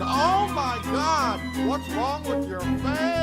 Oh my God! What's wrong with your face?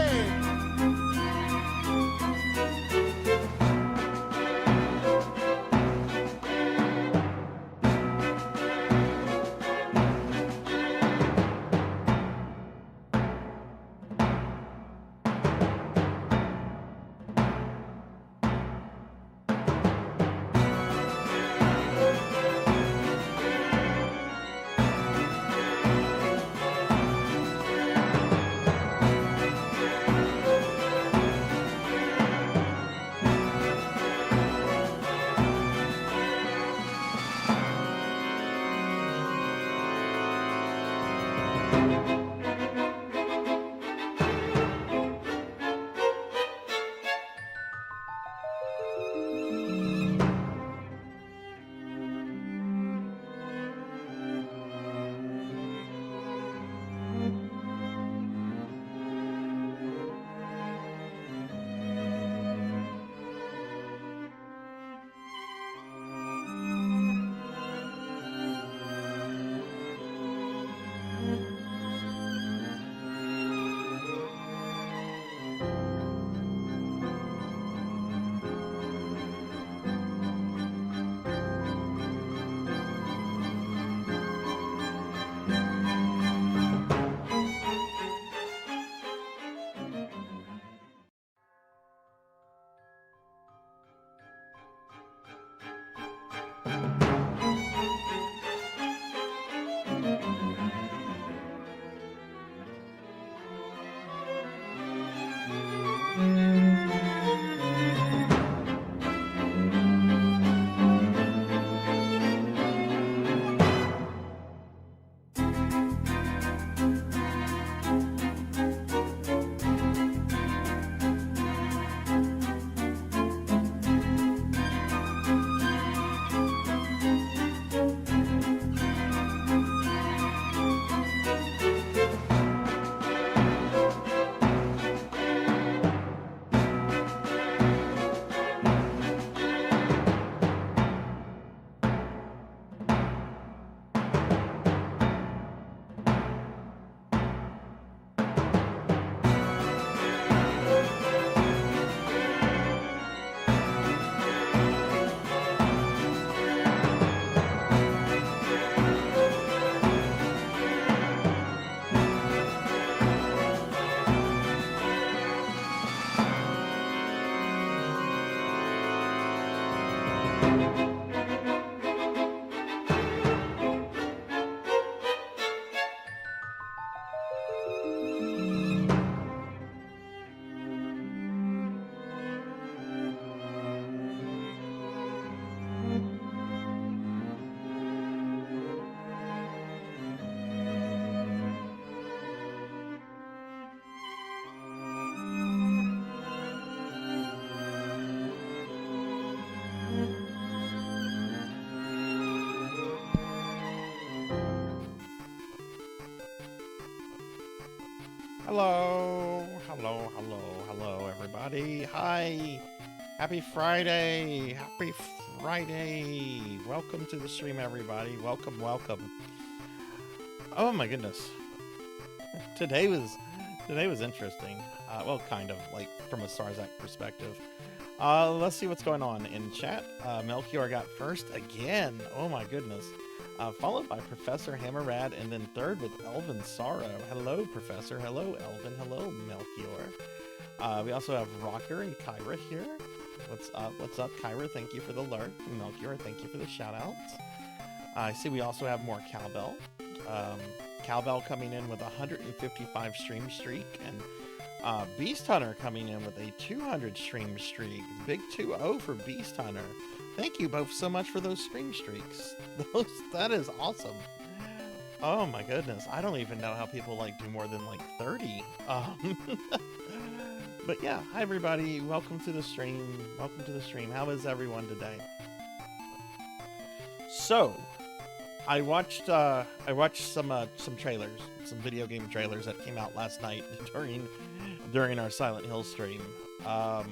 Hello, hello, hello, hello, everybody. Hi. Happy Friday! Happy Friday! Welcome to the stream, everybody. Welcome, welcome. Oh my goodness. Today was interesting. Well, kind of, like, from a Sarzac perspective. Let's see what's going on in chat. Melchior got first again. Oh my goodness. Followed by Professor Hammerrad, and then third with Elvin Sorrow. Hello, Professor. Hello, Elvin. Hello, Melchior. We also have Rocker and Kyra here. What's up? What's up, Kyra? Thank you for the lurk. Melchior, thank you for the shout-outs. I see we also have more Cowbell. Cowbell coming in with a 155 stream streak, and Beast Hunter coming in with a 200 stream streak. Big 2-0 for Beast Hunter. Thank you both so much for those stream streaks. That is awesome. Oh my goodness. I don't even know how people like do more than like 30. But yeah, hi everybody. Welcome to the stream. Welcome to the stream. How is everyone today? So, I watched some trailers, some video game trailers that came out last night during our Silent Hill stream. I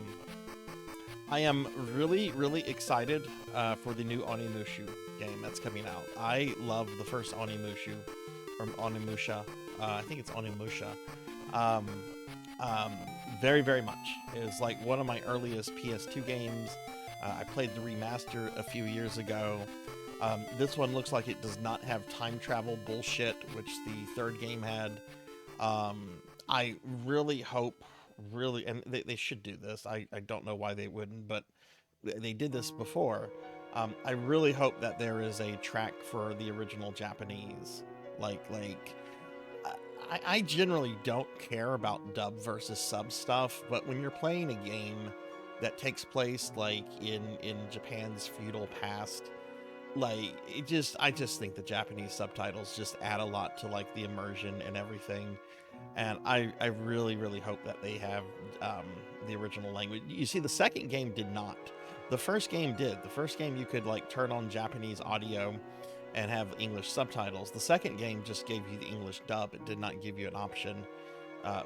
am really excited for the new Onimusha game that's coming out. I love the first Onimusha, or Onimusha. I think it's Onimusha. Very much. It was like one of my earliest PS2 games. I played the remaster a few years ago. This one looks like it does not have time travel bullshit, which the third game had. I really hope, and they should do this. I don't know why they wouldn't, but they did this before. I really hope that there is a track for the original Japanese. I generally don't care about dub versus sub stuff, but when you're playing a game that takes place like in Japan's feudal past, like I just think the Japanese subtitles just add a lot to like the immersion and everything. And I really hope that they have the original language. You see, the second game did not. The first game did. The first game you could like turn on Japanese audio and have English subtitles. The second game just gave you the English dub. It did not give you an option,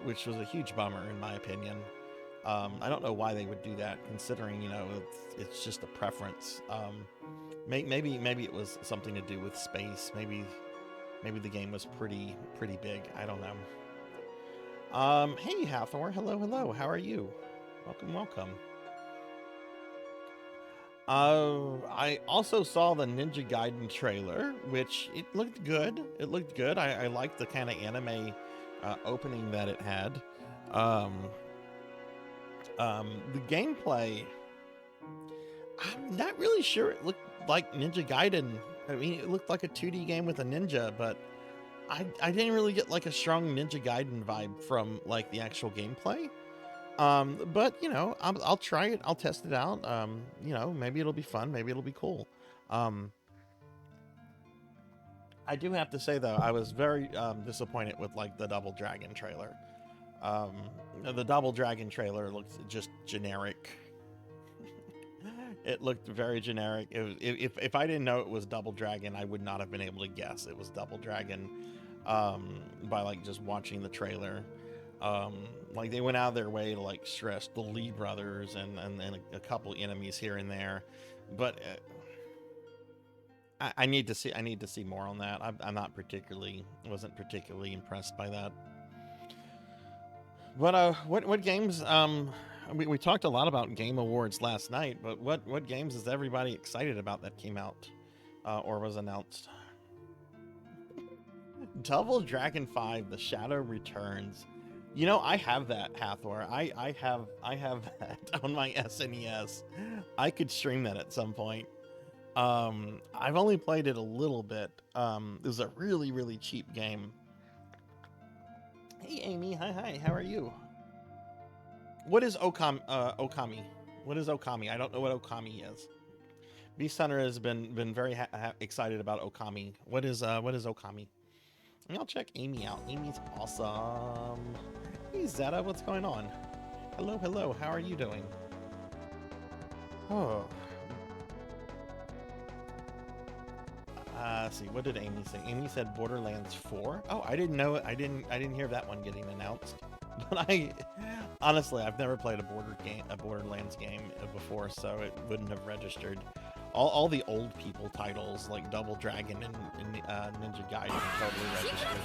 which was a huge bummer in my opinion. I don't know why they would do that, considering, you know, it's just a preference. Maybe it was something to do with space. Maybe the game was pretty big. I don't know. Hey Hathor, hello. How are you? Welcome. I also saw the Ninja Gaiden trailer, which it looked good. I liked the kind of anime opening that it had. The gameplay, I'm not really sure it looked like Ninja Gaiden. I mean, it looked like a 2D game with a ninja, but I didn't really get like a strong Ninja Gaiden vibe from like the actual gameplay. But you know, I'll try it. I'll test it out. You know, maybe it'll be fun. Maybe it'll be cool. I do have to say though, I was very disappointed with like the Double Dragon trailer. The Double Dragon trailer looked just generic. It looked very generic. If I didn't know it was Double Dragon, I would not have been able to guess it was Double Dragon by like just watching the trailer. Like they went out of their way to like stress the Lee brothers and a couple enemies here and there, but I need to see more on that. Wasn't particularly impressed by that. But what games? We talked a lot about Game Awards last night, but what games is everybody excited about that came out or was announced? Double Dragon 5: The Shadow Returns. You know, I have that, Hathor. I have that on my SNES. I could stream that at some point. I've only played it a little bit. It was a really cheap game. Hey Amy, hi, how are you? What is Okami? What is Okami? I don't know what Okami is. Beast Hunter has been very excited about Okami. What is Okami? And I'll check Amy out. Amy's awesome. Hey Zeta, what's going on? Hello, how are you doing? Oh. Let's see, what did Amy say? Amy said Borderlands 4. Oh, I didn't know it. I didn't hear that one getting announced. But honestly, I've never played a Borderlands game before, so it wouldn't have registered. All the old people titles like Double Dragon and Ninja Gaiden totally registered.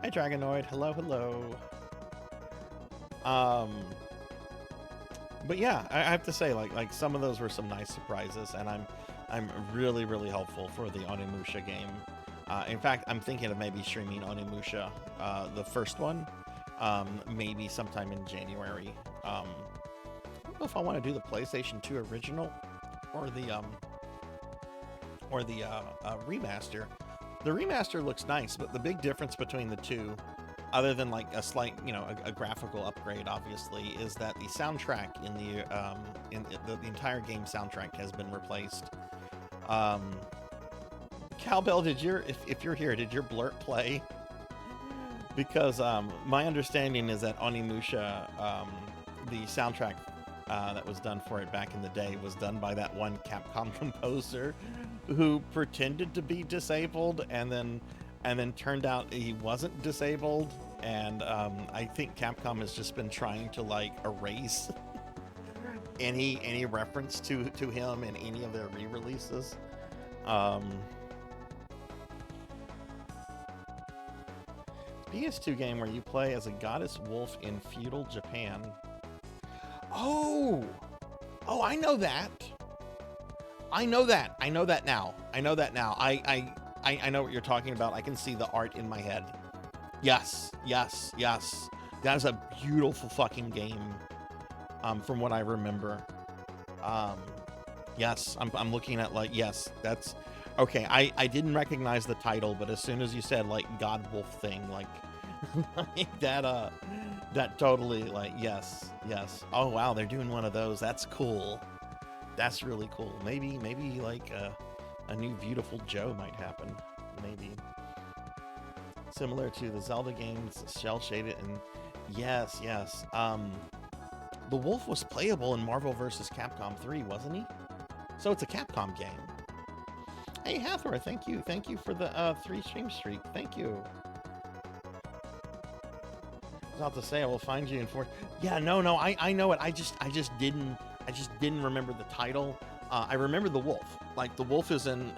Hi Dragonoid, hello, hello. But yeah, I have to say, like some of those were some nice surprises, and I'm really hopeful for the Onimusha game. In fact, I'm thinking of maybe streaming Onimusha, the first one, maybe sometime in January. I don't know if I want to do the PlayStation 2 original or the remaster. The remaster looks nice, but the big difference between the two, other than like a slight, a graphical upgrade, obviously, is that the soundtrack in the entire game soundtrack has been replaced. Cowbell, if you're here, did your blurt play? Because my understanding is that Onimusha, the soundtrack that was done for it back in the day was done by that one Capcom composer who pretended to be disabled and then turned out he wasn't disabled, and I think Capcom has just been trying to like erase any reference to him in any of their re-releases. PS2 game where you play as a goddess wolf in feudal Japan. Oh, I know that. I know that now. I know what you're talking about. I can see the art in my head. Yes. That is a beautiful fucking game. From what I remember. Yes, I'm looking at like, yes, that's okay. I didn't recognize the title, but as soon as you said like God Wolf thing, like, like that totally, like, yes. Oh wow, they're doing one of those. That's cool. That's really cool. Maybe like a new Beautiful Joe might happen. Maybe similar to the Zelda games, shell shaded, and yes. The wolf was playable in Marvel vs. Capcom 3, wasn't he? So it's a Capcom game. Hey Hathor, thank you for the 3 stream streak. Thank you. I was about to say I will find you in 4. Yeah, no, I know it. I just didn't remember the title. I remember the wolf. Like the wolf is in.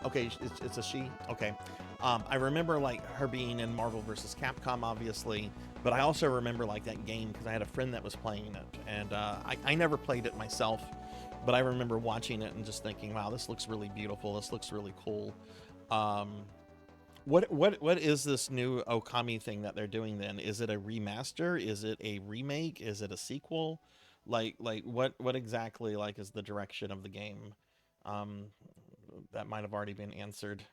Okay, it's a she. Okay. I remember like her being in Marvel vs. Capcom, obviously, but I also remember like that game because I had a friend that was playing it, and I never played it myself, but I remember watching it and just thinking, wow, this looks really beautiful. This looks really cool. What is this new Okami thing that they're doing then? Is it a remaster? Is it a remake? Is it a sequel? Like what exactly like is the direction of the game? That might have already been answered.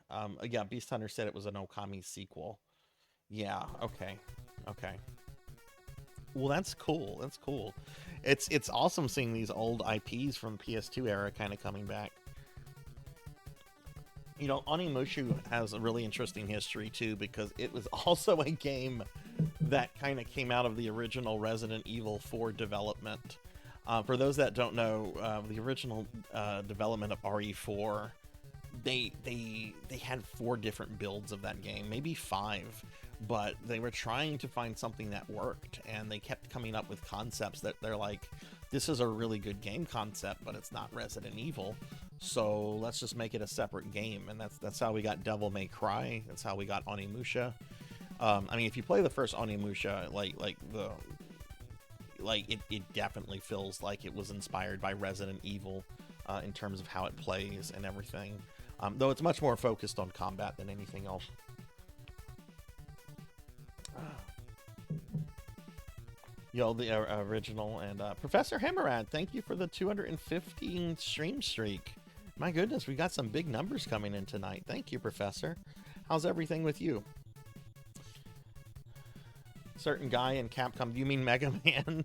Yeah, Beast Hunter said it was an Okami sequel. Yeah, okay. Well, that's cool. It's awesome seeing these old IPs from the PS2 era kind of coming back. You know, Onimusha has a really interesting history too, because it was also a game that kind of came out of the original Resident Evil 4 development. For those that don't know, the original development of RE4, they had 4 different builds of that game, maybe 5, but they were trying to find something that worked, and they kept coming up with concepts that they're like, this is a really good game concept, but it's not Resident Evil, so let's just make it a separate game. And that's how we got Devil May Cry. That's how we got Onimusha. I mean, if you play the first Onimusha, it definitely feels like it was inspired by Resident Evil in terms of how it plays and everything. Though it's much more focused on combat than anything else. Yo, the original. And Professor Hammerad, thank you for the 215 stream streak. My goodness, we got some big numbers coming in tonight. Thank you, Professor. How's everything with you? Certain guy in Capcom. Do you mean Mega Man?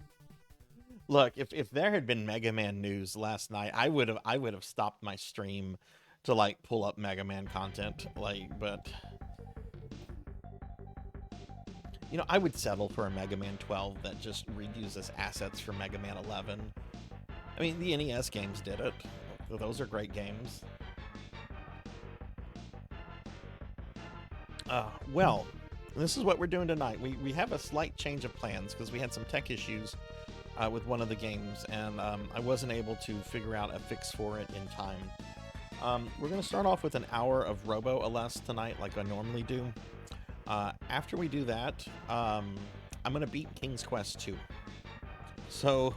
Look, if there had been Mega Man news last night, I would have stopped my stream to like pull up Mega Man content. But you know, I would settle for a Mega Man 12 that just reuses assets from Mega Man 11. I mean, the NES games did it. Those are great games. Well, this is what we're doing tonight. We have a slight change of plans because we had some tech issues with one of the games, and I wasn't able to figure out a fix for it in time. We're going to start off with an hour of Robo-LS tonight like I normally do. After we do that, I'm going to beat King's Quest 2. So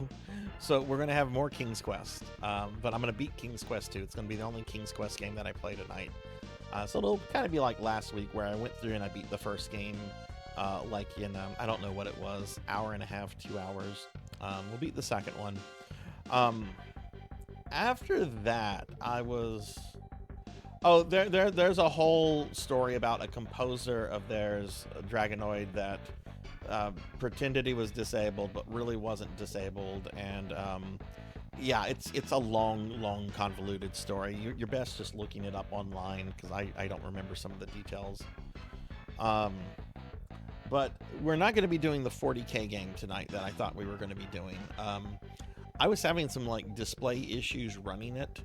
we're going to have more King's Quest, but I'm going to beat King's Quest 2. It's going to be the only King's Quest game that I play tonight. So it'll kind of be like last week where I went through and I beat the first game like in, I don't know what it was, hour and a half, 2 hours. We'll beat the second one. After that, I was... Oh, there's a whole story about a composer of theirs, a Dragonoid, that pretended he was disabled but really wasn't disabled, and yeah, it's a long convoluted story. You're best just looking it up online because I don't remember some of the details. But we're not going to be doing the 40k game tonight that I thought we were going to be doing. I was having some like display issues running it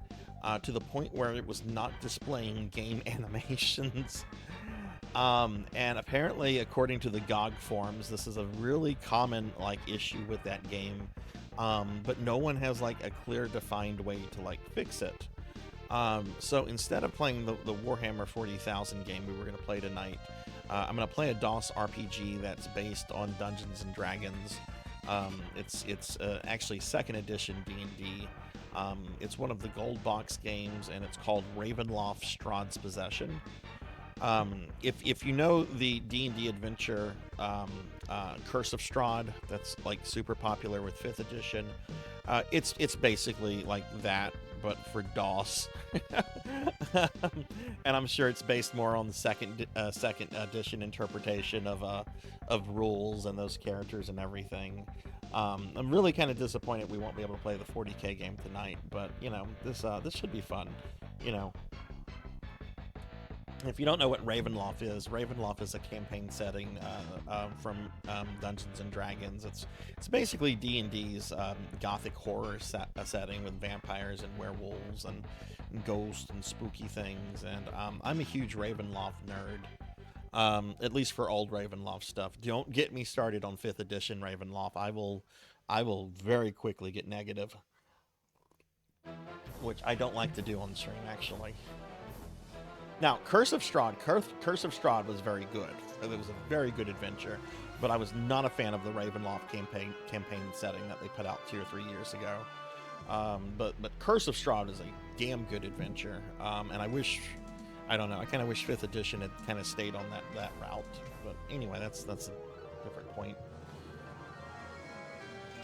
to the point where it was not displaying game animations. And apparently, according to the GOG forums, this is a really common like issue with that game. But no one has like a clear defined way to like fix it. So instead of playing the Warhammer 40,000 game we were going to play tonight, I'm going to play a DOS RPG that's based on Dungeons and Dragons. It's actually 2nd edition D&D. It's one of the gold box games, and it's called Ravenloft Strahd's Possession. If you know the D&D adventure Curse of Strahd, that's like super popular with 5th edition, it's basically like that but for DOS. And I'm sure it's based more on the second edition interpretation of rules and those characters and everything. I'm really kind of disappointed we won't be able to play the 40k game tonight, but you know, this should be fun, you know. If you don't know what Ravenloft is a campaign setting from Dungeons and Dragons. It's basically D&D's gothic horror setting with vampires and werewolves and ghosts and spooky things. And I'm a huge Ravenloft nerd, at least for old Ravenloft stuff. Don't get me started on 5th edition Ravenloft. I will very quickly get negative, which I don't like to do on stream actually. Now, Curse of Strahd was very good. It was a very good adventure, but I was not a fan of the Ravenloft campaign setting that they put out 2 or 3 years ago. But Curse of Strahd is a damn good adventure, and I don't know, I kind of wish 5th edition had kind of stayed on that route. But anyway, that's a different point.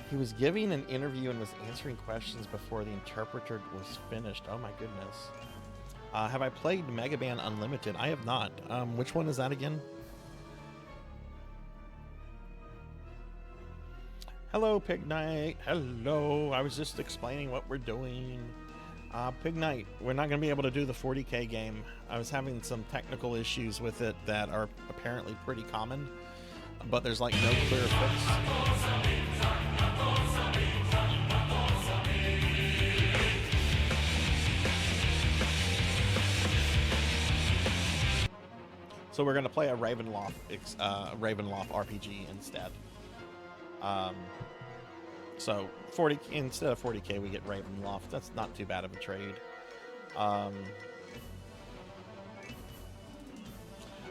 He was giving an interview and was answering questions before the interpreter was finished. Oh my goodness. Have I played Mega Man Unlimited? I have not. Which one is that again? Hello, Pig Knight. Hello. I was just explaining what we're doing. Pig Knight, we're not going to be able to do the 40k game. I was having some technical issues with it that are apparently pretty common, but there's like no clear fix. So we're going to play a Ravenloft RPG instead. So instead of 40k, we get Ravenloft. That's not too bad of a trade.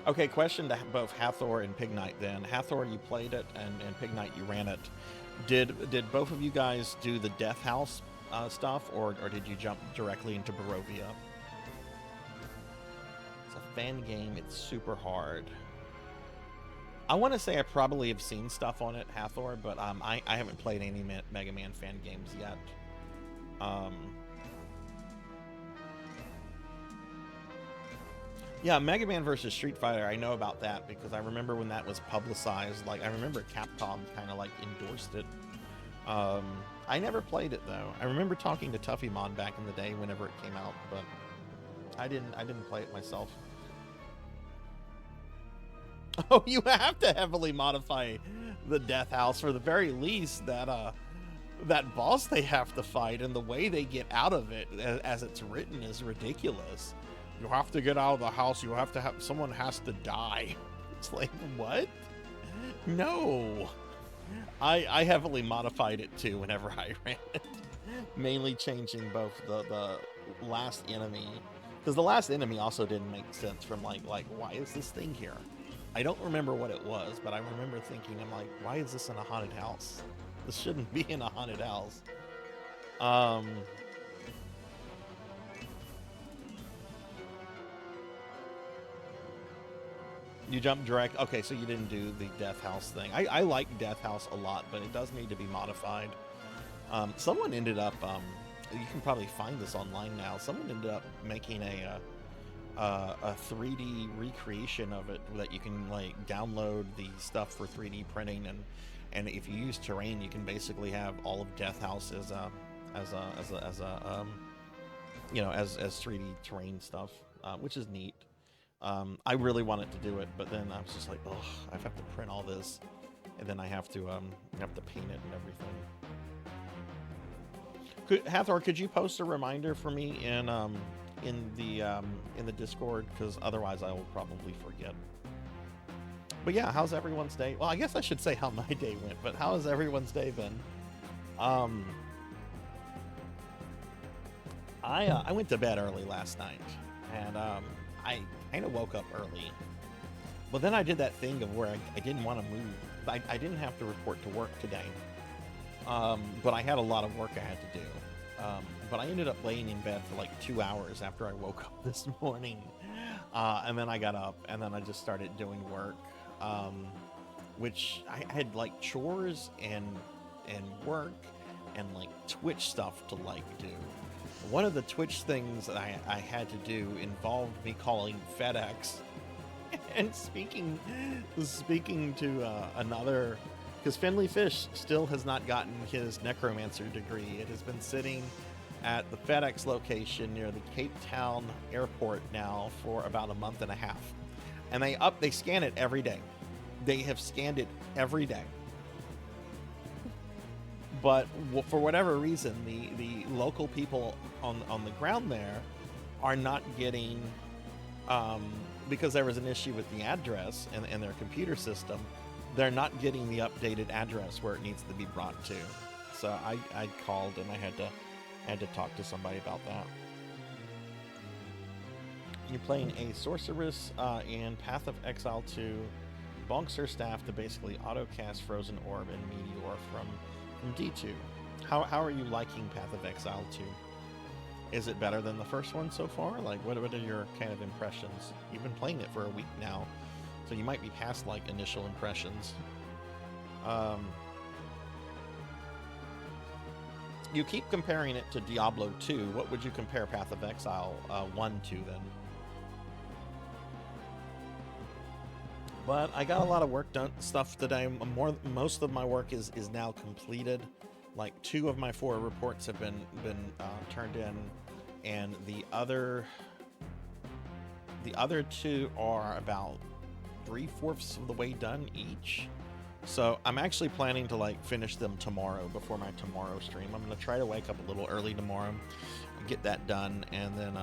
Okay, question to both Hathor and Pig Knight then. Hathor, you played it, and Pig Knight, you ran it. Did both of you guys do the Death House stuff, or did you jump directly into Barovia? Fan game, it's super hard. I want to say I probably have seen stuff on it, Hathor, but I haven't played any Mega Man fan games yet. Yeah, Mega Man versus Street Fighter, I know about that because I remember when that was publicized. Like, I remember Capcom kind of like endorsed it. I never played it though. I remember talking to Tuffymon back in the day whenever it came out, but I didn't play it myself. Oh, you have to heavily modify the Death House for the very least. That boss they have to fight and the way they get out of it as it's written is ridiculous. You have to get out of the house. You have to have, someone has to die. It's like, what? No. I heavily modified it too whenever I ran it. Mainly changing both the last enemy, because the last enemy also didn't make sense from like why is this thing here? I don't remember what it was, but I remember thinking, I'm like, why is this in a haunted house? This shouldn't be in a haunted house. You jumped direct. Okay, so you didn't do the Death House thing. I like Death House a lot, but it does need to be modified. Someone ended up, you can probably find this online now. Someone ended up making a 3D recreation of it that you can like download the stuff for 3D printing, and if you use terrain, you can basically have all of Death House as 3D terrain stuff, which is neat. I really wanted to do it, but then I was just like, oh, I have to print all this, and then I have to paint it and everything. Hathor, could you post a reminder for me in the Discord? Because otherwise I will probably forget. But yeah, how's everyone's day? Well, I guess I should say how my day went, but how has everyone's day been? I went to bed early last night, and I kind of woke up early. But then I did that thing of where I didn't want to move. I didn't have to report to work today. But I had a lot of work I had to do. But I ended up laying in bed for like 2 hours after I woke up this morning. And then I got up, and then I just started doing work. Which I had like chores and work and like Twitch stuff to like do. One of the Twitch things that I had to do involved me calling FedEx and speaking to another, because Finley Fish still has not gotten his necromancer degree. It has been sitting at the FedEx location near the Cape Town airport now for about a month and a half, and they scan it every day. They have scanned it every day. But for whatever reason, the local people on the ground there are not getting, because there was an issue with the address and their computer system, they're not getting the updated address where it needs to be brought to. So I called, and I had to talk to somebody about that. You're playing a sorceress in Path of Exile 2, bonks her staff to basically auto-cast Frozen Orb and Meteor from D2. How are you liking Path of Exile 2? Is it better than the first one so far? Like, what are your kind of impressions? You've been playing it for a week now, so you might be past like initial impressions. You keep comparing it to Diablo 2. What would you compare Path of Exile 1 to then? But I got a lot of work done stuff today. Most of my work is now completed. Like 2 of my 4 reports have been turned in, and the other 2 are about 3/4 of the way done each. So I'm actually planning to like finish them tomorrow before my tomorrow stream. I'm gonna try to wake up a little early tomorrow and get that done, and then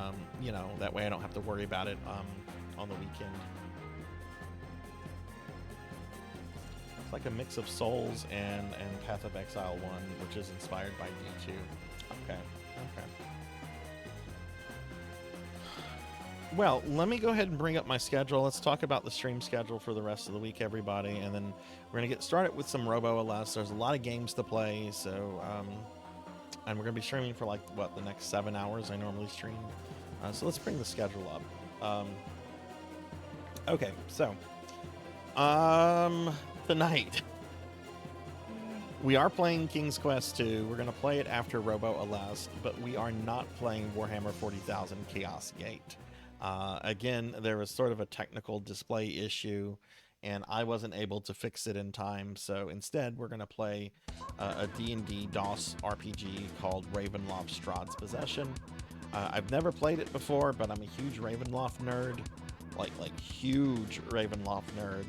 that way I don't have to worry about it on the weekend. Like a mix of Souls and Path of Exile 1, which is inspired by D2. Okay. Well, let me go ahead and bring up my schedule. Let's talk about the stream schedule for the rest of the week, everybody, and then we're going to get started with some Robo-LS. There's a lot of games to play, so and we're going to be streaming for like, the next 7 hours I normally stream. So let's bring the schedule up. Okay, so tonight we are playing King's Quest 2. We're going to play it after Robo-LS, but we are not playing Warhammer 40,000 Chaos Gate. Again, there was sort of a technical display issue, and I wasn't able to fix it in time, so instead we're going to play a D&D DOS RPG called Ravenloft Strahd's Possession. I've never played it before, but I'm a huge Ravenloft nerd. Like huge Ravenloft nerd.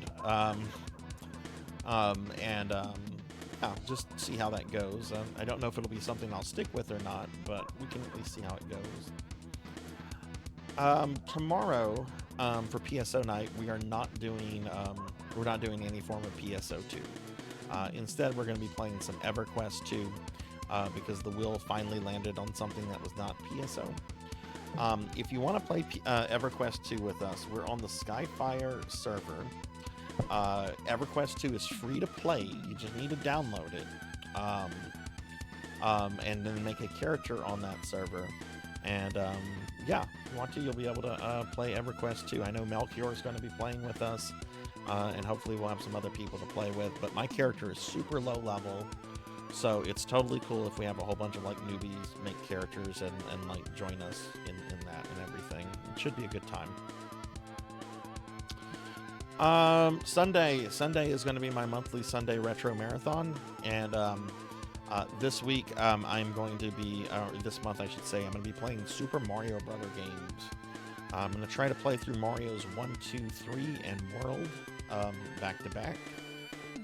Just see how that goes. I don't know if it'll be something I'll stick with or not, but we can at least see how it goes. Tomorrow, for PSO night, we're not doing any form of PSO2. Instead, we're going to be playing some EverQuest 2 because the wheel finally landed on something that was not PSO. If you want to play EverQuest 2 with us, we're on the Skyfire server. EverQuest 2 is free to play. You just need to download it. And then make a character on that server. And yeah, if you want to, you'll be able to play EverQuest 2. I know Melchior is going to be playing with us, and hopefully we'll have some other people to play with. But my character is super low level, so it's totally cool if we have a whole bunch of like newbies make characters and like join us in that and everything. It should be a good time. Sunday is going to be my monthly Sunday retro marathon, and this week I'm going to be, this month I should say, I'm going to be playing Super Mario Brother games. I'm going to try to play through Mario's 1, 2, 3, and World back to back.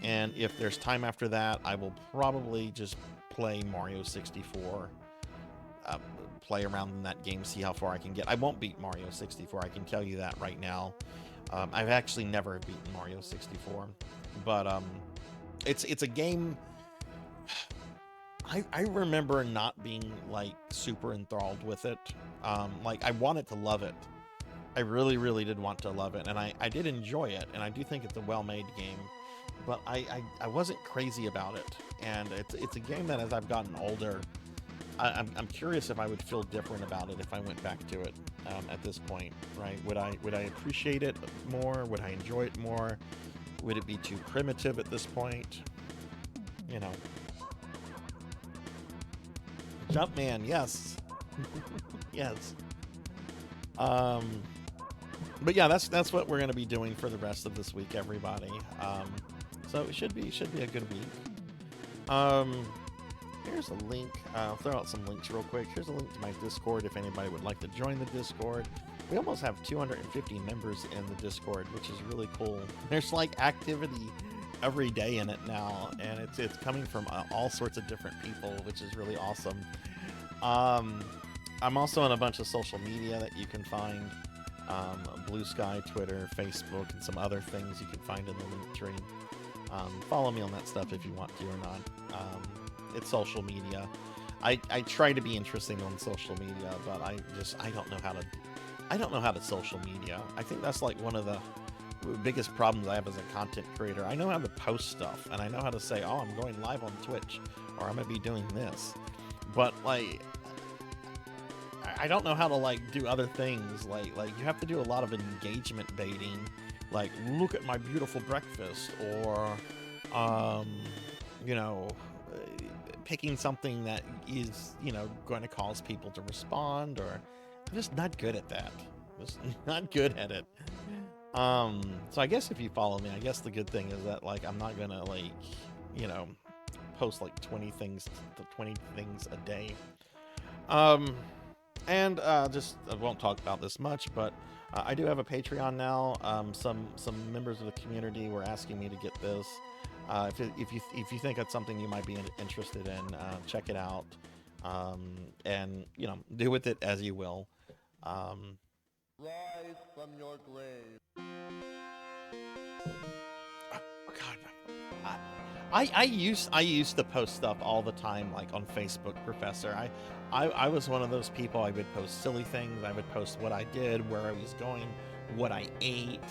And if there's time after that, I will probably just play Mario 64, play around in that game, see how far I can get. I won't beat Mario 64, I can tell you that right now. I've actually never beaten Mario 64, but it's a game. I remember not being like super enthralled with it. Like I wanted to love it. I really did want to love it, and I did enjoy it, and I do think it's a well-made game, but I wasn't crazy about it. And it's a game that as I've gotten older, I'm curious if I would feel different about it if I went back to it at this point, right? Would I appreciate it more? Would I enjoy it more? Would it be too primitive at this point? You know. Jumpman, yes. Yes. But yeah, that's what we're going to be doing for the rest of this week, everybody. So it should be a good week. Here's a link. I'll throw out some links real quick. Here's a link to my Discord if anybody would like to join the Discord. We almost have 250 members in the Discord, which is really cool. There's like activity every day in it now, and it's coming from all sorts of different people, which is really awesome. I'm also on a bunch of social media that you can find. Blue Sky, Twitter, Facebook, and some other things you can find in the link tree. Follow me on that stuff if you want to or not. It's social media. I try to be interesting on social media, but I don't know how to social media. I think that's like one of the biggest problems I have as a content creator. I know how to post stuff, and I know how to say, oh, I'm going live on Twitch, or I'm gonna be doing this, but like I don't know how to like do other things. Like you have to do a lot of engagement baiting, like look at my beautiful breakfast, or you know, picking something that is, you know, going to cause people to respond. Or I'm just not good at that. Just not good at it. So I guess if you follow me, I guess the good thing is that like I'm not gonna like, you know, post like 20 things a day. And just I won't talk about this much, but I do have a Patreon now. Some members of the community were asking me to get this. If you think that's something you might be interested in, check it out. And you know, do with it as you will. Rise from your grave. Oh God. I used to post stuff all the time, like on Facebook, Professor. I was one of those people. I would post silly things. I would post what I did, where I was going, what I ate.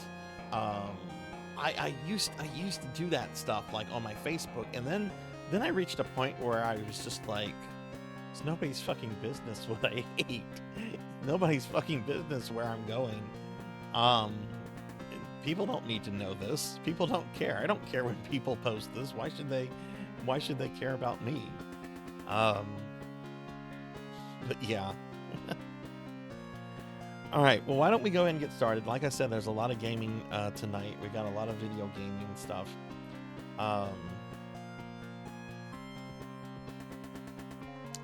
I used to do that stuff like on my Facebook, and then I reached a point where I was just like, it's nobody's fucking business what I ate. Nobody's fucking business where I'm going. People don't need to know this. People don't care. I don't care when people post this. Why should they care about me? But yeah. All right, well, why don't we go ahead and get started? Like I said, there's a lot of gaming tonight. We got a lot of video gaming stuff.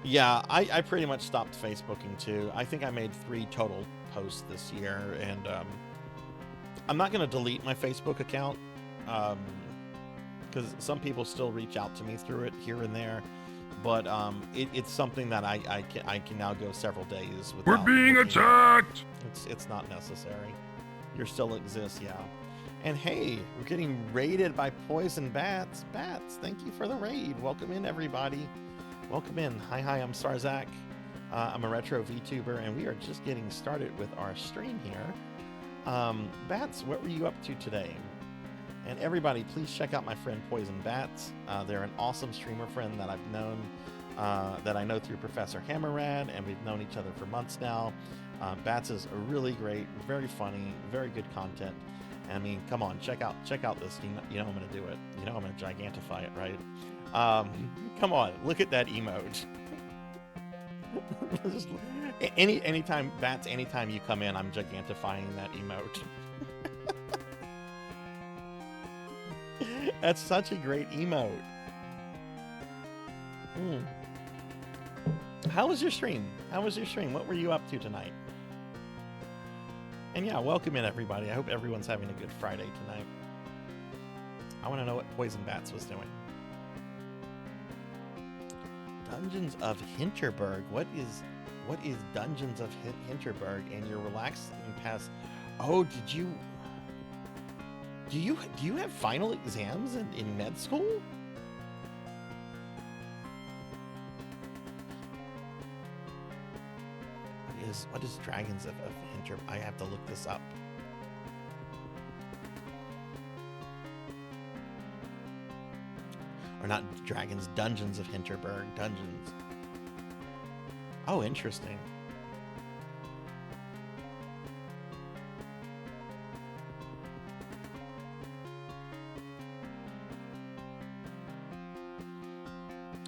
Yeah, I pretty much stopped Facebooking too. I think I made 3 total posts this year, and I'm not going to delete my Facebook account because some people still reach out to me through it here and there. but it's something that I can now go several days without. We're being looking. attacked! It's not necessary. You still exist, yeah. And hey, we're getting raided by poison bats. Bats, thank you for the raid. Welcome in, everybody. Welcome in. Hi, I'm Sarzac. I'm a retro VTuber, and we are just getting started with our stream here. Bats, what were you up to today? And everybody, please check out my friend Poison Bats. They're an awesome streamer friend that I've known, that I know through Professor Hammerrad, and we've known each other for months now. Bats is a really great, very funny, very good content. I mean, come on, check out this. You know I'm gonna do it. You know I'm gonna gigantify it, right? Come on, look at that emote. anytime Bats, anytime you come in, I'm gigantifying that emote. That's such a great emote. How was your stream? How was your stream? What were you up to tonight? And yeah, welcome in, everybody. I hope everyone's having a good Friday tonight. I want to know what Poison Bats was doing. Dungeons of Hinterberg. What is Dungeons of Hinterberg? And your relaxing past. Oh, do you have final exams in med school? What is Dragons of Hinterberg? I have to look this up. Or not Dragons, Dungeons of Hinterberg. Dungeons. Oh, interesting.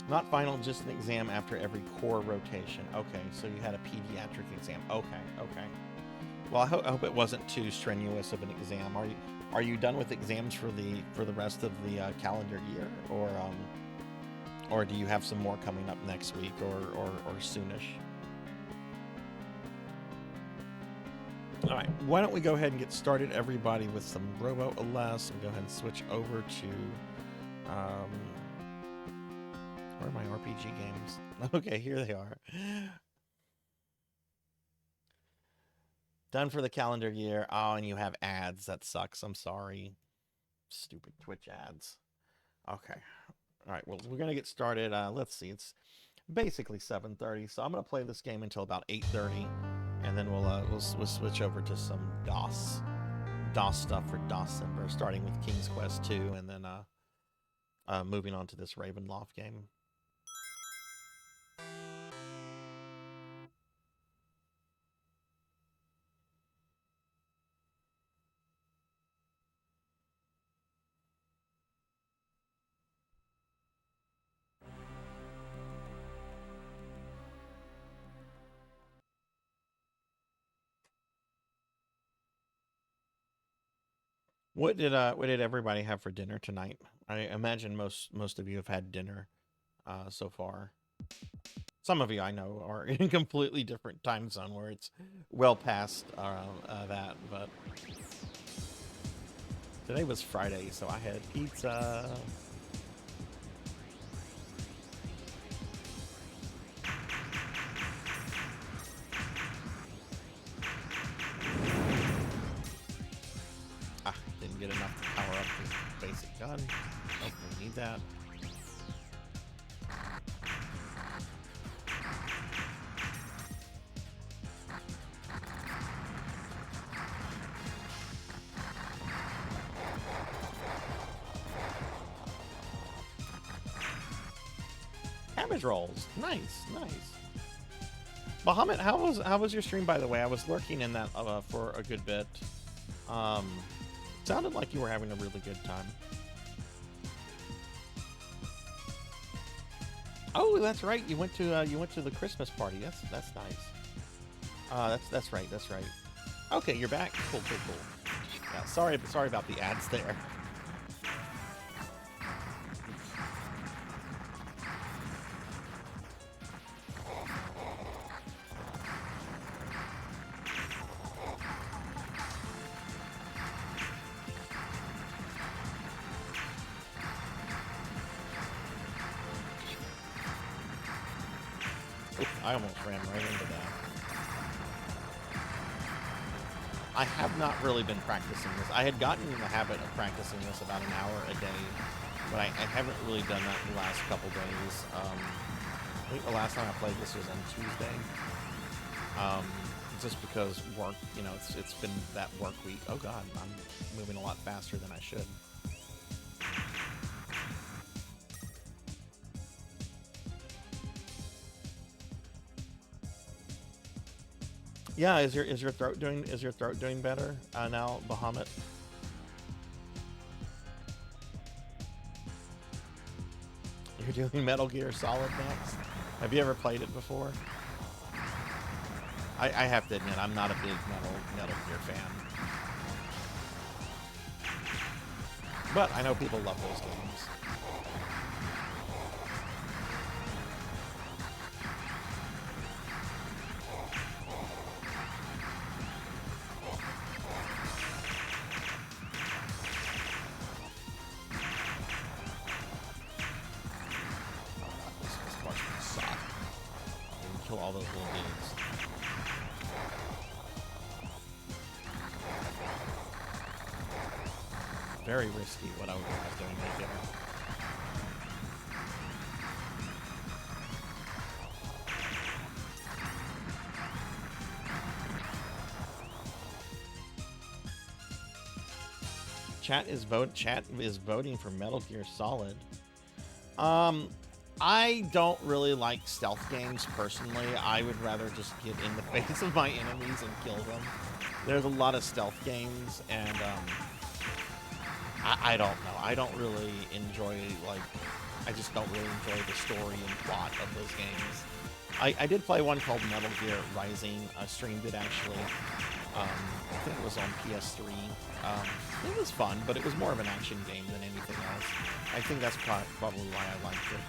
Not final, just an exam after every core rotation. Okay, so you had a pediatric exam. Okay. Well, I hope it wasn't too strenuous of an exam. Are you done with exams for the rest of the calendar year, or do you have some more coming up next week or soonish? All right, why don't we go ahead and get started, everybody, with some Robo Alas, and go ahead and switch over to where are my RPG games? Okay, here they are. Done for the calendar year. Oh, and you have ads. That sucks. I'm sorry. Stupid Twitch ads. Okay. All right, well, we're going to get started. Let's see. It's basically 7:30, so I'm going to play this game until about 8:30, and then we'll switch over to some DOS stuff for DOScember, starting with King's Quest 2, and then moving on to this Ravenloft game. What did everybody have for dinner tonight? I imagine most of you have had dinner so far. Some of you I know are in a completely different time zone where it's well past that, but today was Friday, so I had pizza. Didn't get enough to power up the basic gun. Oh, we need that. Cabbage rolls. Nice. Bahamut, how was your stream, by the way? I was lurking in that for a good bit. Sounded like you were having a really good time. Oh, that's right. You went to the Christmas party. That's nice. That's right. Okay, you're back. Cool. Yeah, sorry about the ads there. Oof, I almost ran right into that. I have not really been practicing this. I had gotten in the habit of practicing this about an hour a day, but I haven't really done that the last couple days. I think the last time I played this was on Tuesday. Just because work, you know, it's been that work week. Oh god, I'm moving a lot faster than I should. Yeah, is your throat doing better now, Bahamut? You're doing Metal Gear Solid next. Have you ever played it before? I have to admit, I'm not a big Metal Gear fan, but I know people love those games. Kill all those little dudes. Very risky what I was doing right there. Chat is voting for Metal Gear Solid. I don't really like stealth games personally. I would rather just get in the face of my enemies and kill them. There's a lot of stealth games, and I don't know. I don't really enjoy, like, I just don't really enjoy the story and plot of those games. I did play one called Metal Gear Rising. I streamed it actually. I think it was on PS3. It was fun, but it was more of an action game than anything else. I think that's probably why I liked it.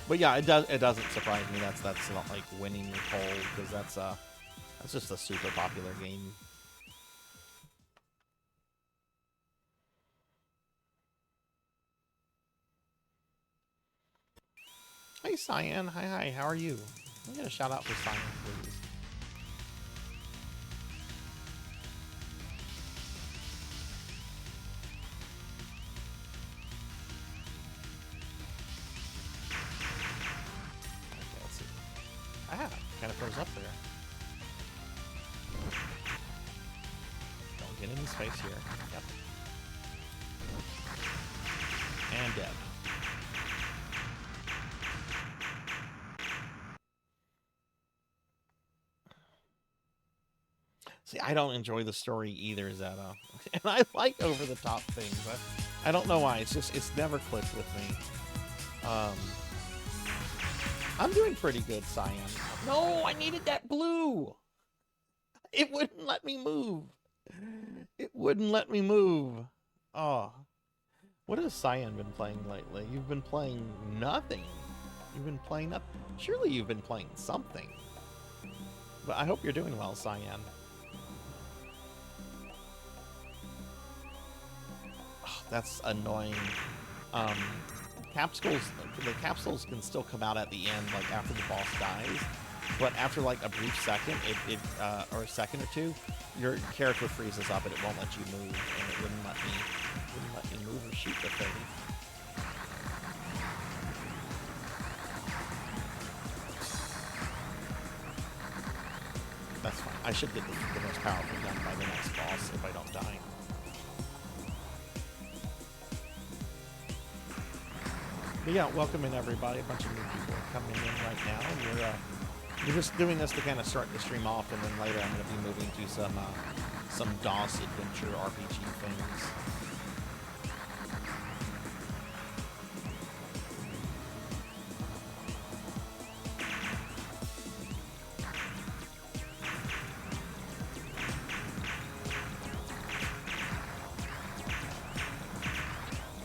But yeah, it doesn't surprise me that's not like winning your poll, because that's just a super popular game. Hey Cyan, hi, how are you? I'm gonna shout out for Cyan, please. Kind of froze up there. Don't get in his face here. Yep. And dead. See, I don't enjoy the story either, Zeta. And I like over-the-top things. I don't know why. It's never clicked with me. I'm doing pretty good, Cyan. No, I needed that blue. It wouldn't let me move. It wouldn't let me move. Oh. What has Cyan been playing lately? You've been playing nothing. You've been playing nothing. Surely you've been playing something. But I hope you're doing well, Cyan. Oh, that's annoying. The capsules can still come out at the end, like after the boss dies, but after like a brief second, or a second or two, your character freezes up and it won't let you move, and it wouldn't let me move or shoot the thing. That's fine. I should get the most powerful gun by the next boss if I don't die. But yeah, welcome in everybody. A bunch of new people are coming in right now. We're just doing this to kind of start the stream off, and then later I'm going to be moving to some DOS adventure RPG things.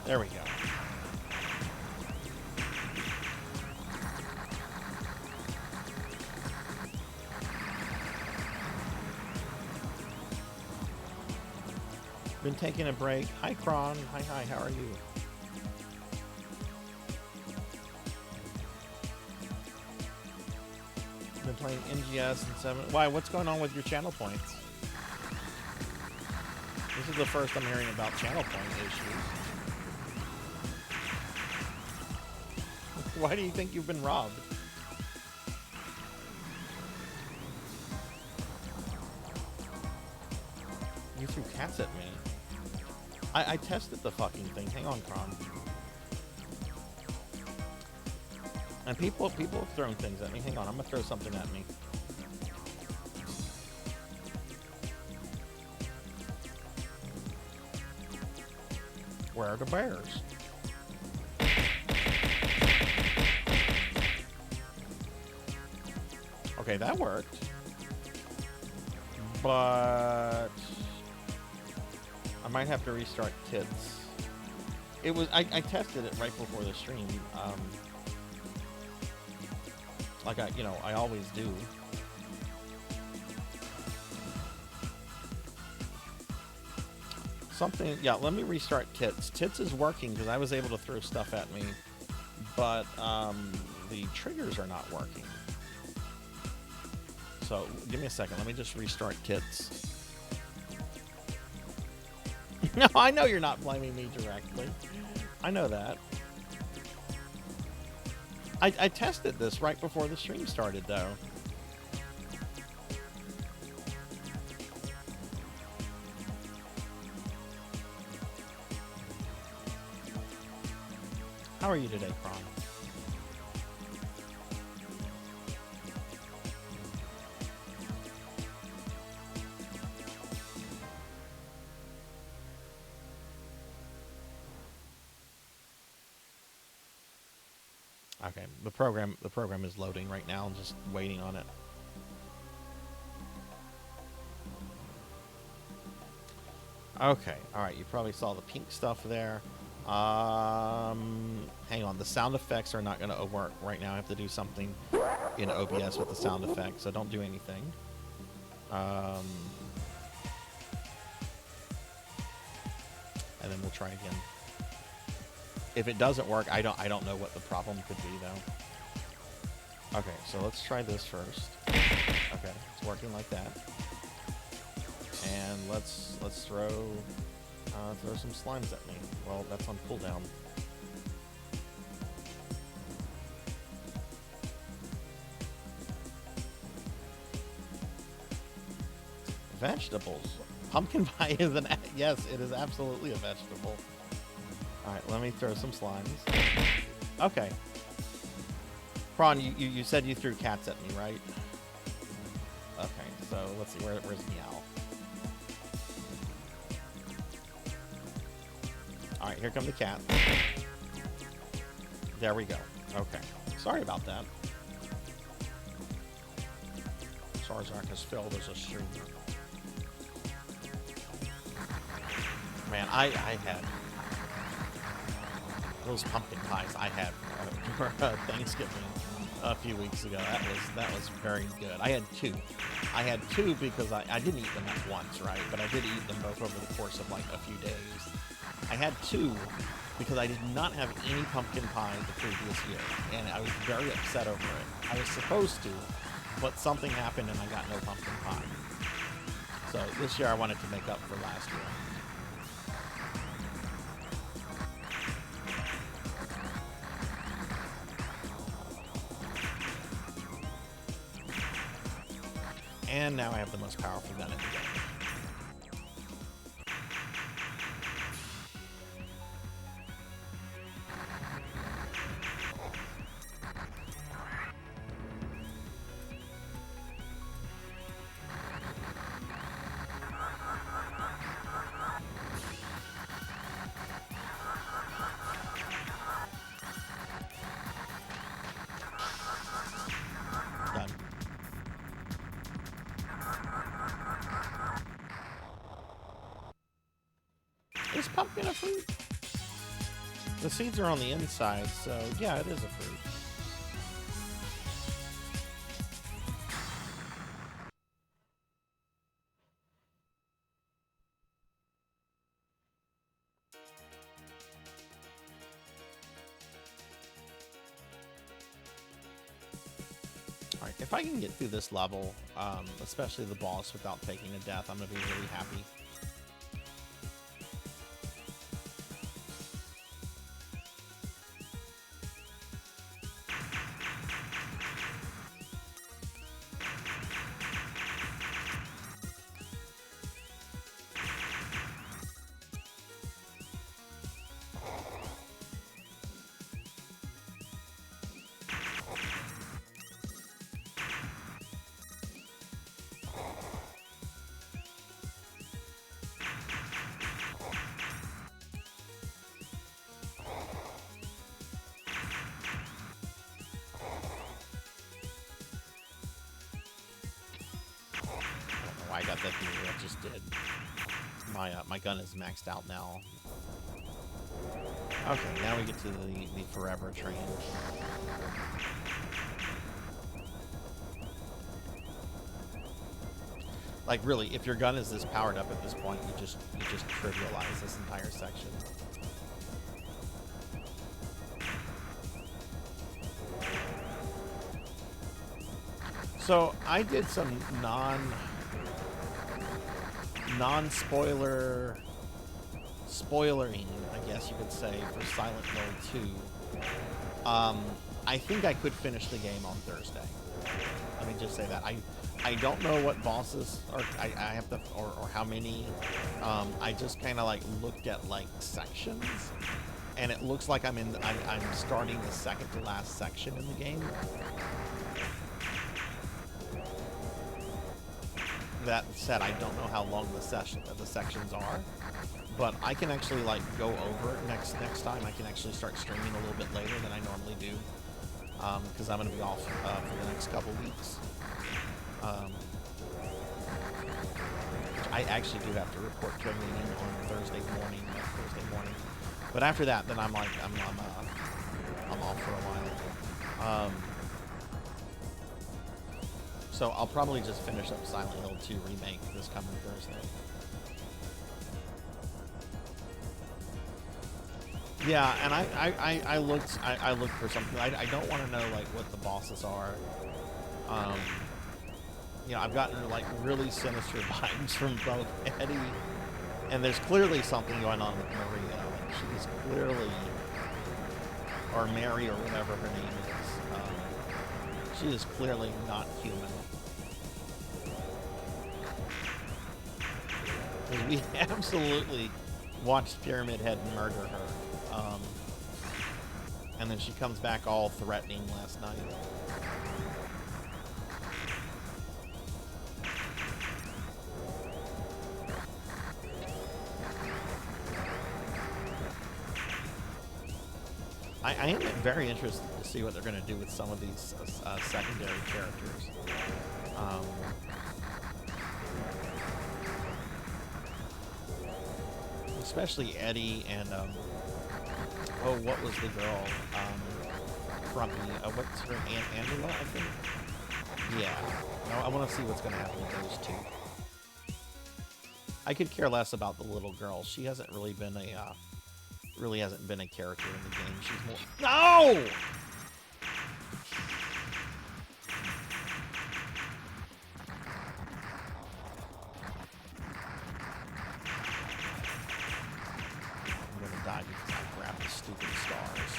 There we go. Been taking a break. Hi, Kron. Hi, how are you? NGS and 7. Why? What's going on with your channel points? This is the first I'm hearing about channel point issues. Why do you think you've been robbed? You threw cats at me. I tested the fucking thing. Hang on, Kron. And people have thrown things at me. Hang on, I'm gonna throw something at me. Where are the bears? Okay, that worked. But I might have to restart kids. It was I tested it right before the stream. Like I always do. Something, yeah, let me restart Tits. Tits is working because I was able to throw stuff at me, but the triggers are not working. So give me a second. Let me just restart Tits. No, I know you're not blaming me directly. I know that. I tested this right before the stream started, though. How are you today, Kron? Okay, the program is loading right now. I'm just waiting on it. Okay, all right. You probably saw the pink stuff there. Hang on. The sound effects are not going to work right now. I have to do something in OBS with the sound effects, so don't do anything. And then we'll try again. If it doesn't work, I don't know what the problem could be though. Okay, so let's try this first. Okay, it's working like that. And let's throw some slimes at me. Well, that's on cooldown. Vegetables. Pumpkin pie is an yes, it is absolutely a vegetable. All right, let me throw some slimes. Okay. Prawn, you said you threw cats at me, right? Okay, so let's see, where's Meow? All right, here come the cat. There we go. Okay. Sorry about that. Sarzac is filled as a streamer. Man, I had those pumpkin pies I had for Thanksgiving a few weeks ago. That was very good. I had two because I didn't eat them at once, right? But I did eat them both over the course of like a few days. I had two because I did not have any pumpkin pie the previous year, and I was very upset over it. I was supposed to, but something happened and I got no pumpkin pie. So this year I wanted to make up for last year. And now I have the most powerful gun in the game. Is pumpkin a fruit? The seeds are on the inside, so yeah, it is a fruit. Alright, if I can get through this level, especially the boss, without taking a death, I'm gonna be really happy. I got that thing I just did. My gun is maxed out now. Okay, now we get to the forever train. Like really, if your gun is this powered up at this point, you just trivialize this entire section. So I did some non-spoiler spoilering, I guess you could say, for Silent Hill 2. I think I could finish the game on Thursday. Let me just say that. I don't know what bosses are, I have to, or how many. I just kind of like looked at like sections, and it looks like I'm starting the second to last section in the game. That said, I don't know how long the sections are, but I can actually like go over it next time. I can actually start streaming a little bit later than I normally do, because I'm going to be off for the next couple weeks. I actually do have to report training on Thursday morning, but after that, then I'm off for a while. So I'll probably just finish up Silent Hill 2 Remake this coming Thursday. Yeah, and I looked for something. I don't want to know like what the bosses are. You know, I've gotten like really sinister vibes from both Eddie, and there's clearly something going on with Maria. Like she's clearly, or Mary or whatever her name is. She is clearly not human. We absolutely watched Pyramid Head murder her. And then she comes back all threatening last night. I am very interested to see what they're going to do with some of these secondary characters. Especially Eddie and, oh, what was the girl? Frumpy. What's her name? Angela, I think? Yeah. I want to see what's going to happen with those two. I could care less about the little girl. She hasn't really been a, character in the game. She's more... No! I'm gonna die because I grabbed the stupid stars.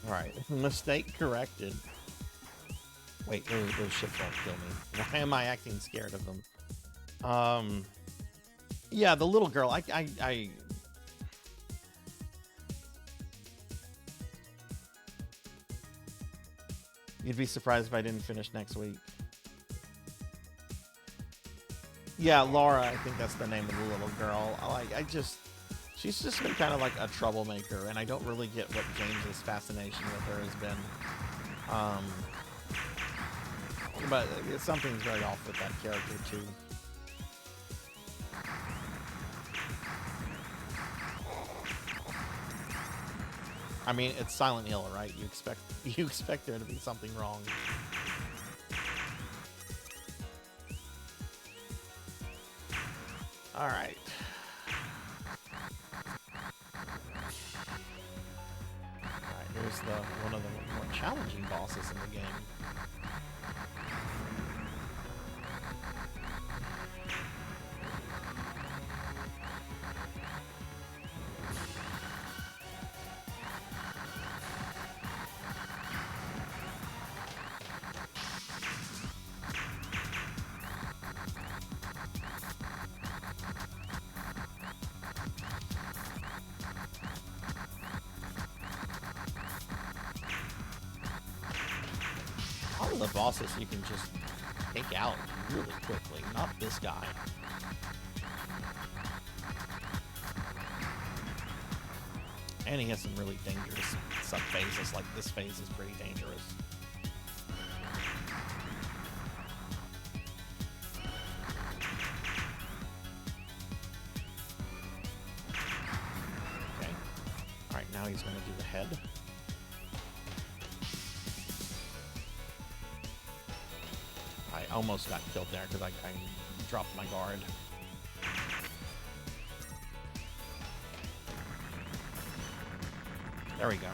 Alright, mistake corrected. Wait, those ships won't kill me. Why am I acting scared of them? Yeah, the little girl, I You'd be surprised if I didn't finish next week. Yeah, Laura, I think that's the name of the little girl. She's just been kind of like a troublemaker, and I don't really get what James's fascination with her has been. But something's very off with that character, too. I mean, it's Silent Hill, right? You expect there to be something wrong. All right. Here's one of the more challenging bosses in the game. All of the bosses you can just take out really quickly, not this guy. And he has some really dangerous sub-phases, like this phase is pretty dangerous. Okay. Alright, now he's going to do the head. I almost got killed there because I dropped my guard. There we go.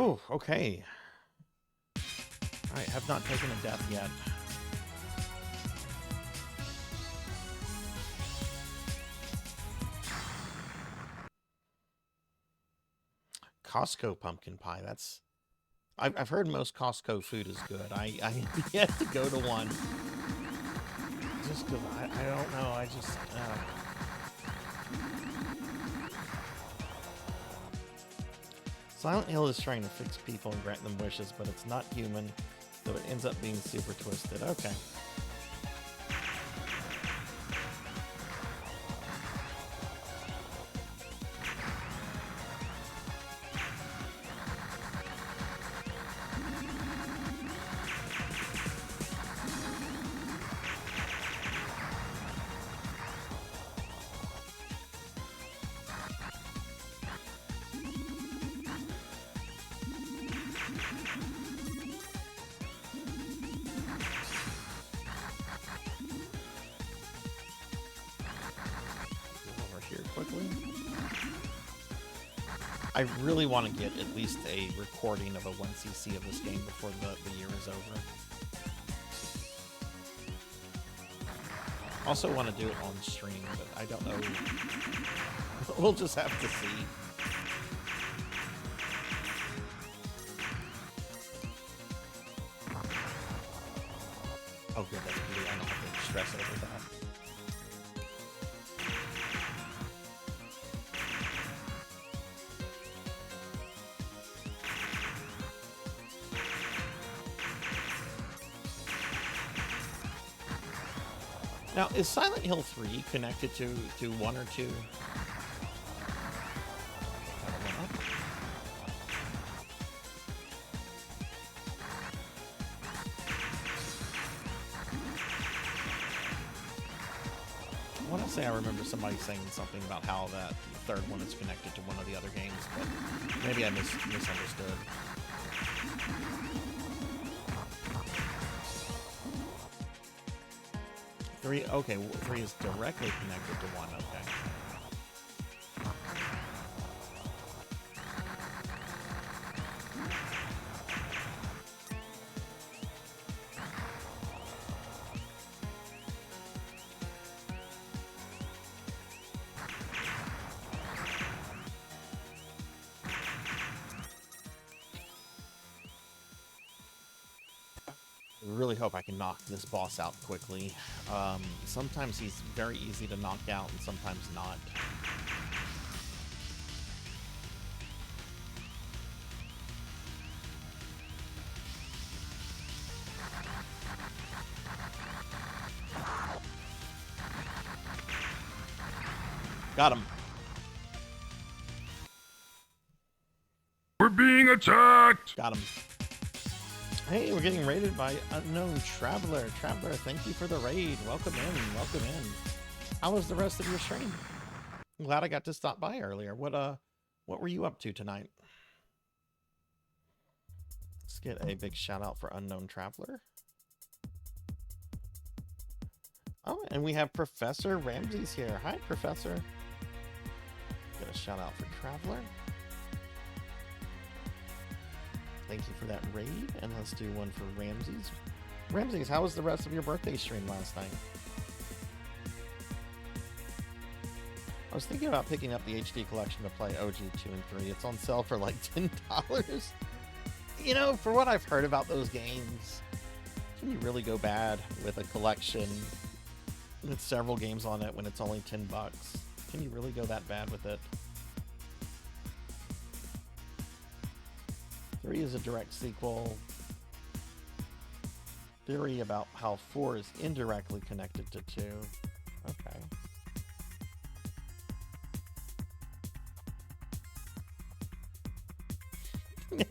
Ooh, okay. Alright, have not taken a death yet. Costco pumpkin pie, that's... I've heard most Costco food is good. I have yet to go to one. Just because I don't know, I just... Silent Hill is trying to fix people and grant them wishes, but it's not human, so it ends up being super twisted. Okay. Quickly. I really want to get at least a recording of a 1cc of this game before the year is over. Also want to do it on stream, but I don't know. We'll just have to see. Oh good, that's good. I don't have to stress over that. Now, is Silent Hill 3 connected to 1 or 2? I want to say I remember somebody saying something about how that third one is connected to one of the other games, but maybe I misunderstood. Okay, 3 is directly connected to 1, okay. Really hope I can knock this boss out quickly. Sometimes he's very easy to knock out and sometimes not. Got him. We're being attacked! Got him. Hey, we're getting raided by Unknown Traveler. Traveler, thank you for the raid. Welcome in, welcome in. How was the rest of your stream? I'm glad I got to stop by earlier. What were you up to tonight? Let's get a big shout out for Unknown Traveler. Oh, and we have Professor Ramsey's here. Hi, Professor. Get a shout out for Traveler. Thank you for that raid, and let's do one for Ramsey's. Ramsey's, how was the rest of your birthday stream last night? I was thinking about picking up the HD collection to play OG 2 and 3. It's on sale for like $10. You know, for what I've heard about those games, can you really go bad with a collection with several games on it when it's only $10? Can you really go that bad with it? 3 is a direct sequel. Theory about how 4 is indirectly connected to 2. Okay.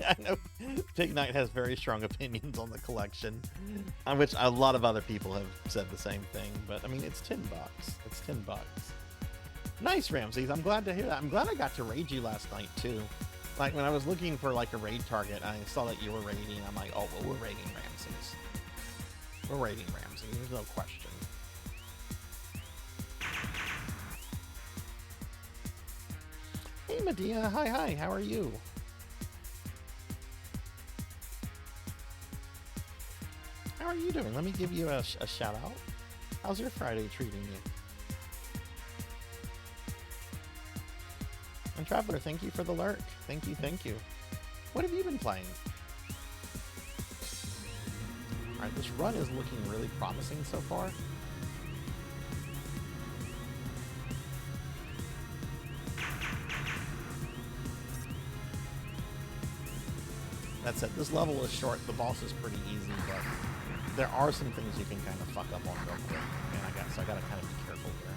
I know Pig Knight has very strong opinions on the collection, on which a lot of other people have said the same thing, but I mean, it's $10. It's $10. Nice, Ramses. I'm glad to hear that. I'm glad I got to raid you last night, too. Like, when I was looking for, like, a raid target, I saw that you were raiding. I'm like, oh, well, we're raiding Ramses. We're raiding Ramses. There's no question. Hey, Medea. Hi. How are you? How are you doing? Let me give you a shout out. How's your Friday treating you? And Traveler, thank you for the lurk. Thank you. What have you been playing? Alright, this run is looking really promising so far. That said, this level is short. The boss is pretty easy, but there are some things you can kind of fuck up on real quick. And I gotta kind of be careful here.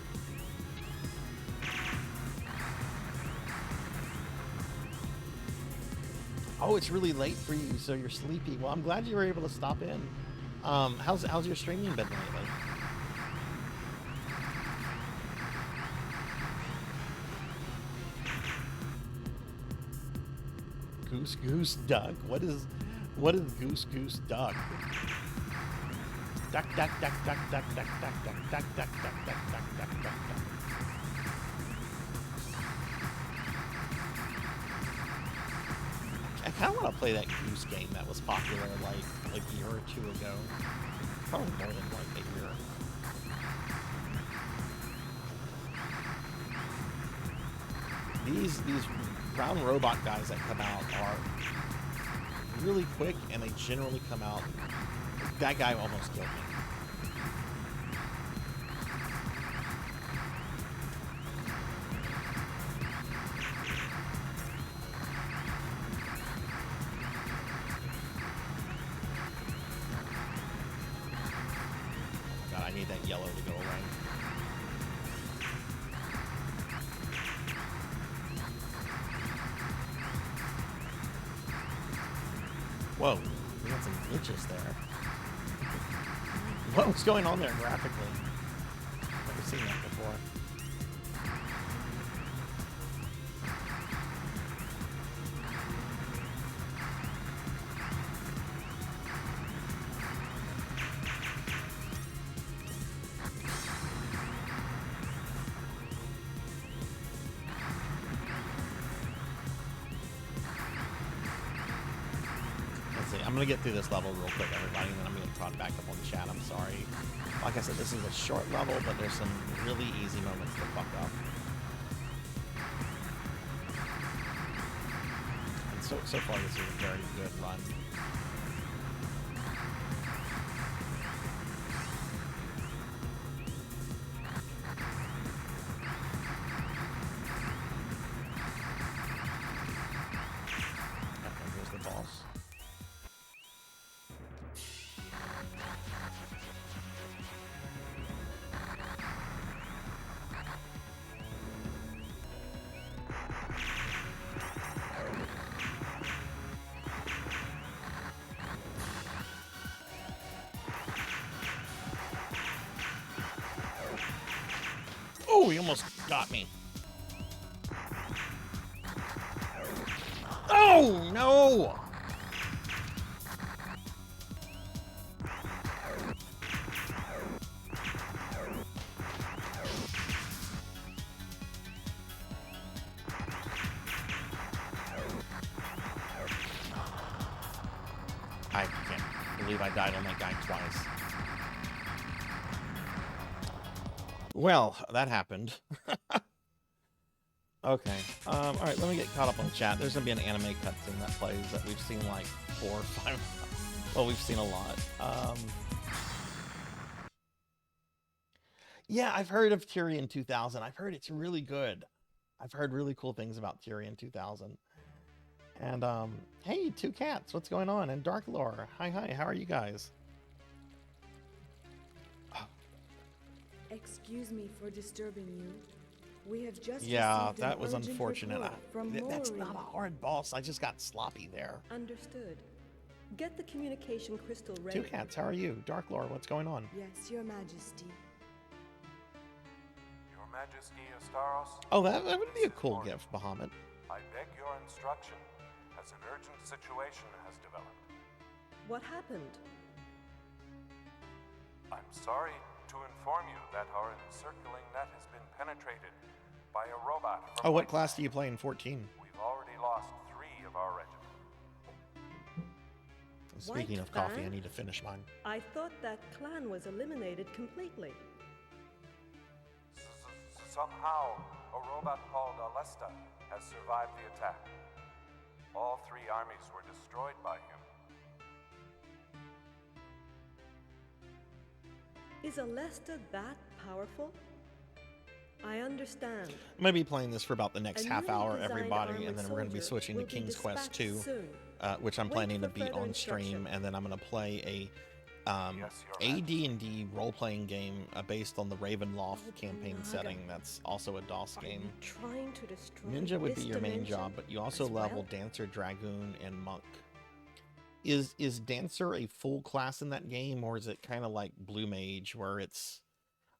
Oh, it's really late for you, so you're sleepy. Well, I'm glad you were able to stop in. How's your streaming been lately? Goose duck. What is goose duck? Duck. I kind of want to play that goose game that was popular like a year or two ago. Probably more than like a year. These round robot guys that come out are really quick, and they generally come out. That guy almost killed me. God, I need that yellow to go away. Whoa, we got some glitches there. What was going on there graphically? Never seen that before. I'm gonna get through this level real quick, everybody, and then I'm gonna prod back up on the chat. I'm sorry. Like I said, this is a short level, but there's some really easy moments to fuck up. And so far, this is a very good run. Okay, here's the boss. Oh, he almost got me. No! No! I can't believe I died on that guy twice. Well, that happened. Okay. All right, let me get caught up on chat. There's going to be an anime cutscene that plays that we've seen like 4 or 5. Well, we've seen a lot. Yeah, I've heard of Tyrion 2000. I've heard it's really good. I've heard really cool things about Tyrion 2000. And, hey, Two Cats, what's going on? And Dark Lore, hi, how are you guys? Excuse me for disturbing you. We have just Yeah, received that an was urgent unfortunate. report from That's Maury. not a hard boss. I just got sloppy there. Understood. Get the communication crystal ready. Two Cats, how are you? Dark Lore, what's going on? Yes, Your Majesty. Your Majesty Astaros? Oh, that would be a cool gift, Bahamut. I beg your instruction, as an urgent situation has developed. What happened? I'm sorry to inform you that our encircling net has been penetrated by a robot from Oh, what White class Side. do you play in 14? We've already lost 3 of our regiment. Speaking White of coffee, I Fan? need to finish mine. I thought that clan was eliminated completely. Somehow, a robot called Alesta has survived the attack. All 3 armies were destroyed by him. Is Alesta that powerful? I understand. I'm going to be playing this for about the next A half newly hour, designed everybody, armored and then we're going to be soldier switching to will be King's Quest dispatched 2, soon. which I'm Wait planning to for beat further on stream, instruction. and then I'm going to play a Yes, Your AD&D role-playing game based on the Ravenloft campaign Naga. setting. That's also a DOS Are game. you trying to destroy Ninja would be this your main dimension job, but you also as level well? Dancer, Dragoon, and Monk. Is Dancer a full class in that game, or is it kind of like Blue Mage, where it's...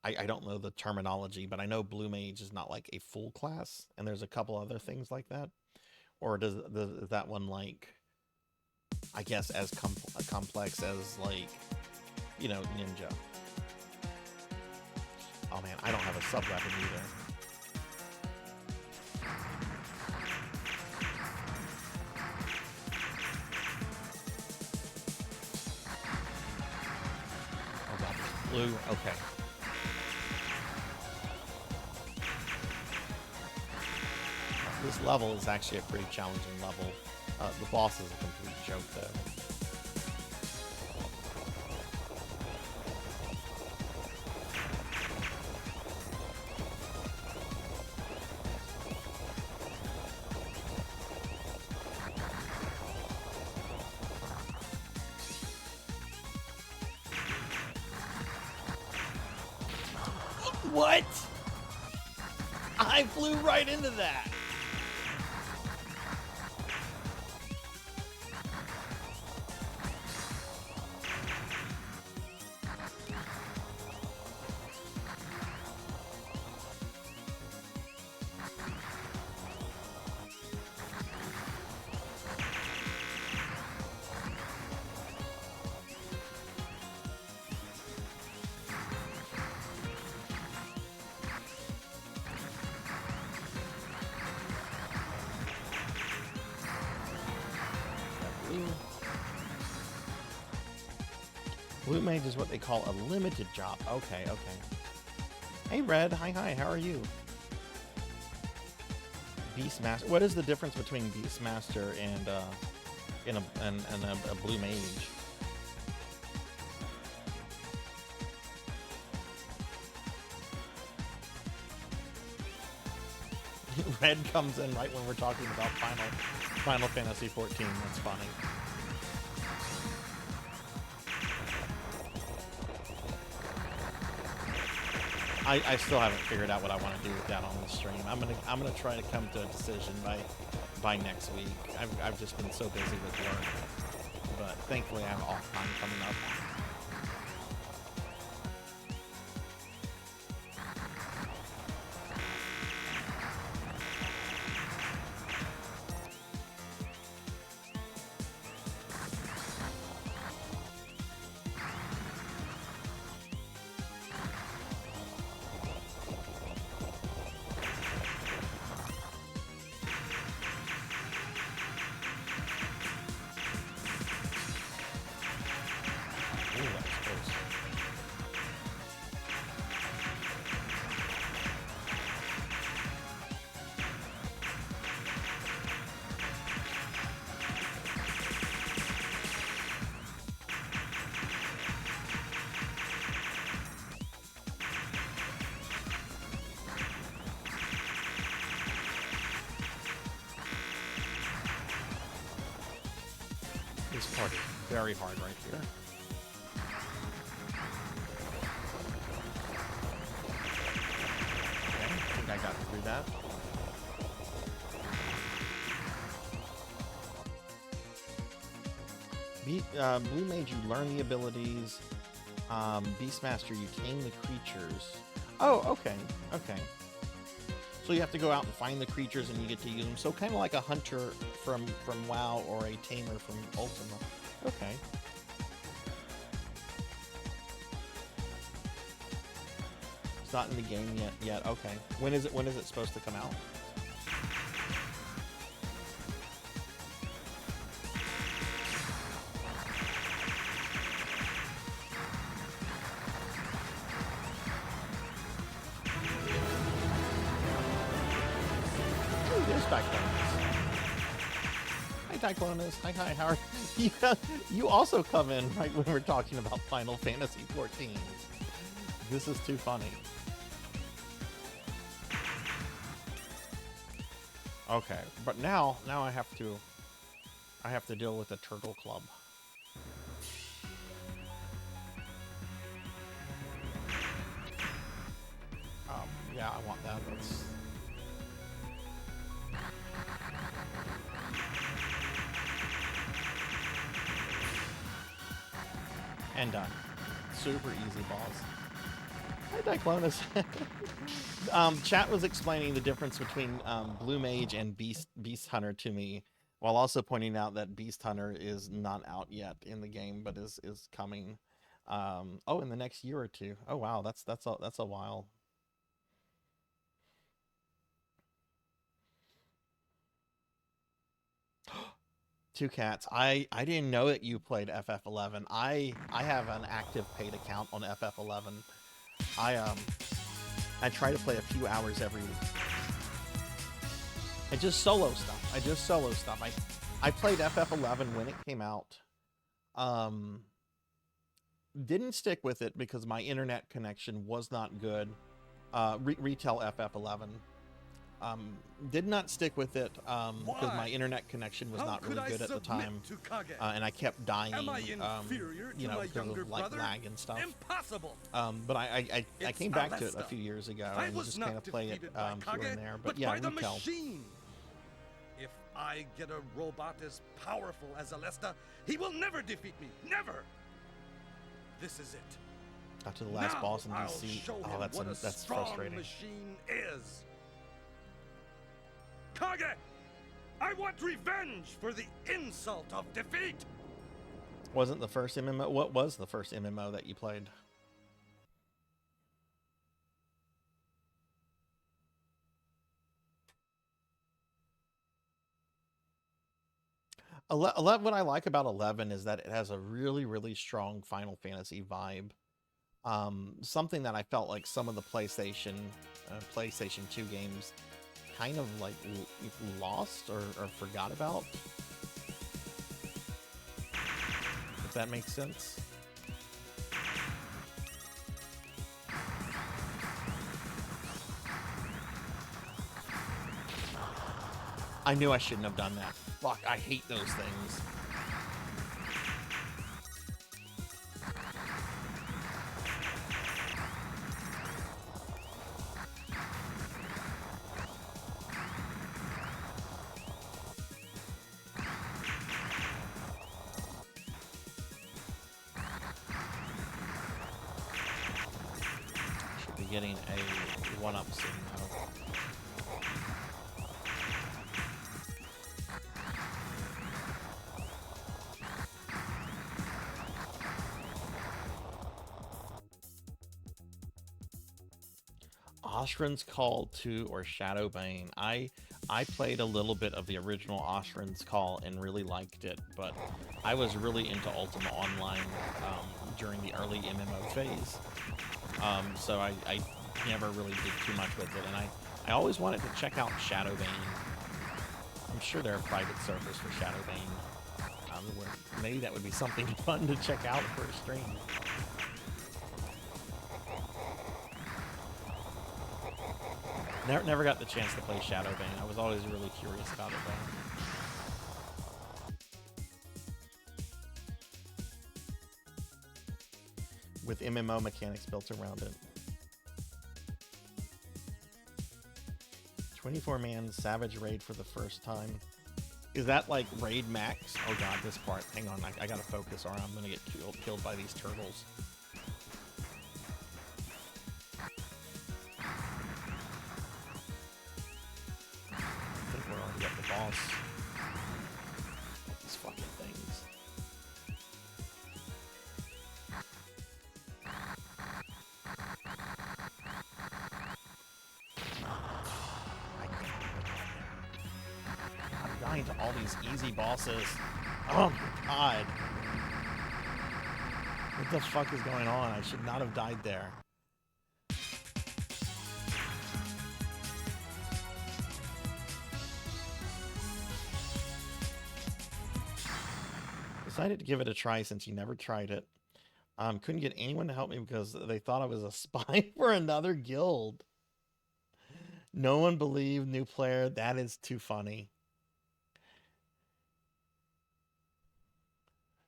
I don't know the terminology, but I know Blue Mage is not like a full class, and there's a couple other things like that? Or is that one like, I guess, as complex as like, you know, Ninja? Oh man, I don't have a sub-weapon either. Oh god, it's blue, okay. This level is actually a pretty challenging level. The boss is a complete joke, though. What? I flew right into that! Blue Mage is what they call a limited job. Okay. Hey Red, hi, how are you? Beastmaster. What is the difference between Beastmaster and a Blue Mage? Red comes in right when we're talking about Final Fantasy 14. That's funny. I still haven't figured out what I want to do with that on the stream. I'm gonna try to come to a decision by next week. I've just been so busy with work, but thankfully I have off time coming up. This part is very hard right here. Okay, I think I got through that. Blue Mage, you learn the abilities. Beastmaster, you tame the creatures. Oh, okay, okay. So you have to go out and find the creatures and you get to use them. So kind of like a hunter from WoW or a tamer from Ultima. Okay. It's not in the game yet. Okay. When is it supposed to come out? Hi, Cyclonus. Hi, how are you? You also come in right when we're talking about Final Fantasy XIV. This is too funny. Okay, but now I have to deal with the Turtle Club. Yeah, I want that. Let's. And done. Super easy boss. Hi, Diclonus. Chat was explaining the difference between Blue Mage and Beast Hunter to me, while also pointing out that Beast Hunter is not out yet in the game, but is coming. Oh, in the next year or two. Oh wow, that's a while. Two cats. I didn't know that you played FF11. I have an active paid account on FF11. I try to play a few hours every week. I just solo stuff. I played FF11 when it came out. Didn't stick with it because my internet connection was not good. Retail FF11. Did not stick with it because my internet connection was not really good at the time, and I kept dying, you know, because of like lag and stuff. Impossible. But I came back to it a few years ago and just kind of play it here and there. But yeah, retail. If I get a robot as powerful as Alesta, he will never defeat me. Never. This is it. Got to the last boss in I'll DC. show Oh, him that's what a frustrating. Machine is. Kage! I want revenge for the insult of defeat! Wasn't the first MMO? What was the first MMO that you played? What I like about 11 is that it has a really, really strong Final Fantasy vibe. Something that I felt like some of the PlayStation 2 games kind of like lost or forgot about, if that makes sense. I knew I shouldn't have done that. Fuck, I hate those things. Getting a one-up soon though. Oshrin's Call 2 or Shadowbane. I played a little bit of the original Oshrin's Call and really liked it, but I was really into Ultima Online during the early MMO phase. So I never really did too much with it, and I always wanted to check out Shadowbane. I'm sure there are private servers for Shadowbane, where maybe that would be something fun to check out for a stream. Never got the chance to play Shadowbane. I was always really curious about it though. with MMO mechanics built around it. 24-man Savage Raid for the first time. Is that like Raid Max? Oh god, this part. Hang on, I gotta focus or I'm gonna get killed by these turtles. I think we're already at the boss. These fucking things. I'm dying to all these easy bosses. Oh my god. What the fuck is going on? I should not have died there. Decided to give it a try since you never tried it. Couldn't get anyone to help me because they thought I was a spy for another guild. No one believed new player. That is too funny.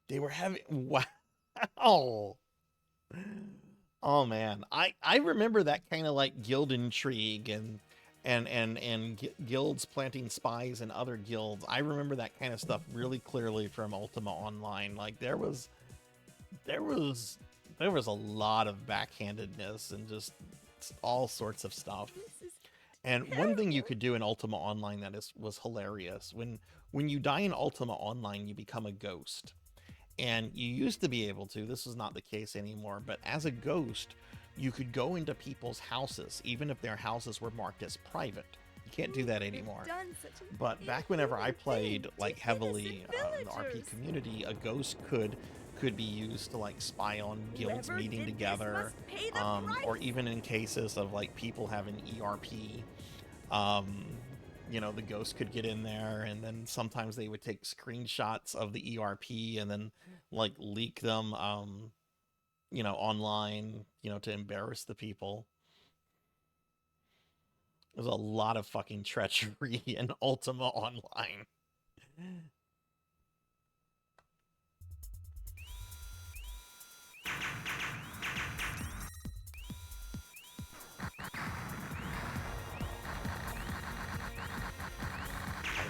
They were having... Wow. Oh man. I remember that kind of like guild intrigue and guilds planting spies in other guilds. I remember that kind of stuff really clearly from Ultima Online. Like there was a lot of backhandedness and just all sorts of stuff. And one thing you could do in Ultima Online that was hilarious. When you die in Ultima Online, you become a ghost. And you used to be able to, this is not the case anymore, but as a ghost, you could go into people's houses, even if their houses were marked as private. You can't do that anymore. But back whenever I played like heavily in the RP community, a ghost could be used to like spy on guilds meeting together, or even in cases of like people having ERP, you know, the ghost could get in there, and then sometimes they would take screenshots of the ERP and then like leak them, you know, online, you know, to embarrass the people. There's a lot of fucking treachery in Ultima Online.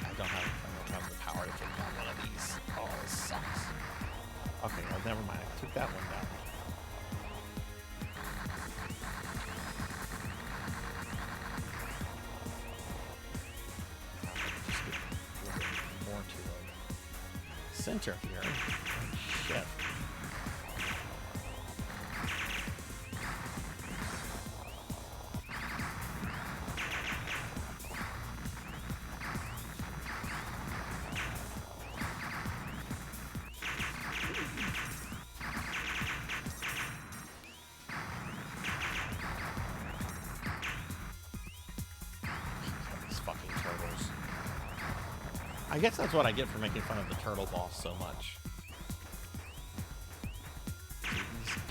I don't have the power to take down one of these. Oh, this sucks. Okay, well, never mind. I took that one down. Just get a little bit more to the center here. Oh, shit. I guess that's what I get for making fun of the turtle boss so much.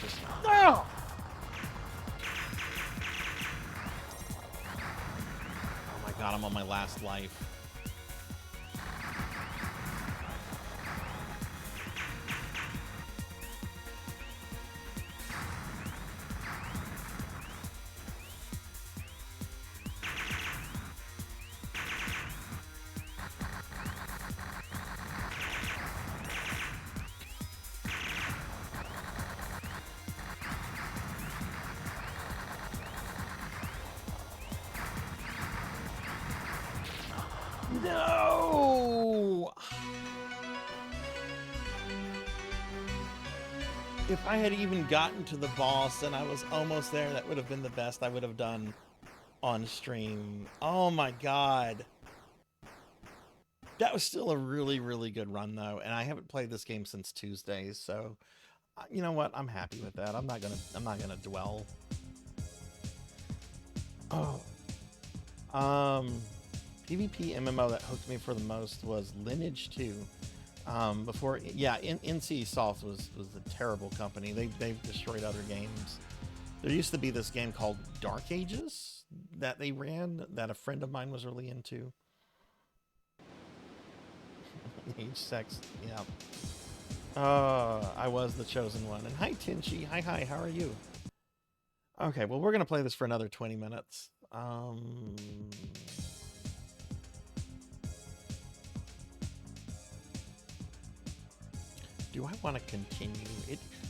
Just... No! Oh my god, I'm on my last life. No! If I had even gotten to the boss and I was almost there, that would have been the best I would have done on stream. Oh my god. That was still a really, really good run though, and I haven't played this game since Tuesday, so you know what? I'm happy with that. I'm not gonna dwell. Oh. PvP MMO that hooked me for the most was Lineage 2. Before, yeah, NC Soft was a terrible company. They've destroyed other games. There used to be this game called Dark Ages that they ran that a friend of mine was really into. Age, sex, yeah. I was the chosen one. And hi, Tinchi. Hi, how are you? Okay, well, we're going to play this for another 20 minutes. Do I want to continue?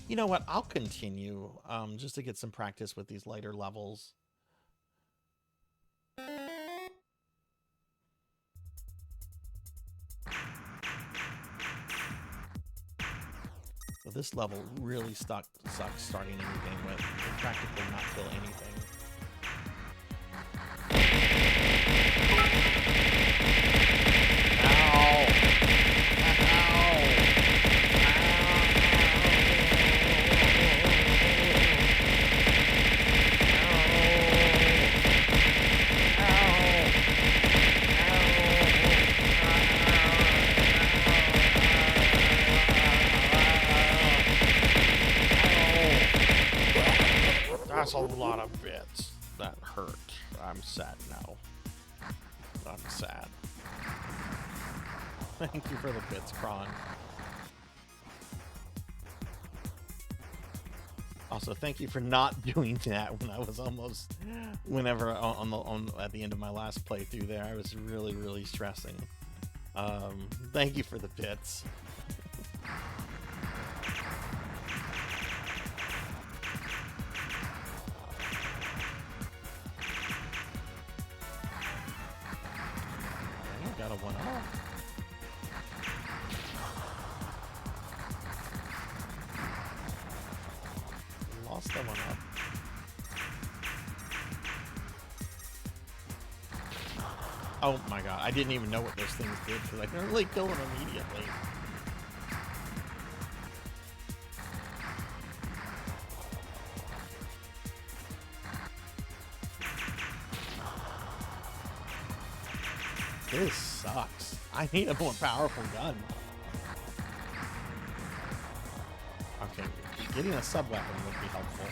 You know what? I'll continue, just to get some practice with these later levels. So this level really sucks starting a new game with. You can practically not feel anything. Ow! That's a lot of bits. That hurt. I'm sad now. I'm sad. Thank you for the bits, Kron. Also, thank you for not doing that when I was almost, at the end of my last playthrough there, I was really stressing. Thank you for the bits. Got a 1-0. Lost the 1-up. Oh my god, I didn't even know what those things did because I didn't really kill them immediately. This sucks. I need a more powerful gun. Okay, getting a sub-weapon would be helpful.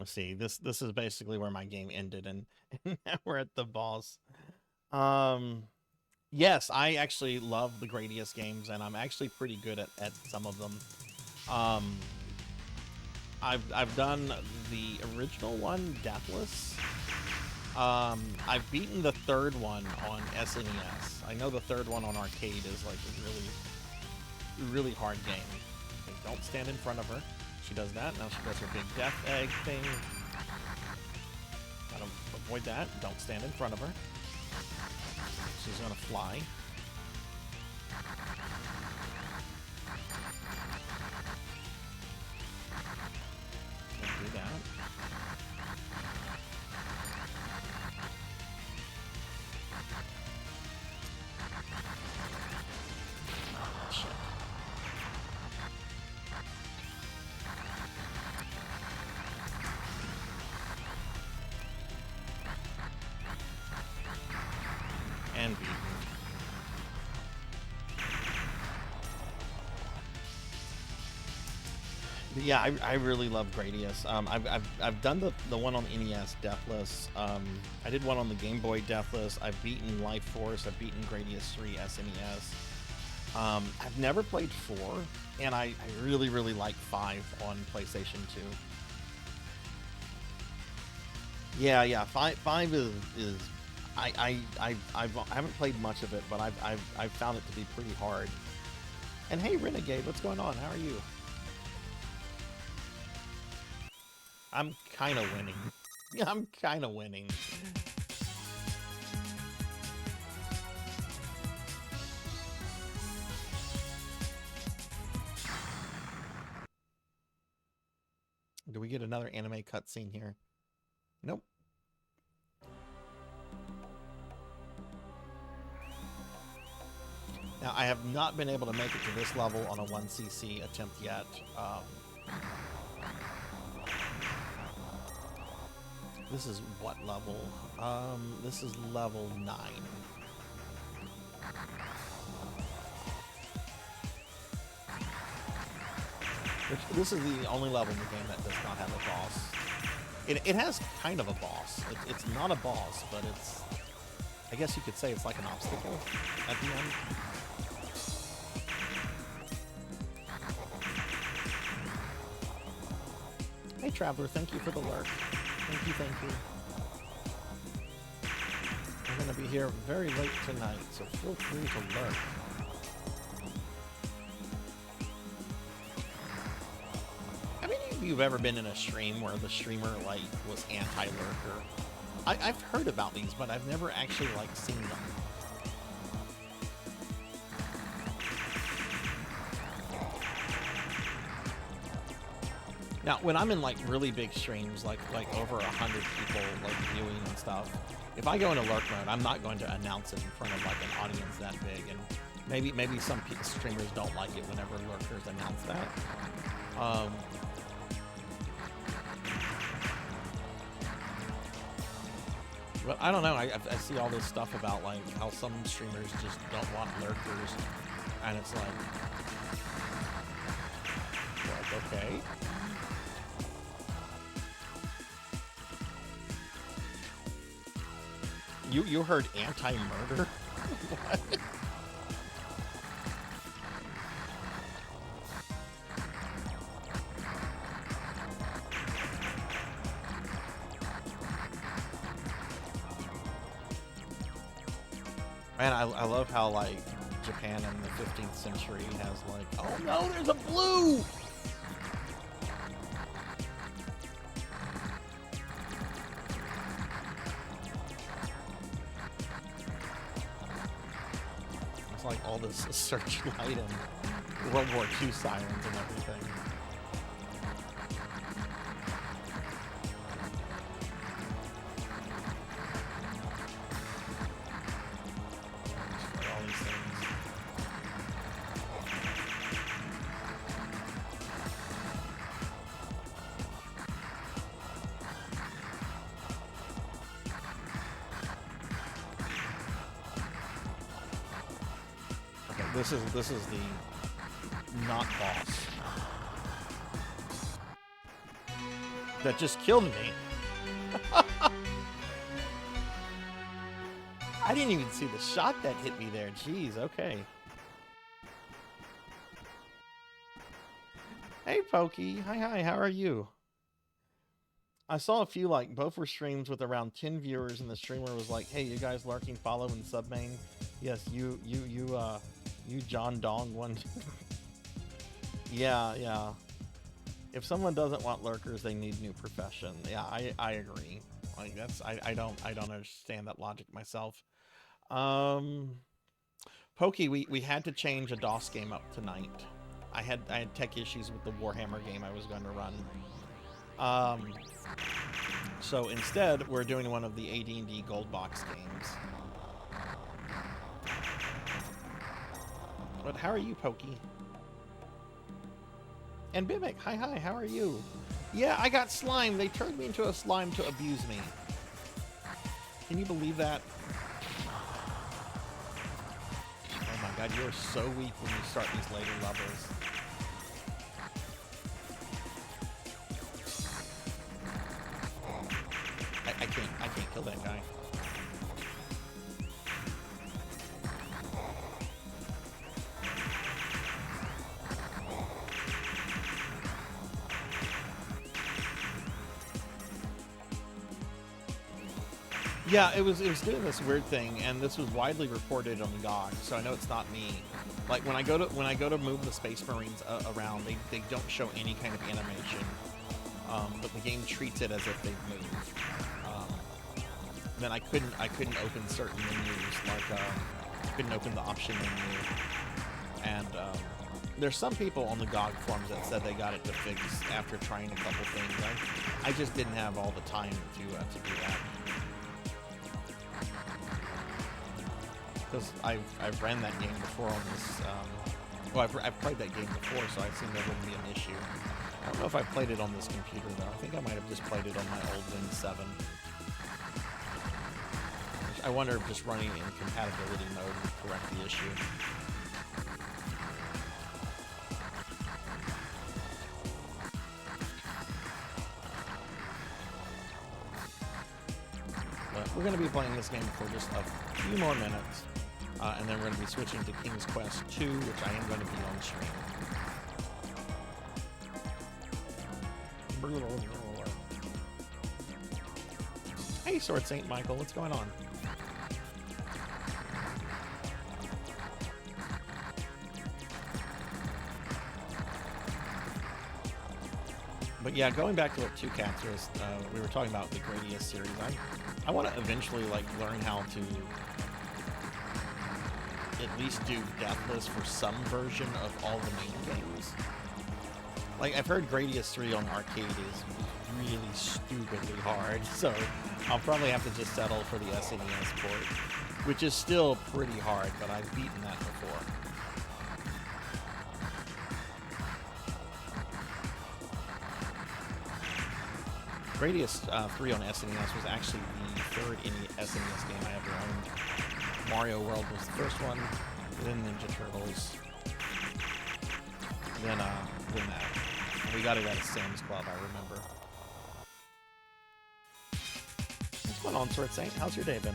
See, this is basically where my game ended, and now we're at the boss. Yes, I actually love the Gradius games, and I'm actually pretty good at some of them. I've done the original one, Deathless. I've beaten the third one on SNES. I know the third one on arcade is like a really hard game. Okay, don't stand in front of her. She does that. Now she does her big death egg thing. Gotta avoid that. Don't stand in front of her. She's gonna fly. Can't do that. Shit. And beaten. But yeah, I really love Gradius. I've done the one on NES, Deathless. I did one on the Game Boy, Deathless. I've beaten Life Force. I've beaten Gradius 3 SNES. I've never played 4, and I really like 5 on PlayStation 2. Yeah, 5 is I haven't played much of it, but I've found it to be pretty hard. And hey, Renegade, what's going on? How are you? I'm kind of winning. Yeah, I'm kind of winning. Do we get another anime cutscene here? Nope. Now, I have not been able to make it to this level on a 1cc attempt yet. This is what level? This is level 9. This is the only level in the game that does not have a boss. It has kind of a boss. It's not a boss, but it's... I guess you could say it's like an obstacle at the end. Hey, Traveler, thank you for the lurk. Thank you, thank you. I'm going to be here very late tonight, so feel free to lurk. How many of you have ever been in a stream where the streamer, like, was anti-lurker? I've heard about these, but I've never actually, like, seen them. Now, when I'm in, like, really big streams, like over 100 people, like, viewing and stuff, if I go into lurk mode, I'm not going to announce it in front of, like, an audience that big, and maybe some streamers don't like it whenever lurkers announce that. But I don't know, I see all this stuff about, like, how some streamers just don't want lurkers, and it's like okay. You heard anti-murder? What? Man, I love how, like, Japan in the 15th century has, like, oh no, there's a blue! It's like all this searchlight and World War II sirens and everything. This is the not boss that just killed me. I didn't even see the shot that hit me there. Jeez, okay. Hey, Pokey. Hi, how are you? I saw a few, like, both were streams with around 10 viewers, and the streamer was like, hey, you guys lurking, follow, and submain. Yes, you John Dong one. Yeah. If someone doesn't want lurkers, they need new profession. Yeah, I agree. Like, that's I don't understand that logic myself. Pokey, we had to change a DOS game up tonight. I had tech issues with the Warhammer game I was going to run. So instead, we're doing one of the AD&D Gold Box games. But how are you, Pokey? And Bimic, hi, how are you? Yeah, I got slime. They turned me into a slime to abuse me. Can you believe that? Oh my god, you're so weak when you start these later levels. I can't kill that guy. Yeah, it was doing this weird thing, and this was widely reported on GOG, so I know it's not me. Like when I go to move the Space Marines around, they don't show any kind of animation, but the game treats it as if they've moved. Then I couldn't open certain menus, like couldn't open the option menu, and There's some people on the GOG forums that said they got it to fix after trying a couple things. I just didn't have all the time to do that. Because I've ran that game before on this. Well, I've played that game before, so I assume that wouldn't be an issue. I don't know if I played it on this computer though. I think I might have just played it on my old Win 7. I wonder if just running in compatibility mode would correct the issue. But we're going to be playing this game for just a few more minutes, and then we're going to be switching to King's Quest 2, which I am going to be on stream. Hey, Sword Saint Michael, what's going on? But yeah, going back to what Two Cats was, we were talking about the Gradius series. I want to eventually like learn how to at least do Deathless for some version of all the main games. Like I've heard Gradius 3 on arcade is really stupidly hard, so I'll probably have to just settle for the SNES port, which is still pretty hard, but I've beaten that before. Gradius 3 on SNES was actually the third SNES game I ever owned. Mario World was the first one, then Ninja Turtles, then that. We got it at a Sam's Club, I remember. What's going on, Sword Saint? How's your day been?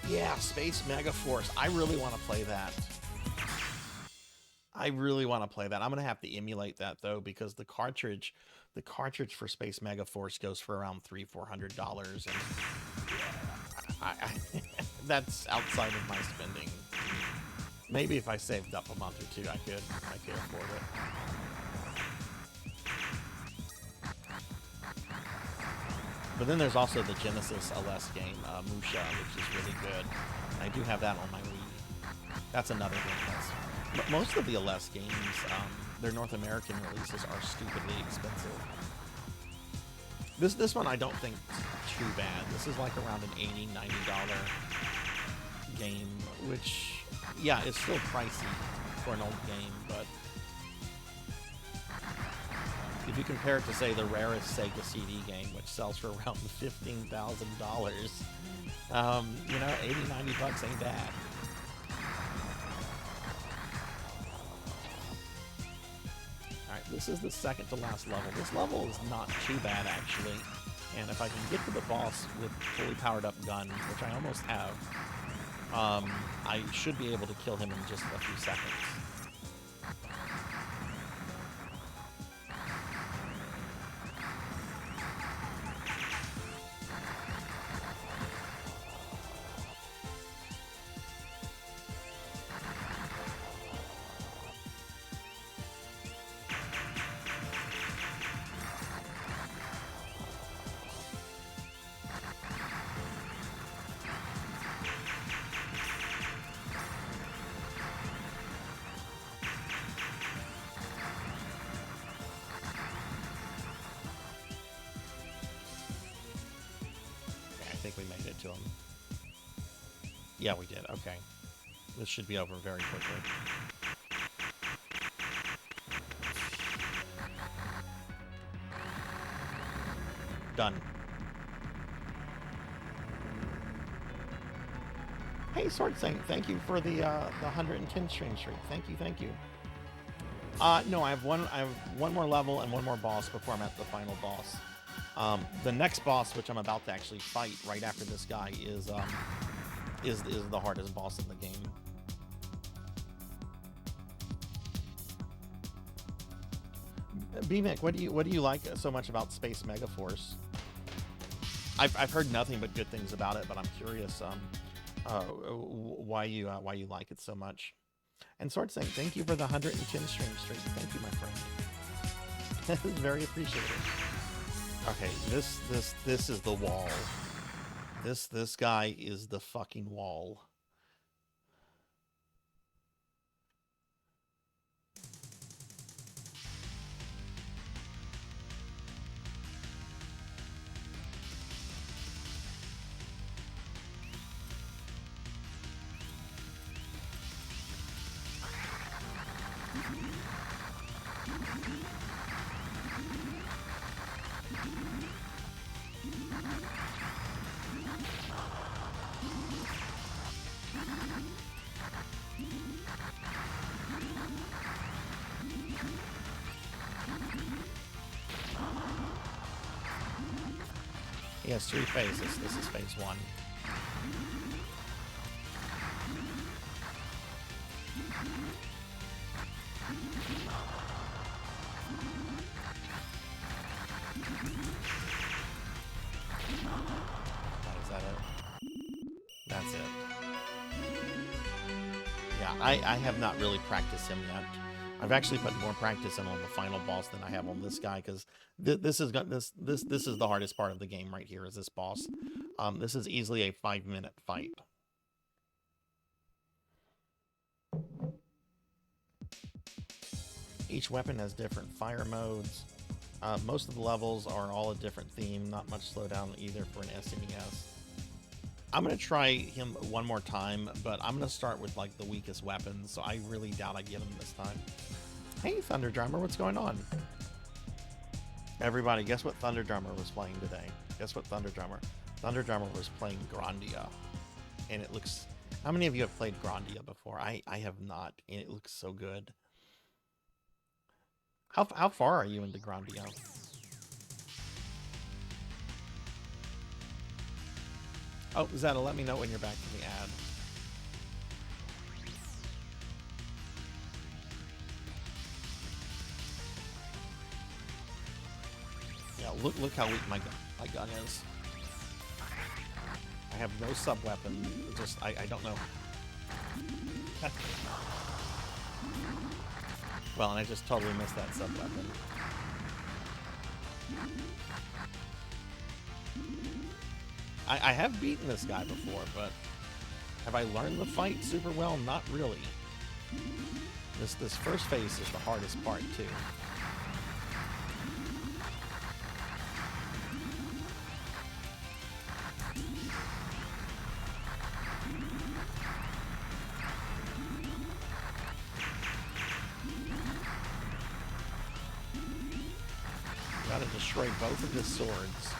Yeah, Space Mega Force. I really want to play that. I'm going to have to emulate that, though, because the cartridge for Space Mega Force goes for around $300-400, and that's outside of my spending. Maybe if I saved up a month or two, I could afford it. But then there's also the Genesis LS game, Musha, which is really good. I do have that on my Wii. That's another game that's... Most of the LS games, their North American releases are stupidly expensive. This one I don't think too bad. This is like around an $80-90 game, which, yeah, it's still pricey for an old game, but if you compare it to, say, the rarest Sega CD game, which sells for around $15,000, you know, $80-90 ain't bad. Alright, this is the second to last level. This level is not too bad, actually. And if I can get to the boss with fully powered up gun, which I almost have, I should be able to kill him in just a few seconds. Yeah, we did. Okay. This should be over very quickly. Done. Hey, Sword Saint, thank you for the 110 stream streak. Thank you. No, I have one more level and one more boss before I'm at the final boss. The next boss, which I'm about to actually fight right after this guy, is the hardest boss in the game. B-Mick, what do you like so much about Space Mega Force? I've heard nothing but good things about it, but I'm curious why you like it so much. And Sword Saint, thank you for the 110 stream streak. Thank you, my friend. That is very appreciated. Okay, this is the wall. This guy is the fucking wall. He has 3 phases. This is phase 1. Is that it? That's it. Yeah, I have not really practiced him yet. I've actually put more practice in on the final boss than I have on this guy, because this is the hardest part of the game right here, is this boss. This is easily a 5-minute fight. Each weapon has different fire modes. Most of the levels are all a different theme, not much slowdown either for an SNES. I'm going to try him one more time, but I'm going to start with like the weakest weapons, so I really doubt I get him this time. Hey, Thunder Drummer, what's going on? Everybody, guess what Thunder Drummer was playing today? Guess what Thunder Drummer? Thunder Drummer was playing Grandia. And it looks... How many of you have played Grandia before? I have not, and it looks so good. How far are you into Grandia? Oh, Zeta, let me know when you're back from the ad. Yeah, look how weak my gun is. I have no sub-weapon. Just, I don't know. Well, and I just totally missed that sub-weapon. I have beaten this guy before, but have I learned the fight super well? Not really. This first phase is the hardest part, too. Gotta destroy both of his swords.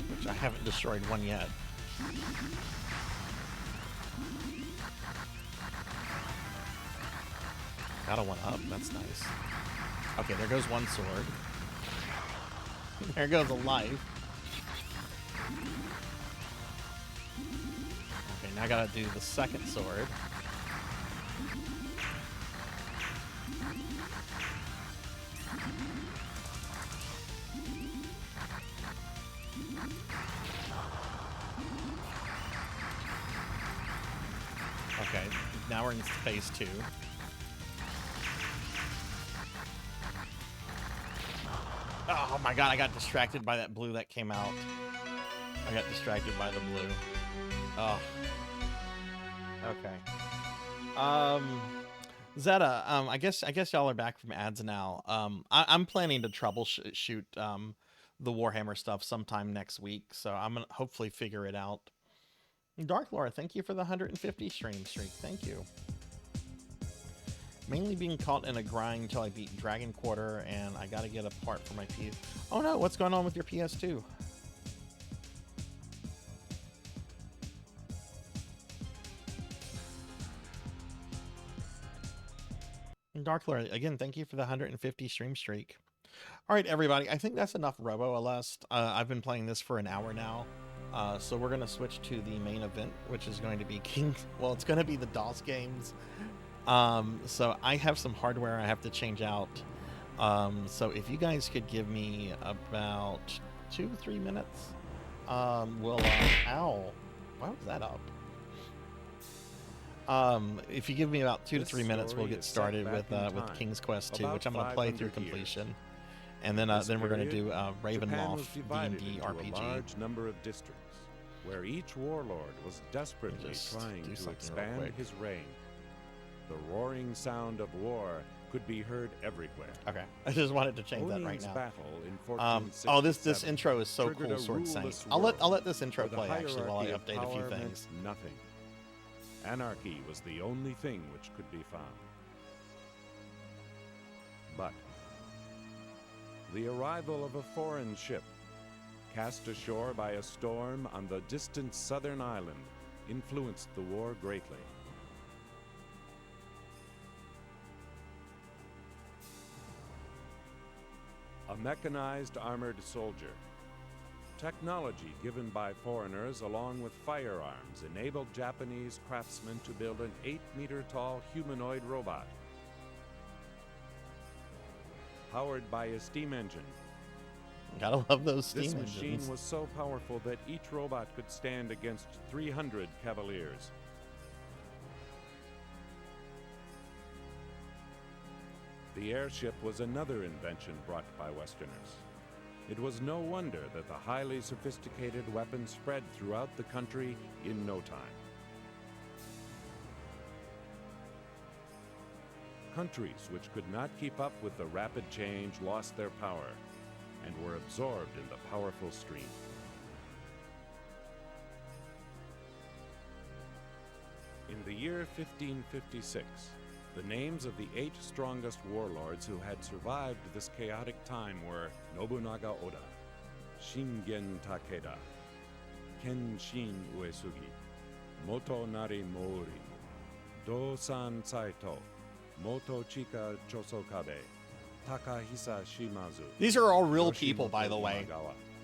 Which I haven't destroyed one yet. Got a one up, that's nice. Okay, there goes one sword. There goes a life. Okay, now I gotta do the second sword. Okay, now we're in phase 2. Oh my god, I got distracted by that blue that came out. I got distracted by the blue. Oh. Okay. Zeta, I guess y'all are back from ads now. I'm planning to troubleshoot the Warhammer stuff sometime next week, so I'm gonna hopefully figure it out. Dark Lore, thank you for the 150 stream streak. Thank you. Mainly being caught in a grind until I beat Dragon Quarter, and I gotta get a part for my PS. Oh no, what's going on with your PS2? Dark Lord, again, thank you for the 150 stream streak. All right, everybody, I think that's enough Robo-Alest. I've been playing this for an hour now, so we're going to switch to the main event, which is going to be well, it's going to be the DOS games. So I have some hardware I have to change out. So if you guys could give me about 2-3 minutes, we'll, ow, why was that up? If you give me about 2 to 3 minutes, we'll get started with King's Quest 2, which I'm going to play through completion, and then we're going to do Ravenloft D&D RPG. A large number of districts, where each warlord was desperately trying to expand his reign. The roaring sound of war could be heard everywhere. Okay, I just wanted to change that right now. Battle in oh, this intro is so cool, Sword Saint. I'll let this intro play actually while I update a few things. Nothing. Anarchy was the only thing which could be found. But the arrival of a foreign ship, cast ashore by a storm on the distant southern island, influenced the war greatly. a mechanized armored soldier. Technology given by foreigners along with firearms enabled Japanese craftsmen to build an 8-meter-tall humanoid robot. Powered by a steam engine. Gotta love those steam This engines. machine was so powerful that each robot could stand against 300 cavaliers. The airship was another invention brought by Westerners. It was no wonder that the highly sophisticated weapon spread throughout the country in no time. Countries which could not keep up with the rapid change lost their power and were absorbed in the powerful stream. In the year 1556, the names of the 8 strongest warlords who had survived this chaotic time were Nobunaga Oda, Shingen Takeda, Kenshin Uesugi, Motonari Mori, Dosan Saito, Motochika Chosokabe, Takahisa Shimazu. These are all real people, by the way.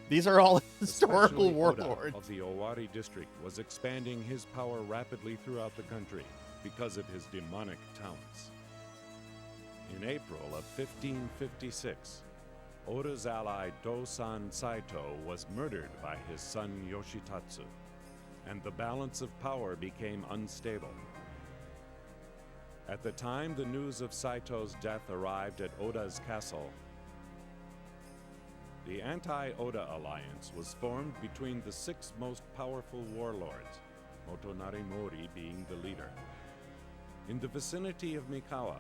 These are all historical Especially Oda warlords. of the Owari district was expanding his power rapidly throughout the country because of his demonic talents. In April of 1556, Oda's ally Dosan Saito was murdered by his son Yoshitatsu, and the balance of power became unstable. At the time the news of Saito's death arrived at Oda's castle, the anti-Oda alliance was formed between the 6 most powerful warlords, Motonari Mori being the leader. In the vicinity of Mikawa,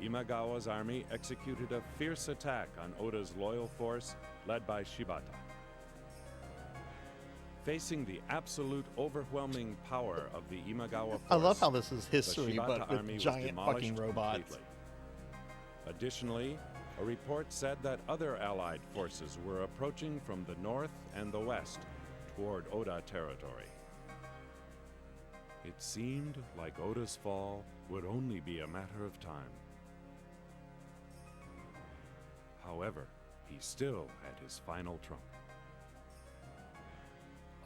Imagawa's army executed a fierce attack on Oda's loyal force led by Shibata. Facing the absolute overwhelming power of the Imagawa force, I love how this is the history, Shibata but with army was giant demolished fucking robots. completely. Additionally, a report said that other allied forces were approaching from the north and the west toward Oda territory. It seemed like Oda's fall would only be a matter of time. However, he still had his final trump.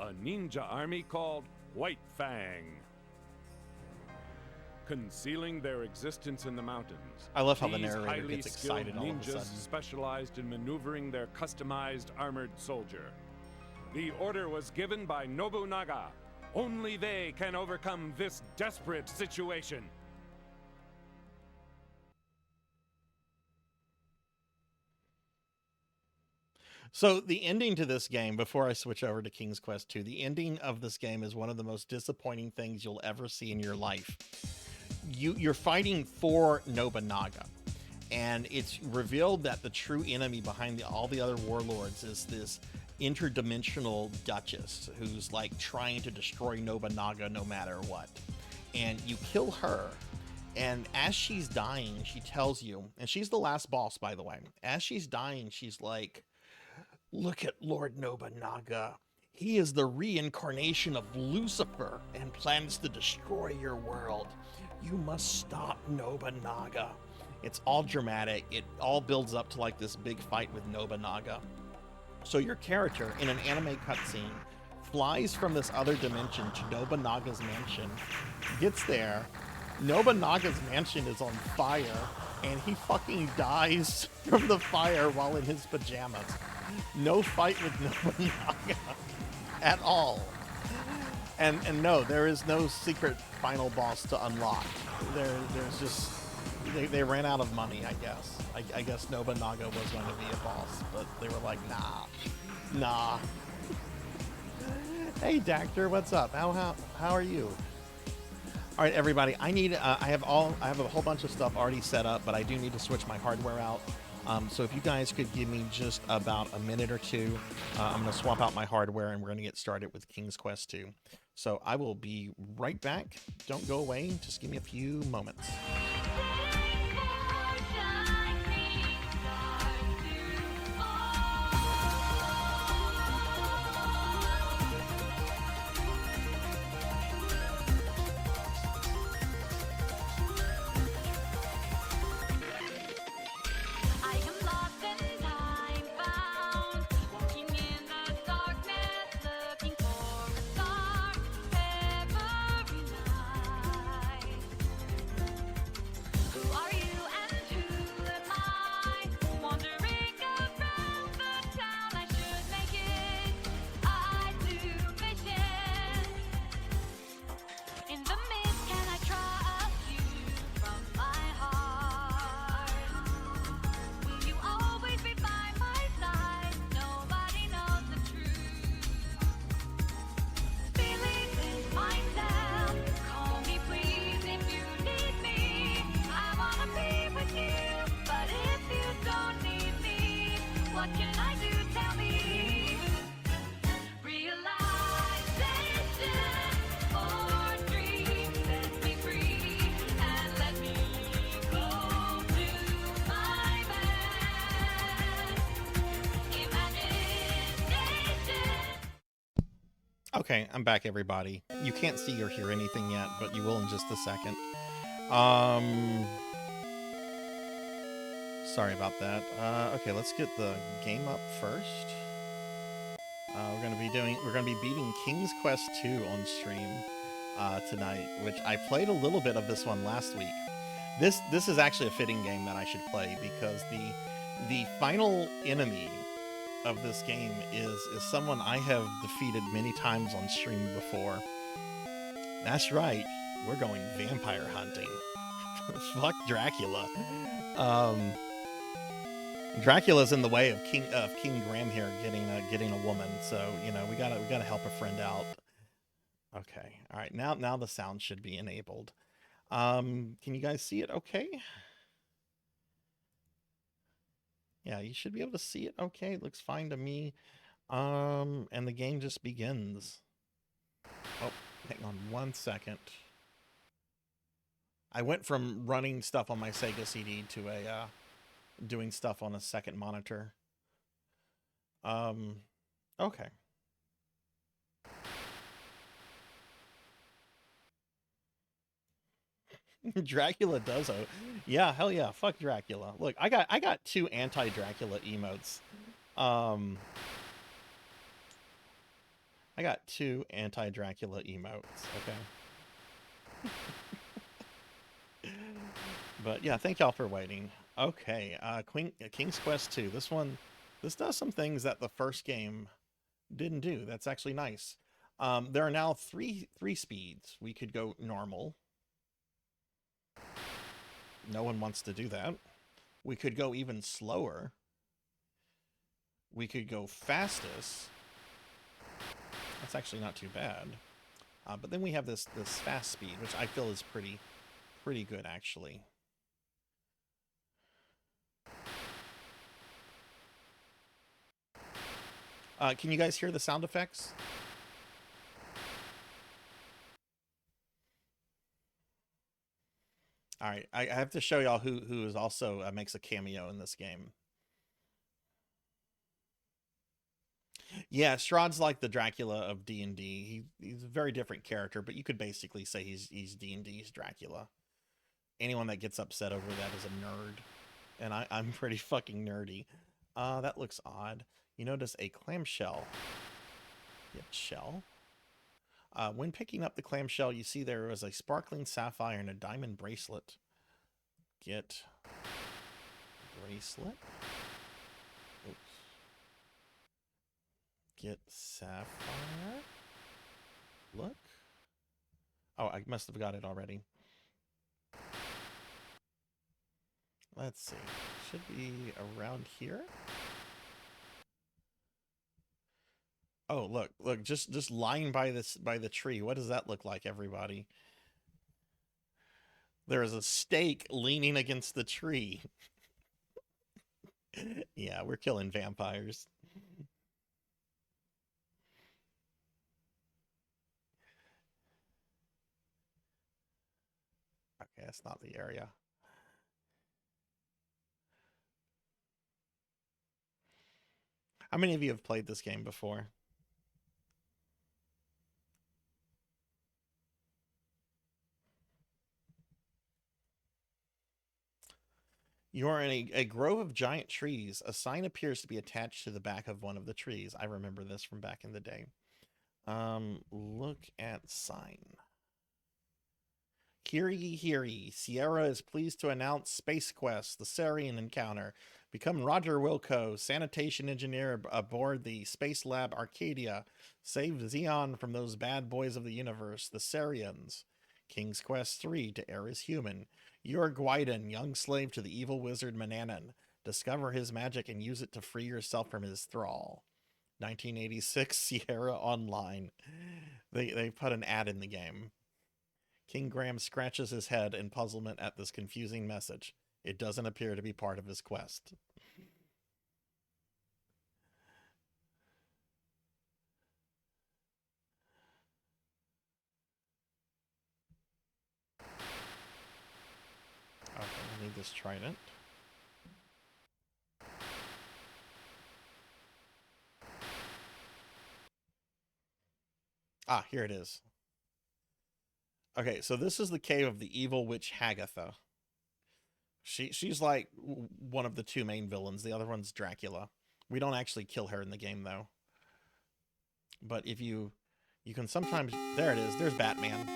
A ninja army called White Fang. Concealing their existence in the mountains, I love how the these narrator highly gets skilled excited all of a ninjas sudden. specialized in maneuvering their customized armored soldier. The order was given by Nobunaga. Only they can overcome this desperate situation. So the ending to this game, before I switch over to King's Quest 2, the ending of this game is one of the most disappointing things you'll ever see in your life. You're fighting for Nobunaga, and it's revealed that the true enemy behind all the other warlords is this interdimensional duchess who's like trying to destroy Nobunaga no matter what. And you kill her, and as she's dying, she tells you, and she's the last boss, by the way, as she's dying, she's like, "Look at Lord Nobunaga. He is the reincarnation of Lucifer and plans to destroy your world. You must stop Nobunaga." It's all dramatic. It all builds up to like this big fight with Nobunaga. So your character in an anime cutscene flies from this other dimension to Nobunaga's mansion, gets there, Nobunaga's mansion is on fire, and he fucking dies from the fire while in his pajamas. No fight with Nobunaga at all. And no, there is no secret final boss to unlock. There's just they ran out of money, I guess. I guess Nobunaga was going to be a boss, but they were like, nah. Hey, Dactor, what's up? How are you? All right, everybody. I have a whole bunch of stuff already set up, but I do need to switch my hardware out. So if you guys could give me just about a minute or two, I'm going to swap out my hardware and we're going to get started with King's Quest 2. So I will be right back. Don't go away. Just give me a few moments. Okay, I'm back, everybody. You can't see or hear anything yet, but you will in just a second. Sorry about that. Okay, let's get the game up first. We're gonna be beating King's Quest 2 on stream tonight, which I played a little bit of this one last week. This is actually a fitting game that I should play because the final enemy of this game is someone I have defeated many times on stream before. That's right, we're going vampire hunting. Fuck Dracula. Dracula's in the way of King Graham here getting a woman, so you know we gotta help a friend out. Okay, all right, now the sound should be enabled. Can you guys see it? Okay. Yeah, you should be able to see it. Okay, it looks fine to me. And the game just begins. Oh, hang on 1 second. I went from running stuff on my Sega CD to doing stuff on a second monitor. Okay. Dracula does. Yeah, hell yeah, fuck Dracula. Look, I got 2 anti-Dracula emotes. I got 2 anti-Dracula emotes, okay? But yeah, thank y'all for waiting. Okay, King's Quest 2. This does some things that the first game didn't do. That's actually nice. There are now three speeds. We could go normal. No one wants to do that. We could go even slower. We could go fastest. That's actually not too bad. But then we have this fast speed, which I feel is pretty good, actually. Can you guys hear the sound effects? All right, I have to show y'all who is also makes a cameo in this game. Yeah, Strahd's like the Dracula of D&D. He's a very different character, but you could basically say he's D&D's Dracula. Anyone that gets upset over that is a nerd, and I'm pretty fucking nerdy. That looks odd. You notice a clamshell. Yep, shell. When picking up the clamshell, you see there was a sparkling sapphire and a diamond bracelet. Get bracelet. Oops. Get sapphire. Look. Oh, I must have got it already. Let's see. Should be around here. Oh, look, just lying by the tree. What does that look like, everybody? There is a stake leaning against the tree. Yeah, we're killing vampires. Okay, that's not the area. How many of you have played this game before? You are in a grove of giant trees. A sign appears to be attached to the back of one of the trees. I remember this from back in the day. Look at sign. Hear ye, hear ye. Sierra is pleased to announce Space Quest, the Sarian encounter. Become Roger Wilco, sanitation engineer aboard the Space Lab Arcadia. Save Xeon from those bad boys of the universe, the Sarians. King's Quest 3, to err is human. You are Gwyden, young slave to the evil wizard Mananan. Discover his magic and use it to free yourself from his thrall. 1986 Sierra Online. They put an ad in the game. King Graham scratches his head in puzzlement at this confusing message. It doesn't appear to be part of his quest. Okay, I need this trident. Ah, here it is. Okay, so this is the cave of the evil witch Hagatha. She's like one of the two main villains. The other one's Dracula. We don't actually kill her in the game though. But if you can sometimes, there it is. There's Batman.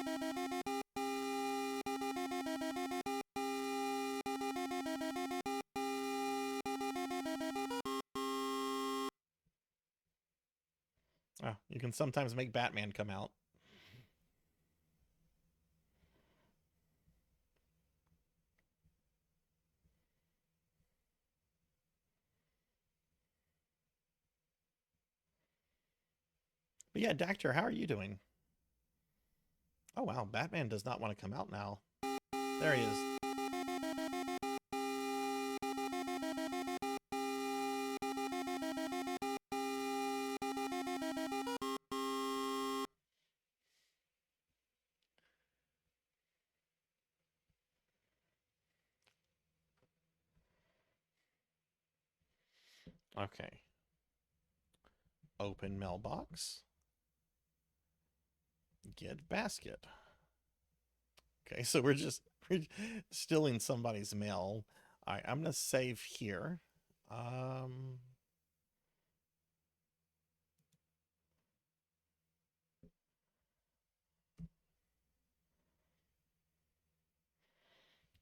Oh, you can sometimes make Batman come out. But yeah, Dactyr, how are you doing? Oh wow, Batman does not want to come out now. There he is. Okay. Open mailbox. Get basket. Okay, so we're stealing somebody's mail. All right, I'm gonna save here.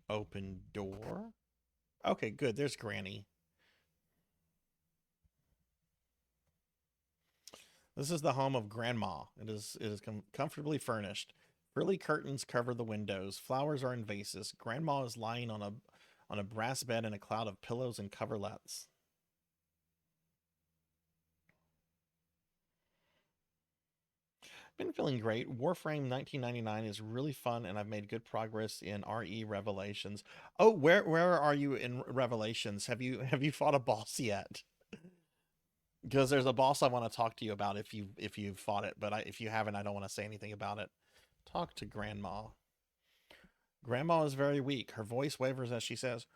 Open door. Okay, good. There's Granny. This is the home of Grandma. It is comfortably furnished. Frilly curtains cover the windows. Flowers are in vases. Grandma is lying on a brass bed in a cloud of pillows and coverlets. Been feeling great. Warframe 1999 is really fun, and I've made good progress in RE Revelations. Oh, where are you in Revelations? Have you fought a boss yet? Because there's a boss I want to talk to you about if you've fought it, but if you haven't, I don't want to say anything about it. Talk to Grandma. Grandma is very weak. Her voice wavers as she says,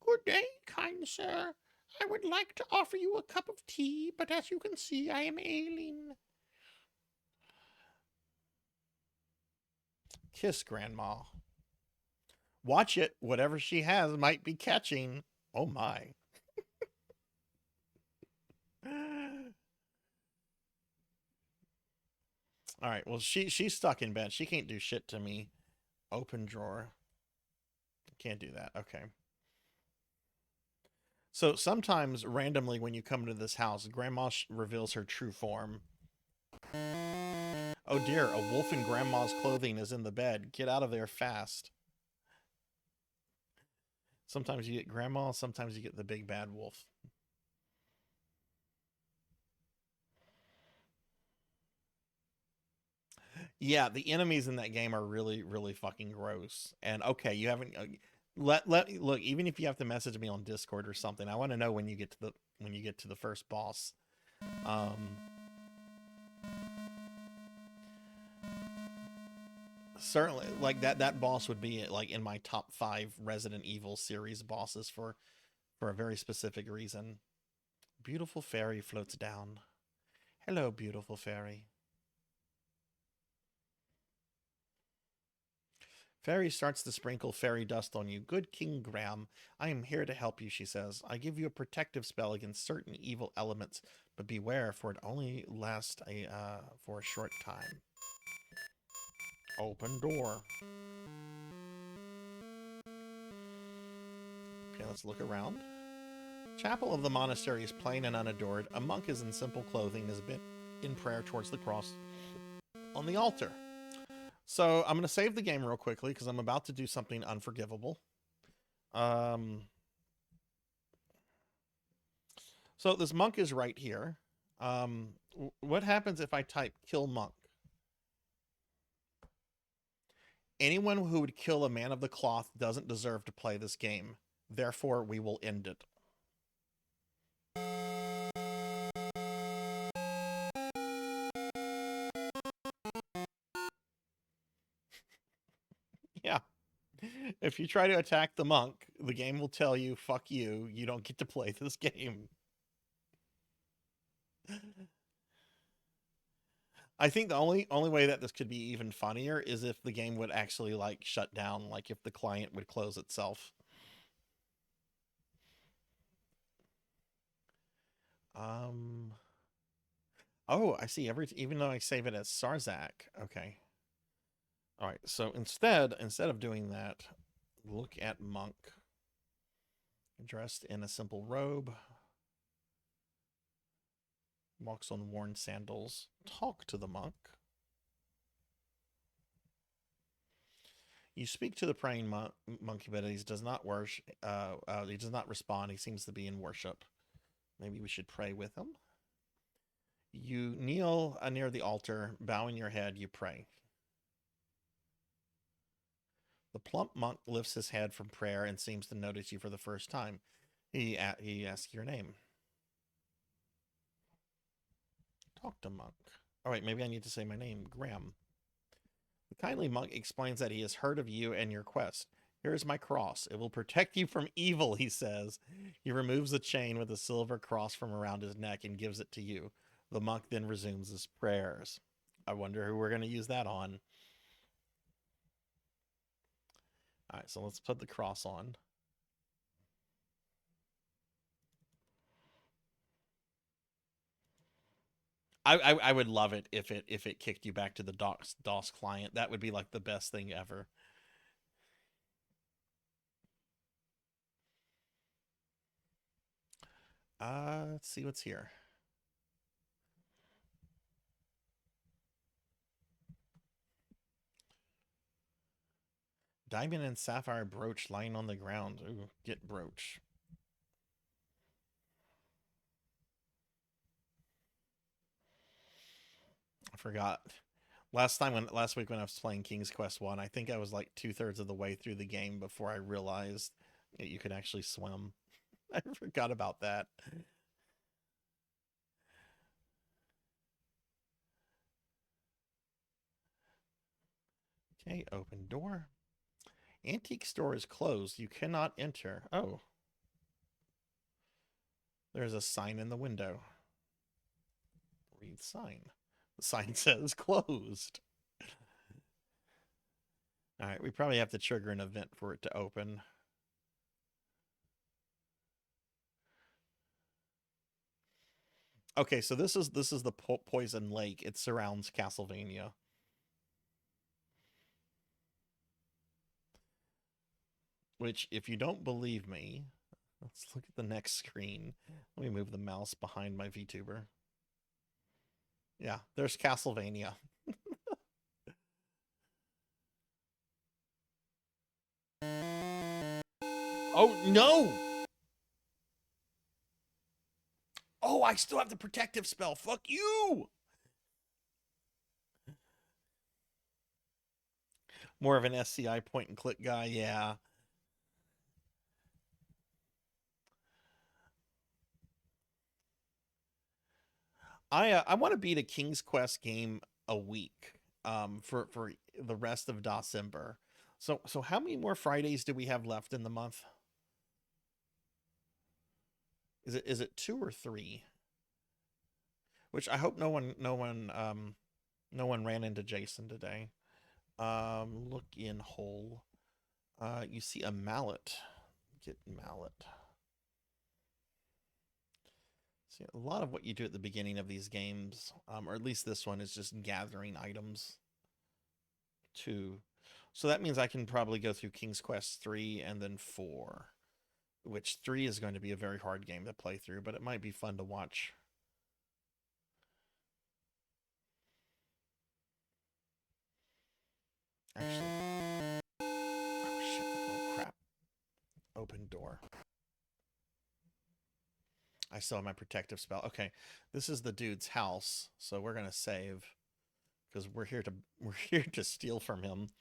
"Good day, kind sir. I would like to offer you a cup of tea, but as you can see, I am ailing." Kiss Grandma. Watch it. Whatever she has might be catching. Oh my. All right, well, she's stuck in bed. She can't do shit to me. Open drawer. Can't do that. Okay. So sometimes, randomly, when you come into this house, Grandma reveals her true form. Oh dear, a wolf in Grandma's clothing is in the bed. Get out of there fast. Sometimes you get Grandma, sometimes you get the big bad wolf. Yeah, the enemies in that game are really, really fucking gross. And okay, you haven't look, even if you have to message me on Discord or something, I want to know when you get to the first boss. Certainly, like that boss would be like in my top 5 Resident Evil series bosses for a very specific reason. Beautiful fairy floats down. Hello, beautiful fairy. Fairy starts to sprinkle fairy dust on you. Good King Graham, I am here to help you, she says. I give you a protective spell against certain evil elements, but beware, for it only lasts for a short time. Open door. Okay, let's look around. Chapel of the monastery is plain and unadored. A monk is in simple clothing, is bent in prayer towards the cross on the altar. So I'm going to save the game real quickly because I'm about to do something unforgivable. So this monk is right here. What happens if I type kill monk? Anyone who would kill a man of the cloth doesn't deserve to play this game. Therefore, we will end it. Yeah. If you try to attack the monk, the game will tell you, fuck you, you don't get to play this game. I think the only way that this could be even funnier is if the game would actually like shut down, like if the client would close itself. Oh, I see. Even though I save it as Sarzac. Okay. All right. So instead of doing that, look at monk. Dressed in a simple robe. Walks on worn sandals. Talk to the monk. You speak to the praying monkey, but he does not worship. He does not respond. He seems to be in worship. Maybe we should pray with him. You kneel near the altar, bowing your head. You pray. The plump monk lifts his head from prayer and seems to notice you for the first time. He asks your name. Talk to monk. All right, maybe I need to say my name, Graham. The kindly monk explains that he has heard of you and your quest. Here is my cross. It will protect you from evil, he says. He removes the chain with a silver cross from around his neck and gives it to you. The monk then resumes his prayers. I wonder who we're going to use that on. All right, so let's put the cross on. I would love it if it kicked you back to the DOS client. That would be like the best thing ever. Let's see what's here. Diamond and sapphire brooch lying on the ground. Ooh, get brooch. I forgot. Last week when I was playing King's Quest 1, I think I was like 2/3 of the way through the game before I realized that you could actually swim. I forgot about that. Okay, open door. Antique store is closed. You cannot enter. Oh. There's a sign in the window. Read sign. The sign says closed. All right, we probably have to trigger an event for it to open. Okay, so this is the Poison Lake. It surrounds Castlevania. Which, if you don't believe me, let's look at the next screen. Let me move the mouse behind my VTuber. Yeah, there's Castlevania. Oh, no! Oh, I still have the protective spell. Fuck you! More of an SCI point and click guy, yeah. I want to beat a King's Quest game a week for the rest of December. So how many more Fridays do we have left in the month? Is it 2 or 3? Which I hope no one ran into Jason today. Look in hole. You see a mallet. Get mallet. See, a lot of what you do at the beginning of these games, or at least this one, is just gathering items. 2. So that means I can probably go through King's Quest 3 and then 4. Which 3 is going to be a very hard game to play through, but it might be fun to watch. Actually. Oh shit, oh crap. Open door. I still have my protective spell. Okay, this is the dude's house, so we're gonna save because we're here to steal from him.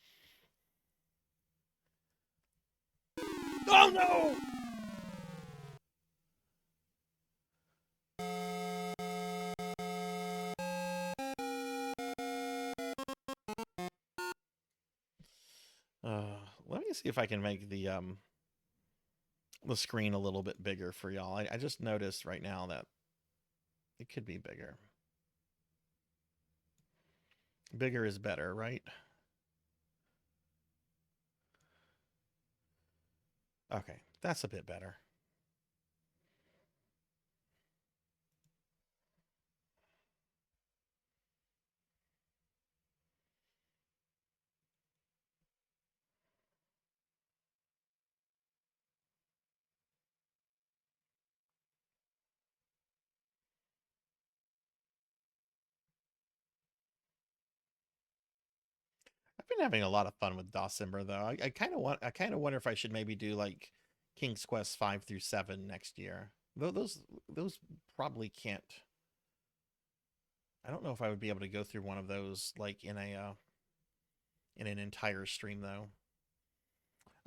Oh no! Let me see if I can make the screen a little bit bigger for y'all. I just noticed right now that it could be bigger. Bigger is better, right? Okay, that's a bit better. I've been having a lot of fun with Dawsimber though. I kind of wonder if I should maybe do like King's Quest 5 through 7 next year. Though those probably can't. I don't know if I would be able to go through one of those like in an entire stream though.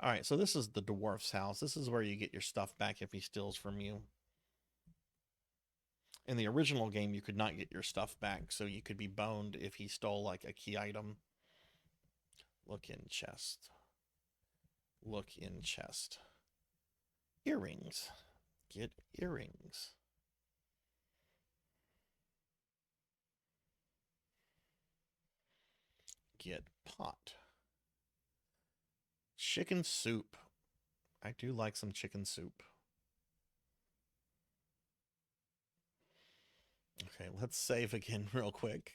All right, so this is the dwarf's house. This is where you get your stuff back if he steals from you. In the original game, you could not get your stuff back, so you could be boned if he stole like a key item. Look in chest. Look in chest. Earrings. Get earrings. Get pot. Chicken soup. I do like some chicken soup. Okay, let's save again real quick.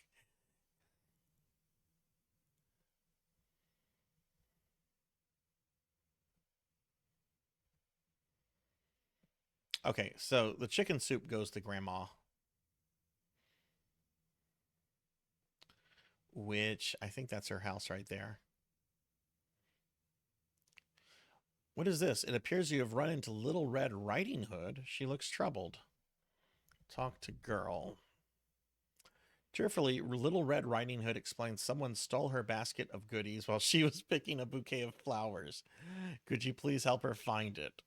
Okay, so the chicken soup goes to Grandma. Which, I think that's her house right there. What is this? It appears you have run into Little Red Riding Hood. She looks troubled. Talk to girl. Tearfully, Little Red Riding Hood explains someone stole her basket of goodies while she was picking a bouquet of flowers. Could you please help her find it?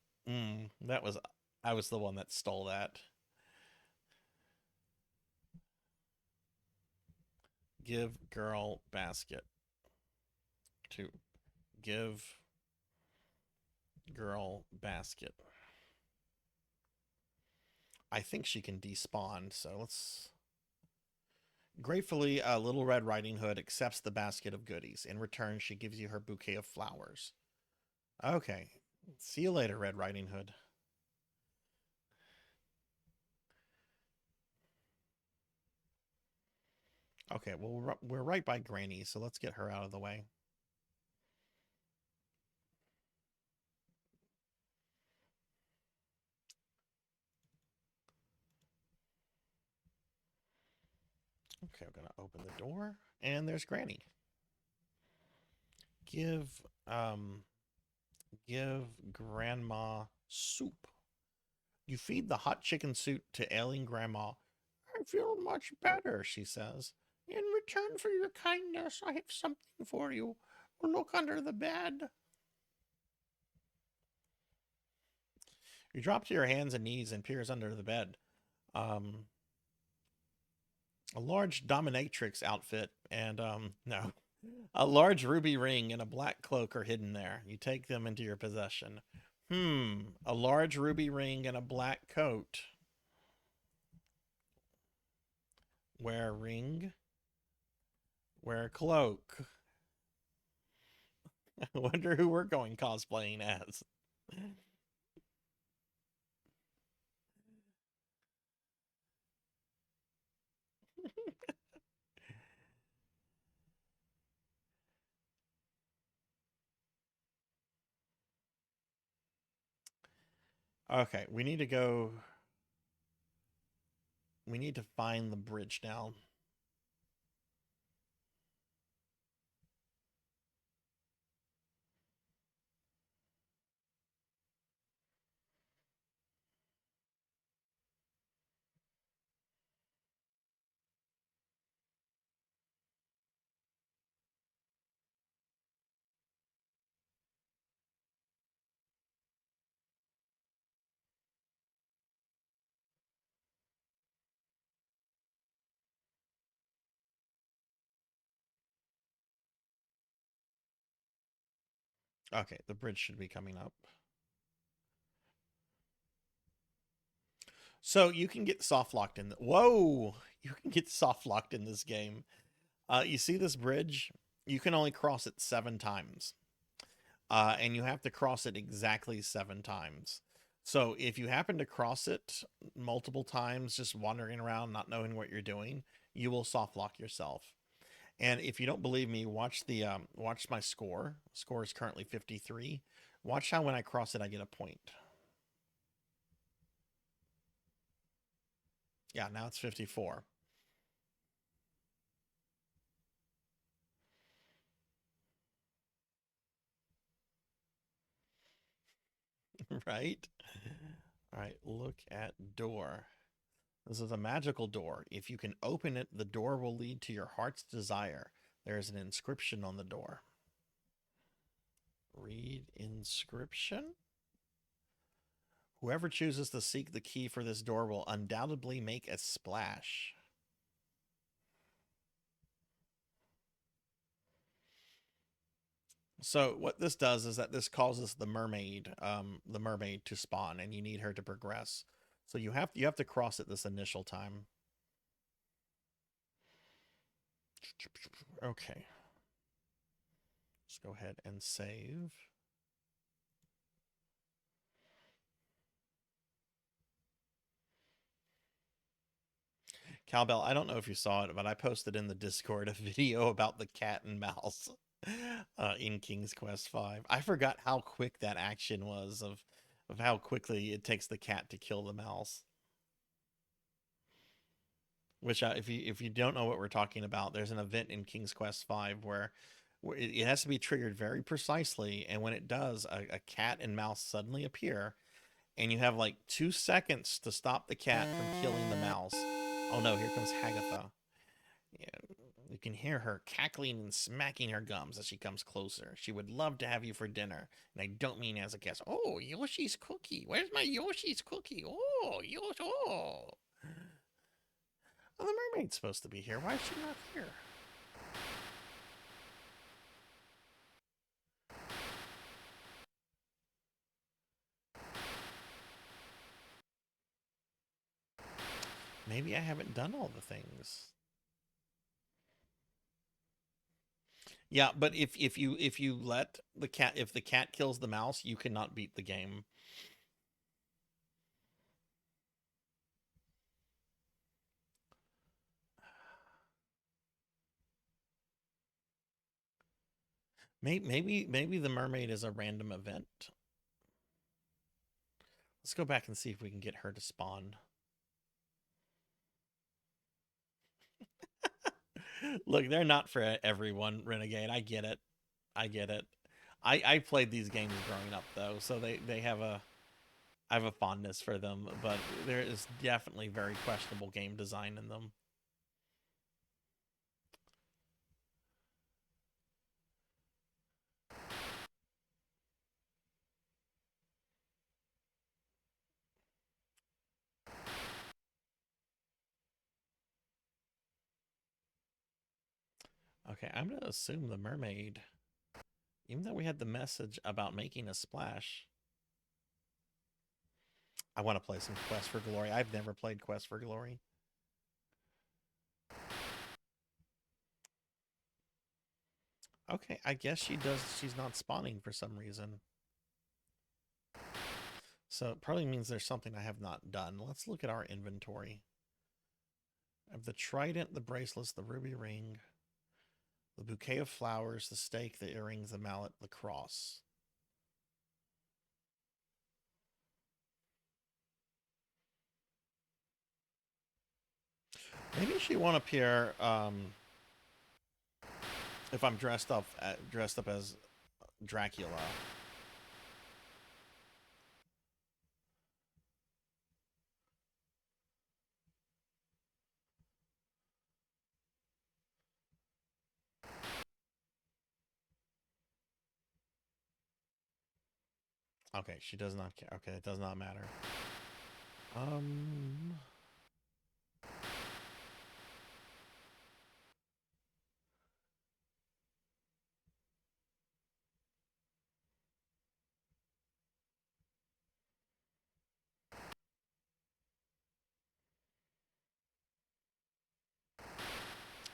I was the one that stole that. Give girl basket. To give girl basket. I think she can despawn, so let's... Gratefully, Little Red Riding Hood accepts the basket of goodies. In return, she gives you her bouquet of flowers. Okay. See you later, Red Riding Hood. Okay, well, we're right by Granny, so let's get her out of the way. Okay, I'm going to open the door, and there's Granny. Give Grandma soup. You feed the hot chicken soup to ailing Grandma. I feel much better, she says. In return for your kindness, I have something for you. Look under the bed. You drop to your hands and knees and peers under the bed. A large dominatrix outfit and, no. A large ruby ring and a black cloak are hidden there. You take them into your possession. A large ruby ring and a black coat. Wear ring. Wear cloak. I wonder who we're going cosplaying as. Okay, we need to go... We need to find the bridge now. Okay, the bridge should be coming up. So you can get soft locked in. Whoa! You can get soft locked in this game. You see this bridge? You can only cross it 7 times. And you have to cross it exactly 7 times. So if you happen to cross it multiple times, just wandering around, not knowing what you're doing, you will soft lock yourself. And if you don't believe me, watch my score. Score is currently 53. Watch how when I cross it, I get a point. Yeah, now it's 54. Right? All right, look at door. This is a magical door. If you can open it, the door will lead to your heart's desire. There is an inscription on the door. Read inscription? Whoever chooses to seek the key for this door will undoubtedly make a splash. So what this does is that this causes the mermaid to spawn, and you need her to progress. So you have to cross it this initial time. Okay. Let's go ahead and save. Cowbell, I don't know if you saw it, but I posted in the Discord a video about the cat and mouse in King's Quest V. I forgot how quick that action was of how quickly it takes the cat to kill the mouse. Which, if you don't know what we're talking about, there's an event in King's Quest V where it has to be triggered very precisely, and when it does, a cat and mouse suddenly appear, and you have like 2 seconds to stop the cat from killing the mouse. Oh no, here comes Hagatha. Yeah, you can hear her cackling and smacking her gums as she comes closer. She would love to have you for dinner, and I don't mean as a guest. Oh, Yoshi's cookie. Where's my Yoshi's cookie? Oh, Yoshi. Oh. Well, the mermaid's supposed to be here. Why is she not here? Maybe I haven't done all the things. Yeah, but if you let the cat, if the cat kills the mouse, you cannot beat the game. Maybe the mermaid is a random event. Let's go back and see if we can get her to spawn. Look, they're not for everyone, Renegade. I get it. I get it. I played these games growing up though, so they have a I have a fondness for them, but there is definitely very questionable game design in them. Okay, I'm gonna assume the mermaid, even though we had the message about making a splash. I want to play some Quest for Glory. I've never played Quest for Glory. Okay, I guess she's not spawning for some reason. So it probably means there's something I have not done. Let's look at our inventory. I have the trident, the bracelets, the ruby ring, the bouquet of flowers, the stake, the earrings, the mallet, the cross. Maybe she won't appear if I'm dressed up as Dracula. Okay, she does not care. Okay, it does not matter.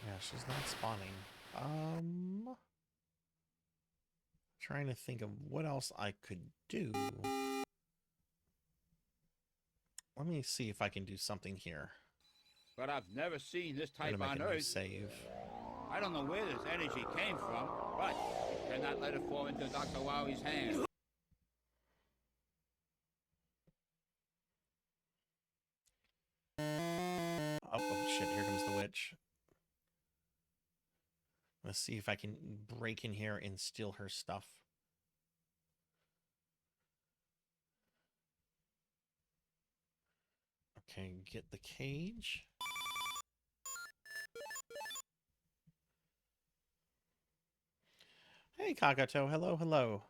Yeah, she's not spawning. Trying to think of what else I could do. Let me see if I can do something here. But I've never seen this I'm type gonna on make a new Earth. save. I don't know where this energy came from, but you cannot let it fall into Dr. Wowie's hands. Oh shit, here comes the witch. Let's see if I can break in here and steal her stuff. Okay, get the cage. Hey, Kagato. Hello, hello.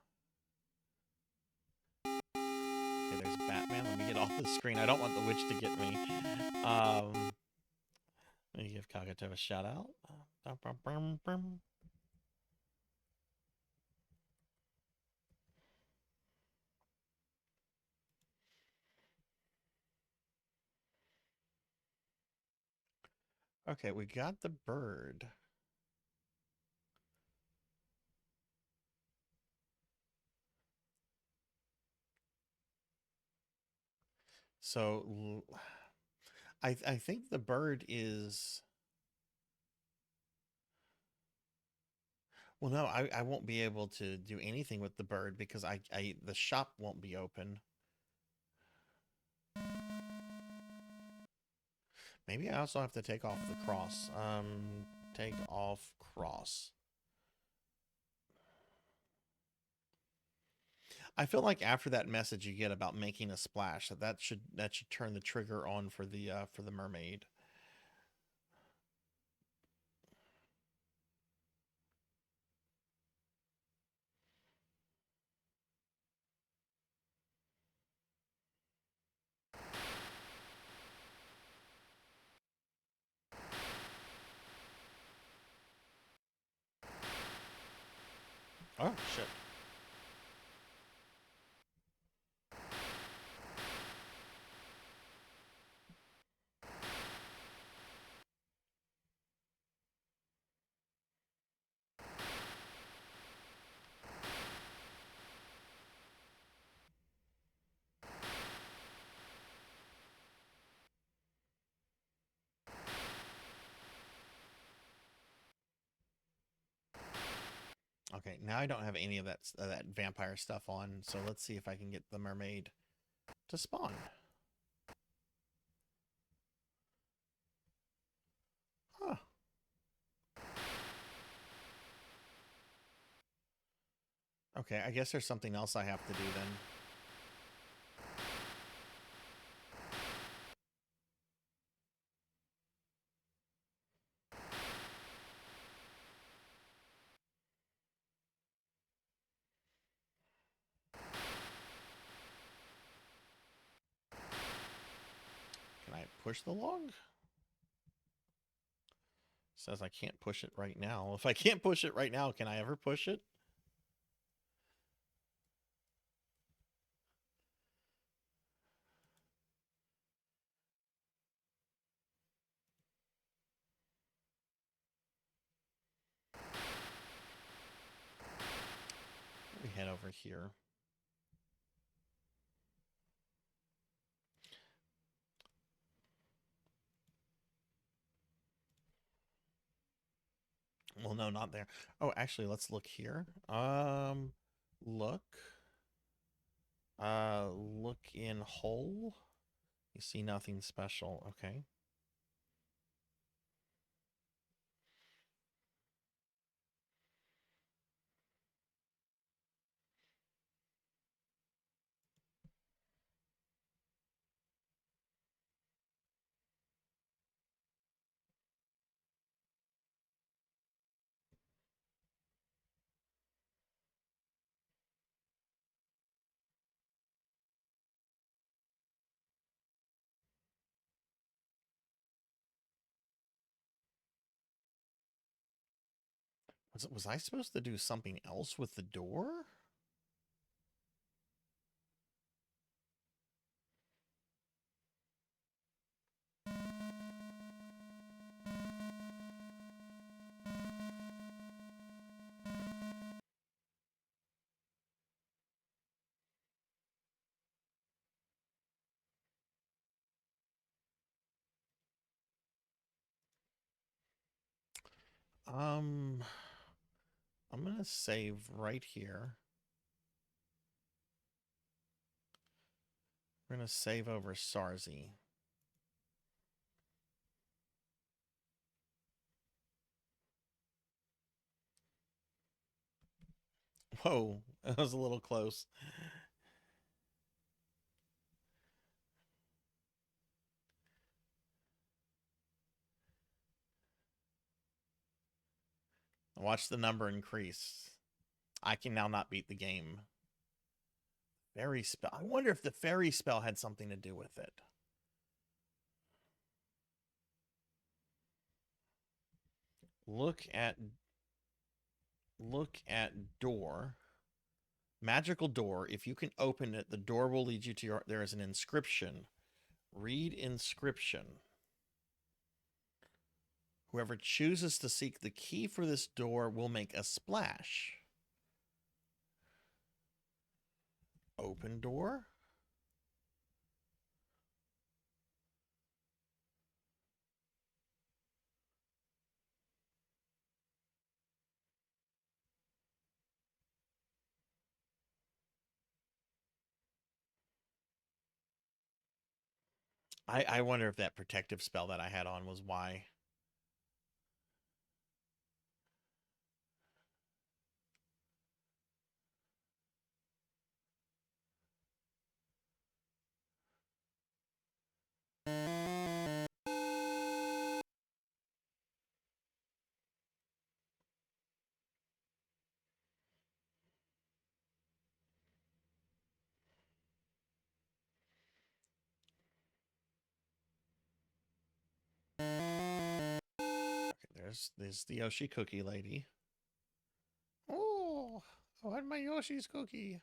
Okay, there's Batman. Let me get off the screen. I don't want the witch to get me. Let me give Kagato a shout out. Okay, we got the bird. So I think the bird is... Well, no, I won't be able to do anything with the bird because the shop won't be open. Maybe I also have to take off the cross. Take off cross. I feel like after that message you get about making a splash, that should turn the trigger on for the mermaid. Oh shit. Okay, now I don't have any of that vampire stuff on, so let's see if I can get the mermaid to spawn. Huh. Okay, I guess there's something else I have to do then. Can I push the log? Says I can't push it right now. If I can't push it right now, can I ever push it? Let me head over here. Well, no, not there. Oh, actually, let's look here. Look. Look in hole. You see nothing special. Okay. Was I supposed to do something else with the door? I'm gonna save right here. We're gonna save over Sarzac. Whoa, that was a little close. Watch the number increase. I can now not beat the game. Fairy spell. I wonder if the fairy spell had something to do with it. Look at door. Magical door. If you can open it, the door will lead you to your... There is an inscription. Read inscription. Whoever chooses to seek the key for this door will make a splash. Open door. I wonder if that protective spell that I had on was why. There's the Yoshi cookie lady. Oh, I want my Yoshi's cookie.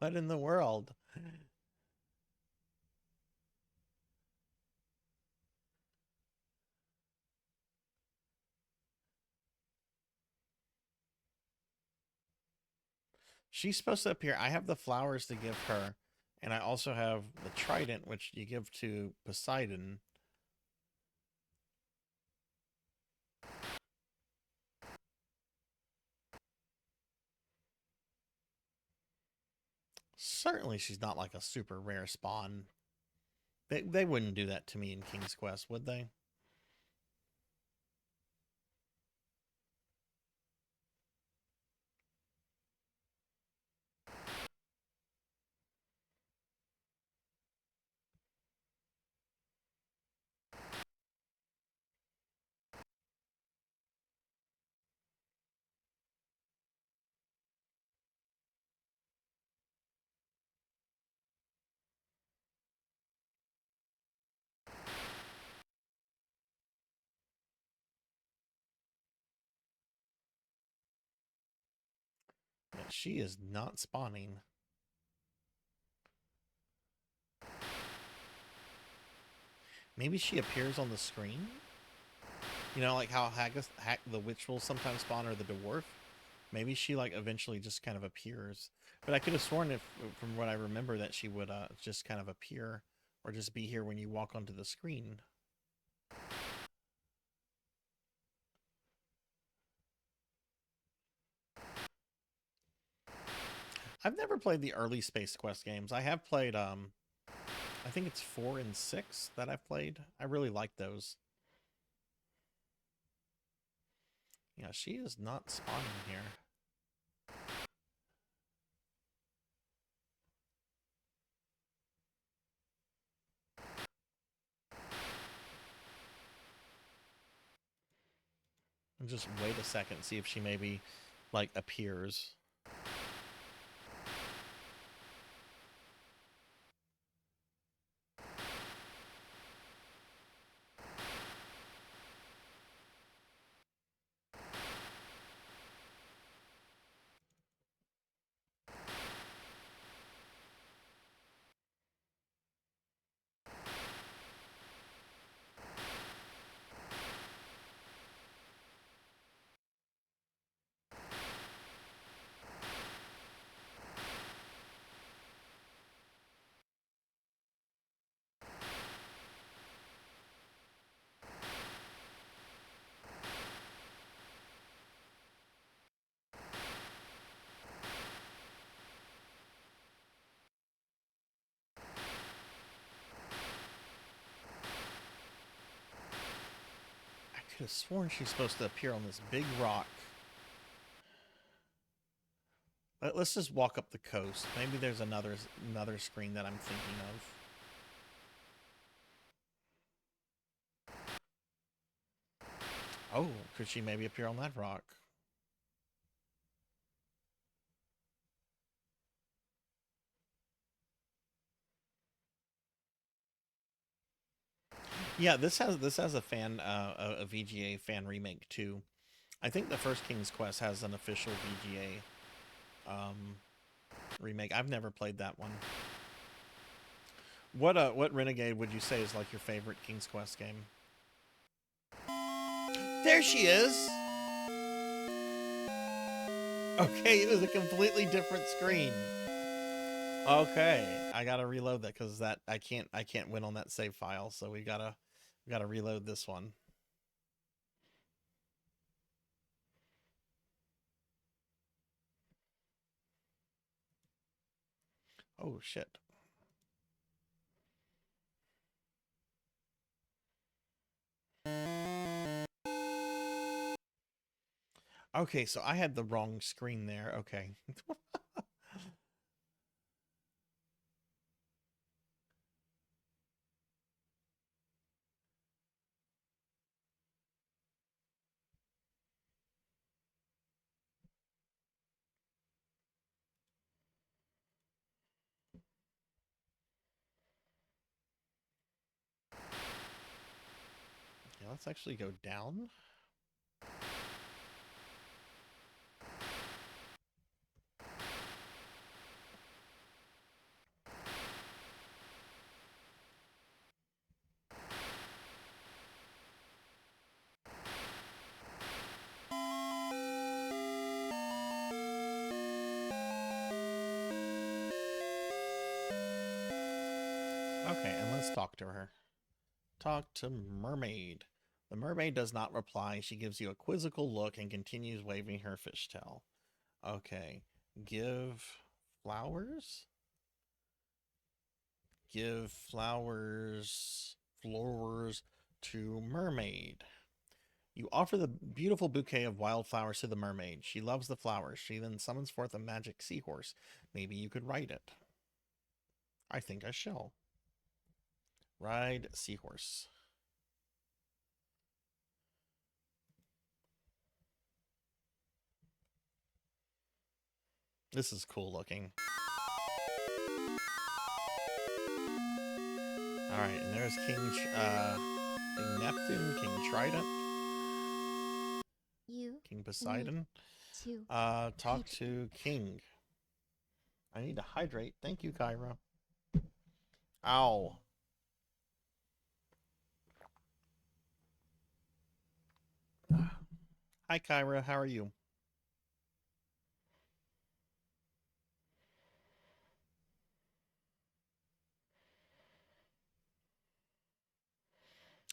What in the world? She's supposed to appear. I have the flowers to give her, and I also have the trident, which you give to Poseidon. Certainly she's not like a super rare spawn. They wouldn't do that to me in King's Quest, would they? Yeah, she is not spawning. Maybe she appears on the screen? You know, like how the witch will sometimes spawn, or the dwarf? Maybe she, like, eventually just kind of appears. But I could have sworn, from what I remember, that she would just kind of appear, or just be here when you walk onto the screen. I've never played the early Space Quest games. I have played, I think it's 4 and 6 that I've played. I really like those. Yeah, she is not spawning here. And just wait a second, see if she maybe, like, appears. could have sworn she's supposed to appear on this big rock. Let's just walk up the coast. Maybe there's another screen that I'm thinking of. Oh, could she maybe appear on that rock? Yeah, this has a fan a VGA fan remake too. I think the first King's Quest has an official VGA remake. I've never played that one. What Renegade would you say is like your favorite King's Quest game? There she is. Okay, it was a completely different screen. Okay, I gotta reload that because I can't win on that save file, so we gotta reload this one. Oh shit. Okay, so I had the wrong screen there. Okay. Okay, let's actually go down. Okay, and let's talk to her. Talk to Mermaid. The mermaid does not reply. She gives you a quizzical look and continues waving her fishtail. Okay. Give flowers? Give flowers to mermaid. You offer the beautiful bouquet of wildflowers to the mermaid. She loves the flowers. She then summons forth a magic seahorse. Maybe you could ride it. I think I shall. Ride seahorse. This is cool looking. Alright, and there's King Neptune, King Trident, King Poseidon. Talk to King. I need to hydrate. Thank you, Kyra. Ow. Hi, Kyra. How are you?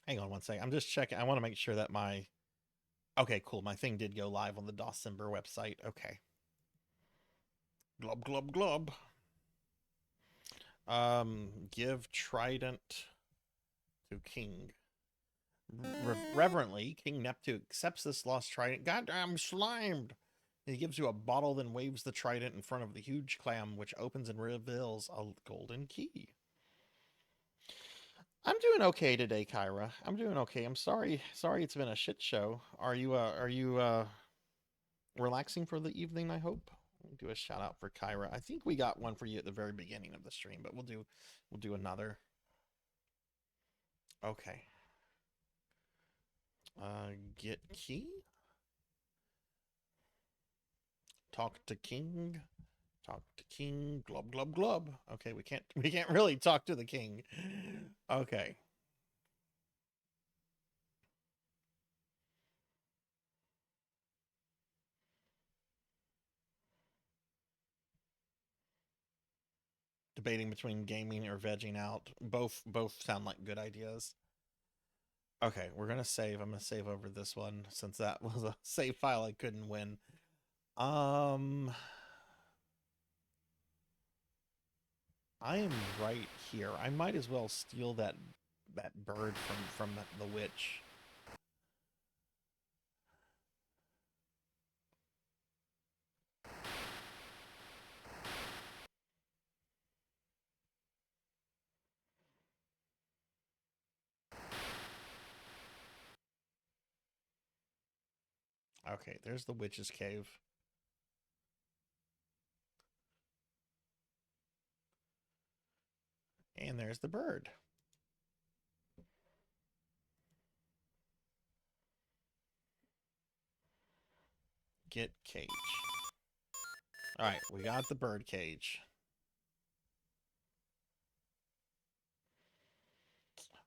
Hang on one second. I'm just checking. I want to make sure that my... Okay, cool. My thing did go live on the Dawsember website. Okay. Glub, glub, glub. Give Trident to King. Reverently, King Neptune accepts this lost trident. Goddamn slimed! He gives you a bottle, then waves the trident in front of the huge clam, which opens and reveals a golden key. I'm doing okay today, Kyra. I'm doing okay. I'm sorry. Sorry it's been a shit show. Are you relaxing for the evening, I hope? We'll do a shout out for Kyra. I think we got one for you at the very beginning of the stream, but we'll do another. Okay. Get key. Talk to King. Talk to King. Glub glub glub. Okay, we can't really talk to the king. Okay. Debating between gaming or vegging out. Both sound like good ideas. Okay, we're gonna save. I'm gonna save over this one since that was a save file I couldn't win. I am right here. I might as well steal that bird from the witch. Okay, there's the witch's cave. And there's the bird. Get cage. All right, we got the bird cage.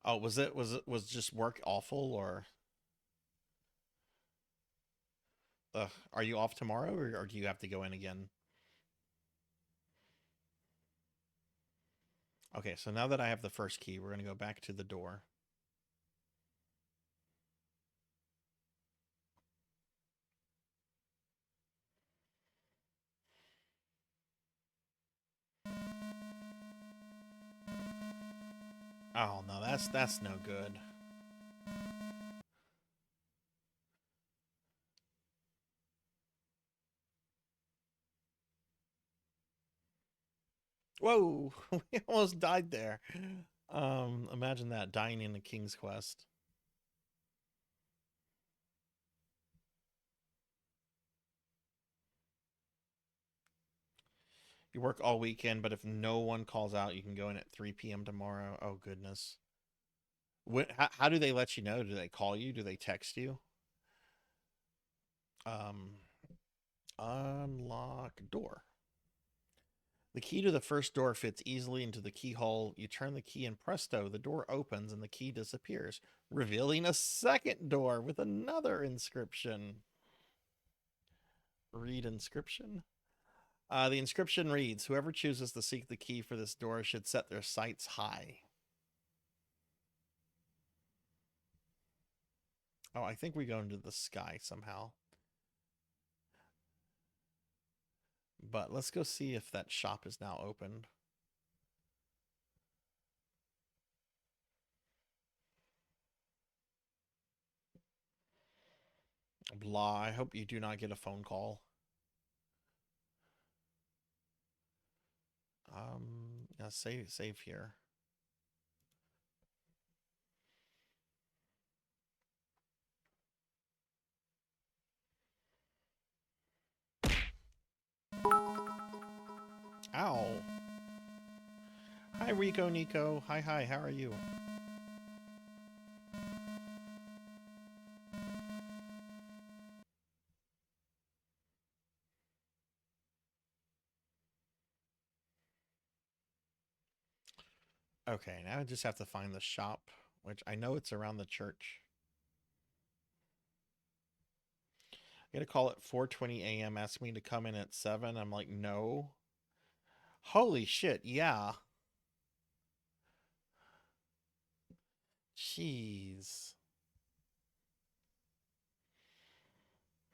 Oh, was just work awful, or are you off tomorrow, or do you have to go in again? Okay, so now that I have the first key, we're going to go back to the door. Oh, no, that's no good. Whoa, we almost died there. Imagine that, dying in the King's Quest. You work all weekend, but if no one calls out, you can go in at 3 p.m. tomorrow. Oh, goodness. How do they let you know? Do they call you? Do they text you? Unlock door. The key to the first door fits easily into the keyhole. You turn the key and presto, the door opens and the key disappears, revealing a second door with another inscription. Read inscription. The inscription reads, whoever chooses to seek the key for this door should set their sights high. Oh, I think we go into the sky somehow. But let's go see if that shop is now opened. Blah, I hope you do not get a phone call. Yeah, save here. Ow. Hi, Rico Nico. Hi, how are you? Okay, now I just have to find the shop, which I know it's around the church. I got a call at 4:20 a.m. asking me to come in at 7. I'm like, no. Holy shit, yeah. Jeez.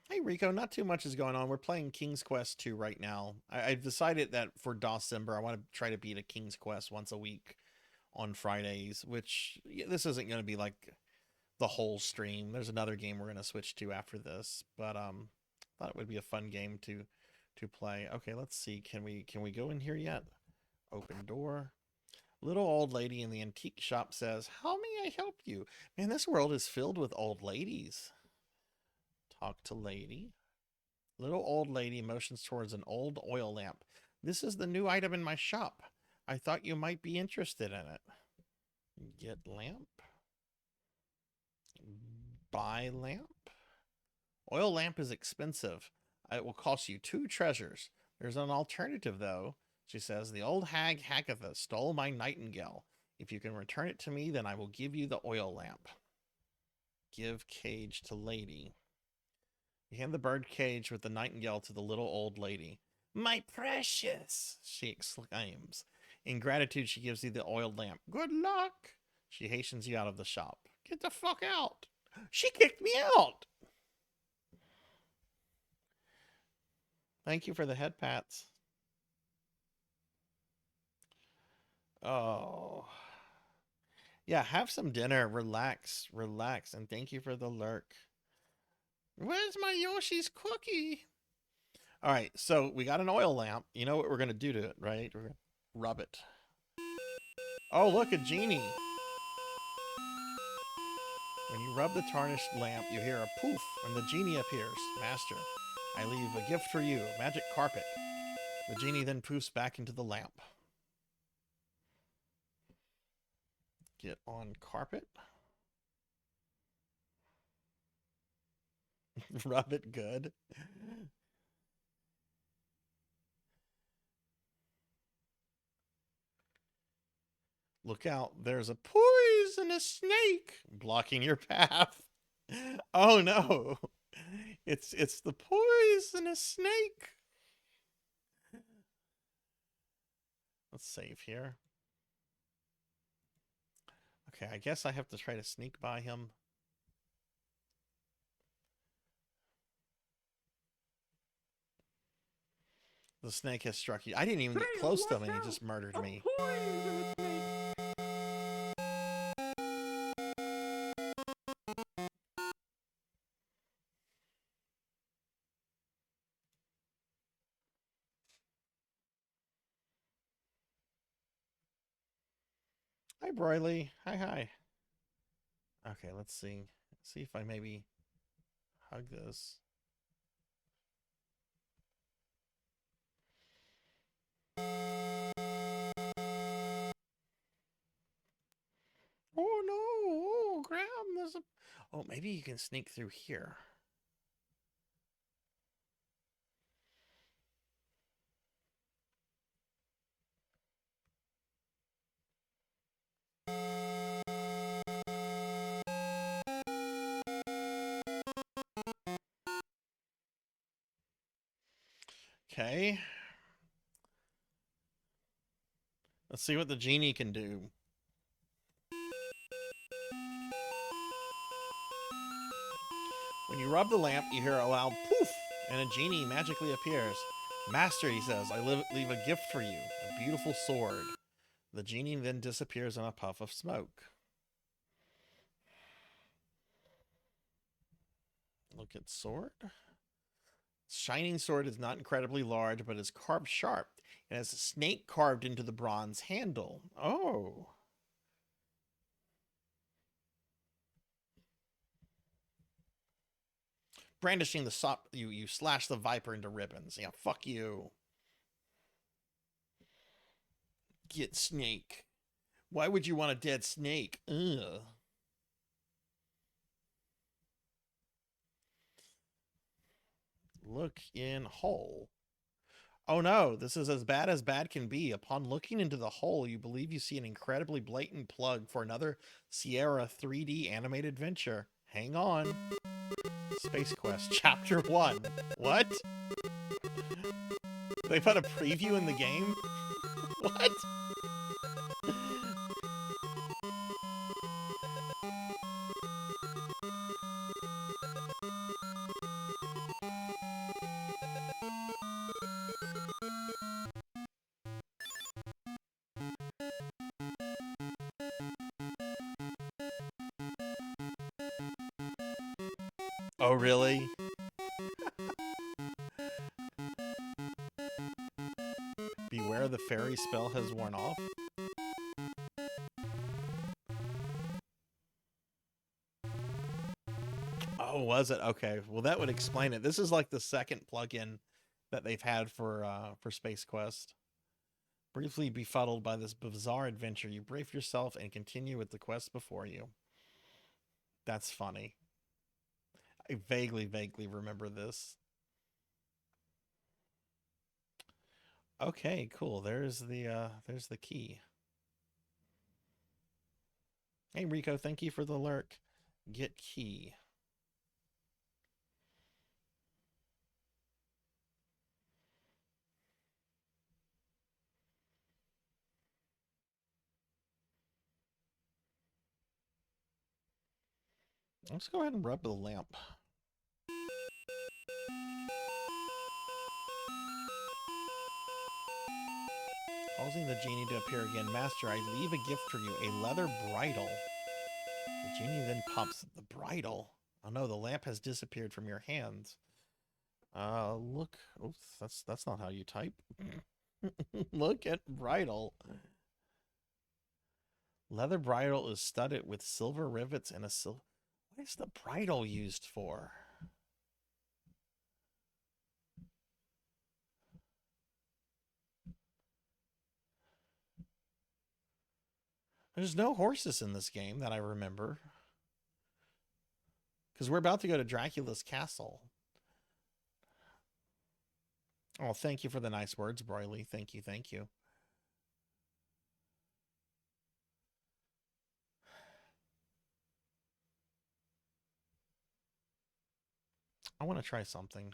Hey, Rico, not too much is going on. We're playing King's Quest 2 right now. I've decided that for December, I want to try to beat a King's Quest once a week on Fridays, which this isn't going to be like the whole stream. There's another game we're going to switch to after this, but thought it would be a fun game to play. Okay, let's see. Can we go in here yet? Open door. Little old lady in the antique shop says, "How may I help you?" Man, this world is filled with old ladies. Talk to lady. Little old lady motions towards an old oil lamp. This is the new item in my shop. I thought you might be interested in it. Get lamp. Buy lamp. Oil lamp is expensive. It will cost you 2 treasures. There's an alternative, though. She says, the old hag Hagatha stole my nightingale. If you can return it to me, then I will give you the oil lamp. Give cage to lady. You hand the bird cage with the nightingale to the little old lady. My precious, she exclaims. In gratitude, she gives you the oil lamp. Good luck. She hastens you out of the shop. Get the fuck out. She kicked me out. Thank you for the head pats. Oh. Yeah, have some dinner. Relax, and thank you for the lurk. Where's my Yoshi's cookie? All right, so we got an oil lamp. You know what we're going to do to it, right? We're going to rub it. Oh, look, a genie. When you you rub the tarnished lamp, you hear a poof, and the genie appears. Master, I leave a gift for you, a magic carpet. The genie then poofs back into the lamp. Get on carpet. Rub it good. Look out, there's a poisonous snake blocking your path. Oh no. It's the poisonous snake. Let's save here. Okay, I guess I have to try to sneak by him. The snake has struck you. I didn't even get close to him and he just murdered me. Hi, Broily. Hi. Okay, let's see. See if I maybe hug this. Oh no! Oh, Graham, there's a... Oh, maybe you can sneak through here. Okay. Let's see what the genie can do. When you rub the lamp, you hear a loud poof, and a genie magically appears. Master, he says, I leave a gift for you, a beautiful sword. The genie then disappears in a puff of smoke. Look at sword. Shining sword is not incredibly large, but is carved sharp. It has a snake carved into the bronze handle. Oh. Brandishing the you slash the viper into ribbons. Yeah, fuck you. Get snake. Why would you want a dead snake? Ugh. Look in hole. Oh no, this is as bad can be. Upon looking into the hole, you believe you see an incredibly blatant plug for another Sierra 3D animated adventure. Hang on. Space Quest Chapter 1. What? They put a preview in the game? What? Oh, really? Beware the fairy spell has worn off? Oh, was it? Okay. Well, that would explain it. This is like the second plugin that they've had for Space Quest. Briefly befuddled by this bizarre adventure, you brace yourself and continue with the quest before you. That's funny. I vaguely remember this. Okay, cool. There's the key. Hey Rico, thank you for the lurk. Get key. Let's go ahead and rub the lamp. Causing the genie to appear again. Master, I leave a gift for you, a leather bridle. The genie then pops the bridle. Oh no, the lamp has disappeared from your hands. Look. Oops, that's not how you type. Look at bridle. Leather bridle is studded with silver rivets and a What is the bridle used for? There's no horses in this game that I remember. Because we're about to go to Dracula's castle. Oh, thank you for the nice words, Broily. Thank you, thank you. I want to try something.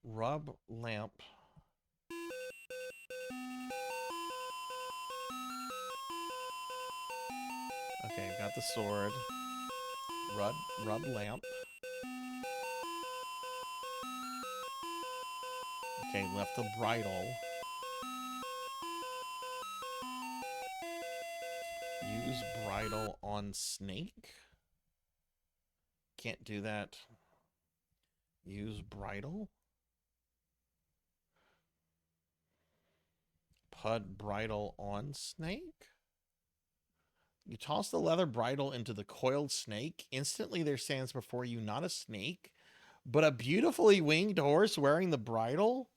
Rub lamp. Okay, got the sword. Rub lamp. Okay, left the bridle. Use bridle on snake. Can't do that. Use bridle. Put bridle on snake. You toss the leather bridle into the coiled snake. Instantly there stands before you not a snake, but a beautifully winged horse wearing the bridle.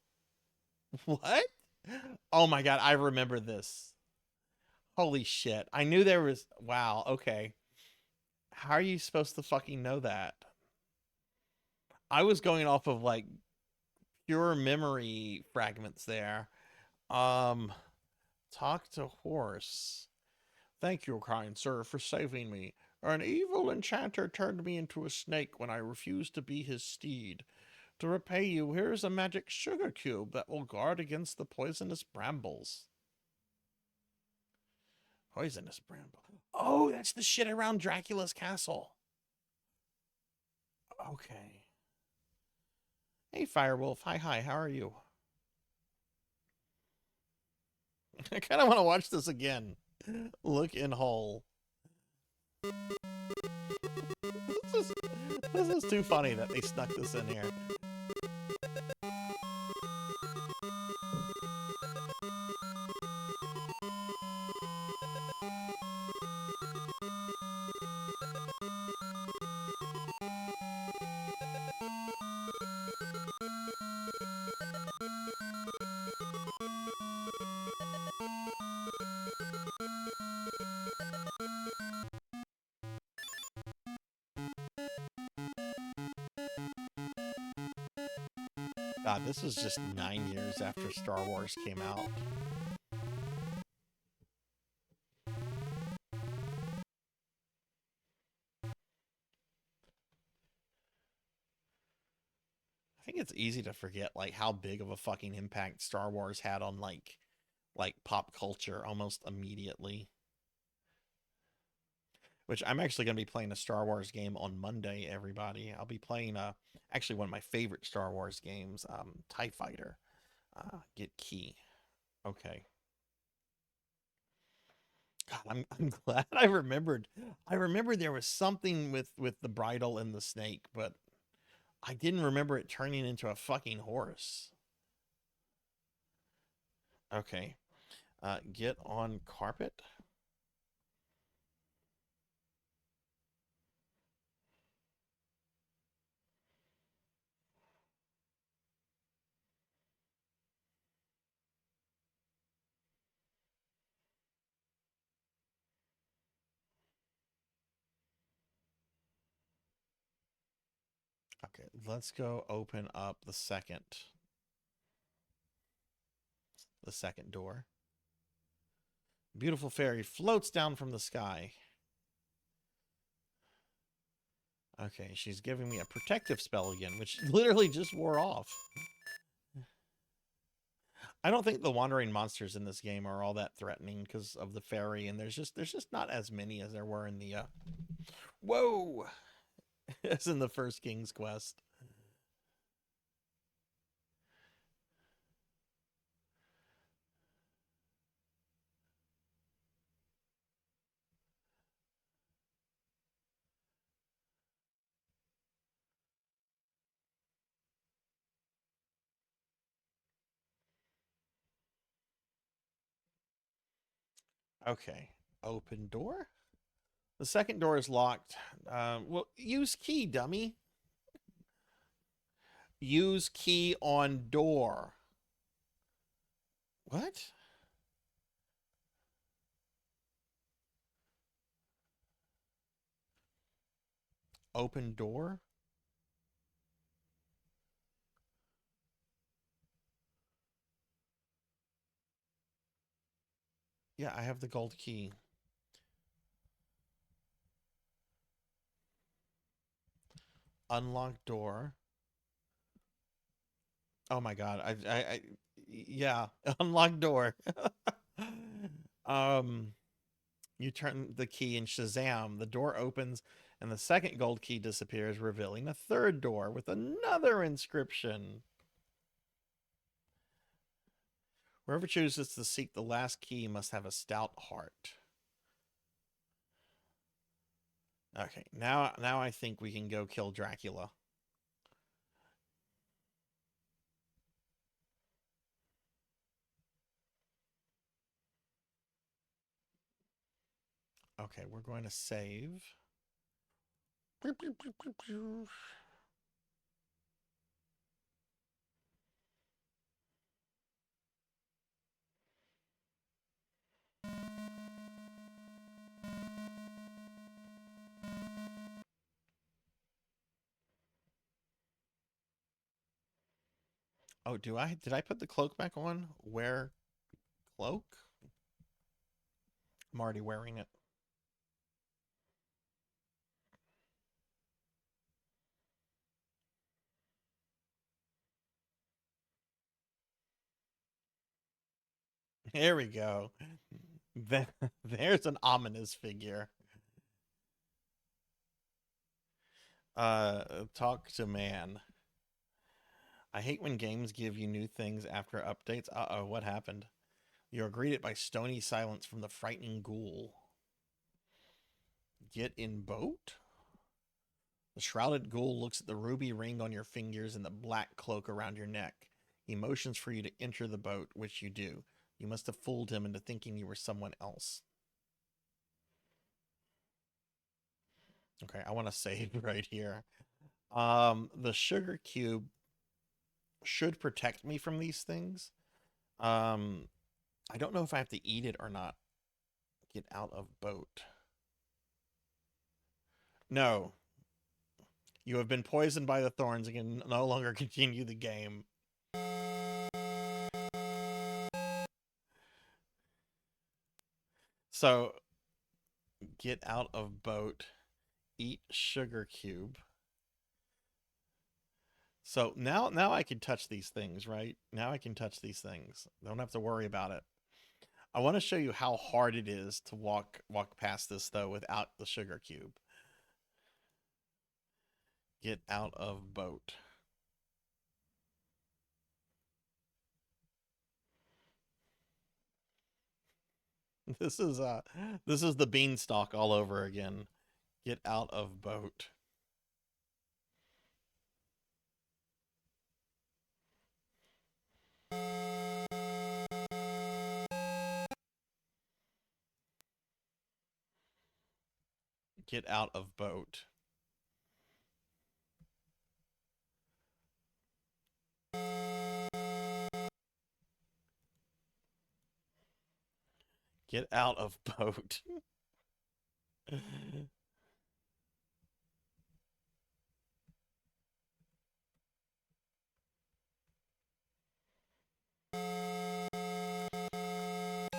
What? Oh my god, I remember this. Holy shit. I knew there was... Wow, okay. How are you supposed to fucking know that? I was going off of, like, pure memory fragments there. Talk to horse. Thank you, kind sir, for saving me. An evil enchanter turned me into a snake when I refused to be his steed. To repay you, here is a magic sugar cube that will guard against the poisonous brambles. Poisonous bramble. Oh, that's the shit around Dracula's castle. Okay. Hey, Firewolf. Hi, how are you? I kind of want to watch this again. Look in hole. This is too funny that they snuck this in here. God, this was just 9 years after Star Wars came out. I think it's easy to forget, like, how big of a fucking impact Star Wars had on, like pop culture almost immediately. Which I'm actually going to be playing a Star Wars game on Monday, everybody. I'll be playing, actually one of my favorite Star Wars games, TIE Fighter. Get key. Okay. God, I'm glad I remembered. I remember there was something with the bridle and the snake, but I didn't remember it turning into a fucking horse. Okay. Get on carpet. Okay, let's go open up the second door. Beautiful fairy floats down from the sky. Okay, she's giving me a protective spell again, which literally just wore off. I don't think the wandering monsters in this game are all that threatening because of the fairy, and there's just not as many as there were in the whoa, as in the first King's Quest. Okay. Open door? The second door is locked. Well, use key, dummy. Use key on door. What? Open door? Yeah, I have the gold key. Unlock door. Oh my god. Yeah, unlock door. You turn the key and Shazam, the door opens and the second gold key disappears, revealing a third door with another inscription. Whoever chooses to seek the last key must have a stout heart. Okay, now I think we can go kill Dracula. Okay, we're going to save. Oh, did I put the cloak back on? Wear cloak? I'm already wearing it. There we go. There's an ominous figure. Talk to man. I hate when games give you new things after updates. Uh-oh, what happened? You are greeted by stony silence from the frightening ghoul. Get in boat? The shrouded ghoul looks at the ruby ring on your fingers and the black cloak around your neck. He motions for you to enter the boat, which you do. You must have fooled him into thinking you were someone else. Okay, I want to save right here. The sugar cube should protect me from these things. I don't know if I have to eat it or not. Get out of boat. No. You have been poisoned by the thorns and can no longer continue the game. So, get out of boat. Eat sugar cube. So now I can touch these things, right? Now I can touch these things. I don't have to worry about it. I want to show you how hard it is to walk past this, though, without the sugar cube. Get out of boat. This is the beanstalk all over again. Get out of boat. Get out of boat. Get out of boat.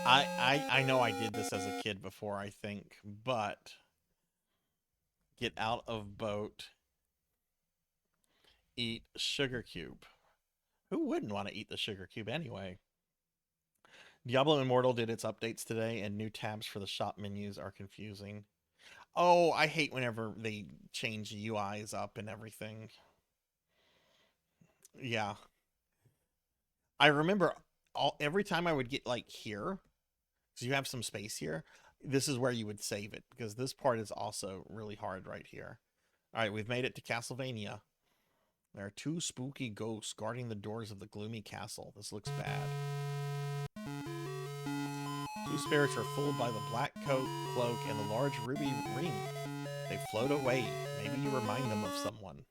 I know I did this as a kid before, I think, but get out of boat. Eat sugar cube. Who wouldn't want to eat the sugar cube anyway? Diablo Immortal did its updates today, and new tabs for the shop menus are confusing. Oh, I hate whenever they change the UIs up and everything. Yeah. I remember every time I would get like here, because you have some space here, this is where you would save it, because this part is also really hard right here. All right, we've made it to Castlevania. There are two spooky ghosts guarding the doors of the gloomy castle. This looks bad. Two spirits are fooled by the black coat, cloak, and the large ruby ring. They float away. Maybe you remind them of someone.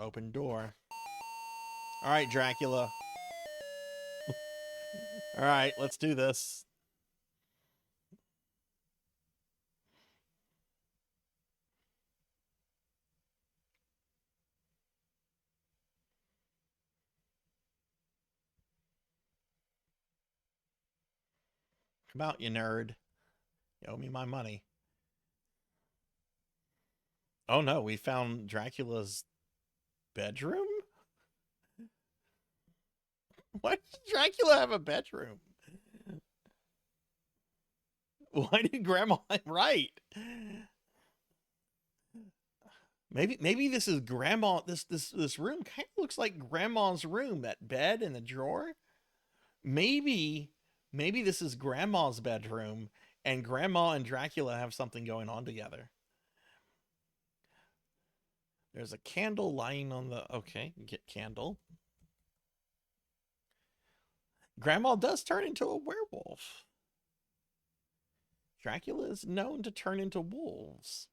Open door. All right, Dracula. All right, let's do this. Come out, you nerd. You owe me my money. Oh no, we found Dracula's bedroom? Why does Dracula have a bedroom? Why did Grandma right? Maybe this is Grandma. This room kind of looks like Grandma's room. That bed and the drawer. Maybe this is Grandma's bedroom, and Grandma and Dracula have something going on together. There's a candle lying on the... Okay, get candle. Grandma does turn into a werewolf. Dracula is known to turn into wolves.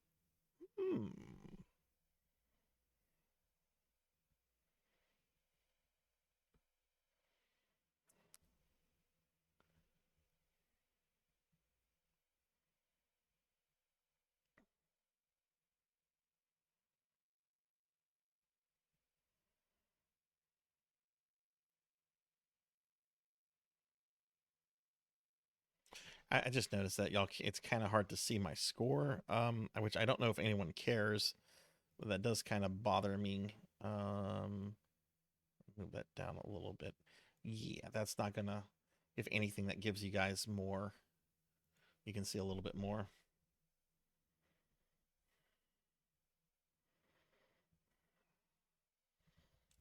I just noticed that, y'all, it's kind of hard to see my score, which I don't know if anyone cares, but that does kind of bother me. Move that down a little bit. Yeah, that's not gonna, if anything, that gives you guys more. You can see a little bit more.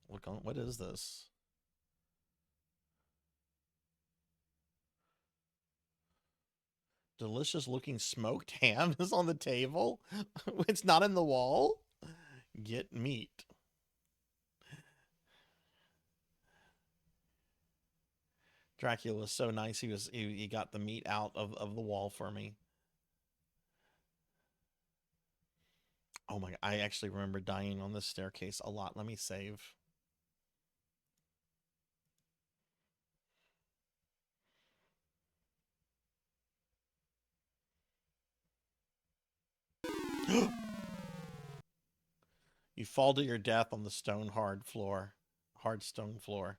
Look on, what is this? Delicious looking smoked ham is on the table. It's not in the wall. Get meat. Dracula was so nice. He got the meat out of the wall for me. Oh my, I actually remember dying on this staircase a lot. Let me save. You fall to your death on the hard stone floor.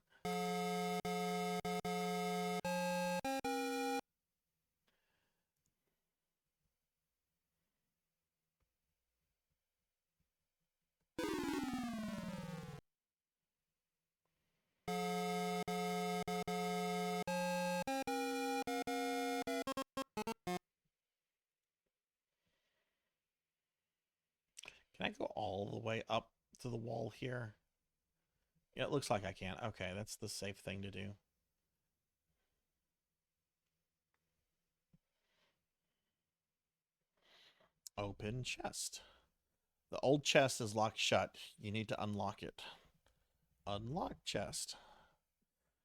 Can I go all the way up to the wall here? Yeah, it looks like I can. Okay, that's the safe thing to do. Open chest. The old chest is locked shut. You need to unlock it. Unlock chest.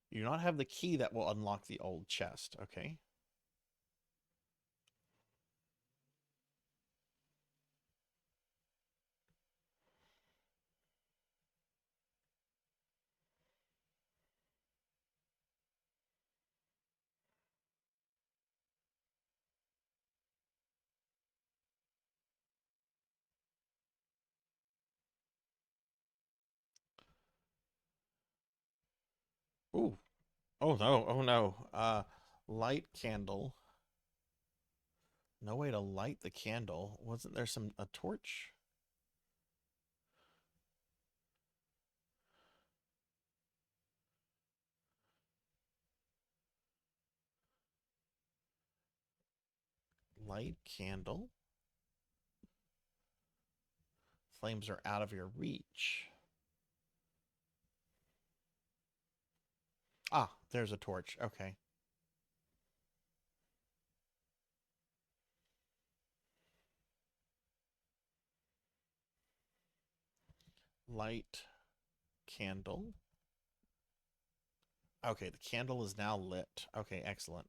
You do not have the key that will unlock the old chest. Okay. Ooh. Oh no. Oh no. Light candle. No way to light the candle. Wasn't there a torch? Light candle. Flames are out of your reach. Ah, there's a torch. Okay. Light candle. Okay, the candle is now lit. Okay, excellent.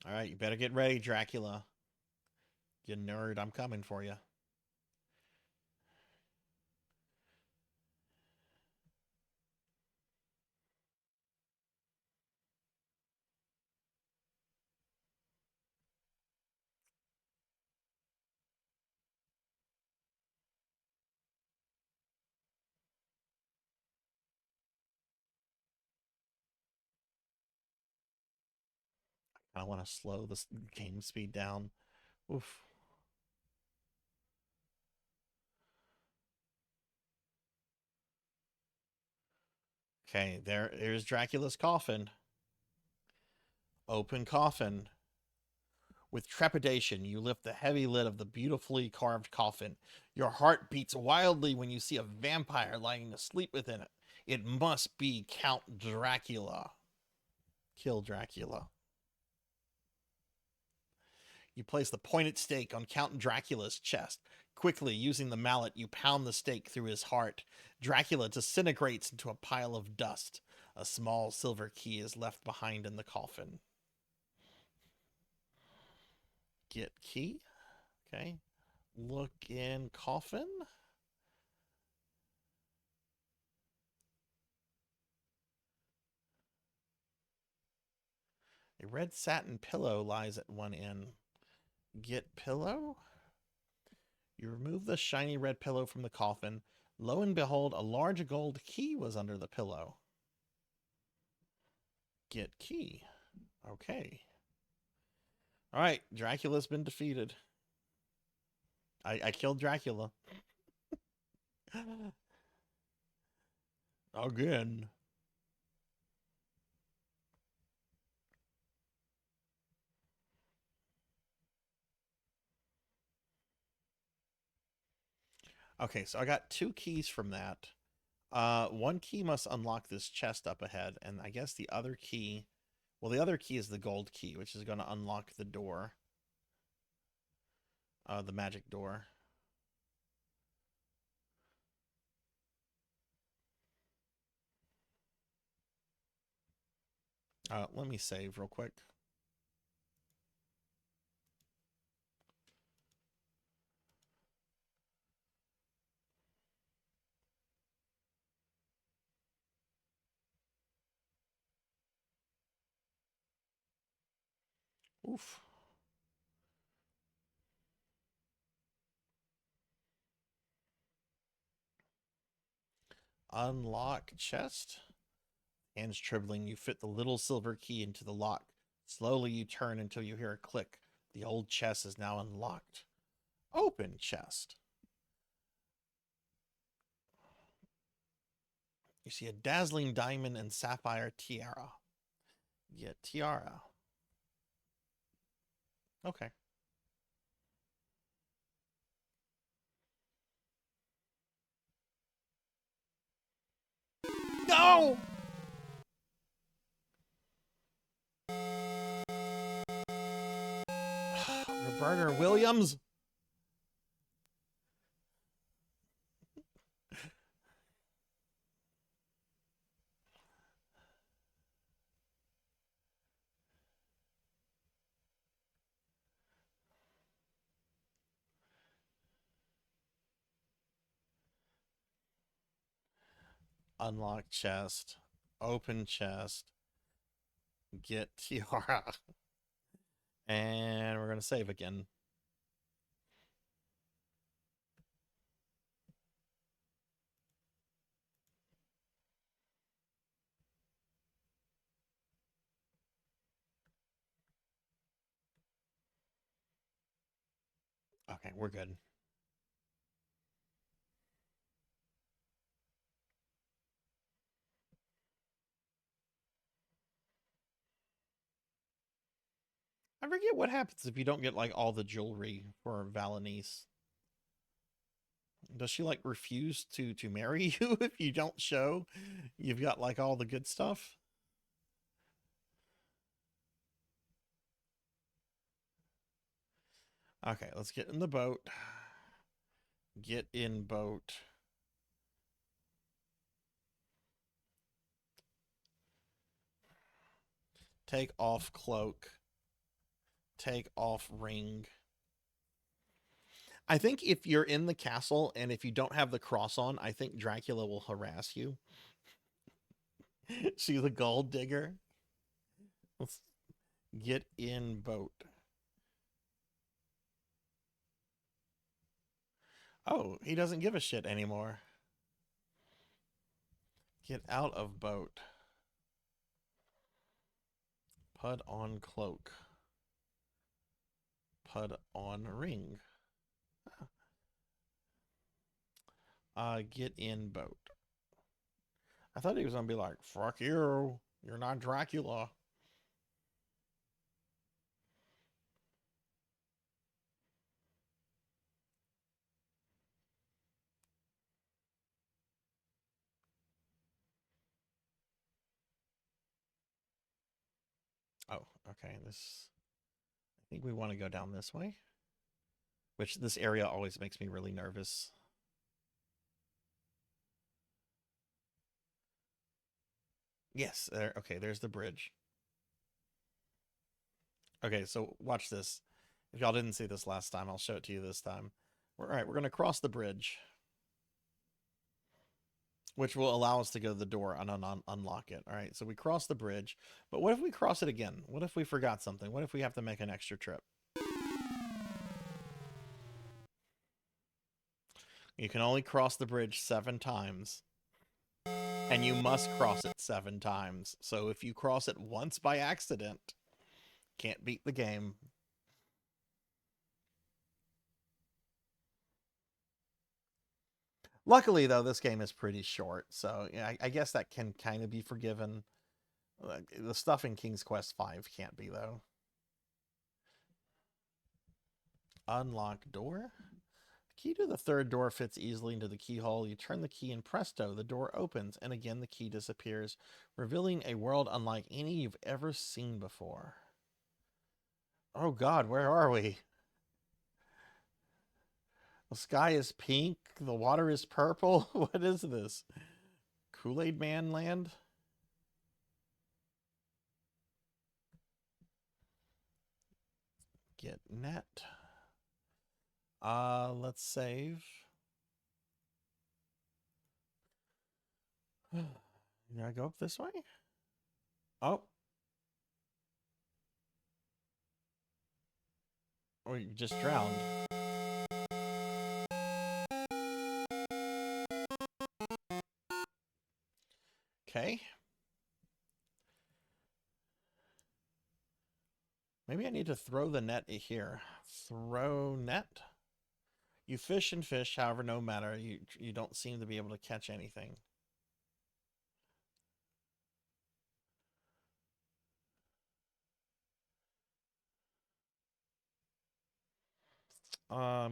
All right, you better get ready, Dracula. You nerd, I'm coming for you. I want to slow this game speed down. Oof. Okay, there's Dracula's coffin. Open coffin. With trepidation, you lift the heavy lid of the beautifully carved coffin. Your heart beats wildly when you see a vampire lying asleep within it. It must be Count Dracula. Kill Dracula. You place the pointed stake on Count Dracula's chest. Quickly, using the mallet, you pound the stake through his heart. Dracula disintegrates into a pile of dust. A small silver key is left behind in the coffin. Get key. Okay. Look in coffin. A red satin pillow lies at one end. Get pillow. You remove the shiny red pillow from the coffin. Lo and behold, a large gold key was under the pillow. Get key. Okay. All right, Dracula's been defeated. I killed Dracula. Again. Okay, so I got 2 keys from that. One key must unlock this chest up ahead, and I guess the other key... Well, the other key is the gold key, which is going to unlock the door. The magic door. Let me save real quick. Oof. Unlock chest. Hands trembling, you fit the little silver key into the lock. Slowly you turn until you hear a click. The old chest is now unlocked. Open chest. You see a dazzling diamond and sapphire tiara. Yeah, tiara. Okay. No! Roberta Williams? Unlock chest. Open chest. Get tiara. And we're going to save again. Okay, we're good. I forget what happens if you don't get like all the jewelry for Valenice. Does she like refuse to marry you if you don't show you've got like all the good stuff? Okay, let's get in the boat. Get in boat. Take off cloak. Take off ring. I think if you're in the castle and if you don't have the cross on, I think Dracula will harass you. She's a gold digger. Let's get in boat. Oh, he doesn't give a shit anymore. Get out of boat. Put on cloak. Put on ring. Get in boat. I thought he was gonna be like, fuck you. You're not Dracula. Oh, okay. I think we want to go down this way. Which this area always makes me really nervous. Yes, there. Okay, there's the bridge. Okay, so watch this. If y'all didn't see this last time, I'll show it to you this time. All right, we're going to cross the bridge, which will allow us to go to the door and unlock it. All right, so we cross the bridge, but what if we cross it again? What if we forgot something? What if we have to make an extra trip? You can only cross the bridge 7 times, and you must cross it 7 times. So if you cross it once by accident, can't beat the game. Luckily, though, this game is pretty short, so yeah, I guess that can kind of be forgiven. The stuff in King's Quest V can't be, though. Unlock door. The key to the 3rd door fits easily into the keyhole. You turn the key and presto, the door opens, and again the key disappears, revealing a world unlike any you've ever seen before. Oh God, where are we? The sky is pink. The water is purple. What is this? Kool-Aid Man land? Get net. Let's save. Did I go up this way? Oh. Or you just drowned. Okay. Maybe I need to throw the net here. Throw net. You fish and fish, however, no matter. You don't seem to be able to catch anything. Throw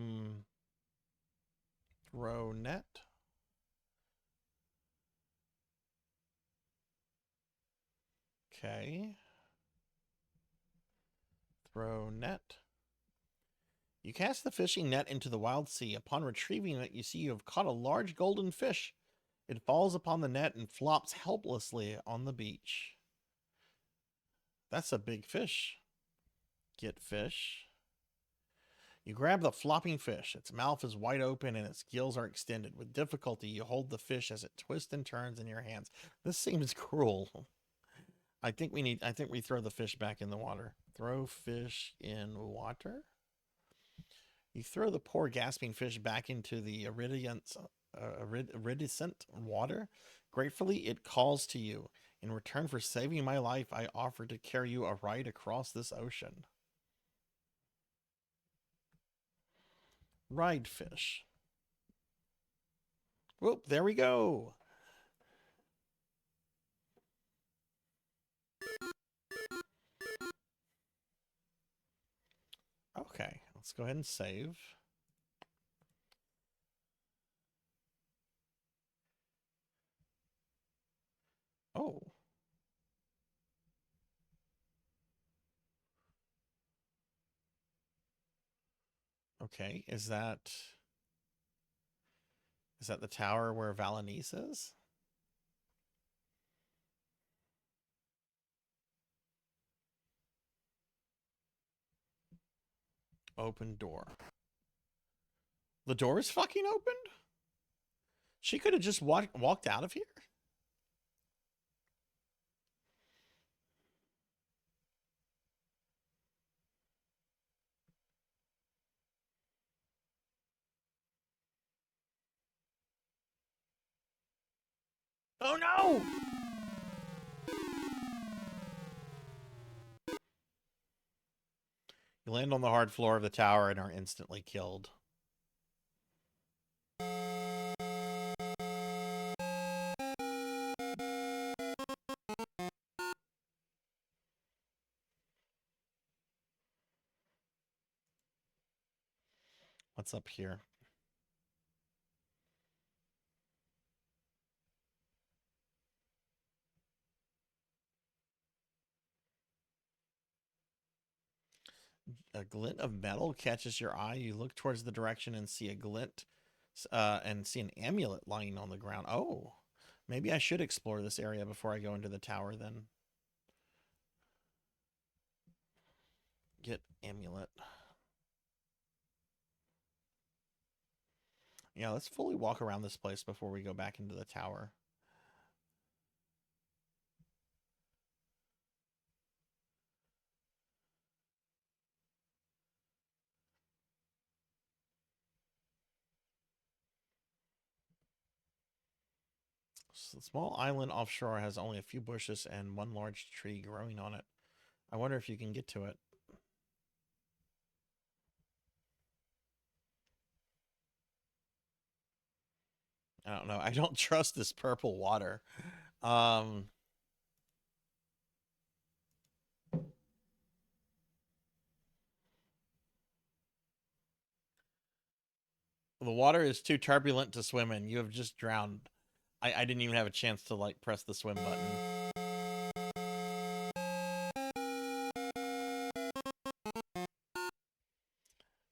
net. Okay. Throw net. You cast the fishing net into the wild sea. Upon retrieving it, you see you have caught a large golden fish. It falls upon the net and flops helplessly on the beach. That's a big fish. Get fish. You grab the flopping fish. Its mouth is wide open and its gills are extended. With difficulty, you hold the fish as it twists and turns in your hands. This seems cruel. I think we throw the fish back in the water. Throw fish in water. You throw the poor gasping fish back into the iridescent water. Gratefully, it calls to you. In return for saving my life, I offer to carry you a ride across this ocean. Ride fish. Whoop, there we go. Okay, let's go ahead and save. Oh. Okay, is that the tower where Valanice is? Open door. The door is fucking opened? She could have just walked out of here? Oh no! You land on the hard floor of the tower and are instantly killed. What's up here? A glint of metal catches your eye. You look towards the direction and see a glint and see an amulet lying on the ground. Oh, maybe I should explore this area before I go into the tower then. Get amulet. Yeah, let's fully walk around this place before we go back into the tower. So the small island offshore has only a few bushes and one large tree growing on it. I wonder if you can get to it. I don't know. I don't trust this purple water. The water is too turbulent to swim in. You have just drowned. I didn't even have a chance to, like, press the swim button.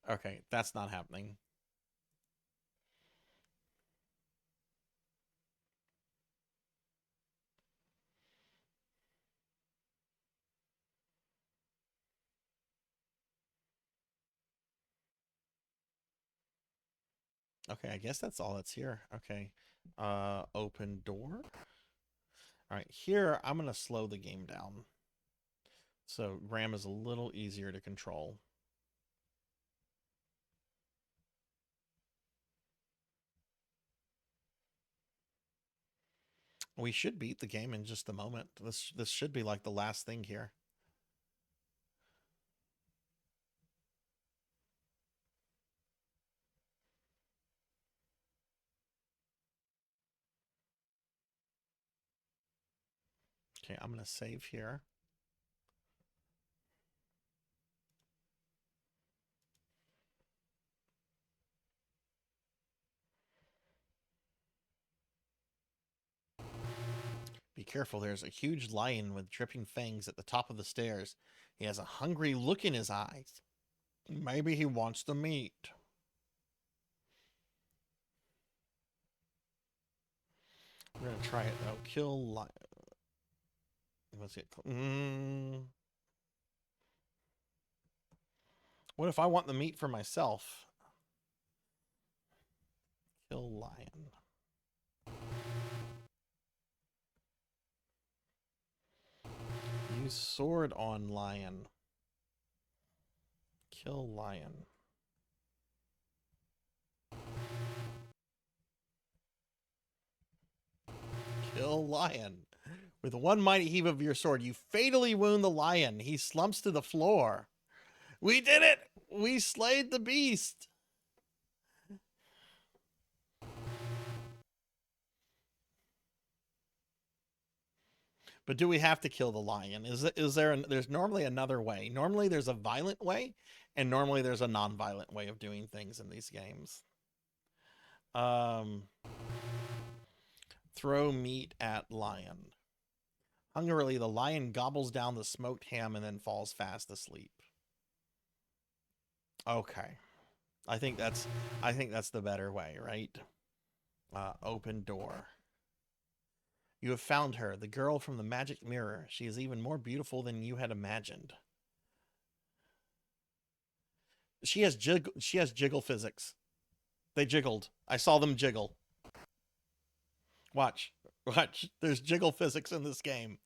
Okay, that's not happening. Okay, I guess that's all that's here. Okay. Open door. All right, here I'm going to slow the game down. So RAM is a little easier to control. We should beat the game in just a moment. This should be like the last thing here. Okay, I'm going to save here. Be careful, there's a huge lion with dripping fangs at the top of the stairs. He has a hungry look in his eyes. Maybe he wants the meat. We're going to try it though. Kill lion. Let's get... What if I want the meat for myself? Kill lion. Use sword on lion. Kill lion. Kill lion. With one mighty heave of your sword, you fatally wound the lion. He slumps to the floor. We did it! We slayed the beast! But do we have to kill the lion? There's normally another way. Normally there's a violent way, and normally there's a non-violent way of doing things in these games. Throw meat at lion. Hungrily, the lion gobbles down the smoked ham and then falls fast asleep. Okay. I think that's the better way, right? Open door. You have found her, the girl from the magic mirror. She is even more beautiful than you had imagined. She has jiggle physics. They jiggled. I saw them jiggle. Watch. Watch. There's jiggle physics in this game.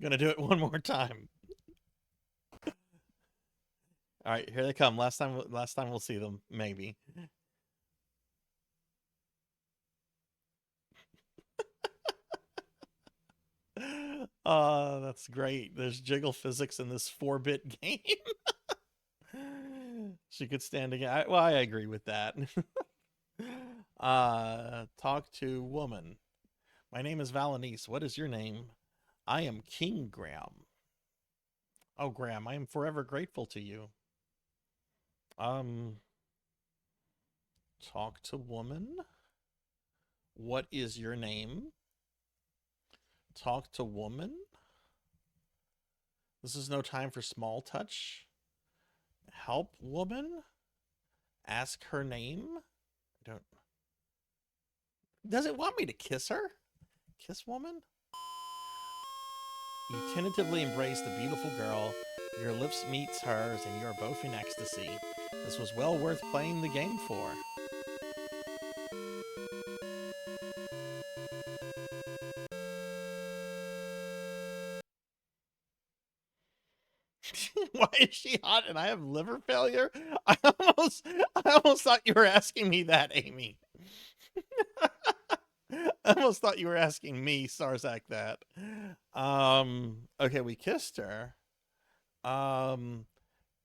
Gonna do it one more time. All right, here they come. Last time we'll see them, maybe. That's great. There's jiggle physics in this 4-bit game. She could stand again. Well, I agree with that. Talk to woman. My name is Valenice. What is your name? I am King Graham. Oh, Graham, I am forever grateful to you. Talk to woman. What is your name? Talk to woman. This is no time for small touch. Help woman. Ask her name. I don't. Does it want me to kiss her? Kiss woman? You tentatively embrace the beautiful girl. Your lips meets hers, and you are both in ecstasy. This was well worth playing the game for. Why is she hot and I have liver failure? I almost thought you were asking me that, Amy. I almost thought you were asking me, Sarzac, that. Okay, we kissed her.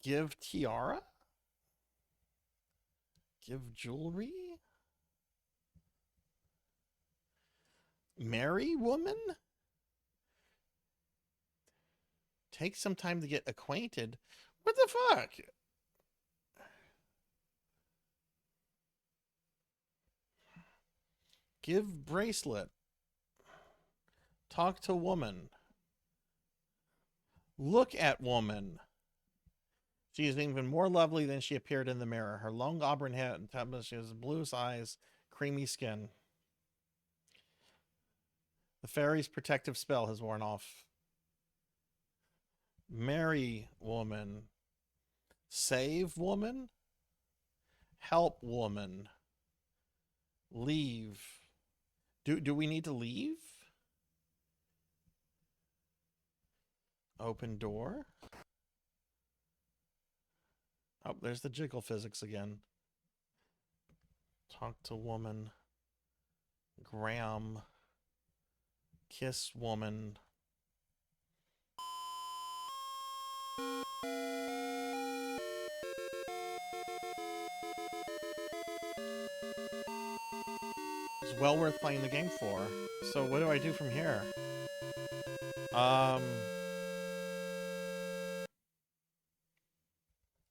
Give tiara? Give jewelry? Marry woman? Take some time to get acquainted? What the fuck? Give bracelet. Talk to woman. Look at woman. She is even more lovely than she appeared in the mirror. Her long auburn hair and she has blue eyes, creamy skin. The fairy's protective spell has worn off. Marry woman. Save woman. Help woman. Leave. Do we need to leave? Open door. Oh, there's the jiggle physics again. Talk to woman. Graham. Kiss woman. It's well worth playing the game for. So what do I do from here?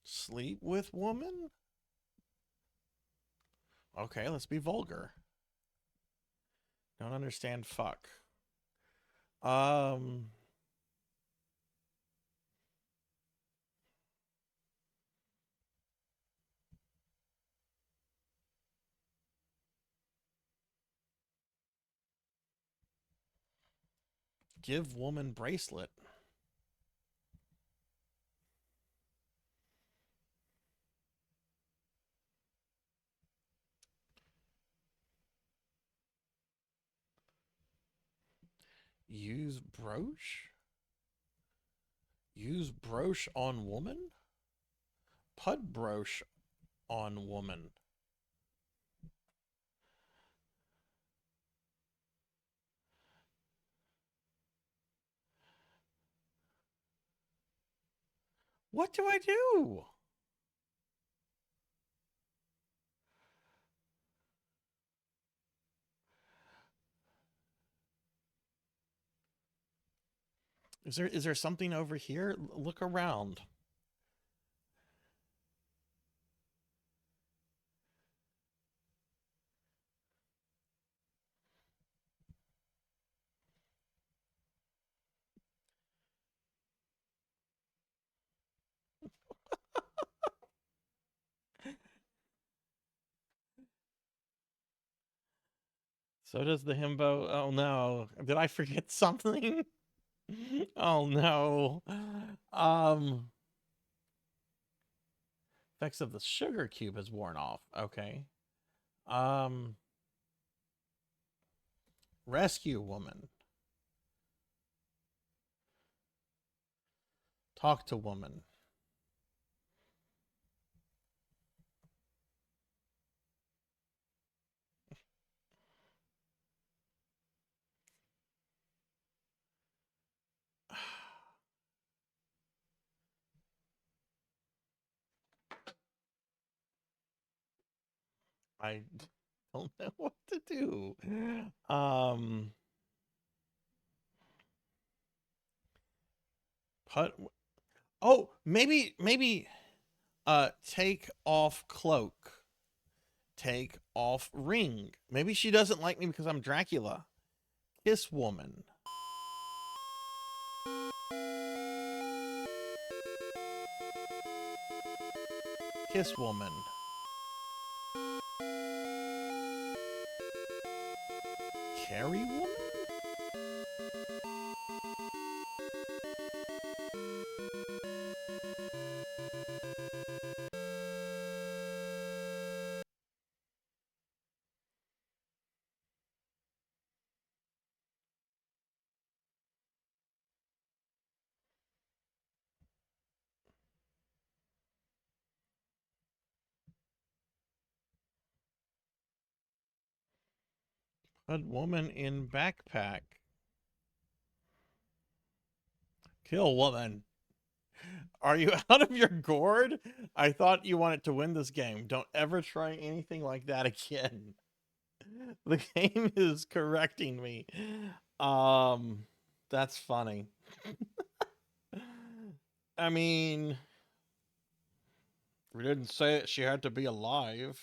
Sleep with woman? Okay, let's be vulgar. Don't understand fuck. Give woman bracelet. Use brooch? Use brooch on woman? Put brooch on woman. What do I do? Is there something over here? Look around. So does the himbo. Oh no. Did I forget something? Oh no. Effects of the sugar cube has worn off. Okay. Rescue woman. Talk to woman. I don't know what to do. Put. Oh, maybe. Take off cloak. Take off ring. Maybe she doesn't like me because I'm Dracula. Kiss woman. Kiss woman. Carry woman? Put woman in backpack. Kill woman. Are you out of your gourd? I thought you wanted to win this game. Don't ever try anything like that again. The game is correcting me. That's funny. I mean, we didn't say it. She had to be alive.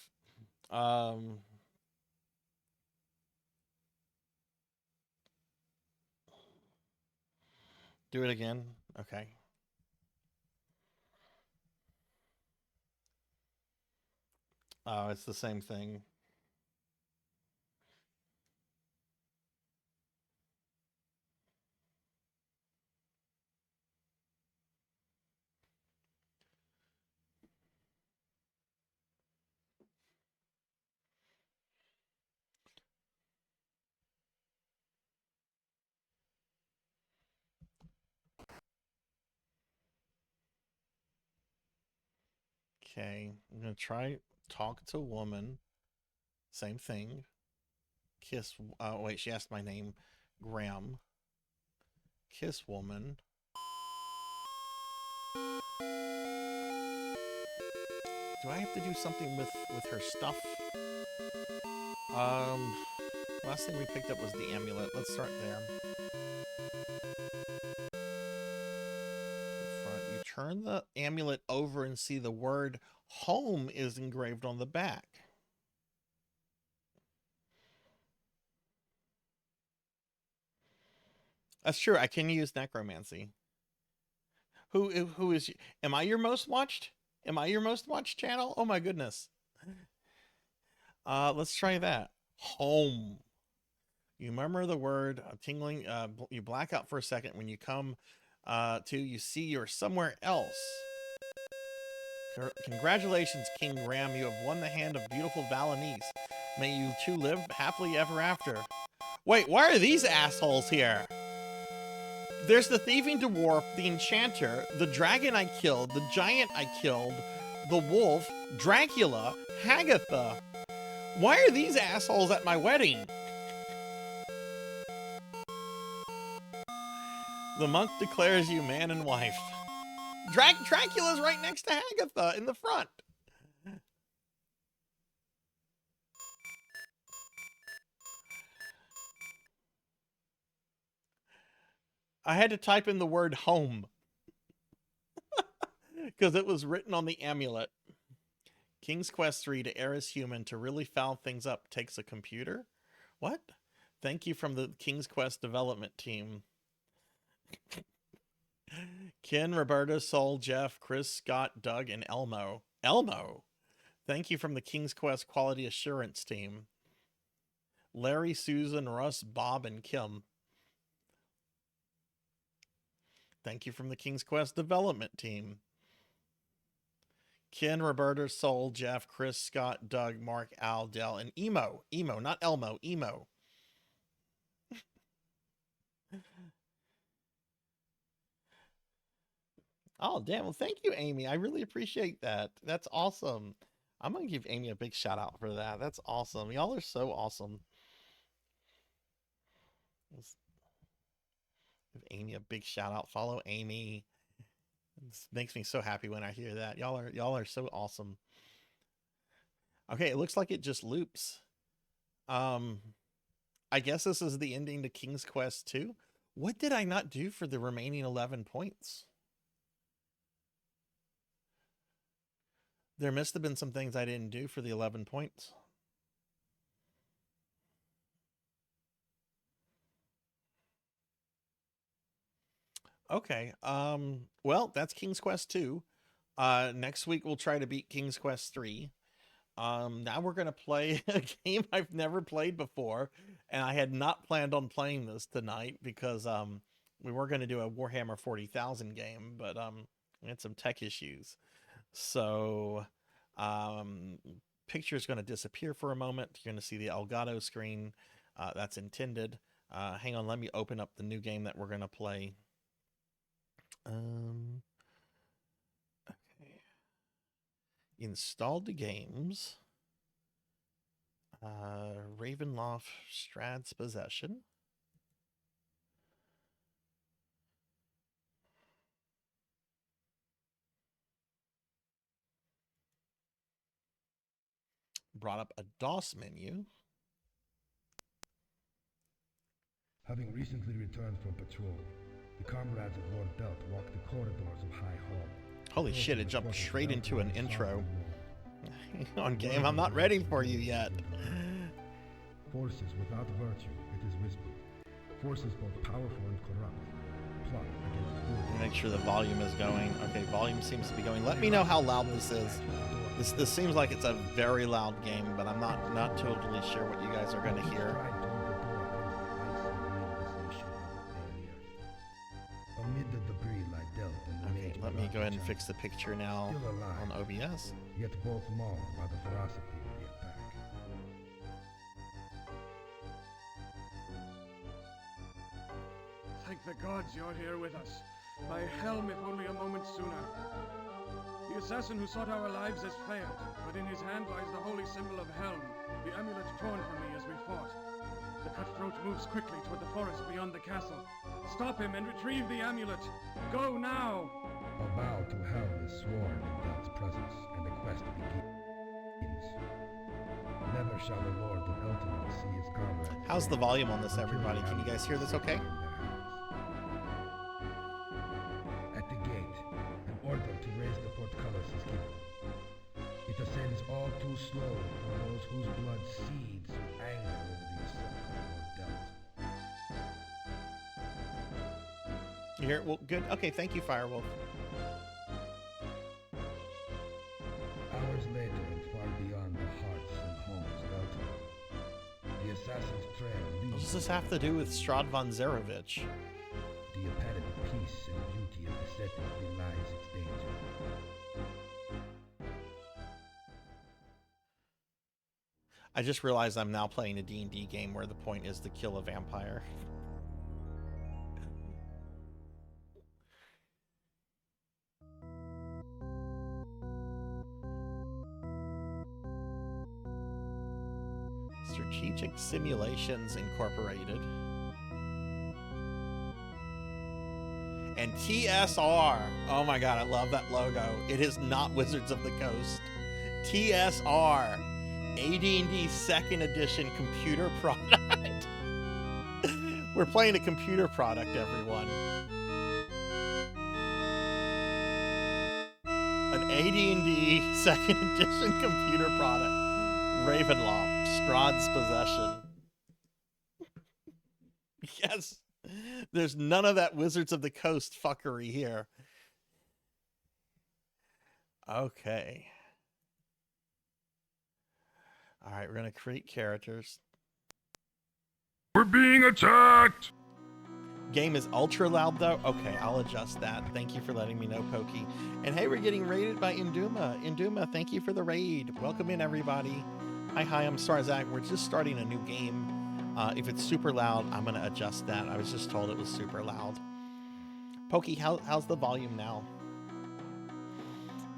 Do it again. Okay. Oh, it's the same thing. Okay, I'm gonna try talk to woman. Same thing. Kiss. Wait, she asked my name. Graham. Kiss woman. Do I have to do something with her stuff? Last thing we picked up was the amulet. Let's start there. You turn the amulet over and see the word home is engraved on the back. That's true. I can use necromancy. Who is? Am I your most watched? Am I your most watched channel? Oh my goodness. Let's try that. Home. You remember the word tingling. You black out for a second when you come to. You see you're somewhere else. Congratulations, King Graham. You have won the hand of beautiful Valenice. May you two live happily ever after. Wait, why are these assholes here? There's the thieving dwarf, the enchanter, the dragon I killed, the giant I killed, the wolf, Dracula, Hagatha. Why are these assholes at my wedding? The monk declares you man and wife. Dracula's right next to Hagatha in the front. I had to type in the word home because it was written on the amulet. King's Quest 3 to Eris Human to really foul things up takes a computer? What? Thank you from the King's Quest development team. Ken, Roberta, Sol, Jeff, Chris, Scott, Doug, and Elmo. Elmo? Thank you from the King's Quest quality assurance team. Larry, Susan, Russ, Bob, and Kim. Thank you from the King's Quest development team. Ken, Roberta, Soul, Jeff, Chris, Scott, Doug, Mark, Al, Del, and Emo. Emo, not Elmo, Emo. Oh, damn. Well, thank you, Amy. I really appreciate that. That's awesome. I'm going to give Amy a big shout out for that. That's awesome. Y'all are so awesome. Let's give Amy a big shout out. Follow Amy. This makes me so happy when I hear that. Y'all are so awesome. Okay, it looks like it just loops. I guess this is the ending to King's Quest 2. What did I not do for the remaining 11 points? There must have been some things I didn't do for the 11 points. Okay. Well, that's King's Quest 2. Next week we'll try to beat King's Quest 3. Now we're going to play a game I've never played before, and I had not planned on playing this tonight because we were going to do a Warhammer 40,000 game, but we had some tech issues. So picture is going to disappear for a moment. You're going to see the Elgato screen. That's intended. Hang on, let me open up the new game that we're going to play. Okay. Installed the games. Ravenloft, Strahd's Possession. Brought up a DOS menu. Having recently returned from patrol, the comrades of Lord Belt walked the corridors of High Hall. Holy shit, it jumped straight into an intro. Hang on, game, I'm not ready for you yet. Forces without virtue, it is whispered. Forces both powerful and corrupt. Plot against good. Make sure the volume is going. Okay, volume seems to be going. Let me know how loud this is. This seems like it's a very loud game, but I'm not totally sure what you guys are going to hear. Amid the debris lie Delt and the Okay, let me go ahead and fix the picture now on OBS. Yet both mauled by the ferocity of the attack. Thank the gods you're here with us. By helm, if only a moment sooner. The assassin who sought our lives has failed, but in his hand lies the holy symbol of Helm, the amulet torn from me as we fought. The cutthroat moves quickly toward the forest beyond the castle. Stop him and retrieve the amulet. Go now! A vow to Helm is sworn in Delt's presence, and the quest begins. Never shall the Lord of Elturel see his comrade. How's the volume on this, everybody? Can you guys hear this okay? At the gate, an order to raise the portcullis is given. It ascends all too slow for those whose blood seethes with anger over the assault of Lord Delt. You hear it? Well, good. Okay, thank you, Firewolf. Hours later and far beyond the hearts and homes of Elturel, the assassin's trail What leads does this have to do with Strahd von Zarovich? the apparent peace and beauty of the setting belies its danger. I just realized I'm now playing a D&D game where the point is to kill a vampire. Strategic Simulations Incorporated. And TSR. Oh my god, I love that logo. It is not Wizards of the Coast. TSR. AD&D 2nd edition computer product. We're playing a computer product, everyone. An AD&D 2nd edition computer product. Ravenloft, Strahd's Possession. Yes. There's none of that Wizards of the Coast fuckery here. Okay. All right, we're going to create characters. We're being attacked! Game is ultra loud though. Okay, I'll adjust that. Thank you for letting me know, Pokey. And hey, we're getting raided by Induma. Induma, thank you for the raid. Welcome in, everybody. Hi, I'm Sarzac. We're just starting a new game. If it's super loud, I'm gonna adjust that. I was just told it was super loud. Pokey, how's the volume now?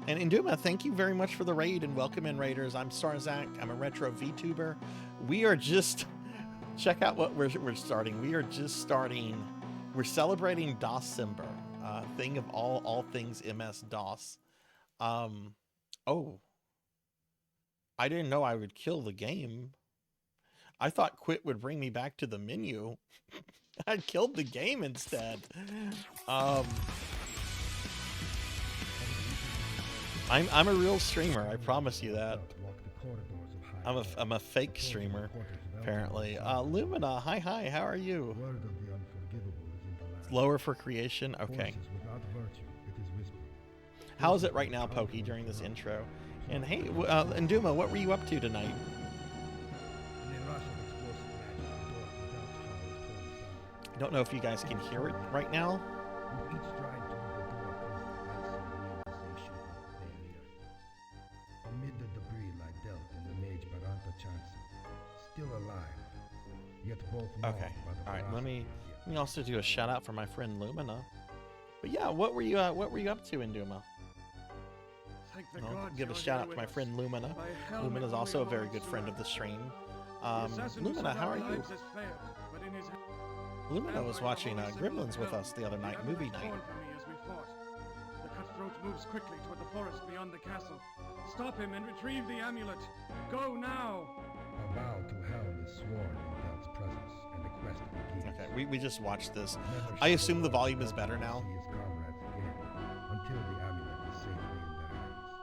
And Induma, thank you very much for the raid and welcome in, raiders. I'm Sarzac. I'm a retro VTuber. We are just check out what we're starting. We are just starting. We're celebrating DOScember, thing of all things MS DOS. Oh, I didn't know I would kill the game. I thought quit would bring me back to the menu. I killed the game instead. I'm a real streamer. I promise you that. I'm a fake streamer, apparently. Lumina, hi, how are you? Lower for creation? Okay. How is it right now, Pokey, during this intro? And hey, Induma, what were you up to tonight? I don't know if you guys can hear it right now. Amid the debris lie dealt in the mage Baranta Chanson, still alive, yet both okay. All right. Let me also do a shout out for my friend Lumina. But yeah, what were you up to, Induma? I'll give a shout out to my friend Lumina. Lumina is also a very good friend of the stream. Lumina, how are you? Lumina was watching Gremlins with us the other night, movie night. The cutthroat moves quickly toward the forest beyond the castle. Stop him and retrieve the amulet. Go now! A vow to Helm is sworn in Delt's presence, and the quest begins. Okay, we just watched this. I assume the volume is better now. See his comrades again, until the amulet is safely in their hands.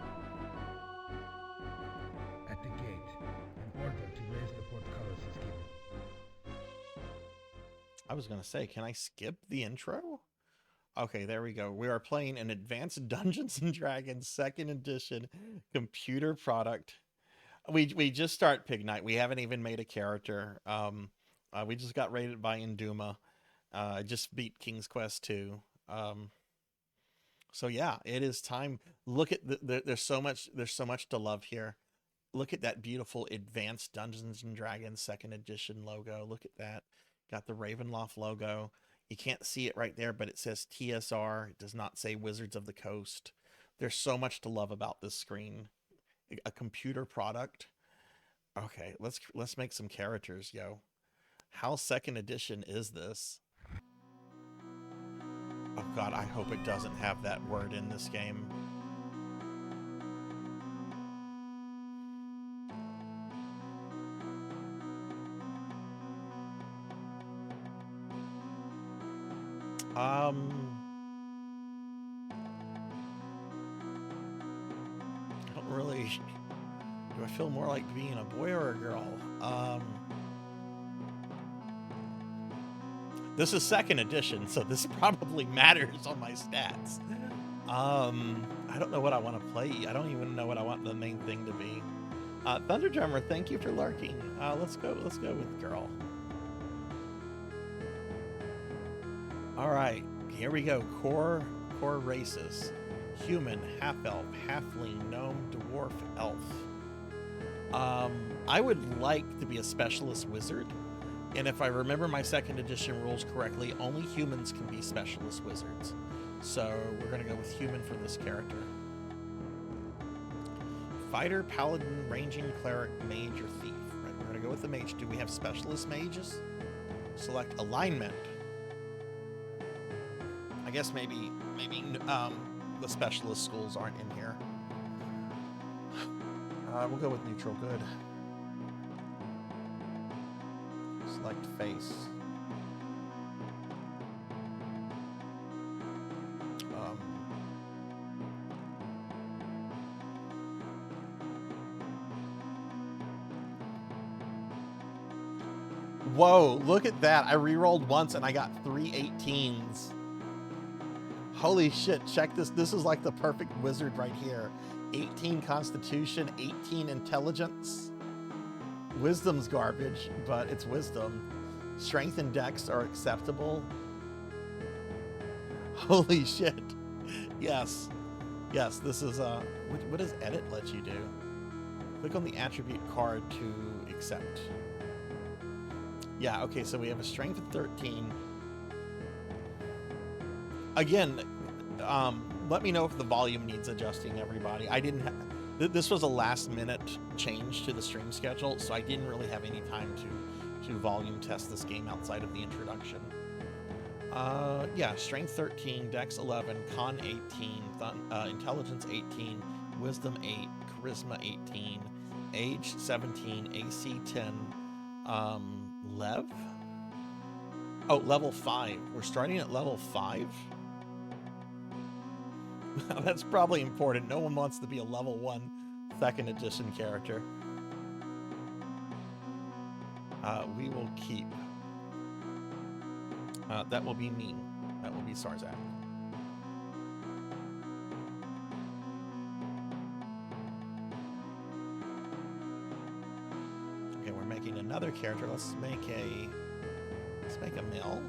At the gate, an order to raise the portcullis is given. I was gonna say, can I skip the intro? Okay, there we go. We are playing an Advanced Dungeons and Dragons 2nd edition computer product. We just start Pig Night. We haven't even made a character. We just got raided by Induma. I just beat King's Quest 2. So yeah, it is time. Look at there's so much to love here. Look at that beautiful Advanced Dungeons and Dragons 2nd edition logo. Look at that. Got the Ravenloft logo. You can't see it right there, but it says TSR. It does not say Wizards of the Coast. There's so much to love about this screen. A computer product. Okay, let's make some characters, yo. How 2nd edition is this? Oh god, I hope it doesn't have that word in this game. I don't really... Do I feel more like being a boy or a girl? This is 2nd edition, so this probably matters on my stats. I don't know what I want to play. I don't even know what I want the main thing to be. Thunderdrummer, thank you for lurking. Let's go with girl. All right, here we go. Core races: human, half-elf, halfling, gnome, dwarf, elf. I would like to be a specialist wizard, and if I remember my 2nd edition rules correctly, only humans can be specialist wizards. So we're gonna go with human for this character. Fighter, paladin, ranging, cleric, mage, or thief. Right, we're gonna go with the mage. Do we have specialist mages? Select alignment. I guess maybe the specialist schools aren't in here. We'll go with neutral good. Select face. Whoa, look at that. I re-rolled once and I got 3 18s. Holy shit, check this. This is like the perfect wizard right here. 18 constitution, 18 intelligence. Wisdom's garbage, but it's wisdom. Strength and dex are acceptable. Holy shit. Yes. Yes, this is, what does edit let you do? Click on the attribute card to accept. Yeah, okay, so we have a strength of 13. Again, let me know if the volume needs adjusting, everybody. I didn't this was a last minute change to the stream schedule, so I didn't really have any time to volume test this game outside of the introduction. Yeah, strength 13, dex 11, con 18, intelligence 18, wisdom 8, charisma 18, age 17, AC 10, level 5. We're starting at level 5? That's probably important. No one wants to be a level 1 2nd edition character. We will keep. That will be me. That will be Sarzac. Okay, we're making another character. Let's make a mill.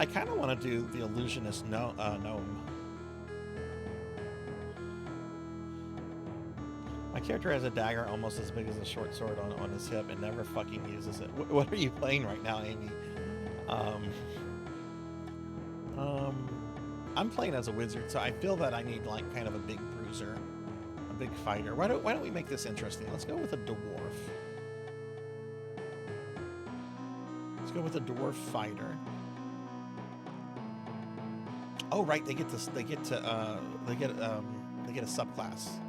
I kind of want to do the illusionist gnome. My character has a dagger almost as big as a short sword on his hip and never fucking uses it. What are you playing right now, Amy? I'm playing as a wizard, so I feel that I need like kind of a big bruiser, a big fighter. Why don't we make this interesting? Let's go with a dwarf. Let's go with a dwarf fighter. Oh right, they get a subclass.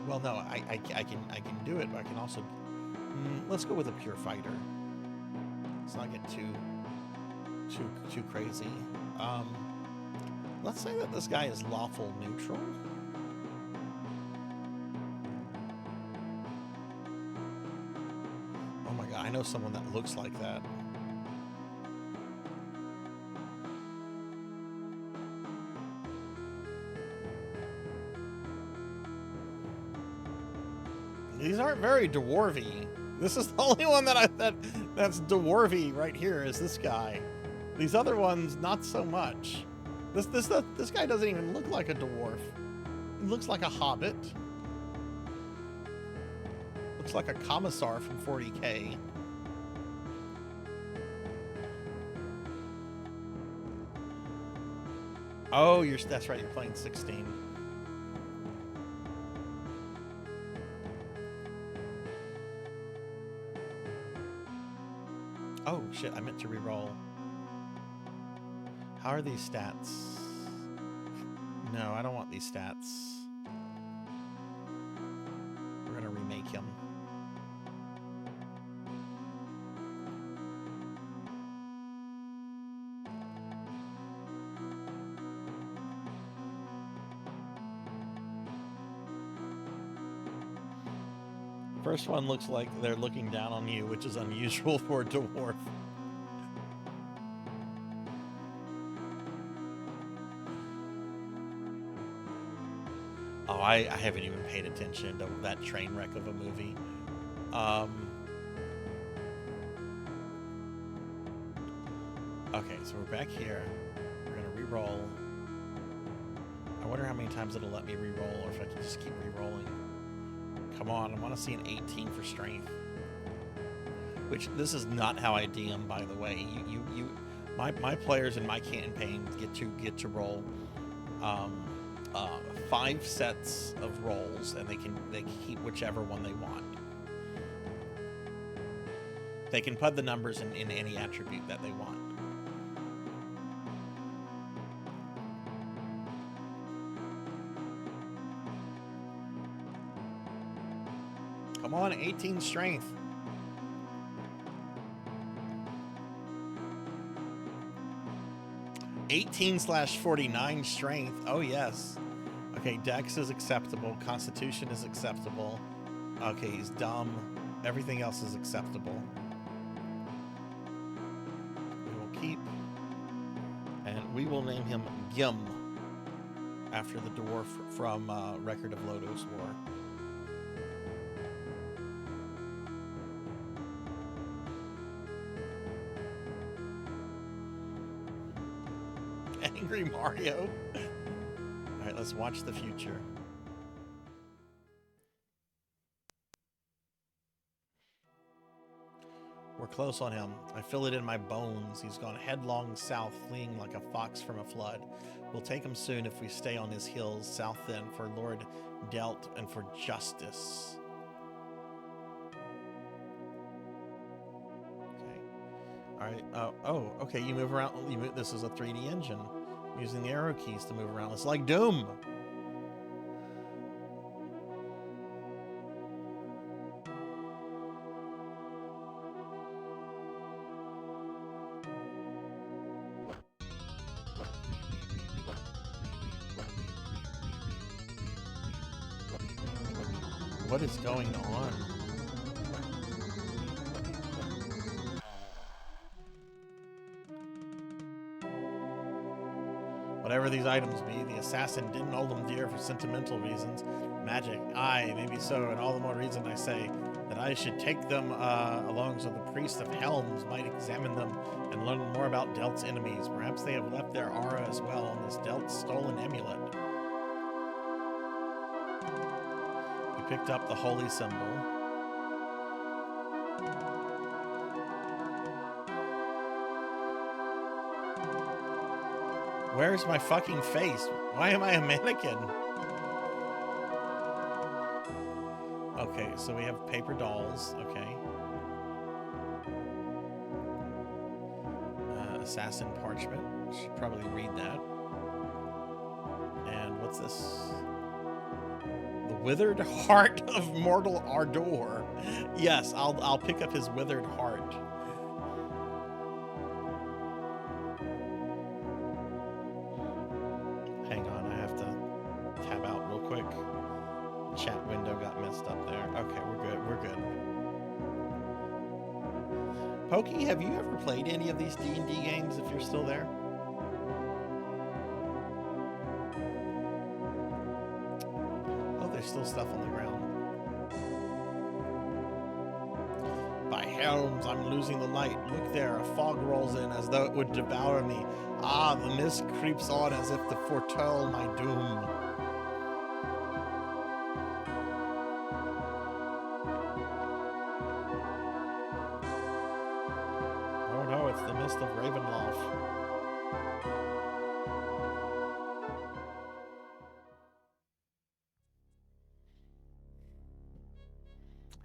Well, no, I can do it, but I can also. Let's go with a pure fighter. Let's not get too crazy. Let's say that this guy is lawful neutral. Oh my god, I know someone that looks like that. These aren't very dwarvy. This is the only one that's dwarvy right here is this guy. These other ones, not so much. This guy doesn't even look like a dwarf. He looks like a hobbit. Looks like a commissar from 40K. Oh, that's right. You're playing 16. Oh shit, I meant to reroll. How are these stats? No, I don't want these stats. We're gonna remake him. First one looks like they're looking down on you, which is unusual for a dwarf. Oh, I haven't even paid attention to that train wreck of a movie. Okay, so we're back here. We're gonna re-roll. I wonder how many times it'll let me re-roll, or if I can just keep re-rolling. Come on, I want to see an 18 for strength. Which, this is not how I DM, by the way. My players in my campaign get to roll 5 sets of rolls, and they can keep whichever one they want. They can put the numbers in any attribute that they want. Come on, 18 strength. (18/49) strength. Oh yes. Okay, Dex is acceptable. Constitution is acceptable. Okay, he's dumb. Everything else is acceptable. We will keep, and we will name him Gim after the dwarf from Record of Lodoss War. Angry Mario. All right, let's watch the future. We're close on him. I feel it in my bones. He's gone headlong south, fleeing like a fox from a flood. We'll take him soon if we stay on his heels, south then, for Lord Delt and for justice. Okay. All right. Oh, okay. You move around. This is a 3D engine. Using the arrow keys to move around. It's like Doom. What is going on? Whatever these items be, the assassin didn't hold them dear for sentimental reasons. Magic, aye, maybe so, and all the more reason I say that I should take them along so the priest of Helms might examine them and learn more about Delt's enemies. Perhaps they have left their aura as well on this Delt's stolen amulet. Picked up the holy symbol. Where's my fucking face? Why am I a mannequin? Okay, so we have paper dolls. Okay. Assassin parchment. Should probably read that. And what's this? Withered heart of mortal ardor. Yes, I'll pick up his withered heart. Hang on, I have to tab out real quick. Chat window got messed up there. Okay, we're good. Pokey, have you ever played any of these D&D games if you're still there? There's still stuff on the ground. By Helms, I'm losing the light. Look there, a fog rolls in as though it would devour me. Ah, the mist creeps on as if to foretell my doom. Oh no, it's the mist of Ravenloft.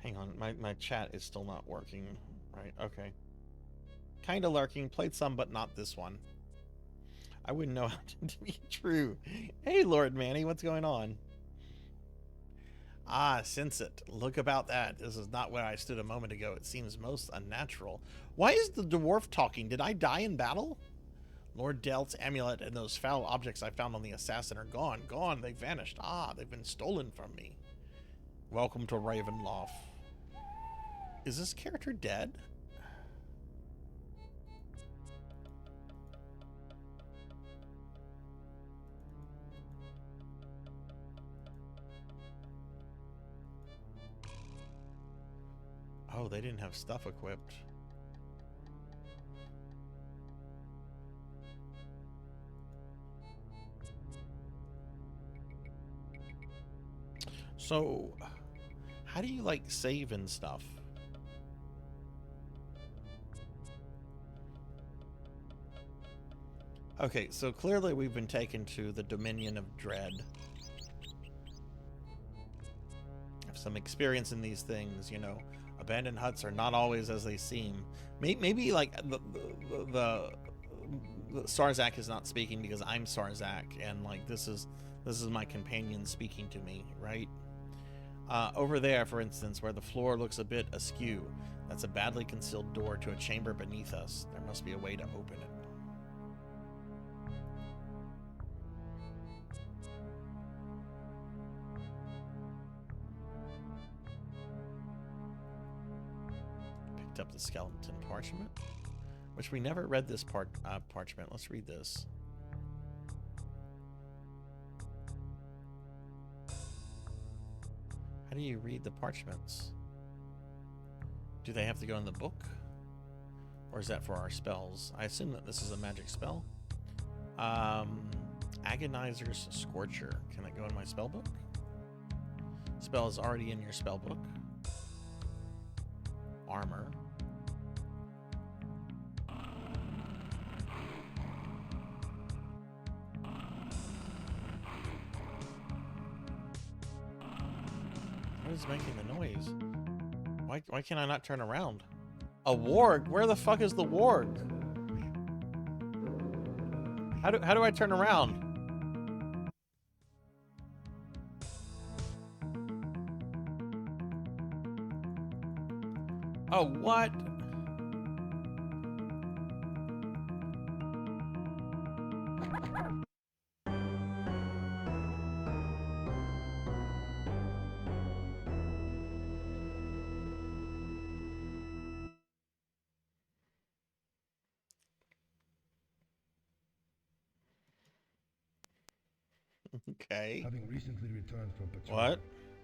Hang on, my chat is still not working. Right, okay. Kinda lurking, played some, but not this one. I wouldn't know how to be true. Hey, Lord Manny, what's going on? Ah, sense it. Look about that. This is not where I stood a moment ago. It seems most unnatural. Why is the dwarf talking? Did I die in battle? Lord Delt's amulet and those foul objects I found on the assassin are gone. Gone. They've vanished. Ah, they've been stolen from me. Welcome to Ravenloft. Is this character dead? Oh, they didn't have stuff equipped. So, how do you, like, save and stuff? Okay, so clearly we've been taken to the Dominion of Dread. I have some experience in these things, you know. Abandoned huts are not always as they seem. Maybe like the Sarzac is not speaking because I'm Sarzac, and like this is my companion speaking to me, right? Over there, for instance, where the floor looks a bit askew, that's a badly concealed door to a chamber beneath us. There must be a way to open it. Up the skeleton parchment, which we never read this parchment. Let's read this. How do you read the parchments? Do they have to go in the book? Or is that for our spells? I assume that this is a magic spell. Agonizer's Scorcher. Can that go in my spell book? Spell is already in your spell book. Armor. What is making the noise? Why can I not turn around? A warg? Where the fuck is the warg? How do I turn around? Oh, what? Okay. Having recently returned from patrol, What?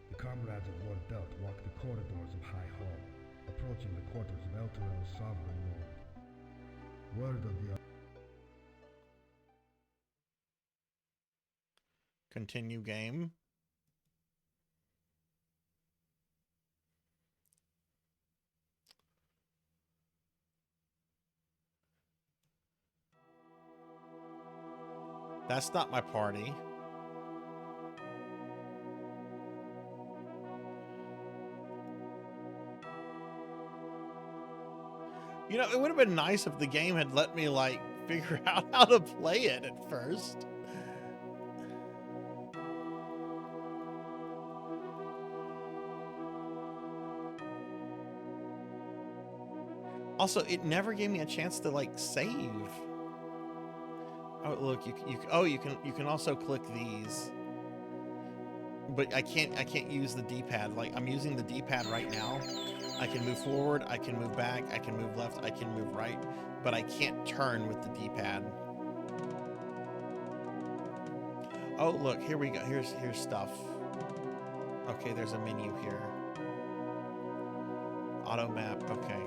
the comrades of Lord Belt walk the corridors of High Hall, approaching the quarters of Elturel's sovereign lord. Word of the Continue game. That's not my party. You know, it would have been nice if the game had let me, like, figure out how to play it at first. Also, it never gave me a chance to, like, save. Oh, look, you can also click these. But I can't use the D-pad. Like, I'm using the D-pad right now. I can move forward, I can move back, I can move left, I can move right, but I can't turn with the D-pad. Oh, look, here we go. Here's stuff. Okay, there's a menu here. Auto map, okay.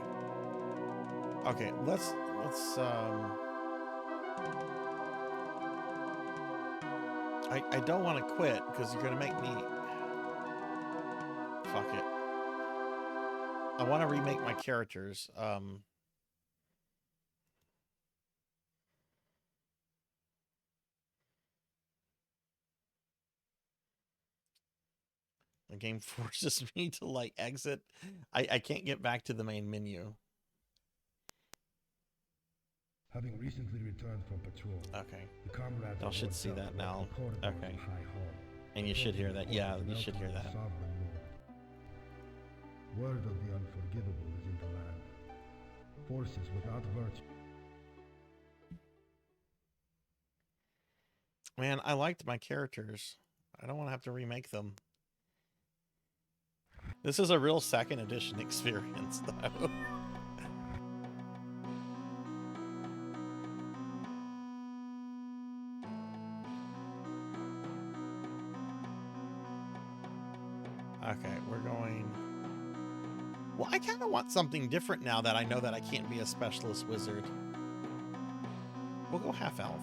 Okay, let's I don't want to quit because you're gonna make me fuck it. I want to remake my characters. The game forces me to, like, exit. I can't get back to the main menu. Having recently returned from patrol, Okay. the comrades Y'all of should Lord see Belt that walk now. the corridors Okay. of High Hall, And you should hear that. approaching the Yeah, quarters you of should hear Elturel's that. sovereign lord. Word of the unforgivable is in the land. Forces without virtue. Man, I liked my characters. I don't want to have to remake them. This is a real second edition experience, though. Okay, we're going... Well, I kind of want something different now that I know that I can't be a specialist wizard. We'll go half-elf.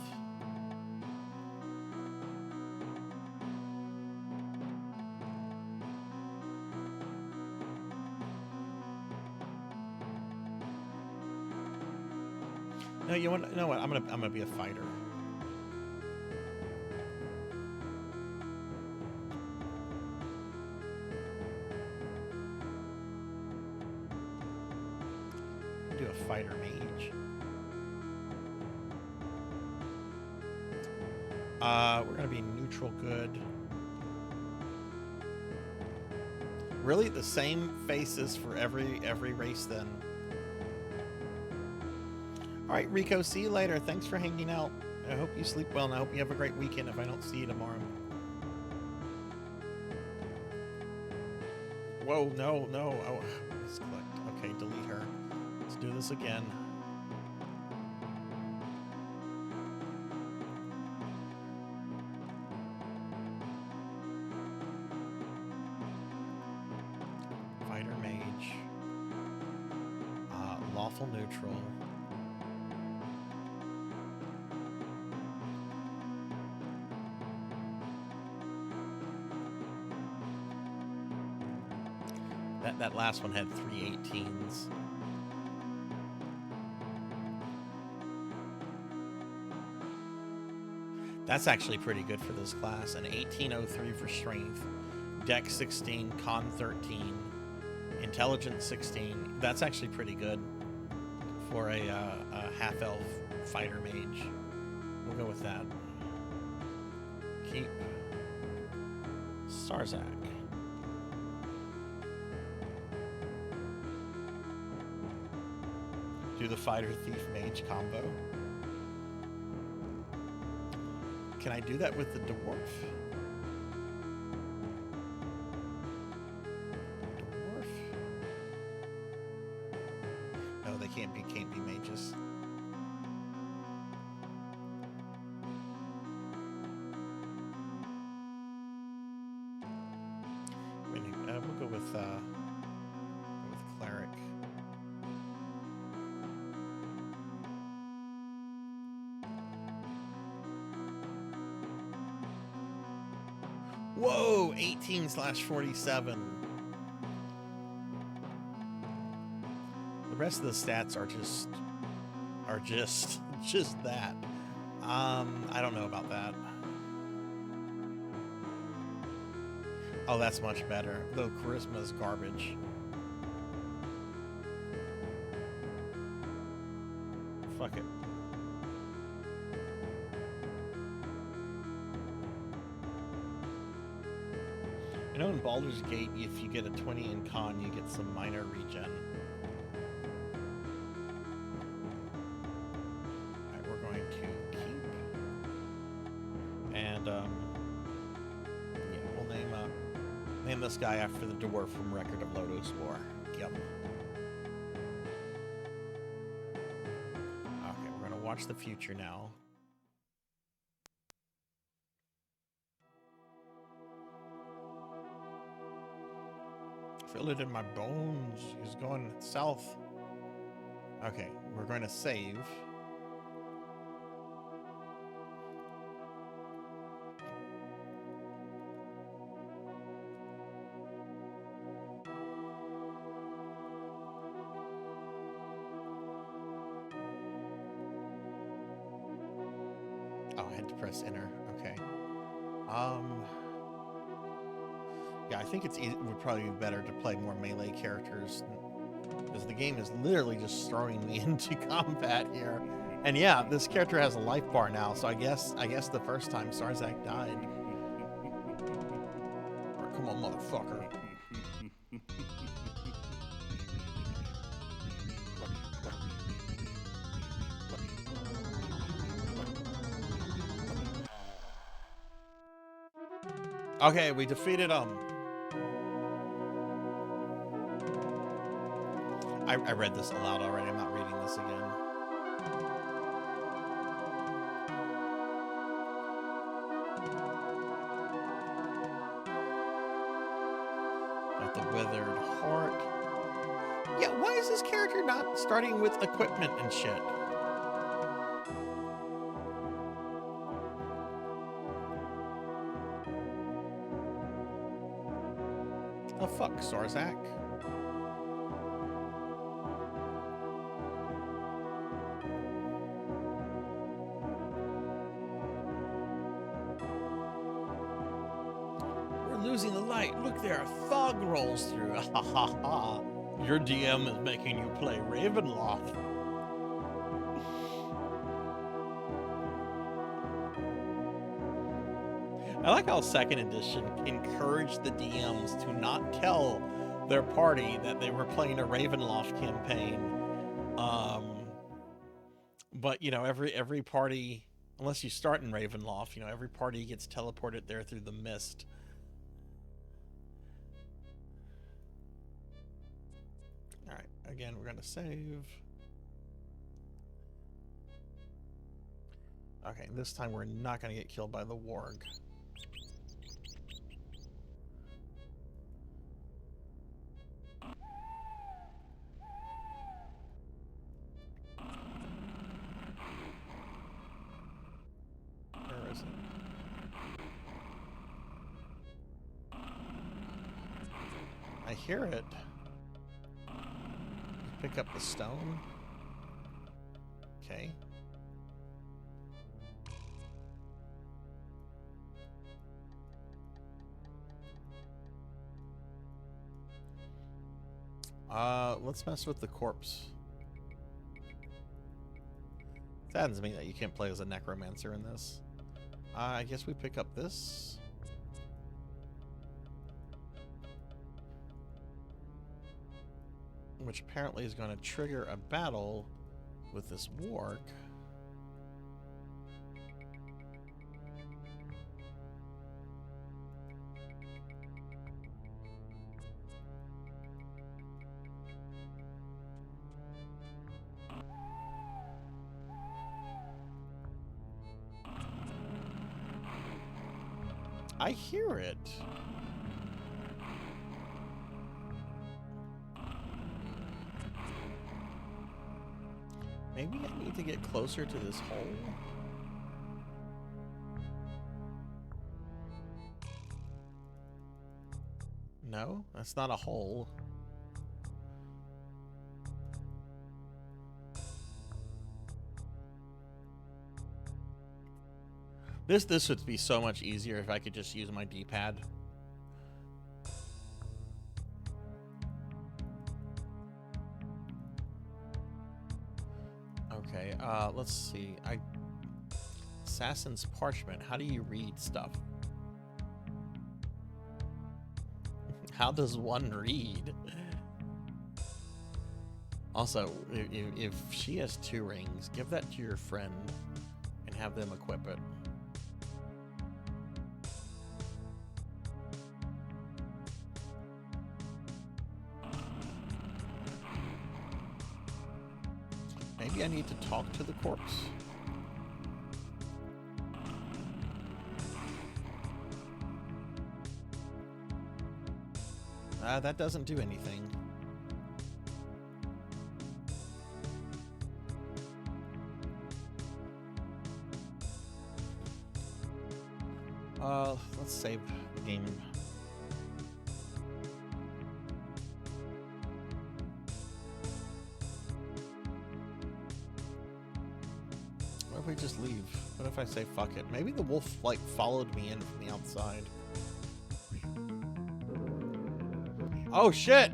No, you know what? I'm gonna be a fighter. Do a fighter mage. We're gonna be neutral good. Really, the same faces for every race then. All right, Rico, see you later. Thanks for hanging out. I hope you sleep well, and I hope you have a great weekend if I don't see you tomorrow. Whoa, no. Oh, misclicked. Okay, delete her. Let's do this again. lawful neutral. That last one had 3 18s. That's actually pretty good for this class. An 1803 for strength, dex 16, con 13, intelligence 16. That's actually pretty good for a half-elf fighter mage. We'll go with that. Keep Sarzac. Do the fighter thief mage combo. Can I do that with the dwarf? Dwarf? No, they can't be mages. We'll go with cleric. Whoa, 18/47. The rest of the stats are just that. I don't know about that. Oh, that's much better. Though charisma is garbage. Fuck it. You know, in Baldur's Gate, if you get a 20 in con, you get some minor regen. Alright, we're going to keep. And, yeah, we'll name this guy after the dwarf from Record of Lodoss War. Yep. Okay, we're going to watch the future now. Feel it in my bones. He's going south. Okay, we're going to save. Oh, I had to press enter. Okay. Yeah, I think it would probably be better to play more melee characters, because the game is literally just throwing me into combat here. And yeah, this character has a life bar now, so I guess the first time Sarzac died. Or, come on, motherfucker. Okay, we defeated I read this aloud already. I'm not reading this again. Got the withered heart. Yeah, why is this character not starting with equipment and shit? Oh, fuck, Sarzac. Losing the light. Look there, a fog rolls through. Ha ha ha. Your DM is making you play Ravenloft. I like how 2nd edition encouraged the DMs to not tell their party that they were playing a Ravenloft campaign. But you know, every party, unless you start in Ravenloft, you know, every party gets teleported there through the mist. Again, we're going to save. Okay, this time we're not going to get killed by the warg. I hear it. Pick up the stone. Okay. Let's mess with the corpse. Saddens me that you can't play as a necromancer in this. I guess we pick up this. Which apparently is going to trigger a battle with this warg. I hear it. Maybe I need to get closer to this hole. No, that's not a hole. This would be so much easier if I could just use my D-pad. Okay, let's see. Assassin's Parchment. How do you read stuff? How does one read? Also, if she has 2 rings, give that to your friend and have them equip it. Maybe I need to talk to the corpse. That doesn't do anything. Let's save the game. What if we just leave? What if I say fuck it? Maybe the wolf, like, followed me in from the outside. Oh, shit!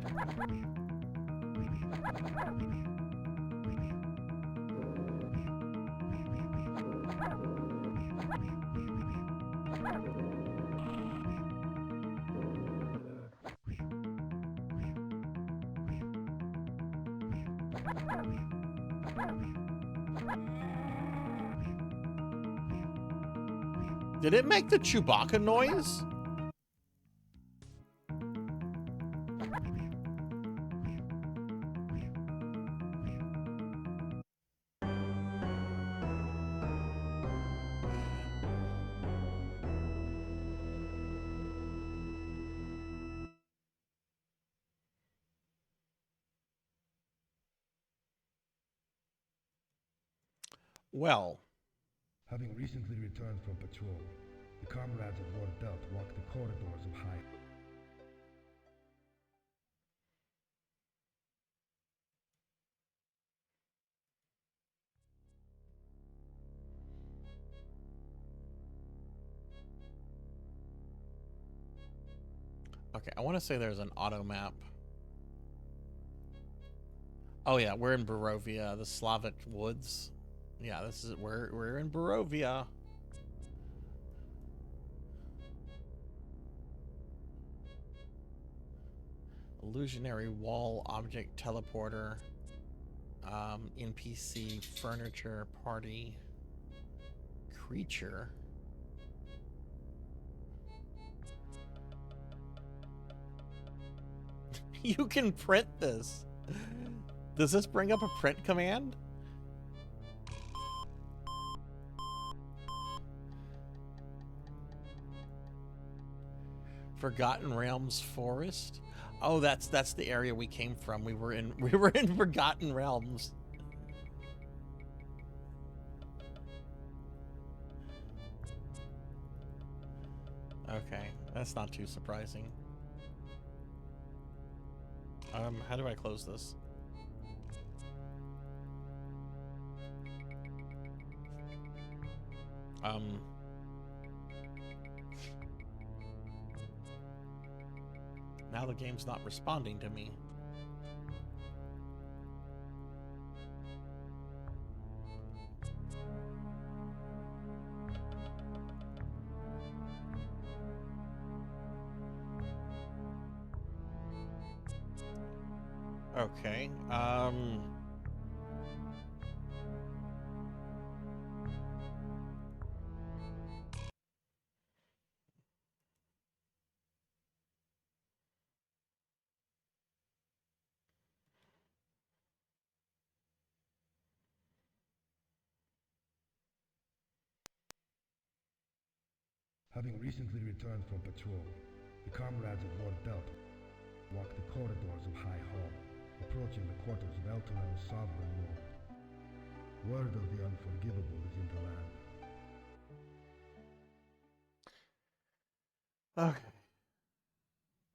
Did it make the Chewbacca noise? Well, having recently returned from patrol, the comrades of Lord Belt walk the corridors of High. okay, I want to say there's an auto map. Oh yeah, we're in Barovia, the Slavic woods. Yeah, this is we're in Barovia. Illusionary wall, object teleporter, NPC, furniture, party, creature. You can print this. Does this bring up a print command? Forgotten Realms Forest. Oh, that's the area we came from. We were in Forgotten Realms. Okay, that's not too surprising. How do I close this? Now the game's not responding to me. Okay, Having recently returned from patrol, the comrades of Lord Belt walk the corridors of High Hall, approaching the quarters of Elturel's sovereign lord. Word of the unforgivable is in the land. okay.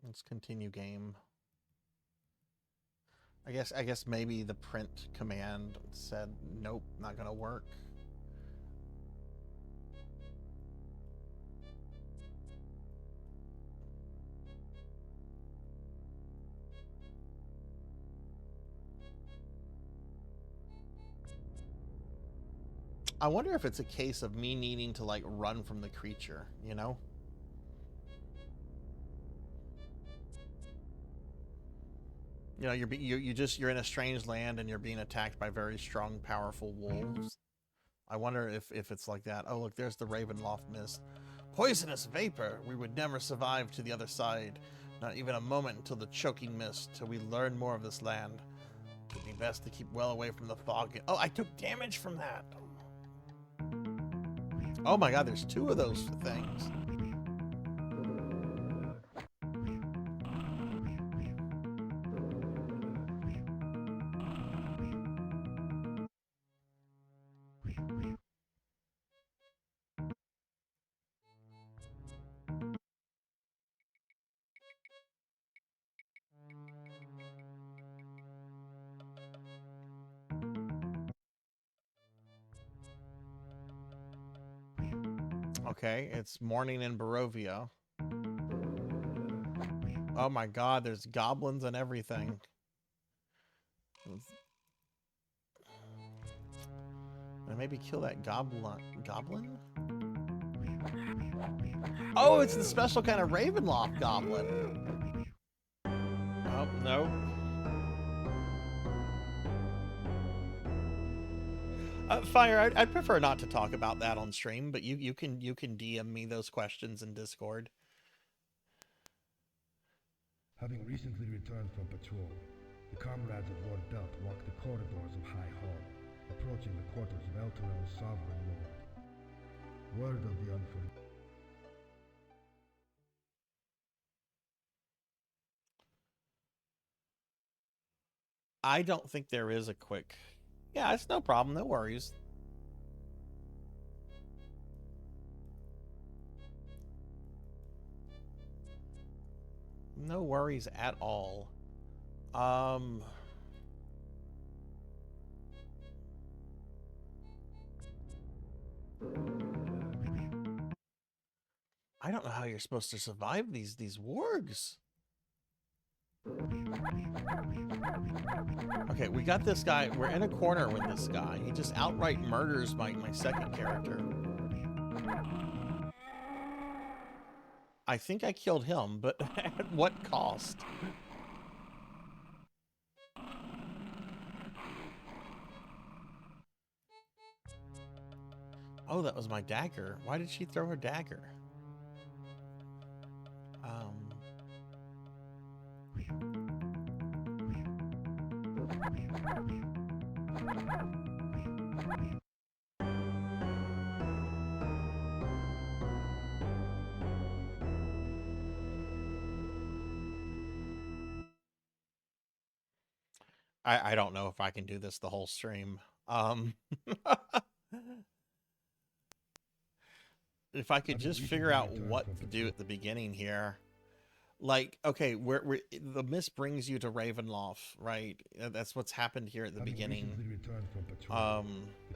Let's continue game. I guess maybe the print command said, nope, not gonna work. I wonder if it's a case of me needing to, like, run from the creature, you know? You know, you're in a strange land and you're being attacked by very strong, powerful wolves. I wonder if it's like that. Oh, look, there's the Ravenloft mist. Poisonous vapor! We would never survive to the other side. Not even a moment until the choking mist, till we learn more of this land. It would be best to keep well away from the fog. Oh, I took damage from that! Oh my god, there's two of those things. Okay, it's morning in Barovia. Oh my god, there's goblins and everything. And maybe kill that goblin? Oh, it's the special kind of Ravenloft goblin. Oh, no. Fire, I'd prefer not to talk about that on stream, but you can DM me those questions in Discord. Having recently returned from patrol, the comrades of Lord Belt walk the corridors of High Hall, approaching the quarters of Elturel's sovereign lord. Word of the unforgivable. I don't think there is a quick... Yeah, it's no problem, no worries. No worries at all. I don't know how you're supposed to survive these wargs. Okay, we got this guy. We're in a corner with this guy. He just outright murders my second character. I think I killed him, but at what cost? Oh, that was my dagger. Why did she throw her dagger? I don't know if I can do this the whole stream. If I could just figure out what to do at the beginning here. Like, okay, the mist brings you to Ravenloft, right? That's what's happened here at the Having beginning. recently returned from patrol, the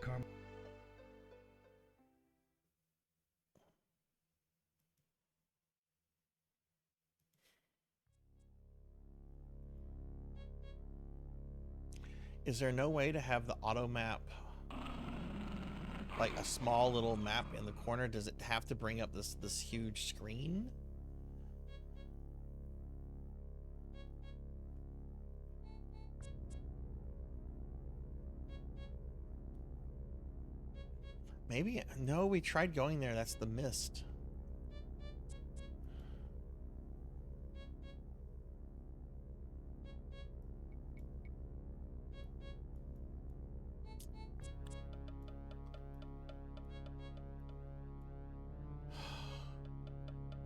Is there no way to have the auto map, like a small little map in the corner? Does it have to bring up this huge screen? Maybe, no, we tried going there. That's the mist.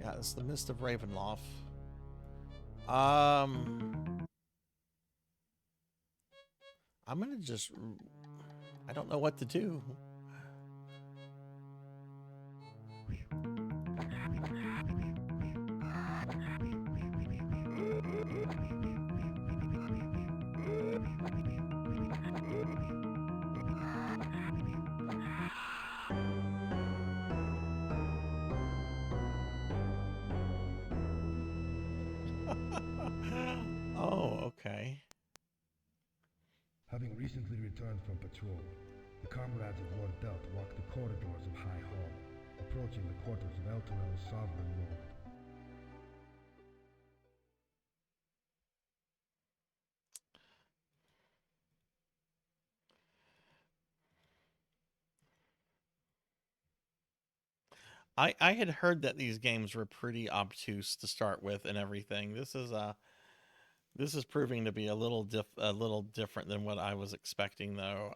Yeah, it's the mist of Ravenloft. I'm gonna just, I don't know what to do. Oh, okay. Having recently returned from patrol, the comrades of Lord Belt walk the corridors of High Hall, approaching the quarters of Elturel's sovereign lord. I had heard that these games were pretty obtuse to start with and everything. This is proving to be a little different than what I was expecting, though.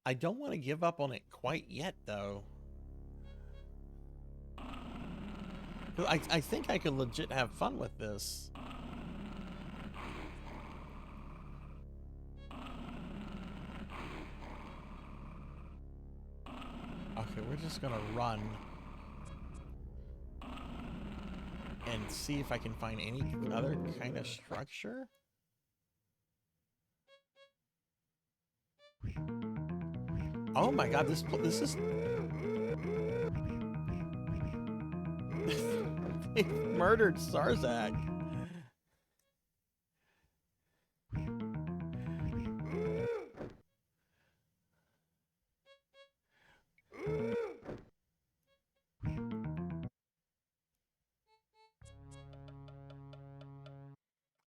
I don't want to give up on it quite yet, though. I think I could legit have fun with this. Okay, we're just gonna run and see if I can find any other kind of structure. Oh my god, this is they murdered Sarzac.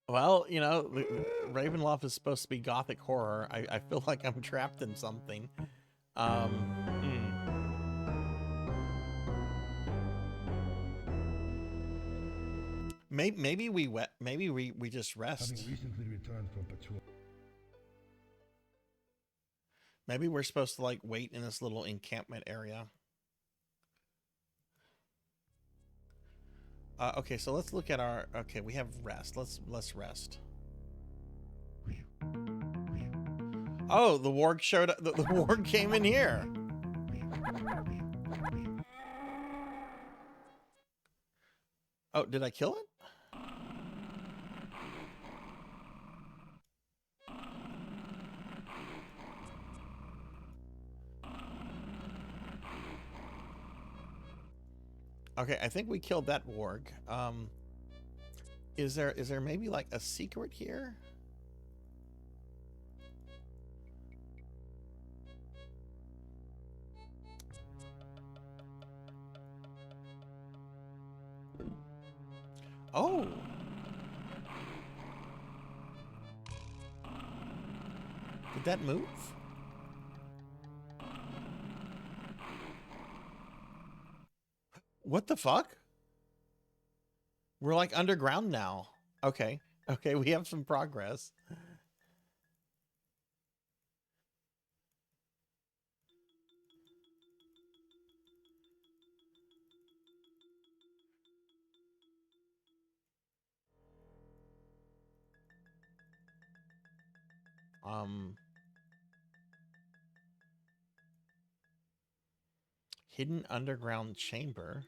Well, you know, Ravenloft is supposed to be gothic horror. I feel like I'm trapped in something. Maybe we just rest. Having recently returned from patrol. Maybe we're supposed to like wait in this little encampment area. Okay, so let's look at our. Okay, we have rest. Let's rest. Oh, the warg showed up. The warg came in here. Oh, did I kill it? Okay, I think we killed that warg. Is there maybe like a secret here? Oh. Did that move? What the fuck? We're like underground now. Okay. Okay, we have some progress. Hidden underground chamber.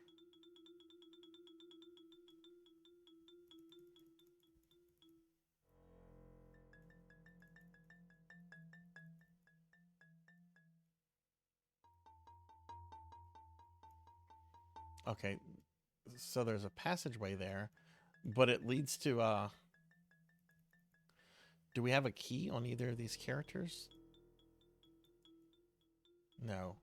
Okay, so there's a passageway there, but it leads to, do we have a key on either of these characters? No.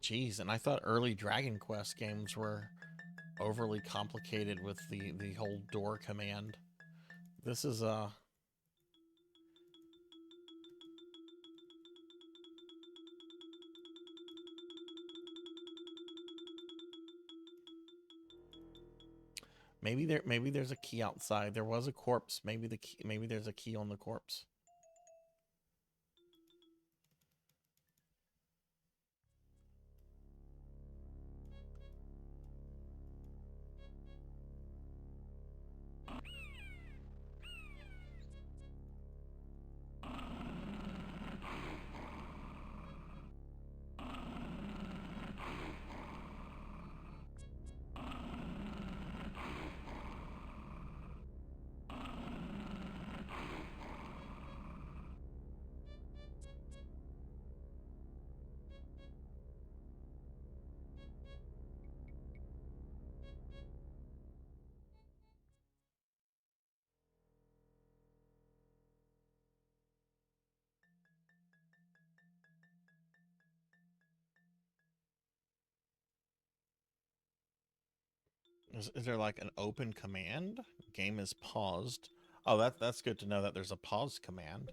Jeez, and I thought early Dragon Quest games were overly complicated with the whole door command. This is maybe there's a key outside. There was a corpse. Maybe there's a key on the corpse. Is there like an open command? Game is paused. Oh, that's good to know that there's a pause command.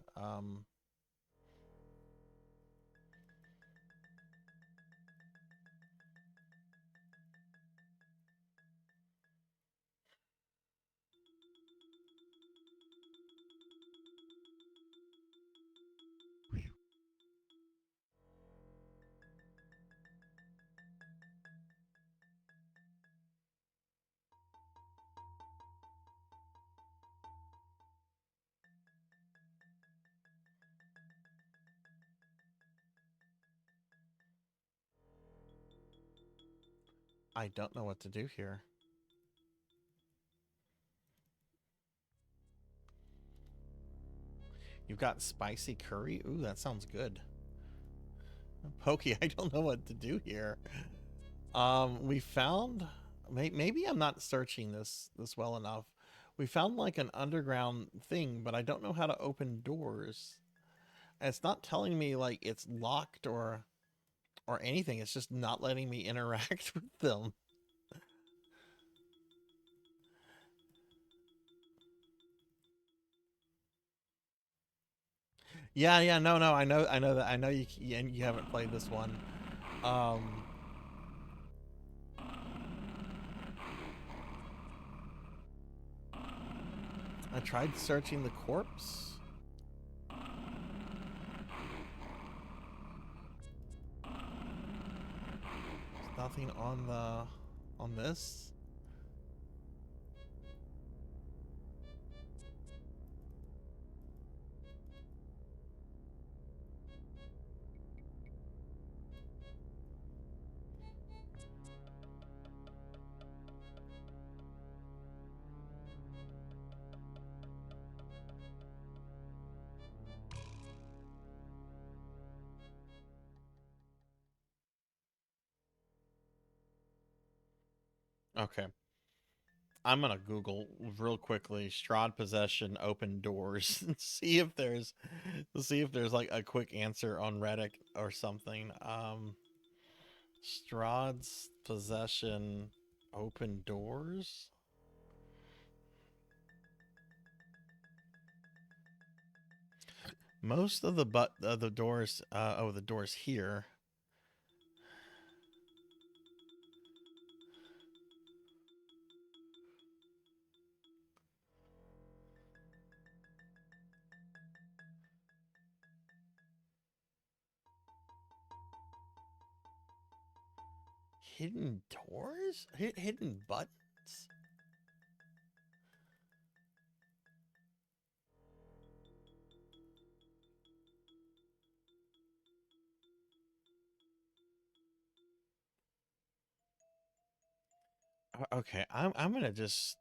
I don't know what to do here. You've got spicy curry? Ooh, that sounds good. Pokey, I don't know what to do here. We found... Maybe I'm not searching this well enough. We found like an underground thing, but I don't know how to open doors. And it's not telling me like it's locked or anything. It's just not letting me interact with them. Yeah, no, I know that. I know you haven't played this one. I tried searching the corpse. There's nothing on this. Okay. I'm gonna Google real quickly Strahd possession open doors and see if there's like a quick answer on Reddit or something. Strahd's possession open doors. Most of the doors the doors here. Hidden doors? Hidden buttons? Okay, I'm gonna just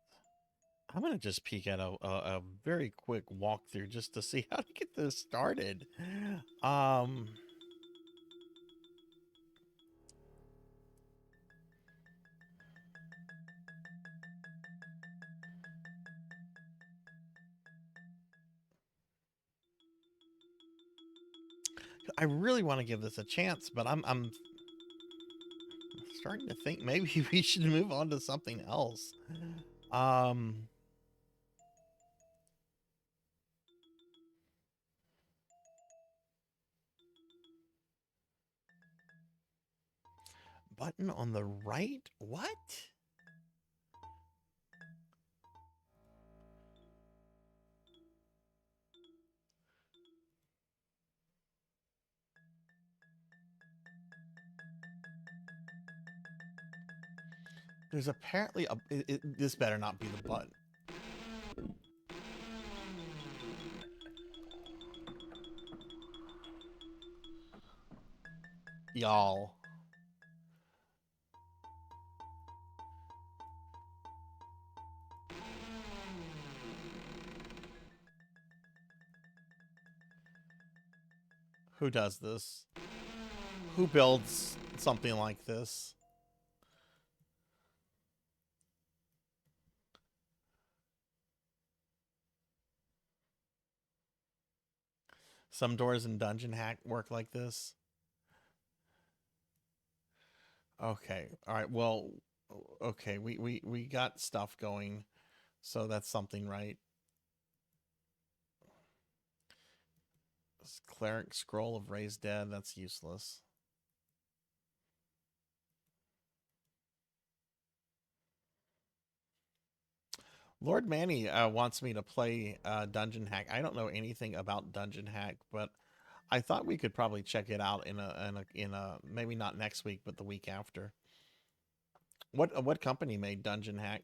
peek at a very quick walkthrough just to see how to get this started. I really want to give this a chance, but I'm starting to think maybe we should move on to something else. Button on the right? What? There's apparently a... this better not be the button. Y'all. Who does this? Who builds something like this? Some doors in Dungeon Hack work like this. Okay. All right. Well, okay. We got stuff going. So that's something, right? Cleric Scroll of Raised Dead. That's useless. Lord Manny wants me to play Dungeon Hack. I don't know anything about Dungeon Hack, but I thought we could probably check it out in a maybe not next week, but the week after. What company made Dungeon Hack?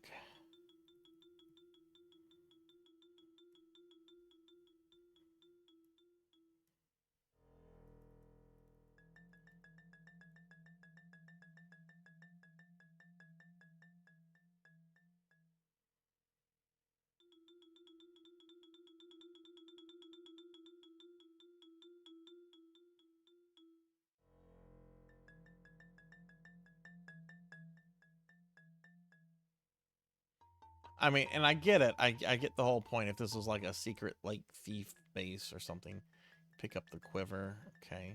I mean, and I get it. I get the whole point. If this was like a secret, like, thief base or something. Pick up the quiver. Okay.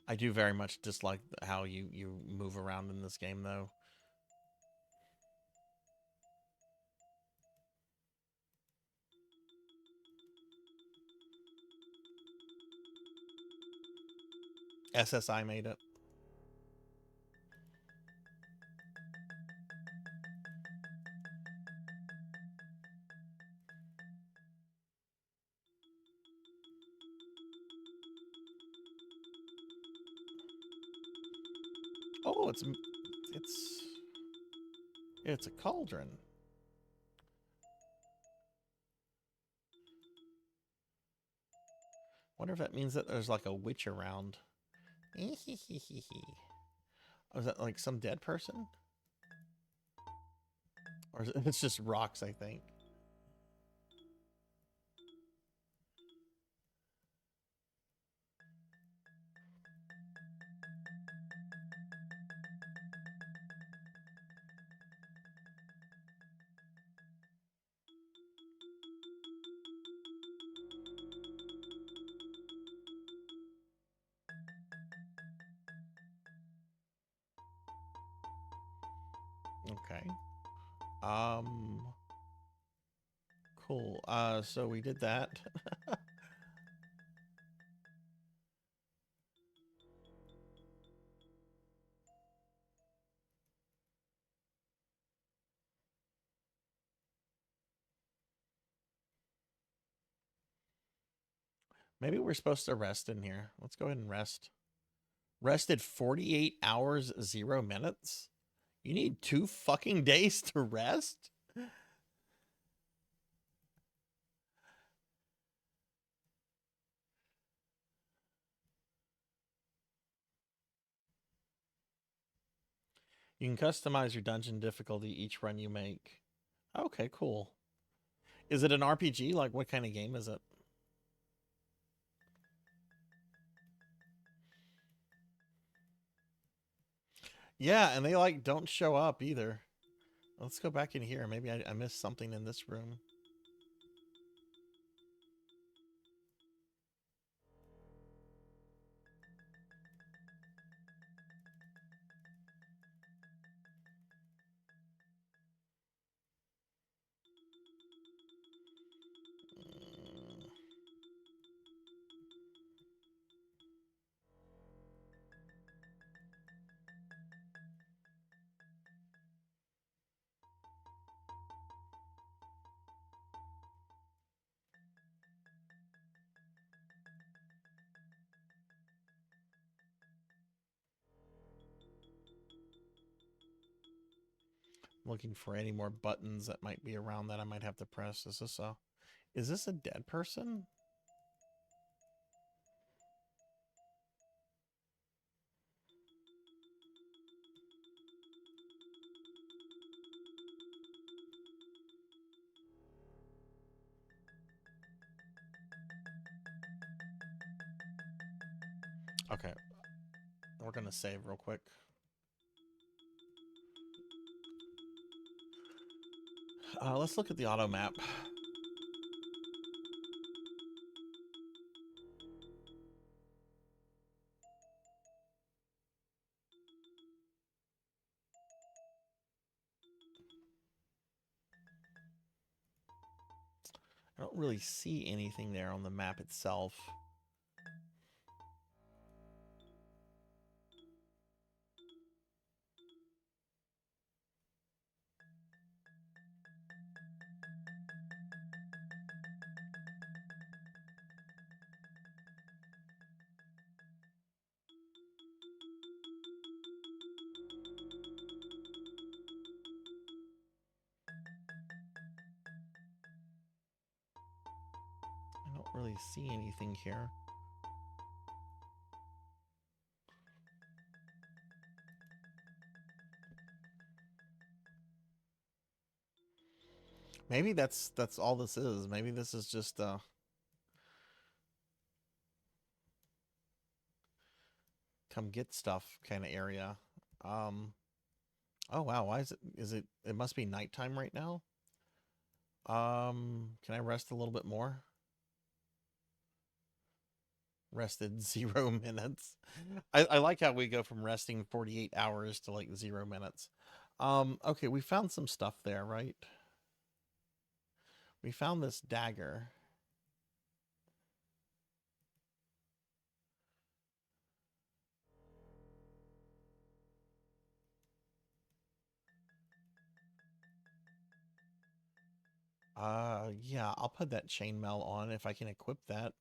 I do very much dislike how you move around in this game, though. SSI made it. Oh, it's a cauldron. Wonder if that means that there's like a witch around. Oh, is that like some dead person? Or is it's just rocks, I think. Okay. Cool. So we did that. Maybe we're supposed to rest in here. Let's go ahead and rest. Rested 48 hours, 0 minutes? You need 2 fucking days to rest? You can customize your dungeon difficulty each run you make. Okay, cool. Is it an RPG? Like, what kind of game is it? Yeah, and they, like, don't show up either. Let's go back in here. Maybe I missed something in this room. Looking for any more buttons that might be around that I might have to press. Is this a dead person? Okay. We're gonna save real quick. Let's look at the auto map. I don't really see anything there on the map itself. I don't really see anything here. Maybe that's all this is. Maybe this is just come get stuff kind of area. Oh wow, why is it must be nighttime right now? Can I rest a little bit more? Rested 0 minutes. I like how we go from resting 48 hours to like 0 minutes. Okay, we found some stuff there, right? We found this dagger. Yeah, I'll put that chainmail on if I can equip that.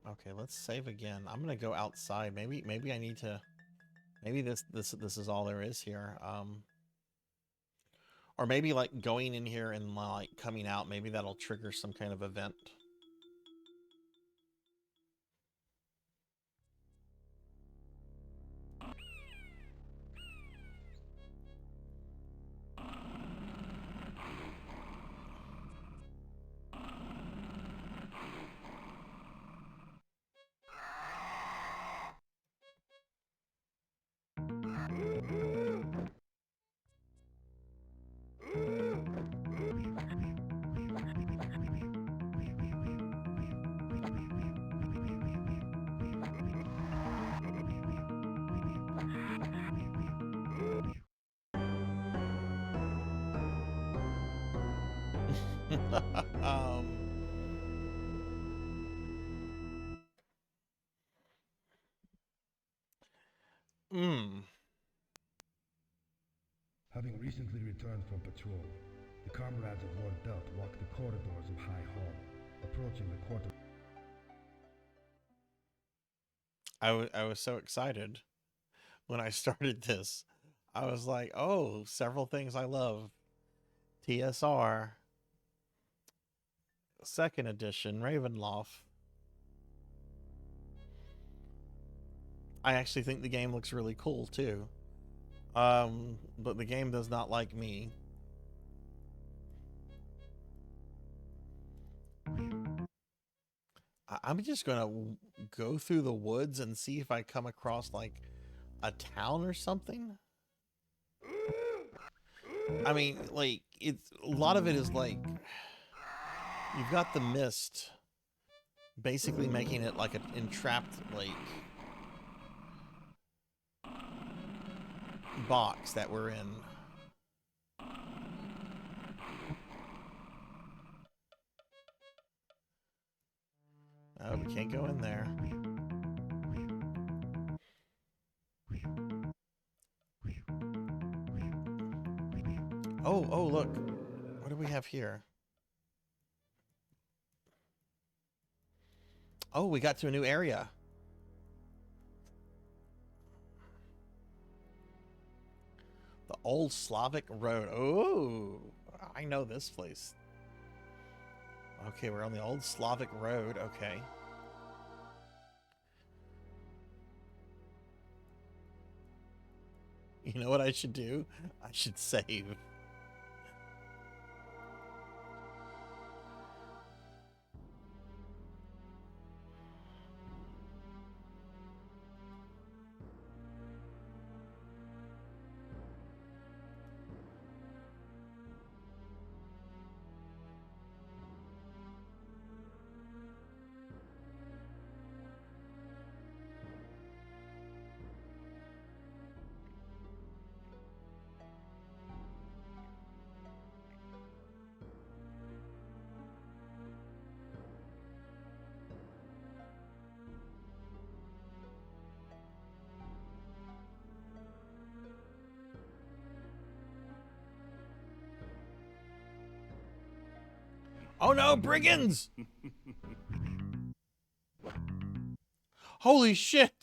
Okay, let's save again. I'm gonna go outside. Maybe I need to. Maybe this is all there is here. Or maybe like going in here and like coming out. Maybe that'll trigger some kind of event. Hmm. Having recently returned from patrol, the comrades of Lord Belt walk the corridors of High Hall, approaching the court of... I was so excited when I started this. I was like, oh, several things I love. TSR. Second edition, Ravenloft. I actually think the game looks really cool too. But the game does not like me. I'm just gonna go through the woods and see if I come across like a town or something. I mean, like, it's a lot of it is like you've got the mist basically making it like an entrapped like box that we're in. Oh, we can't go in there. Oh, look. What do we have here? Oh, we got to a new area. The Old Slavic Road. Oh, I know this place. Okay, we're on the Old Slavic Road. Okay. You know what I should do? I should save. Oh no, brigands! Holy shit!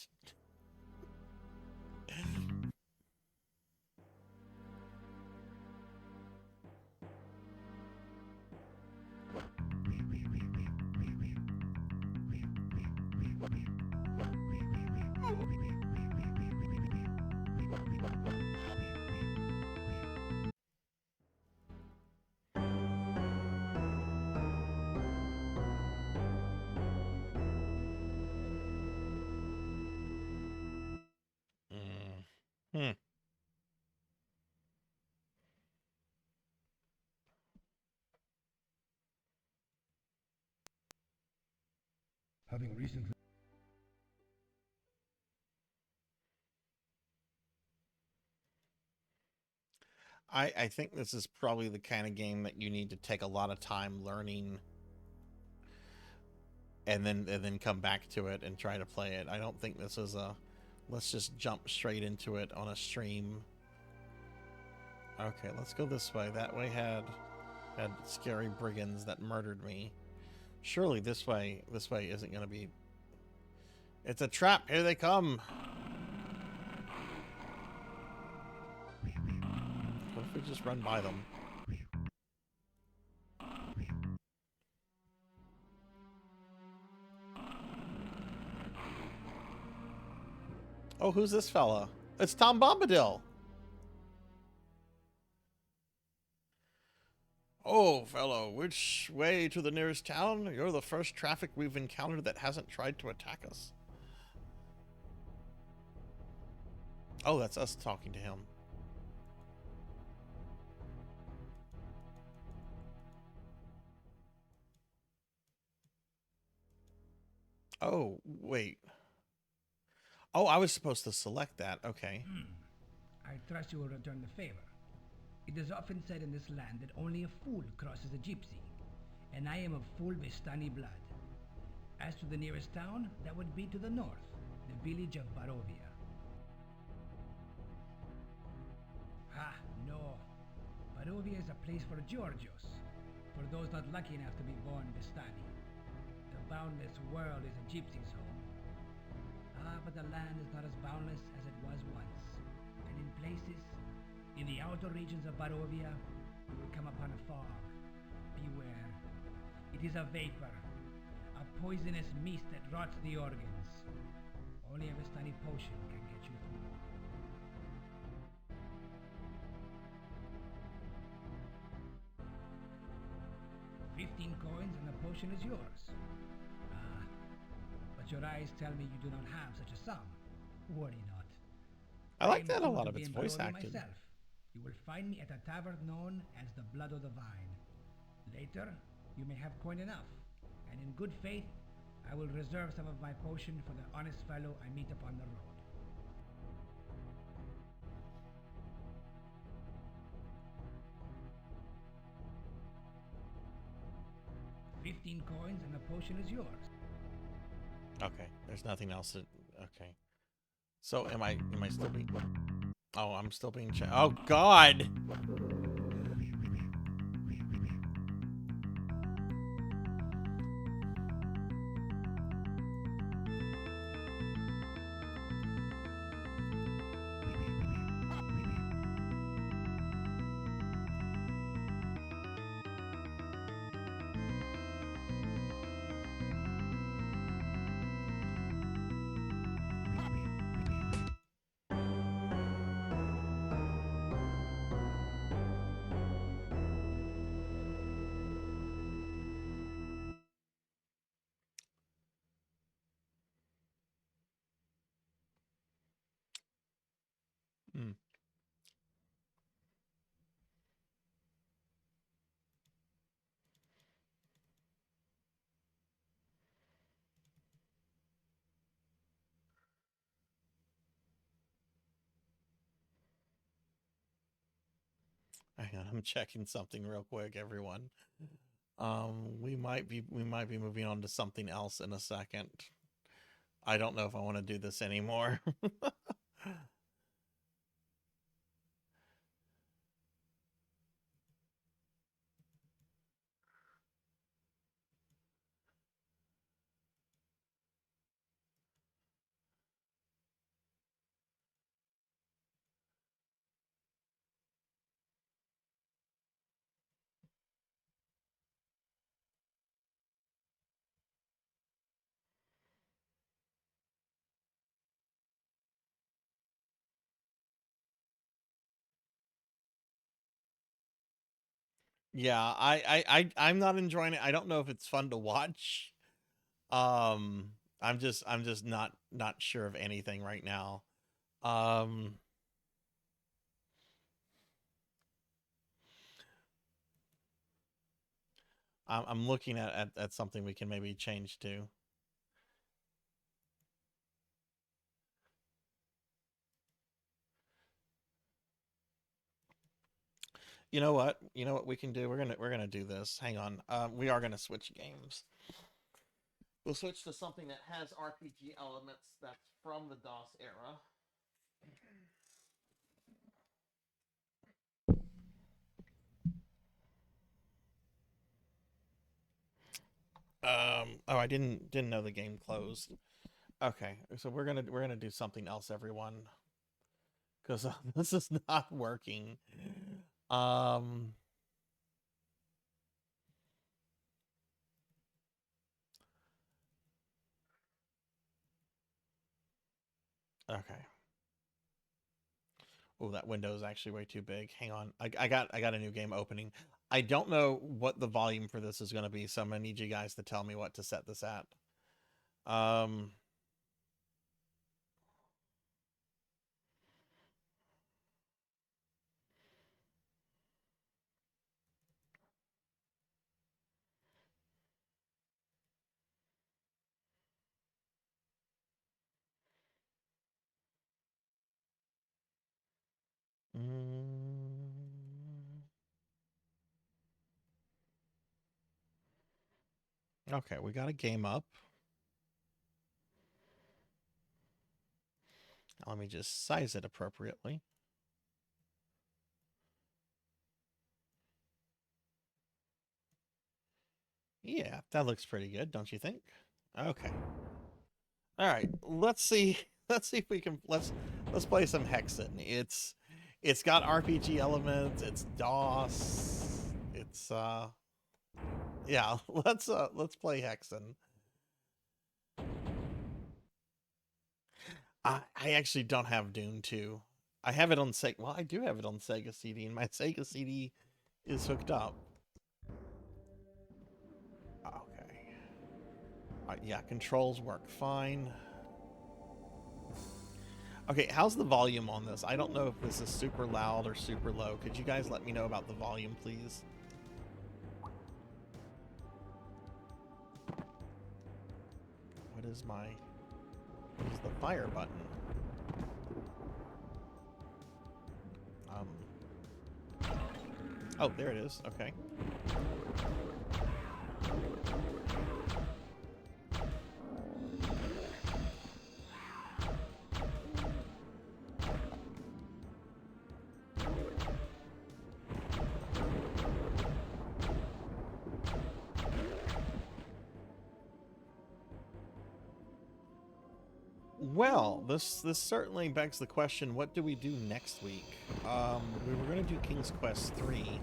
Hmm. Having recently... I think this is probably the kind of game that you need to take a lot of time learning and then come back to it and try to play it. I don't think this is a let's just jump straight into it on a stream. Okay, let's go this way. That way had scary brigands that murdered me. Surely this way isn't going to be... It's a trap. Here they come. What if we just run by them? Oh, who's this fella? It's Tom Bombadil. Oh, fellow, which way to the nearest town? You're the first traffic we've encountered that hasn't tried to attack us. Oh, that's us talking to him. Oh, wait. Oh, I was supposed to select that. Okay. I trust you will return the favor. It is often said in this land that only a fool crosses a gypsy, and I am of full Vistani blood. As to the nearest town, that would be to the north, the village of Barovia. Ah, No. Barovia is a place for Georgios, for those not lucky enough to be born Vistani. The boundless world is a gypsy's home. Ah, but the land is not as boundless as it was once. And in places, in the outer regions of Barovia, you will come upon a fog. Beware. It is a vapor, a poisonous mist that rots the organs. Only a Vistani potion can get you through. 15 coins and the potion is yours. Ah, but your eyes tell me you do not have such a sum. Worry not. I like am that a soon lot to of be it's in voice Barovia acted. myself. You will find me at a tavern known as the Blood of the Vine. Later, you may have coin enough, and in good faith, I will reserve some of my potion for the honest fellow I meet upon the road. $15 coins and the potion is yours. Okay, there's nothing else that, okay. So am I still being, oh, I'm still being oh God! Hmm. Hang on, I'm checking something real quick, everyone. We might be moving on to something else in a second. I don't know if I want to do this anymore. Yeah, I'm not enjoying it. I don't know if it's fun to watch. I'm just not sure of anything right now. I'm looking at something we can maybe change to. You know what? You know what we can do? We're gonna do this. Hang on. We are gonna switch games. We'll switch to something that has RPG elements that's from the DOS era. Oh, I didn't know the game closed. Okay, so we're gonna do something else, everyone, because this is not working. Okay. Oh, that window is actually way too big. Hang on, I got a new game opening. I don't know what the volume for this is going to be, so I'm gonna need you guys to tell me what to set this at. Okay, we got a game up. Let me just size it appropriately. Yeah, that looks pretty good, don't you think? Okay. All right, let's see. Let's see if we can let's play some Hexen. It's got RPG elements. It's DOS. It's yeah. Let's play Hexen. I actually don't have Dune 2. I have it on Sega. Well, I do have it on Sega CD, and my Sega CD is hooked up. Okay. Yeah, controls work fine. Okay, how's the volume on this? I don't know if this is super loud or super low. Could you guys let me know about the volume, please? What is the fire button? Oh, there it is. Okay. Well, this certainly begs the question, what do we do next week? We were going to do King's Quest 3.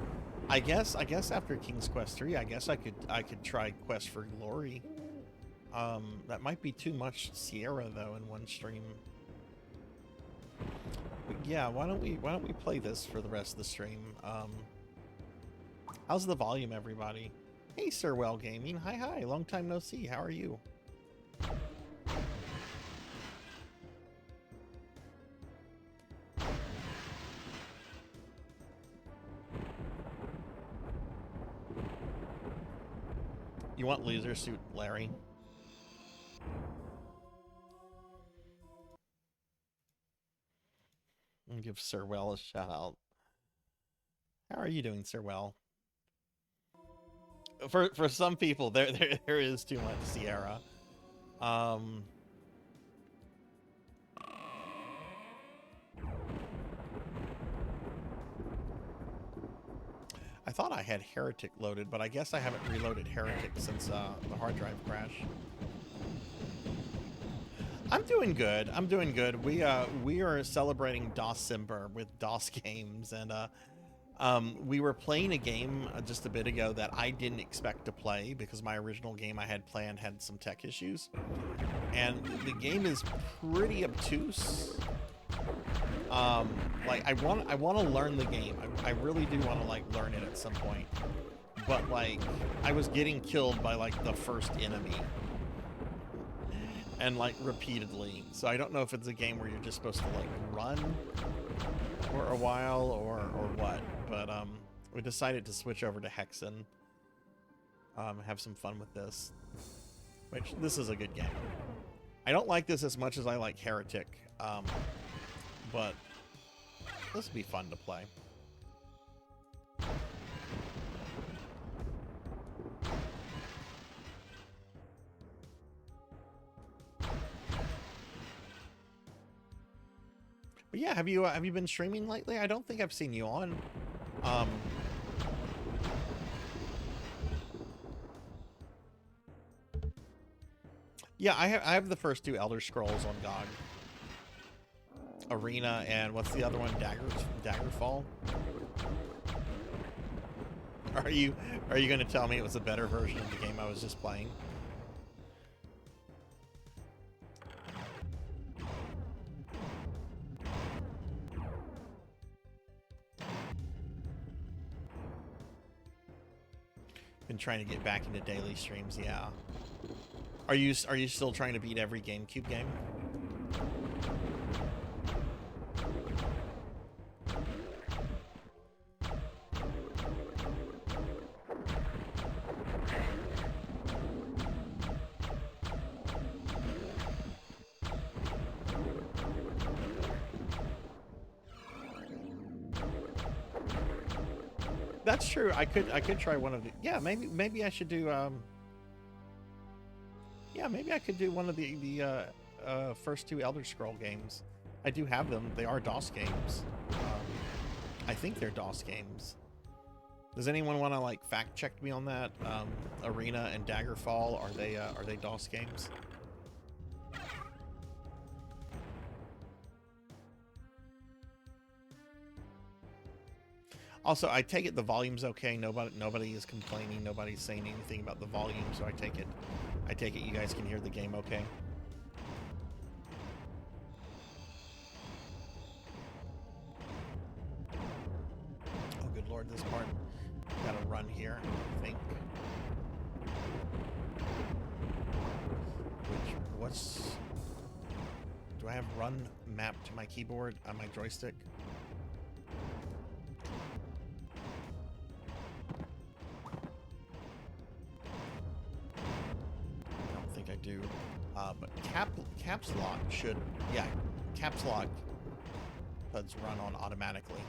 I guess after King's Quest 3, I guess I could try Quest for Glory. That might be too much Sierra though in one stream. But yeah, why don't we play this for the rest of the stream? How's the volume, everybody? Hey, Sirwell Gaming. Hi, long time no see. How are you? You want Loser Suit Larry? I'll give Sirwell a shout out. How are you doing, Sirwell? For some people, there is too much Sierra. I thought I had Heretic loaded, but I guess I haven't reloaded Heretic since the hard drive crash. I'm doing good. I'm doing good. We are celebrating Dawsimber with DOS games, and we were playing a game just a bit ago that I didn't expect to play because my original game I had planned had some tech issues, and the game is pretty obtuse. Like I want to learn the game. I really do want to like learn it at some point, but like I was getting killed by like the first enemy. And like repeatedly, so I don't know if it's a game where you're just supposed to like run for a while or what, but we decided to switch over to Hexen, have some fun with this, which this is a good game. I don't like this as much as I like Heretic, but this will be fun to play. But yeah, have you been streaming lately? I don't think I've seen you on. Yeah, I have the first two Elder Scrolls on GOG. Arena and what's the other one? Daggerfall. Are you going to tell me it was a better version of the game I was just playing? Been trying to get back into daily streams, yeah. Are you still trying to beat every GameCube game? That's true. I could try one of the. Yeah, maybe I should do. Yeah, maybe I could do one of the first two Elder Scroll games. I do have them. They are DOS games. I think they're DOS games. Does anyone want to like fact check me on that? Arena and Daggerfall, are they DOS games? Also, I take it the volume's okay. Nobody is complaining. Nobody's saying anything about the volume. So I take it you guys can hear the game okay. Oh, good lord, this part. Gotta run here, I think. Do I have run mapped to my keyboard on my joystick? I do, but caps lock should, yeah, caps lock HUDs run on automatically.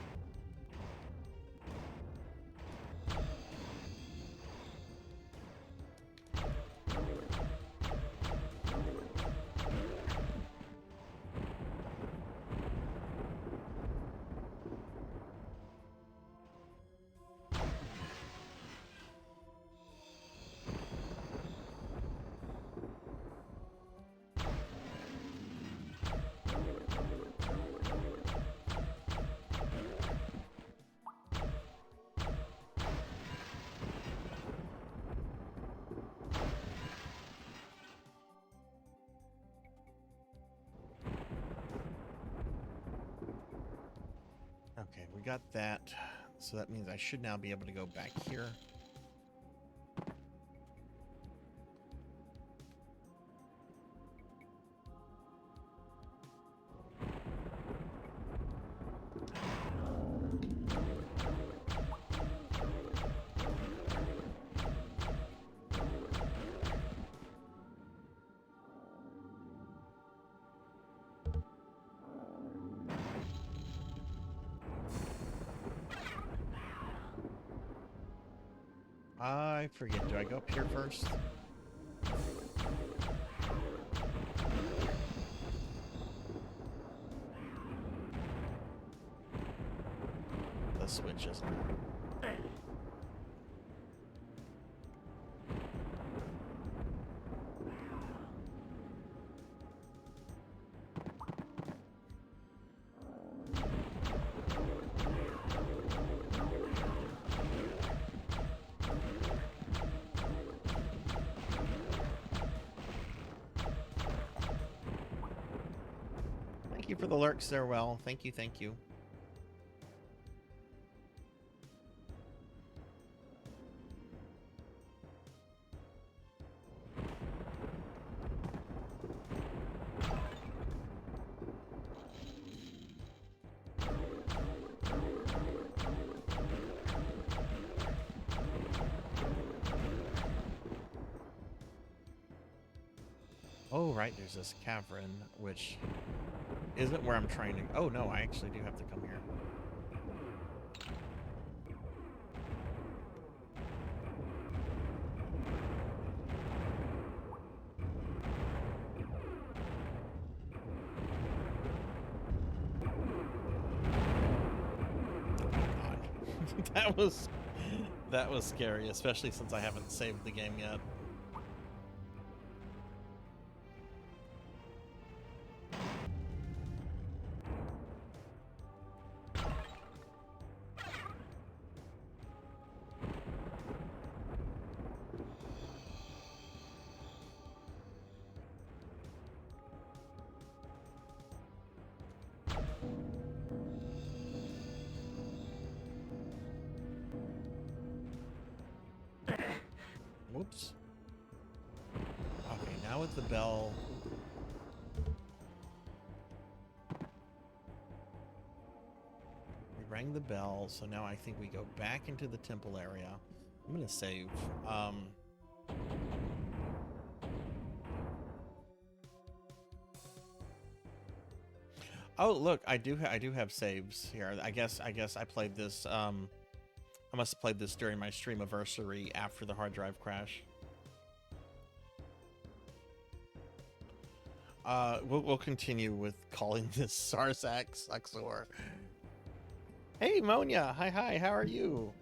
Okay, we got that. So that means I should now be able to go back here. I forget. Do I go up here first? The switch isn't. Thank you for the lurks there, well. Thank you, thank you. Oh, right, there's this cavern, which isn't where I'm trying to... Oh, no, I actually do have to come here. Oh, my God. That was scary, especially since I haven't saved the game yet. Whoops. Okay, now with the bell. We rang the bell, so now I think we go back into the temple area. I'm gonna save. Oh, look, I do have saves here. I guess I played this. I must have played this during my streamiversary after the hard drive crash. We'll continue with calling this Sarzac Suxor. Hey, Monia. Hi, how are you?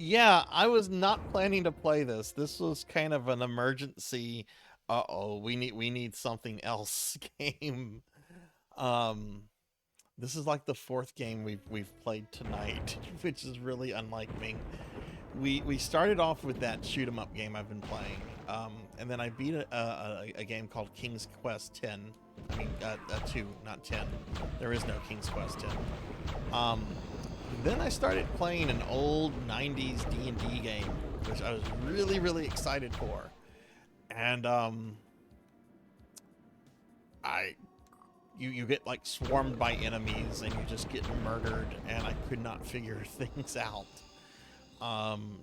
Yeah, I was not planning to play this. This was kind of an emergency. Uh-oh, we need something else game. Um, this is like the fourth game we've played tonight, which is really unlike me. We started off with that shoot 'em up game I've been playing, and then I beat a game called King's Quest X. I mean, 2, not 10. There is no King's Quest X. Then I started playing an old 90s D&D game, which I was really excited for. And you get like swarmed by enemies and you just get murdered, and I could not figure things out.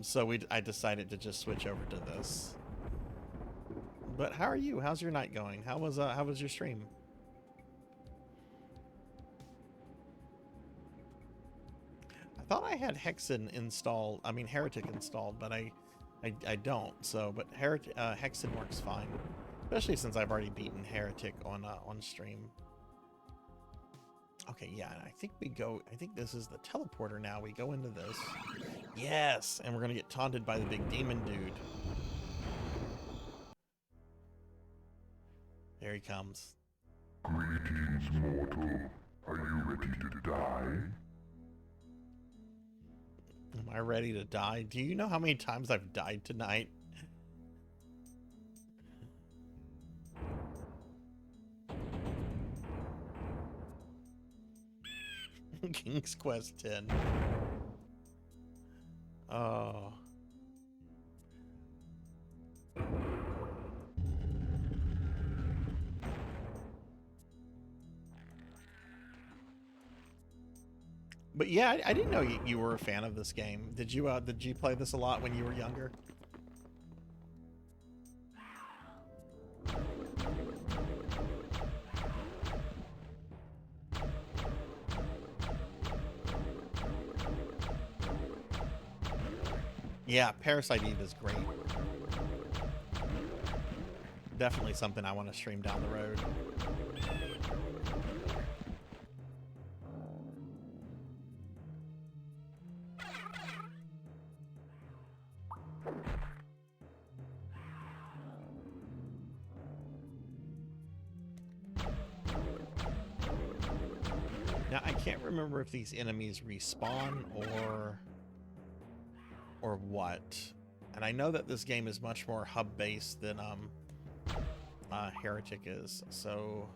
So I decided to just switch over to this. But how are you? How's your night going? How was your stream? I thought I had Hexen installed. I mean Heretic installed, but I don't. So, but Hexen works fine, especially since I've already beaten Heretic on stream. Okay, yeah, I think this is the teleporter now. We go into this. Yes, and we're gonna get taunted by the big demon dude. There he comes. Greetings, mortal. Are you ready to die? Am I ready to die? Do you know how many times I've died tonight? King's Quest X. Oh. But yeah, I didn't know you were a fan of this game. Did you play this a lot when you were younger? Yeah, Parasite Eve is great. Definitely something I want to stream down the road. Now, I can't remember if these enemies respawn or what. And I know that this game is much more hub-based than Heretic is, so...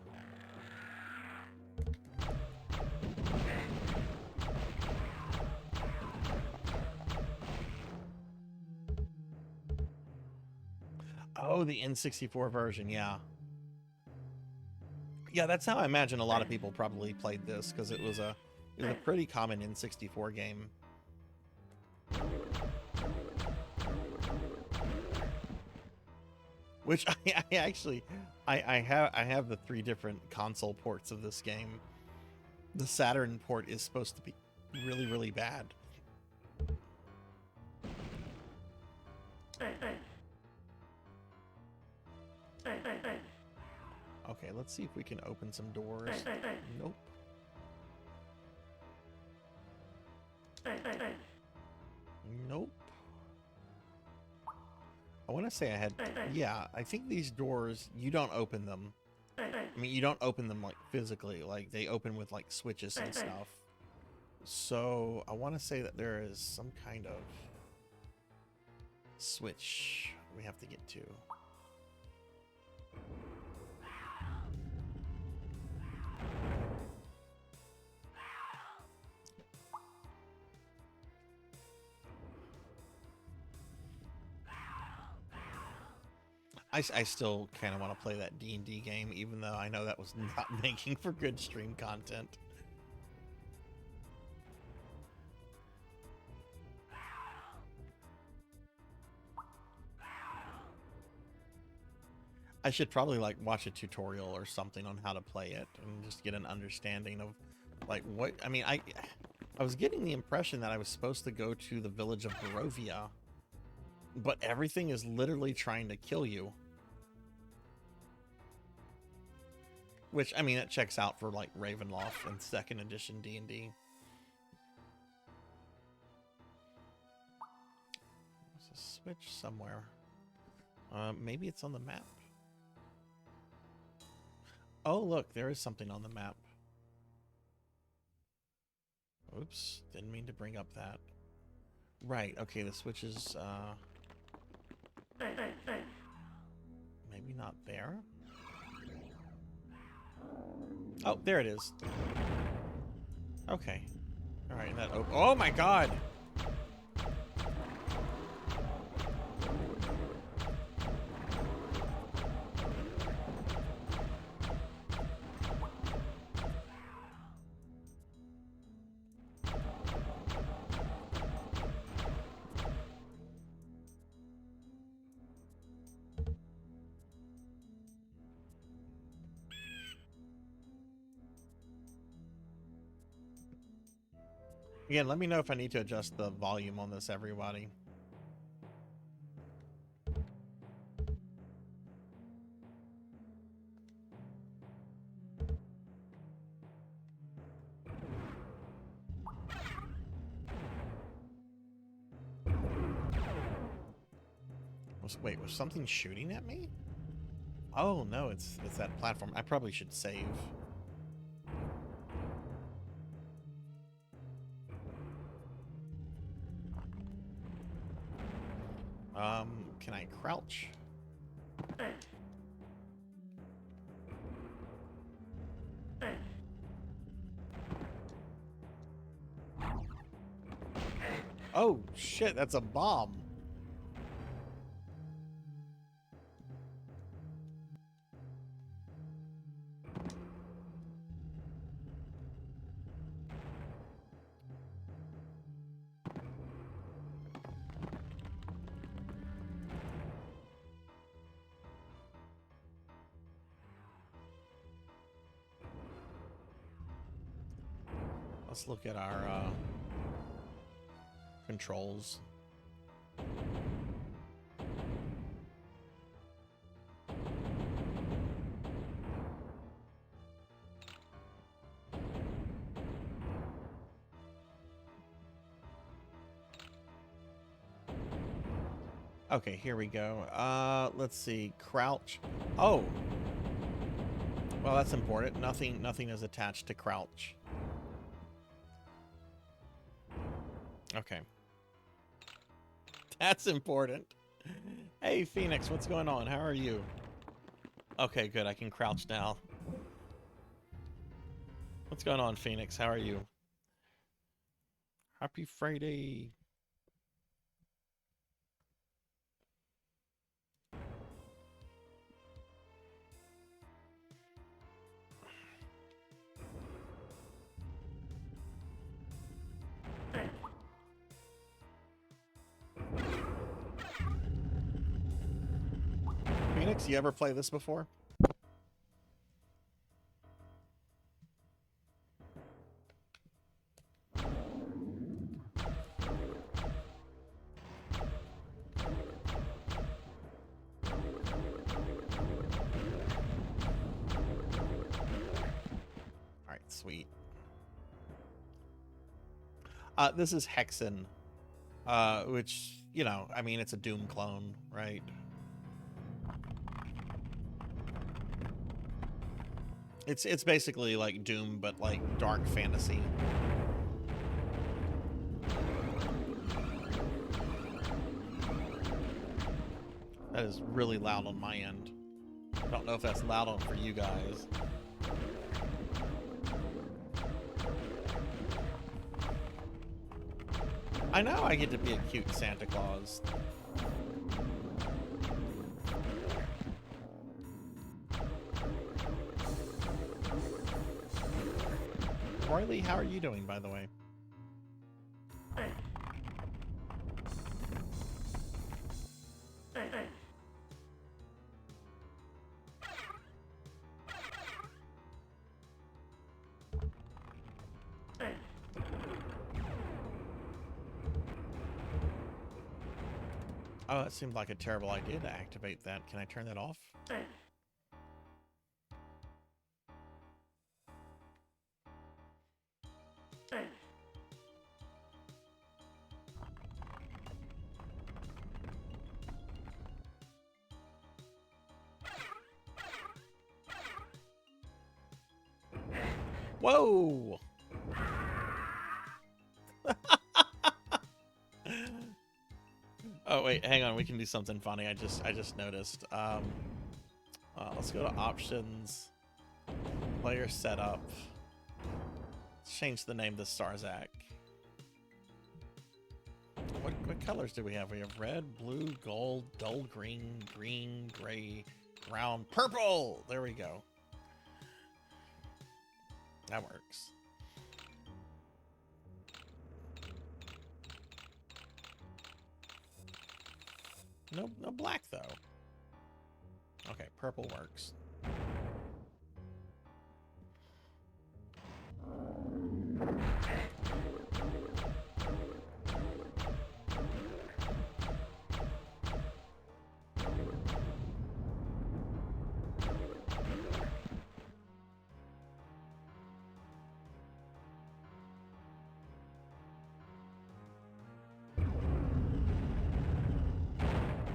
Oh, the N64 version, yeah. Yeah, that's how I imagine a lot of people probably played this, because it was a pretty common N64 game. Which I have the 3 different console ports of this game. The Saturn port is supposed to be really bad. Okay, let's see if we can open some doors. Nope. Nope. I want to say I had... Yeah, I think these doors, you don't open them. I mean, you don't open them, like, physically. Like, they open with, like, switches and stuff. So, I want to say that there is some kind of switch we have to get to. I still kind of want to play that D&D game, even though I know that was not making for good stream content. I should probably like watch a tutorial or something on how to play it and just get an understanding of like what I mean. I was getting the impression that I was supposed to go to the village of Barovia, but everything is literally trying to kill you. Which, I mean, it checks out for, like, Ravenloft and 2nd edition D&D. switch somewhere. Maybe it's on the map. Oh, look, there is something on the map. Oops, didn't mean to bring up that. Right, okay, the switch is, maybe not there? Oh, there it is. Okay. Alright, that oh my god! Again, let me know if I need to adjust the volume on this, everybody. Wait, was something shooting at me? Oh no, it's that platform. I probably should save. Can I crouch? Oh shit, that's a bomb. Let's look at our controls. Okay, here we go. Let's see. Crouch. Oh. Well, that's important. Nothing is attached to crouch. Okay. That's important. Hey, Phoenix, what's going on? How are you? Okay, good. I can crouch now. What's going on, Phoenix? How are you? Happy Friday. Phoenix, you ever play this before? Alright, sweet. This is Hexen, which, you know, I mean, it's a Doom clone, right? It's basically like Doom, but like dark fantasy. That is really loud on my end. I don't know if that's loud on for you guys. I know I get to be a cute Santa Claus. Riley, how are you doing, by the way? Oh, that seemed like a terrible idea to activate that. Can I turn that off? Whoa! Oh wait, hang on. We can do something funny. I just noticed. Let's go to options, player setup. Let's change the name to Sarzac. What colors do we have? We have red, blue, gold, dull green, green, gray, brown, purple. There we go. That works. No black though. Okay, purple works.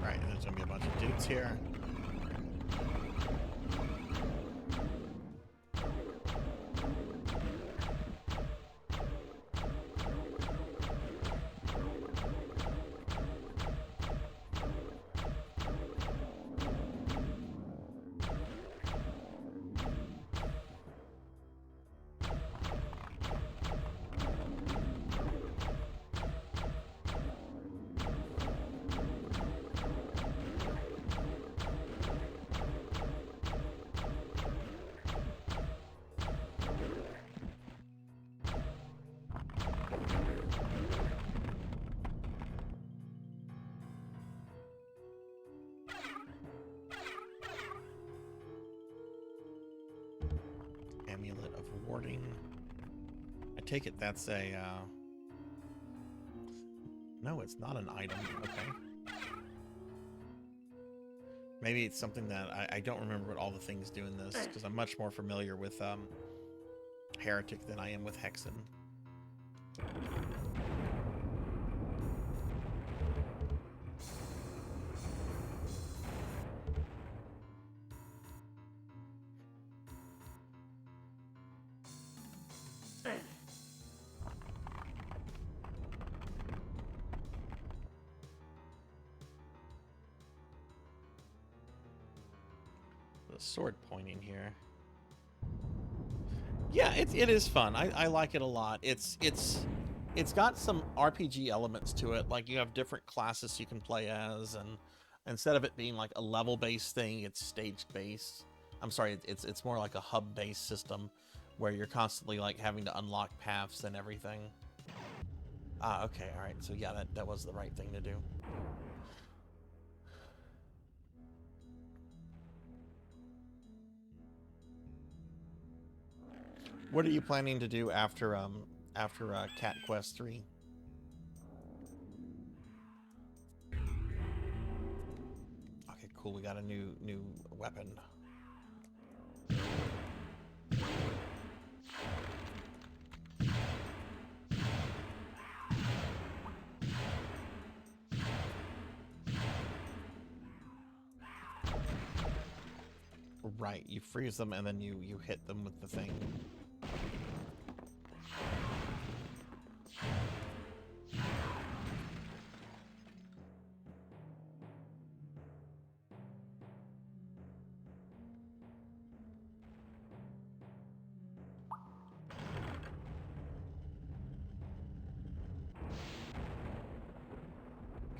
Right, there's gonna be a bunch of dudes here. Amulet of Warding. I take it that's a, no, it's not an item. Okay. Maybe it's something that I don't remember what all the things do in this, because I'm much more familiar with, Heretic than I am with Hexen. The sword pointing here. Yeah, it is fun. I like it a lot. It's got some RPG elements to it. Like you have different classes you can play as, and instead of it being like a level-based thing, it's stage-based. I'm sorry, it's more like a hub-based system where you're constantly like having to unlock paths and everything. Ah, okay, all right. So yeah, that was the right thing to do. What are you planning to do after Cat Quest 3? Okay, cool. We got a new weapon. Right, you freeze them and then you hit them with the thing.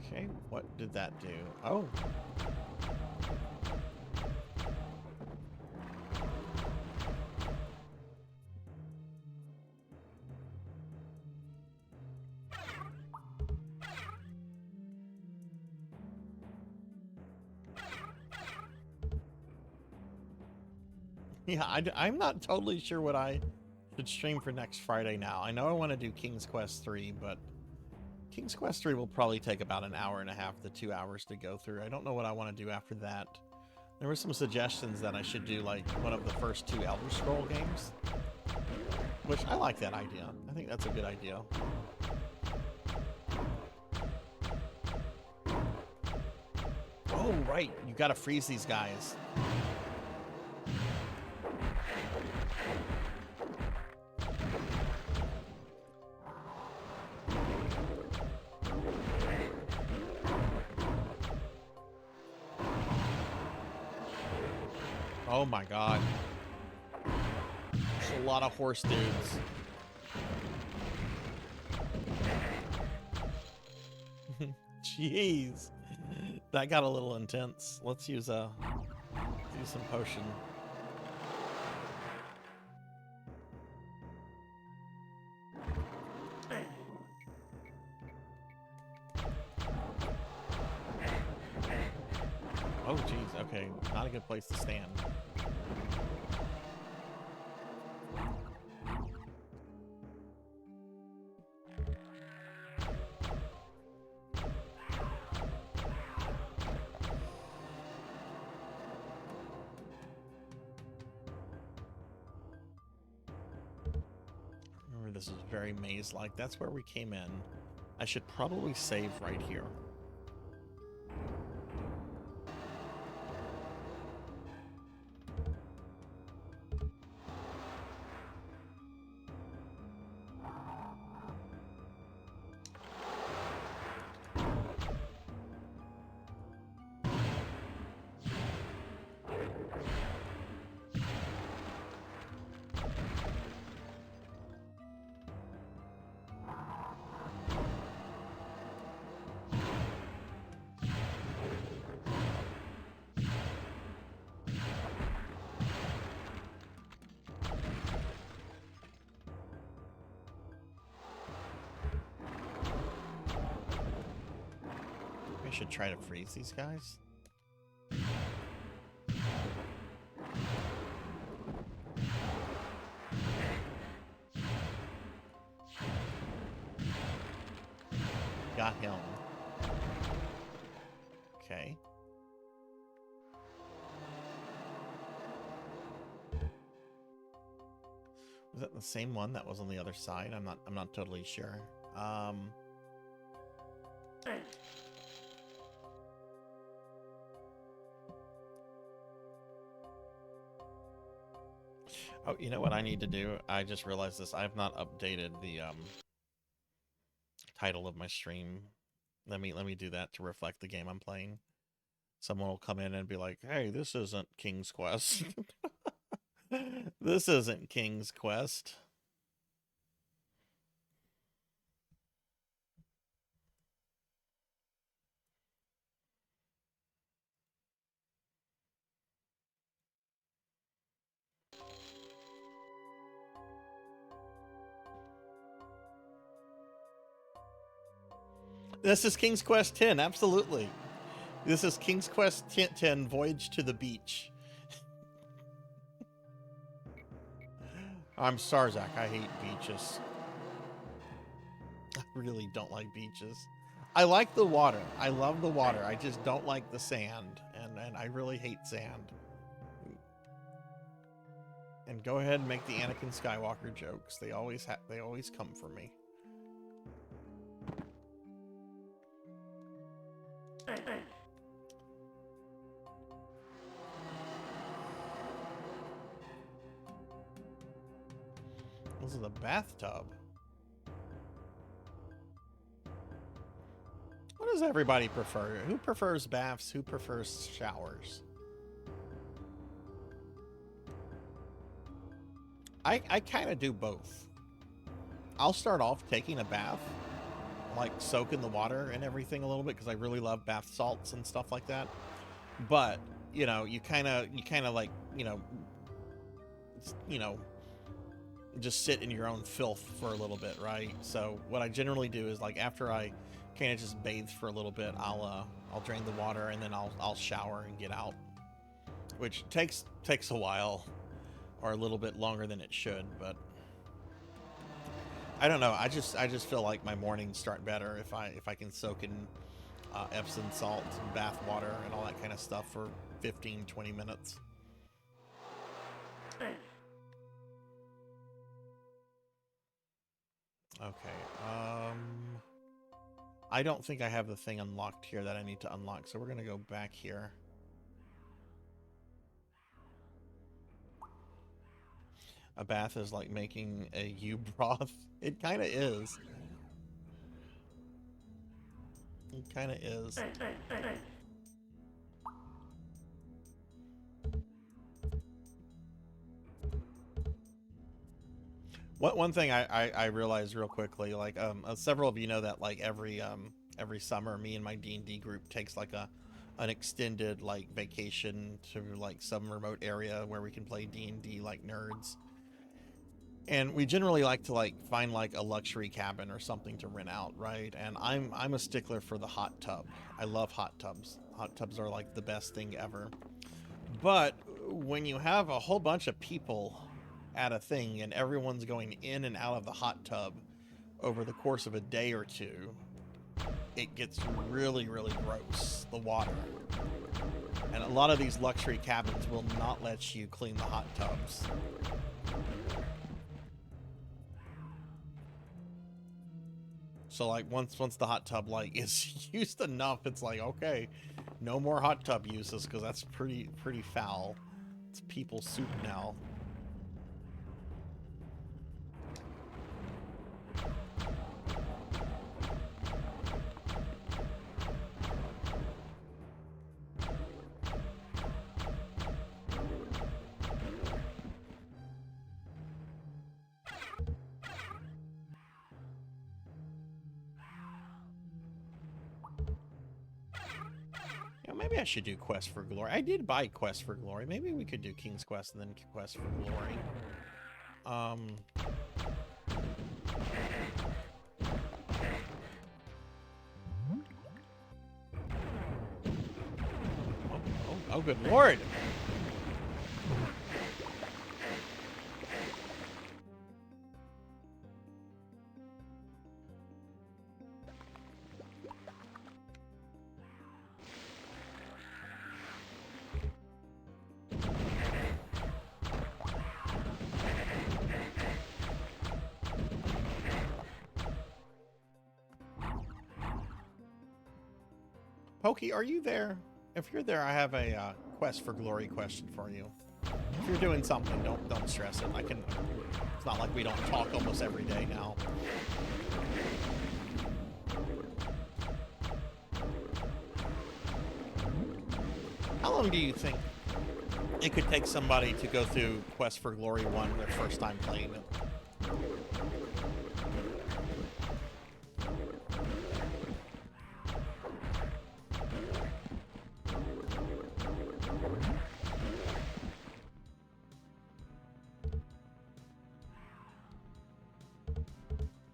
Okay, what did that do? Oh. Yeah, I'm not totally sure what I should stream for next Friday now. I know I want to do King's Quest 3, but King's Quest 3 will probably take about an hour and a half to 2 hours to go through. I don't know what I want to do after that. There were some suggestions that I should do like one of the first 2 Elder Scroll games, which I like that idea. I think that's a good idea. Oh, right. You got to freeze these guys. Oh my god. There's a lot of horse dudes. Jeez. That got a little intense. Let's use some potion. Oh jeez, okay. Not a good place to stand. This is very maze-like. That's where we came in. I should probably save right here. Should try to freeze these guys. Got him. Okay. Was that the same one that was on the other side? I'm not totally sure. Oh, you know what I need to do? I just realized this. I have not updated the title of my stream. Let me do that to reflect the game I'm playing. Someone will come in and be like, "Hey, this isn't King's Quest." This isn't King's Quest. This is King's Quest 10, absolutely. This is King's Quest 10, Voyage to the Beach. I'm Sarzac, I hate beaches. I really don't like beaches. I like the water. I love the water. I just don't like the sand, and I really hate sand. And go ahead and make the Anakin Skywalker jokes. They always come for me. This is a bathtub. What does everybody prefer? Who prefers baths? Who prefers showers? I kind of do both. I'll start off taking a bath, like soak in the water and everything a little bit, because I really love bath salts and stuff like that. But you know, you kind of like you know, just sit in your own filth for a little bit, right? So what I generally do is, like, after I kind of just bathe for a little bit, I'll drain the water, and then I'll shower and get out, which takes a while, or a little bit longer than it should, but I don't know. I just feel like my mornings start better if I can soak in Epsom salt and bath water and all that kind of stuff for 15-20 minutes. Okay, I don't think I have the thing unlocked here that I need to unlock, so we're gonna go back here. A bath is like making a ewe broth. It kind of is. It kind of is. One thing I realized real quickly, like several of you know that like every summer, me and my D&D group takes like an extended like vacation to like some remote area where we can play D&D like nerds. And we generally like to like find like a luxury cabin or something to rent out, right? And I'm a stickler for the hot tub. I love hot tubs. Hot tubs are like the best thing ever. But when you have a whole bunch of people at a thing and everyone's going in and out of the hot tub over the course of a day or two, it gets really, really gross, the water. And a lot of these luxury cabins will not let you clean the hot tubs. So like once the hot tub like is used enough, it's like, okay, no more hot tub uses, because that's pretty foul. It's people soup now. Maybe I should do Quest for Glory. I did buy Quest for Glory. Maybe we could do King's Quest and then Quest for Glory. Oh, good lord! Pokey, are you there? If you're there, I have a Quest for Glory question for you. If you're doing something, don't stress it. It's not like we don't talk almost every day now. How long do you think it could take somebody to go through Quest for Glory 1 their first time playing it?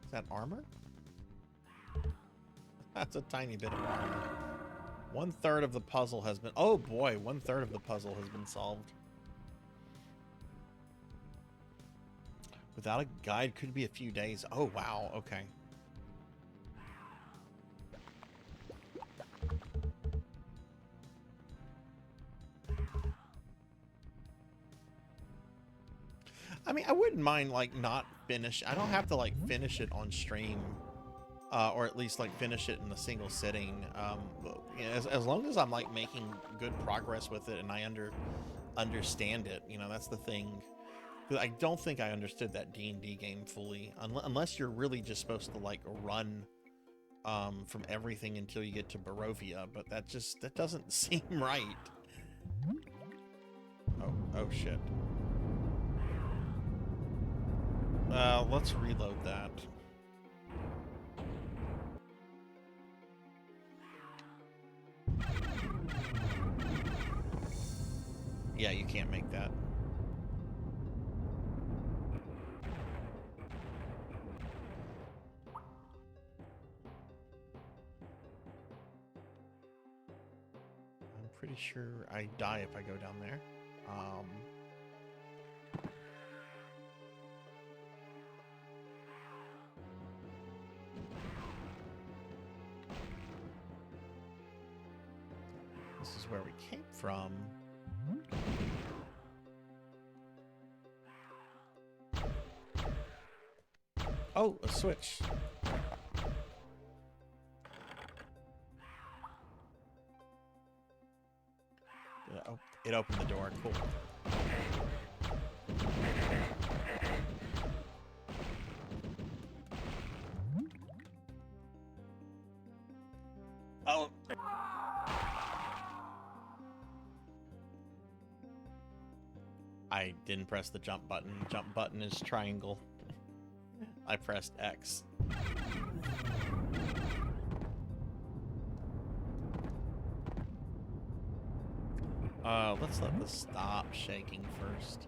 Is that armor? That's a tiny bit of armor. 1/3 of the puzzle has been... Oh boy, 1/3 of the puzzle has been solved. Without a guide, could be a few days. Oh wow, okay. I mean, I wouldn't mind like not finish. I don't have to like finish it on stream, or at least like finish it in a single sitting. You know, as long as I'm like making good progress with it and I understand it, you know, that's the thing. I don't think I understood that D&D game fully, unless you're really just supposed to like run from everything until you get to Barovia, but that doesn't seem right. Oh shit. Let's reload that. Yeah, you can't make that. I'm pretty sure I die if I go down there. This is where we came from. Oh, a switch. It opened the door. Cool. Oh. I didn't press the jump button. Jump button is triangle. I pressed X. Let's let this stop shaking first.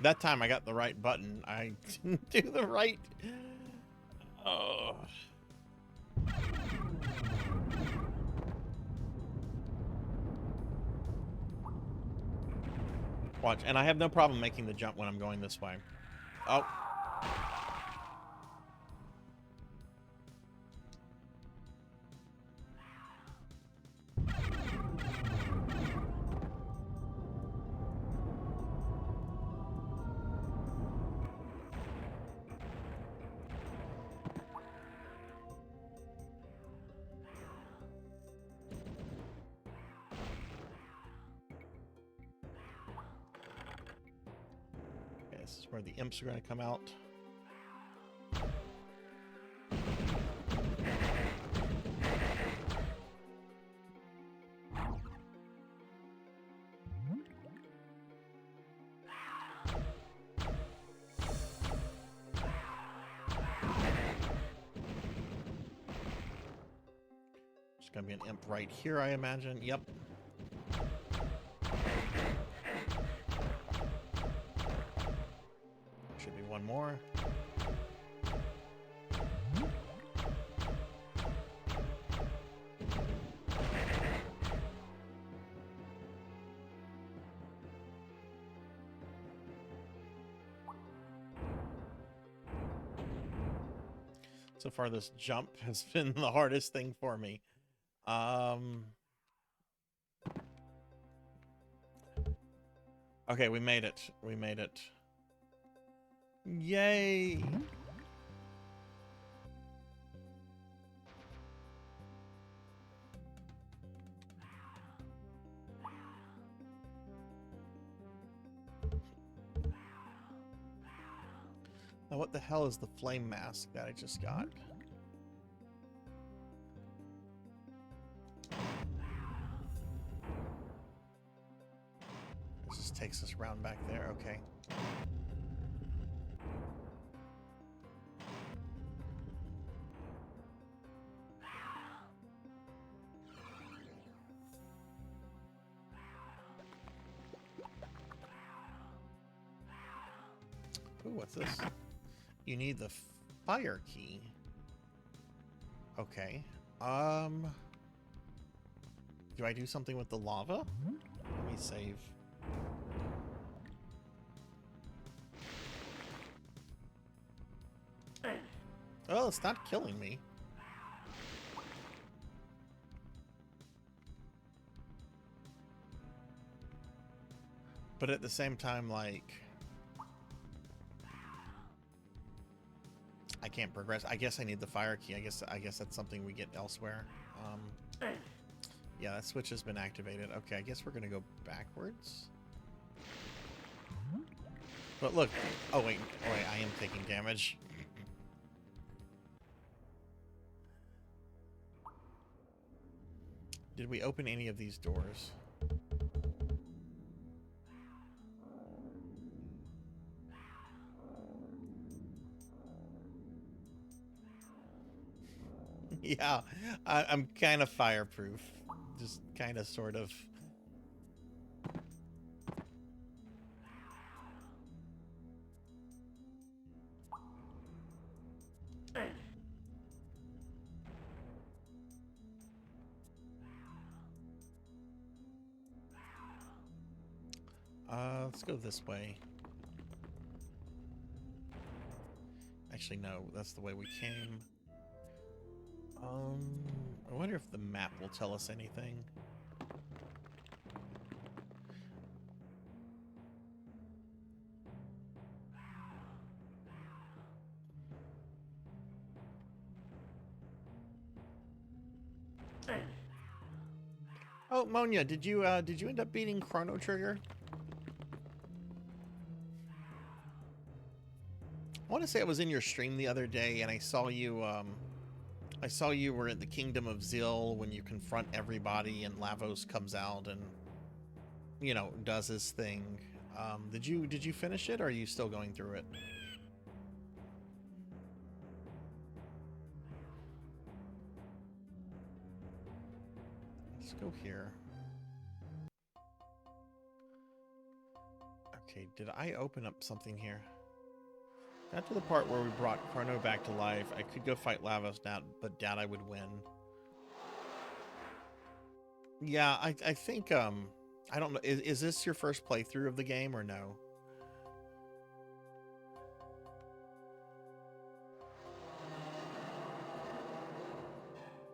That time I got the right button. I didn't do the right. Oh. Watch, and I have no problem making the jump when I'm going this way. Oh. This is where the imps are going to come out. There's going to be an imp right here, I imagine. Yep. Should be one more. So far, this jump has been the hardest thing for me. Okay, we made it. We made it. Yay! Now, what the hell is the flame mask that I just got? This just takes us round back there. Okay. Ooh, what's this? You need the fire key. Okay. Do I do something with the lava? Let me save. Oh, it's not killing me. But at the same time, like, I can't progress. I guess I need the fire key. I guess that's something we get elsewhere. Yeah, that switch has been activated. Okay, I guess we're gonna go backwards. But look, oh wait, I am taking damage. Did we open any of these doors? Yeah, I'm kind of fireproof. Just kind of, sort of. Let's go this way. Actually, no, that's the way we came. I wonder if the map will tell us anything. Oh, Monya, did you end up beating Chrono Trigger? I want to say I was in your stream the other day and I saw you were in the Kingdom of Zil when you confront everybody and Lavos comes out and, you know, does his thing. Did you finish it or are you still going through it? Let's go here. Okay, did I open up something here? Got to the part where we brought Chrono back to life. I could go fight Lavos now, but doubt I would win. Yeah, I think, I don't know. Is this your first playthrough of the game or no?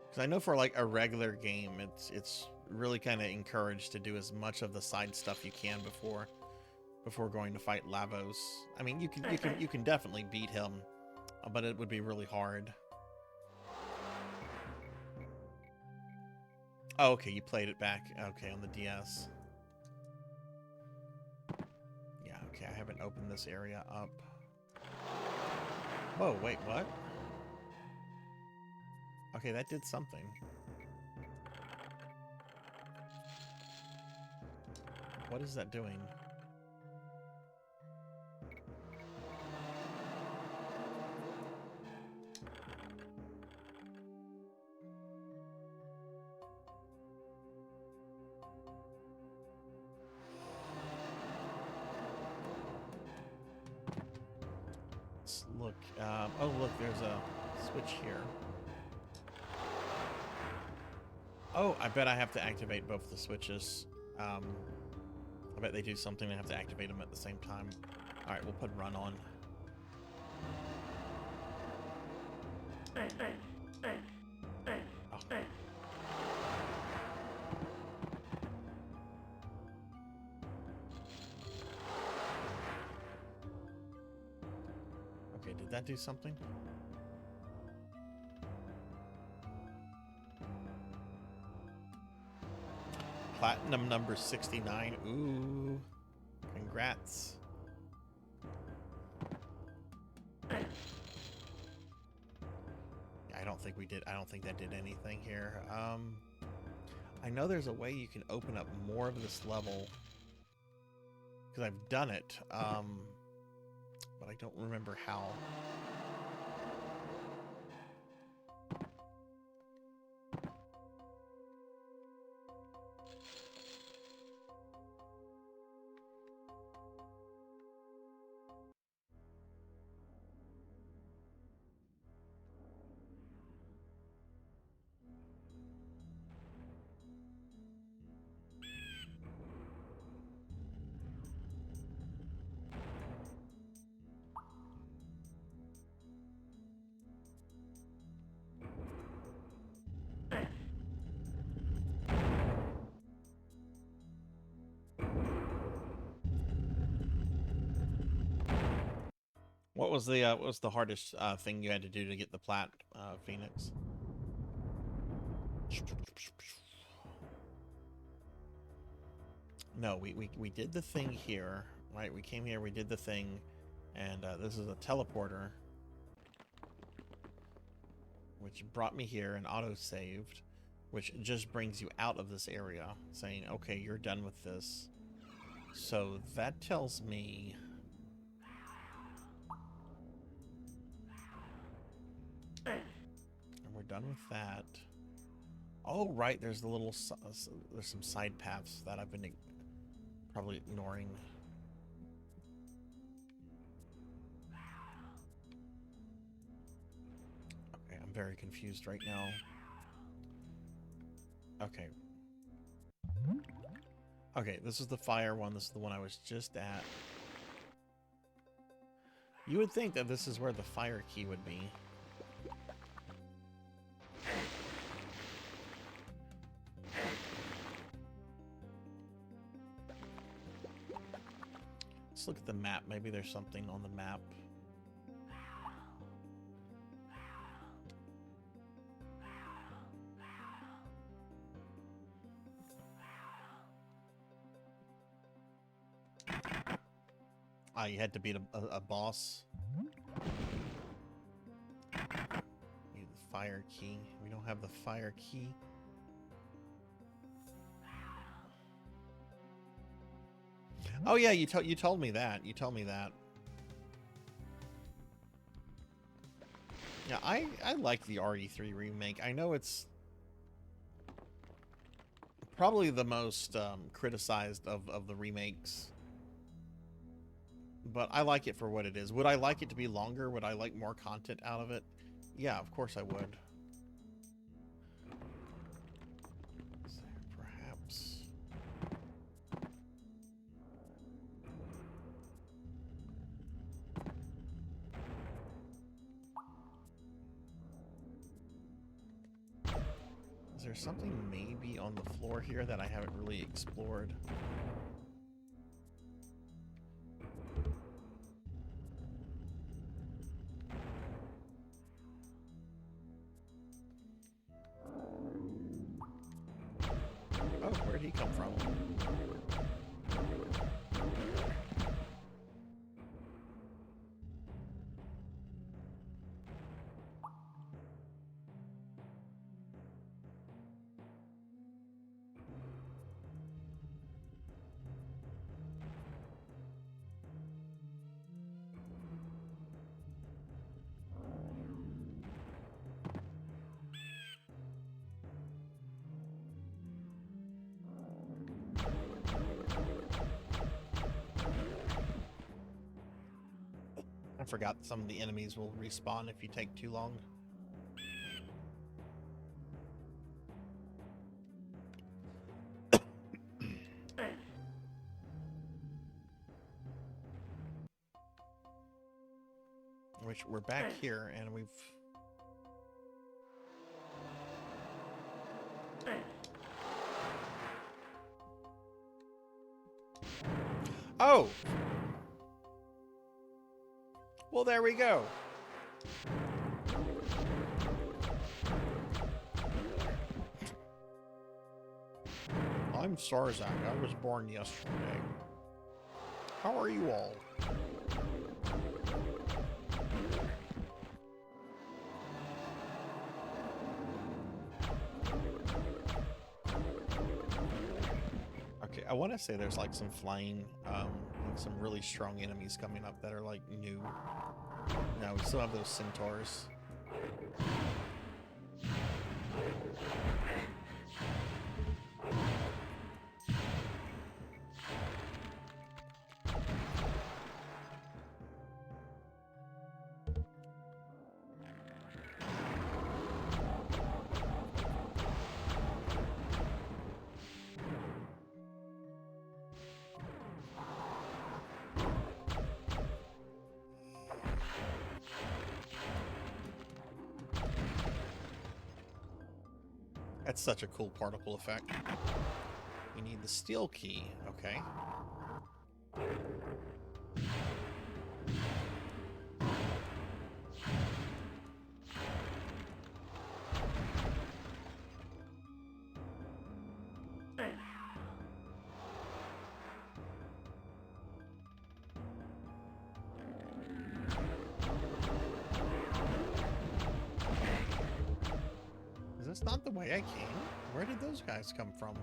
Because I know for like a regular game, it's really kind of encouraged to do as much of the side stuff you can before going to fight Lavos. I mean, you can definitely beat him, but it would be really hard. Oh, okay, you played it back. Okay, on the DS. Yeah, okay, I haven't opened this area up. Whoa, wait, what? Okay, that did something. What is that doing? Let's look. Oh, look, there's a switch here. Oh, I bet I have to activate both the switches. I bet they do something. I have to activate them at the same time. All right, we'll put run on. Oh. Okay, did that do something? Platinum number 69. Ooh. Congrats. Yeah, I don't think we did. I don't think that did anything here. I know there's a way you can open up more of this level because I've done it, but I don't remember how. What was the hardest thing you had to do to get the plat, Phoenix? No, we did the thing here, right? We came here, we did the thing, and this is a teleporter, which brought me here and auto-saved, which just brings you out of this area, saying, okay, you're done with this. So that tells me... And we're done with that. Oh, right, there's the little... There's some side paths that I've been probably ignoring. Okay, I'm very confused right now. Okay. Okay, this is the fire one. This is the one I was just at. You would think that this is where the fire key would be. Let's look at the map. Maybe there's something on the map. Ah, you had to beat a boss. Need the fire key. We don't have the fire key. Oh yeah, you told me that. You told me that. Yeah, I like the RE3 remake. I know it's probably the most criticized of the remakes. But I like it for what it is. Would I like it to be longer? Would I like more content out of it? Yeah, of course I would. Is there perhaps... Is there something maybe on the floor here that I haven't really explored? Oh, where'd he come from? I forgot some of the enemies will respawn if you take too long. Which we're back here and we've... Oh! Well, there we go. I'm Sarzac. I was born yesterday. How are you all? Okay, I want to say there's like some flying, some really strong enemies coming up that are like new. No, we still have those centaurs. That's such a cool particle effect. We need the steel key. Okay. That's not the way I came. Where did those guys come from?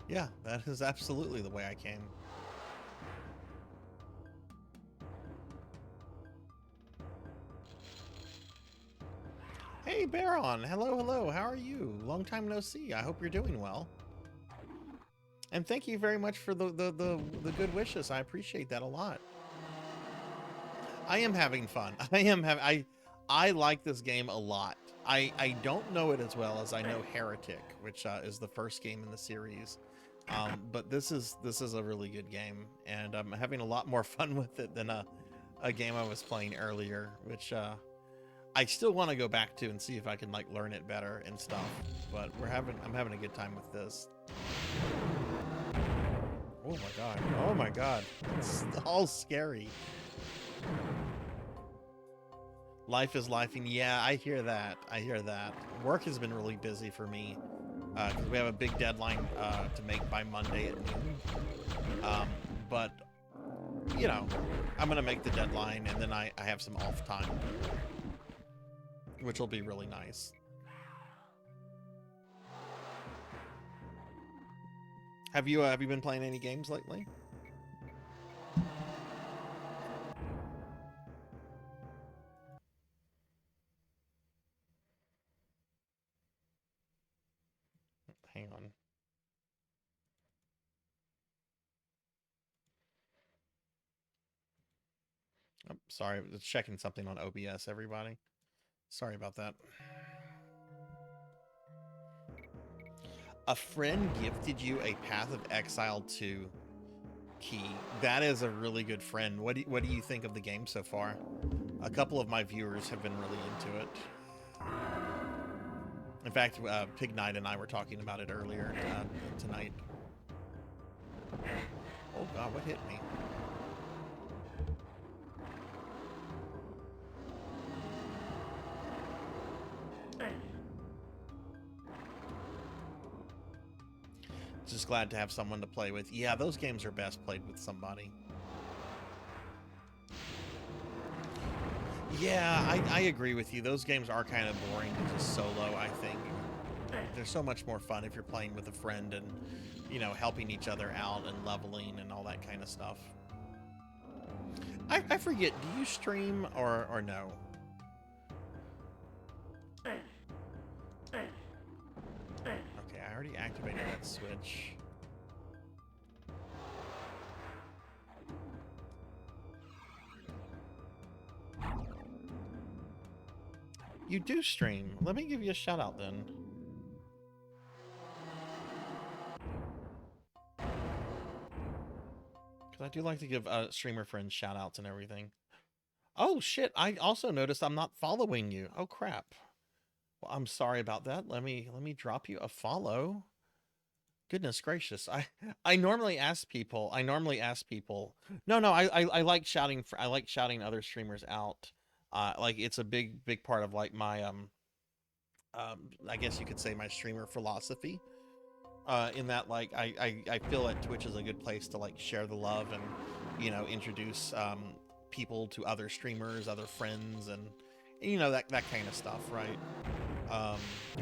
Yeah, that is absolutely the way I came. Hey, Baron! Hello, hello. How are you? Long time no see. I hope you're doing well. And thank you very much for the good wishes. I appreciate that a lot. I am having fun. I like this game a lot. I don't know it as well as I know Heretic, which is the first game in the series. But this is a really good game, and I'm having a lot more fun with it than a game I was playing earlier, which I still want to go back to and see if I can like learn it better and stuff. But I'm having a good time with this. Oh my god! Oh my god! It's all scary. Life is lifing. Yeah, I hear that. I hear that. Work has been really busy for me because we have a big deadline to make by Monday at noon. But, you know, I'm going to make the deadline, and then I have some off time, which will be really nice. Have you been playing any games lately? Hang on. Oh, sorry, I was checking something on OBS, everybody. Sorry about that. A friend gifted you a Path of Exile 2 key. That is a really good friend. What do you think of the game so far? A couple of my viewers have been really into it. In fact, Pig Knight and I were talking about it earlier tonight. Oh god, what hit me? Just glad to have someone to play with. Yeah, those games are best played with somebody. Yeah, I agree with you. Those games are kind of boring to just solo, I think. They're so much more fun if you're playing with a friend and, you know, helping each other out and leveling and all that kind of stuff. I forget, do you stream or no? Okay, I already activated that switch. You do stream. Let me give you a shout out then. Because I do like to give streamer friends shout outs and everything. Oh shit, I also noticed I'm not following you. Oh crap. Well, I'm sorry about that. Let me drop you a follow. Goodness gracious. I normally ask people. No, I like shouting other streamers out. Like it's a big part of like my I guess you could say my streamer philosophy. In that like I feel that Twitch is a good place to like share the love and, you know, introduce people to other streamers, other friends, and you know, that kind of stuff, right? So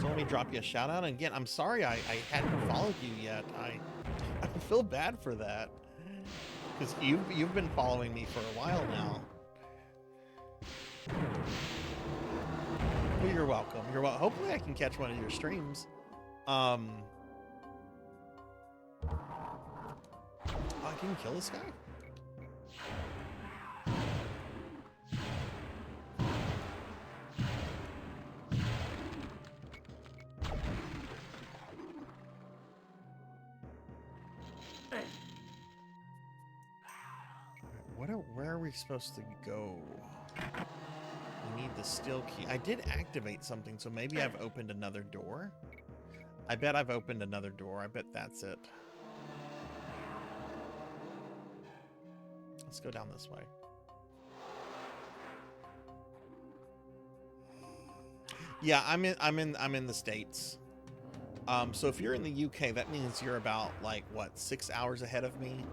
let me drop you a shout out. And again, I'm sorry I hadn't followed you yet. I feel bad for that because you've been following me for a while now. Well, you're welcome. You're welcome. Hopefully I can catch one of your streams. I can kill this guy. Where are we supposed to go? We need the steel key. I did activate something, so maybe I've opened another door. I bet I've opened another door. I bet that's it. Let's go down this way. Yeah, I'm in the States. So if you're in the UK, that means you're about like what, 6 hours ahead of me.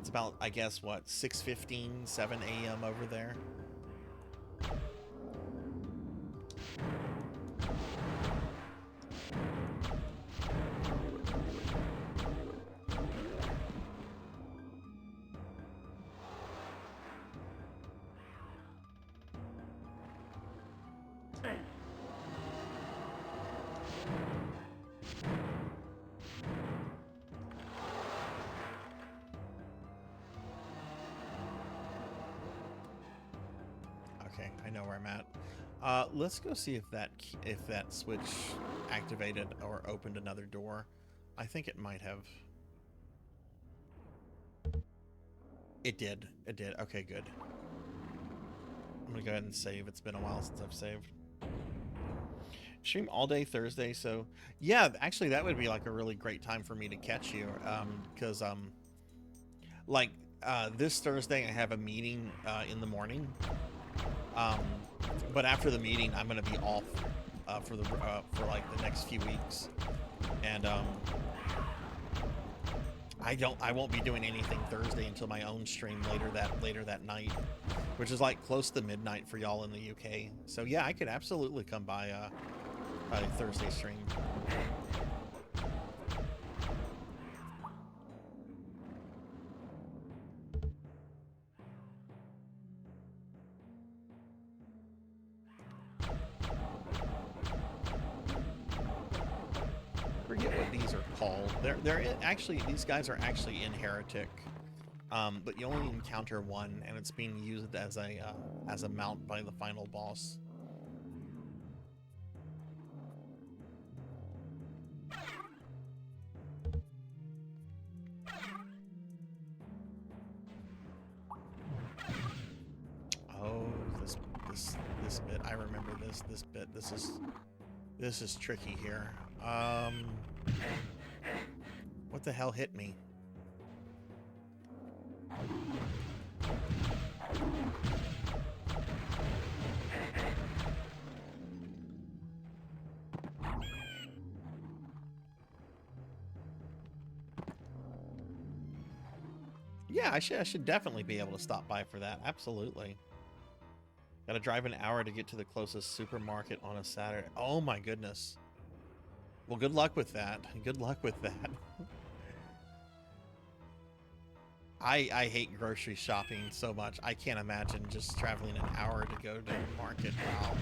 It's about, I guess, what, 6:15, 7 a.m. over there. Let's go see if that switch activated or opened another door. I think it might have. It did. It did. Okay, good. I'm gonna go ahead and save. It's been a while since I've saved. Stream all day Thursday, so yeah, actually that would be like a really great time for me to catch you, because like this Thursday I have a meeting in the morning, but after the meeting I'm gonna be off for like the next few weeks, and I won't be doing anything Thursday until my own stream later that night, which is like close to midnight for y'all in the UK. So yeah, I could absolutely come by Thursday stream. Forget what these are called. These guys are actually in Heretic, but you only encounter one, and it's being used as a mount by the final boss. Oh, this bit. I remember this bit. This is tricky here. What the hell hit me? Yeah, I should definitely be able to stop by for that. Absolutely. Gotta drive an hour to get to the closest supermarket on a Saturday. Oh my goodness. Well, good luck with that. Good luck with that. I hate grocery shopping so much. I can't imagine just traveling an hour to go to the market. Wow.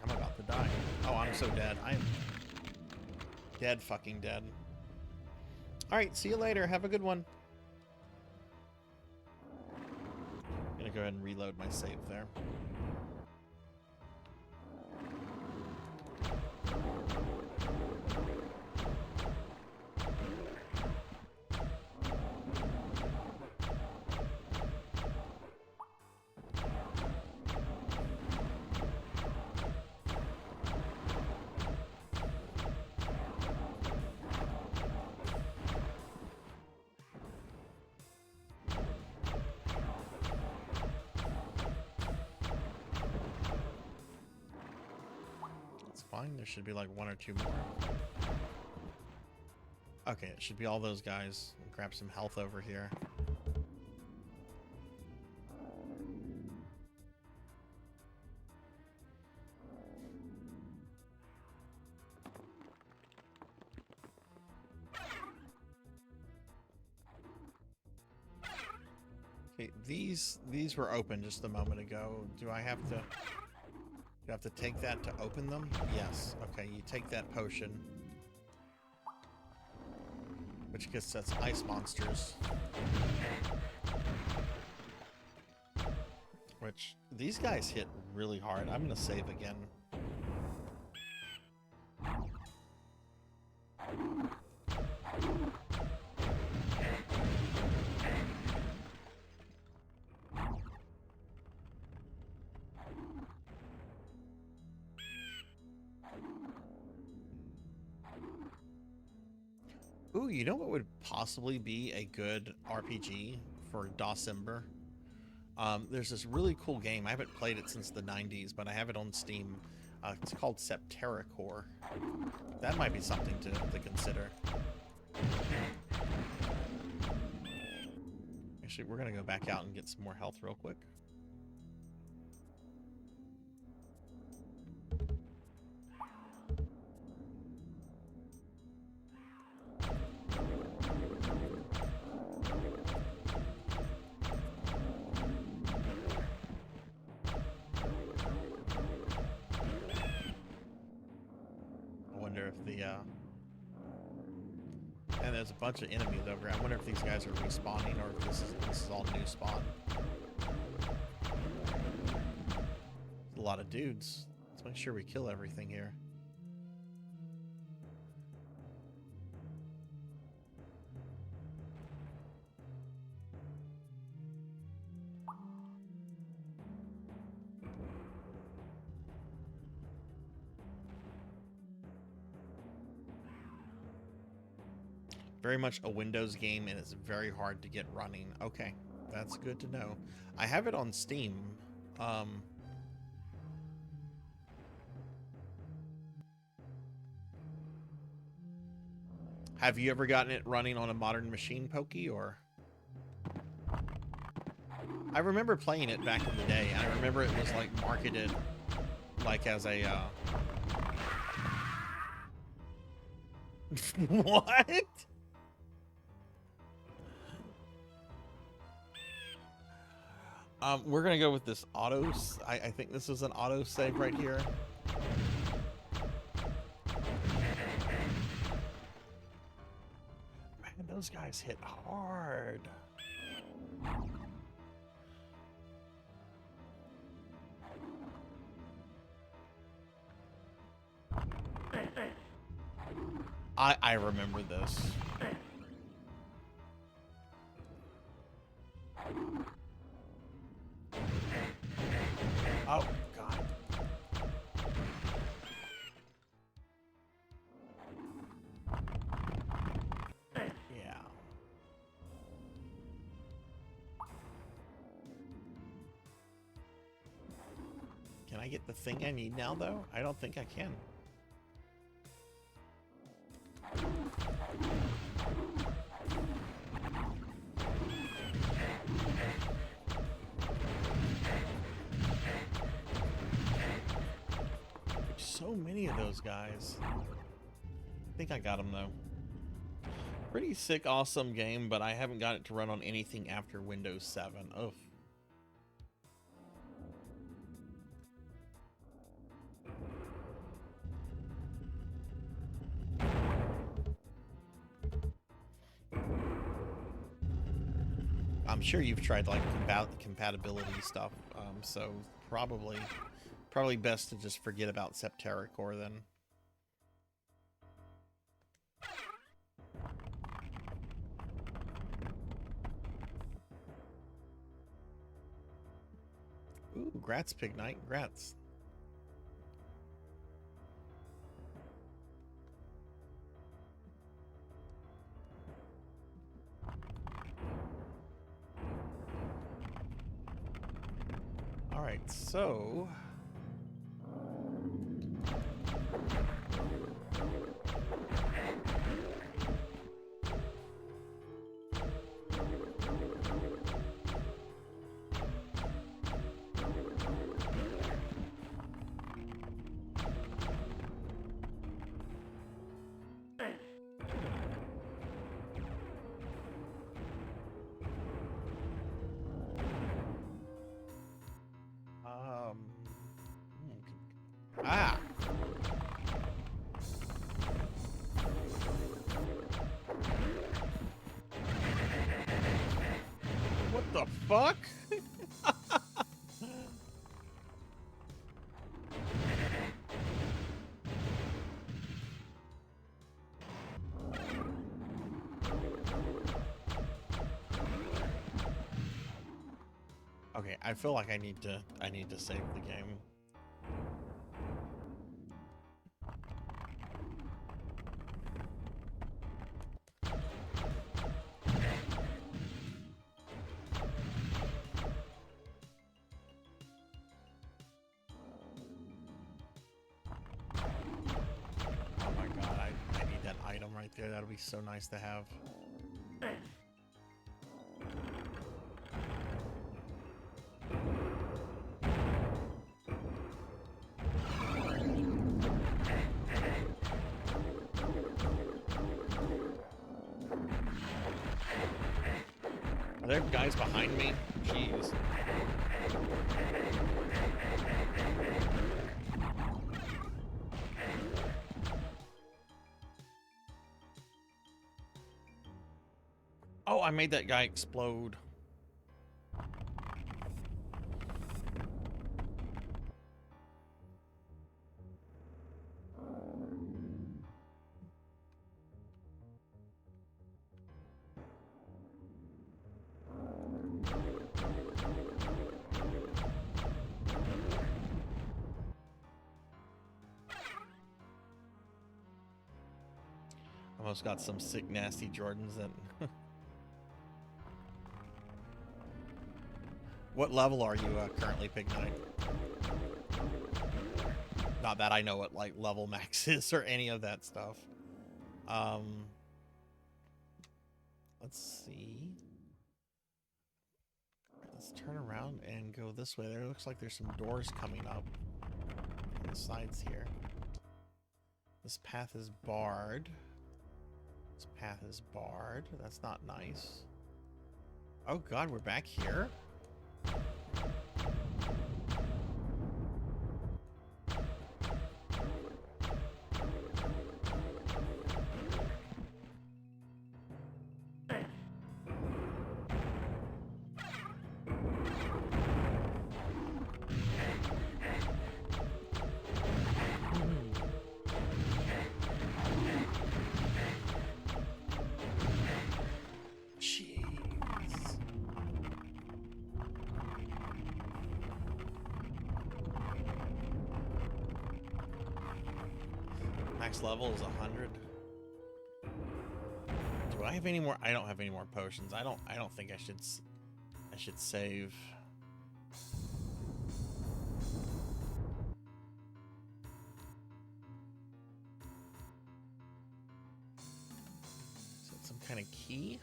I'm about to die. Oh, I'm so dead. I'm dead, fucking dead. Alright, see you later. Have a good one. I'm gonna go ahead and reload my save there. There should be like one or two more. Okay, it should be all those guys. I'll grab some health over here. Okay, these were open just a moment ago. Do I have to... You have to take that to open them? Yes. Okay, you take that potion. Which gets us ice monsters. Which, these guys hit really hard. I'm gonna save again. Ooh, you know what would possibly be a good RPG for Dawsember? There's this really cool game. I haven't played it since the 90s, but I have it on Steam. It's called Septerracore. That might be something to consider. Actually, we're going to go back out and get some more health real quick. And there's a bunch of enemies over here. I wonder if these guys are respawning or if this is all new spawn. A lot of dudes. Let's make sure we kill everything here. very much a Windows game, and it's very hard to get running. Okay, that's good to know. I have it on Steam. Have you ever gotten it running on a modern machine, Pokey, or? I remember playing it back in the day. I remember it was like marketed like as a what? We're gonna go with this auto. I think this is an auto save right here. Man, those guys hit hard. I remember this. Oh, God. Yeah. Can I get the thing I need now, though? I don't think I can. So many of those guys. I think I got them though. Pretty sick, awesome game, but I haven't got it to run on anything after Windows 7. Oh. I'm sure you've tried like compatibility stuff, so probably best to just forget about Septericor then. Ooh, grats, Pig Knight, grats. All right, so what the fuck? Okay, I feel like I need to save the game. Oh my god, I need that item right there. That'll be so nice to have. Are there guys behind me? Jeez. Oh, I made that guy explode. Almost got some sick, nasty Jordans in. What level are you currently, Pig Knight? Not that I know what like level max is or any of that stuff. Let's see. Let's turn around and go this way. There looks like there's some doors coming up on the sides here. This path is barred. This path is barred. That's not nice. Oh god, we're back here? Max level is 100. Do I have any more? I don't have any more potions. I don't think I should save. Is that some kind of key?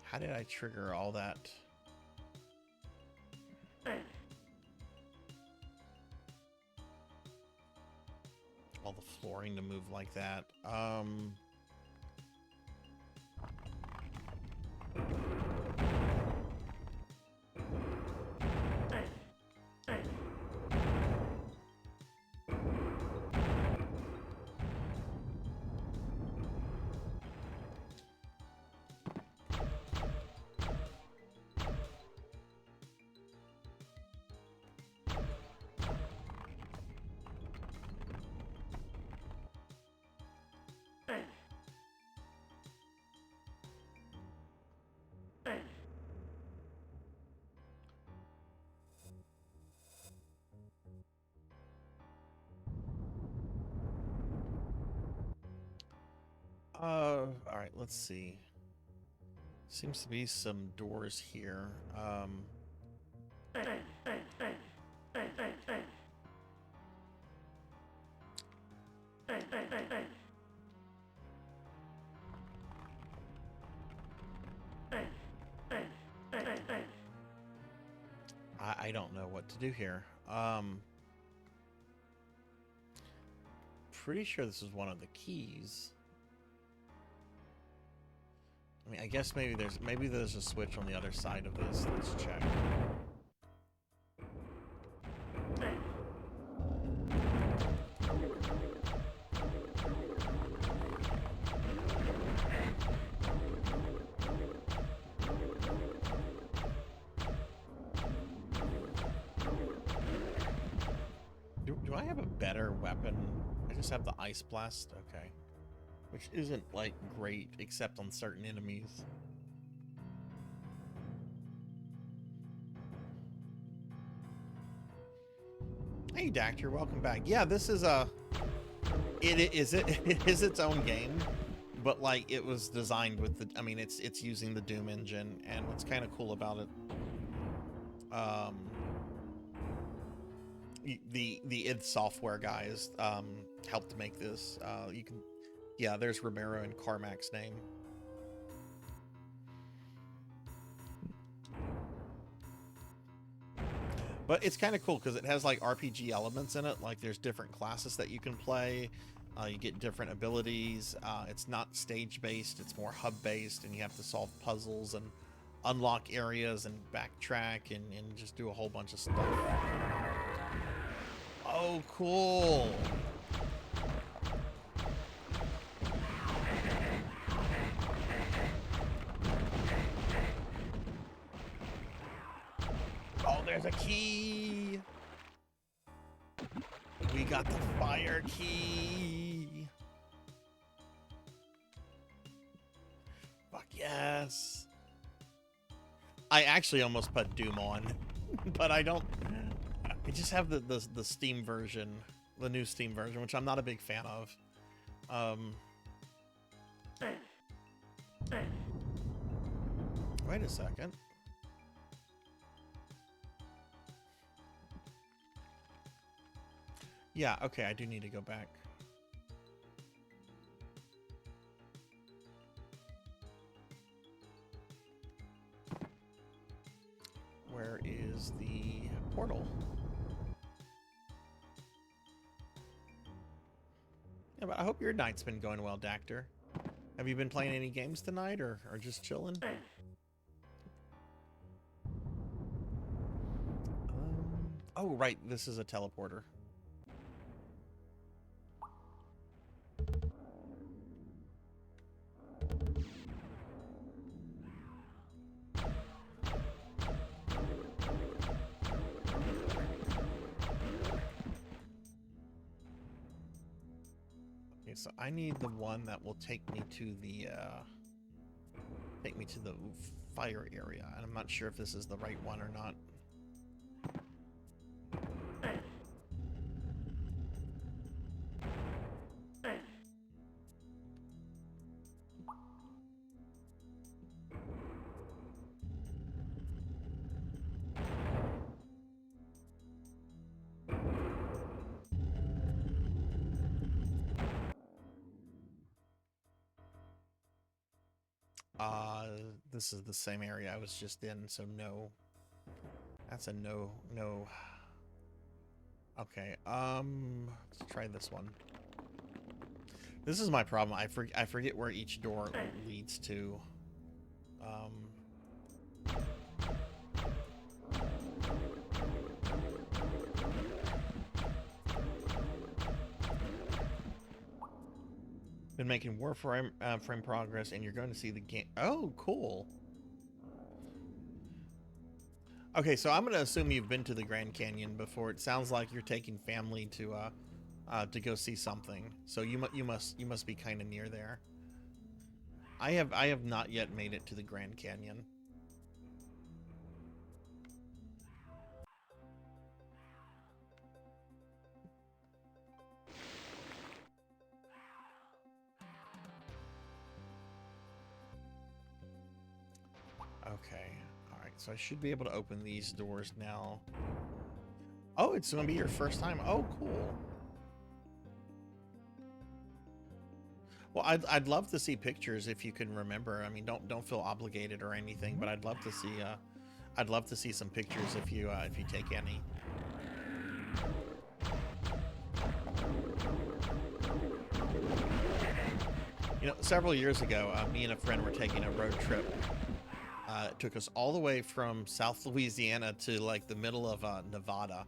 How did I trigger all that? All the flooring to move like that. All right, let's see. Seems to be some doors here. I don't know what to do here. Pretty sure this is one of the keys. I mean, I guess maybe there's a switch on the other side of this. Let's check. Do I have a better weapon? I just have the Ice Blast? Okay. Which isn't, like, great, except on certain enemies. Hey, Dactyr, welcome back. Yeah, this is it is its own game, but, like, it was designed with the... I mean, it's using the Doom engine, and what's kind of cool about it... the id Software guys helped to make this. You can... Yeah, there's Romero and Carmack's name. But it's kind of cool because it has like RPG elements in it. Like there's different classes that you can play. You get different abilities. It's not stage-based. It's more hub-based, and you have to solve puzzles and unlock areas and backtrack and just do a whole bunch of stuff. Oh, cool. there's a key. We got the fire key. Fuck yes. I actually almost put Doom on, but I don't. I just have the Steam version, the new Steam version, which I'm not a big fan of. Wait a second. Yeah, okay, I do need to go back. Where is the portal? Yeah, but I hope your night's been going well, Dactor. Have you been playing any games tonight, or just chilling? Oh, right, this is a teleporter. Okay, so I need the one that will take me to the fire area, and I'm not sure if this is the right one or not. This is the same area I was just in, so no. That's a no. Okay, let's try this one. This is my problem. I forget where each door leads to. Been making Warframe frame progress, and you're going to see the game. Oh, cool. Okay, so I'm going to assume you've been to the Grand Canyon before. It sounds like you're taking family to go see something. So you must be kind of near there. I have not yet made it to the Grand Canyon. Okay, alright, so I should be able to open these doors now. Oh, it's gonna be your first time. Oh, cool. Well, I'd love to see pictures if you can remember. I mean, don't feel obligated or anything, but I'd love to see some pictures if you take any. You know, several years ago, me and a friend were taking a road trip. It took us all the way from South Louisiana to like the middle of Nevada,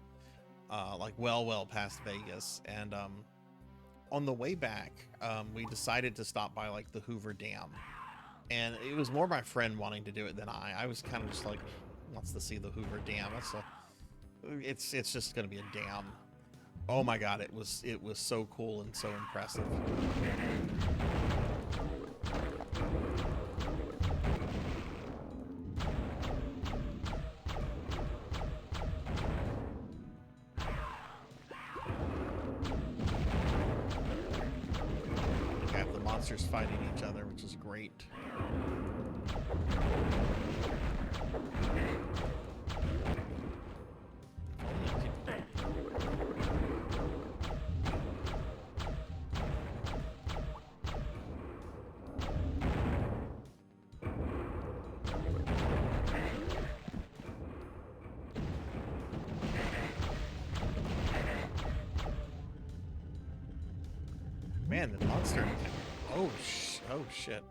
like well past Vegas. And on the way back, we decided to stop by like the Hoover Dam. And it was more my friend wanting to do it than I. I was kind of just like, wants to see the Hoover Dam. It's just gonna be a dam. Oh my God, it was so cool and so impressive. Monsters fighting each other, which is great. Man, the monster. Oh shit.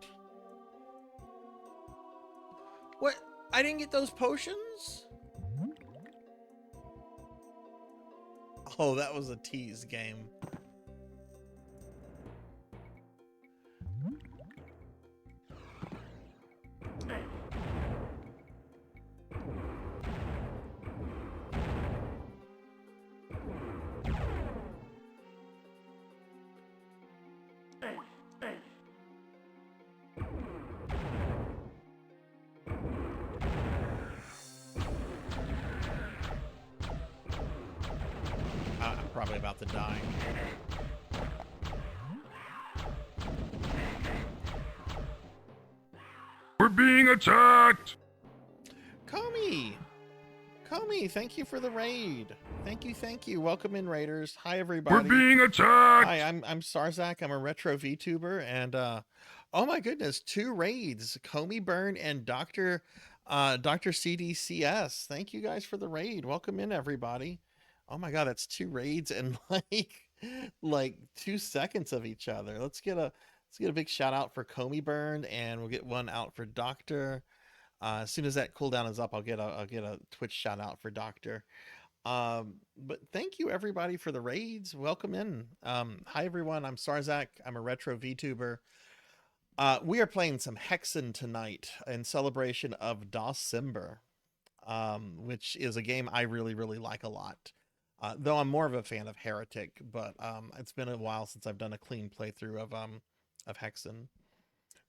What? I didn't get those potions? Oh, that was a tease game. I'm probably about to die. We're being attacked! Comey, thank you for the raid. Thank you. Welcome in, raiders. Hi, everybody. We're being attacked! Hi, I'm Sarzac. I'm a retro VTuber, and oh my goodness, 2 raids: Comey Burn and Dr. CDCS. Thank you guys for the raid. Welcome in, everybody. Oh my God, that's 2 raids in like 2 seconds of each other. Let's get a big shout out for Comey Burn, and we'll get one out for Doctor. As soon as that cooldown is up, I'll get a Twitch shout out for Doctor. But thank you everybody for the raids. Welcome in. Hi everyone, I'm Sarzac. I'm a retro VTuber. We are playing some Hexen tonight in celebration of Dawcember, which is a game I really like a lot. Though I'm more of a fan of Heretic, but it's been a while since I've done a clean playthrough of Hexen.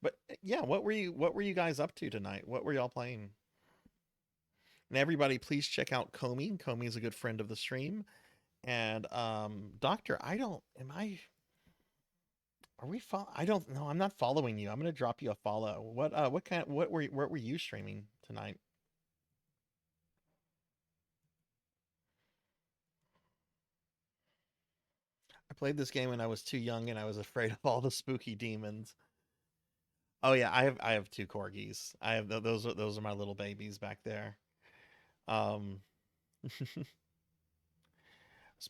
But yeah, what were you guys up to tonight? What were y'all playing? And everybody, please check out Comey. Comey is a good friend of the stream. And Doctor, I don't know. I'm not following you. I'm gonna drop you a follow. What were you streaming tonight? I played this game when I was too young and I was afraid of all the spooky demons. Oh yeah, I have 2 corgis. I have those are my little babies back there. I was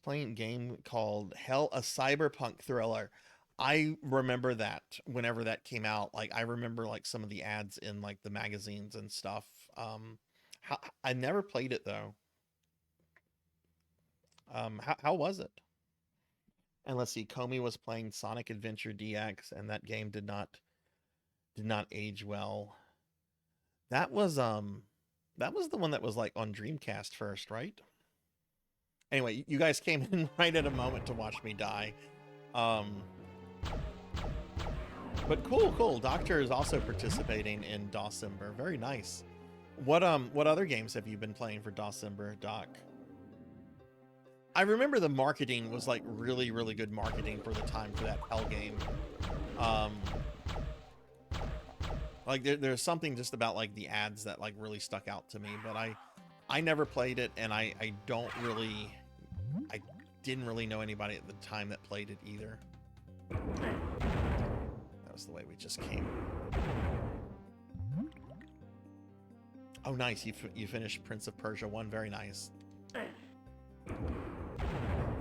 playing a game called Hell, a cyberpunk thriller. I remember that whenever that came out, like I remember like some of the ads in like the magazines and stuff. I never played it though. How was it? And let's see, Comey was playing Sonic Adventure DX, and that game did not age well. That was the one that was like on Dreamcast first, right? Anyway, you guys came in right at a moment to watch me die. But cool. Doctor is also participating in Dawcember. Very nice. What other games have you been playing for Dawcember, Doc? I remember the marketing was like really good marketing for the time for that Hell game. Like there's something just about like the ads that like really stuck out to me, but I never played it, and I didn't really know anybody at the time that played it either. That was the way we just came. Oh, nice. You finished Prince of Persia 1. Very nice.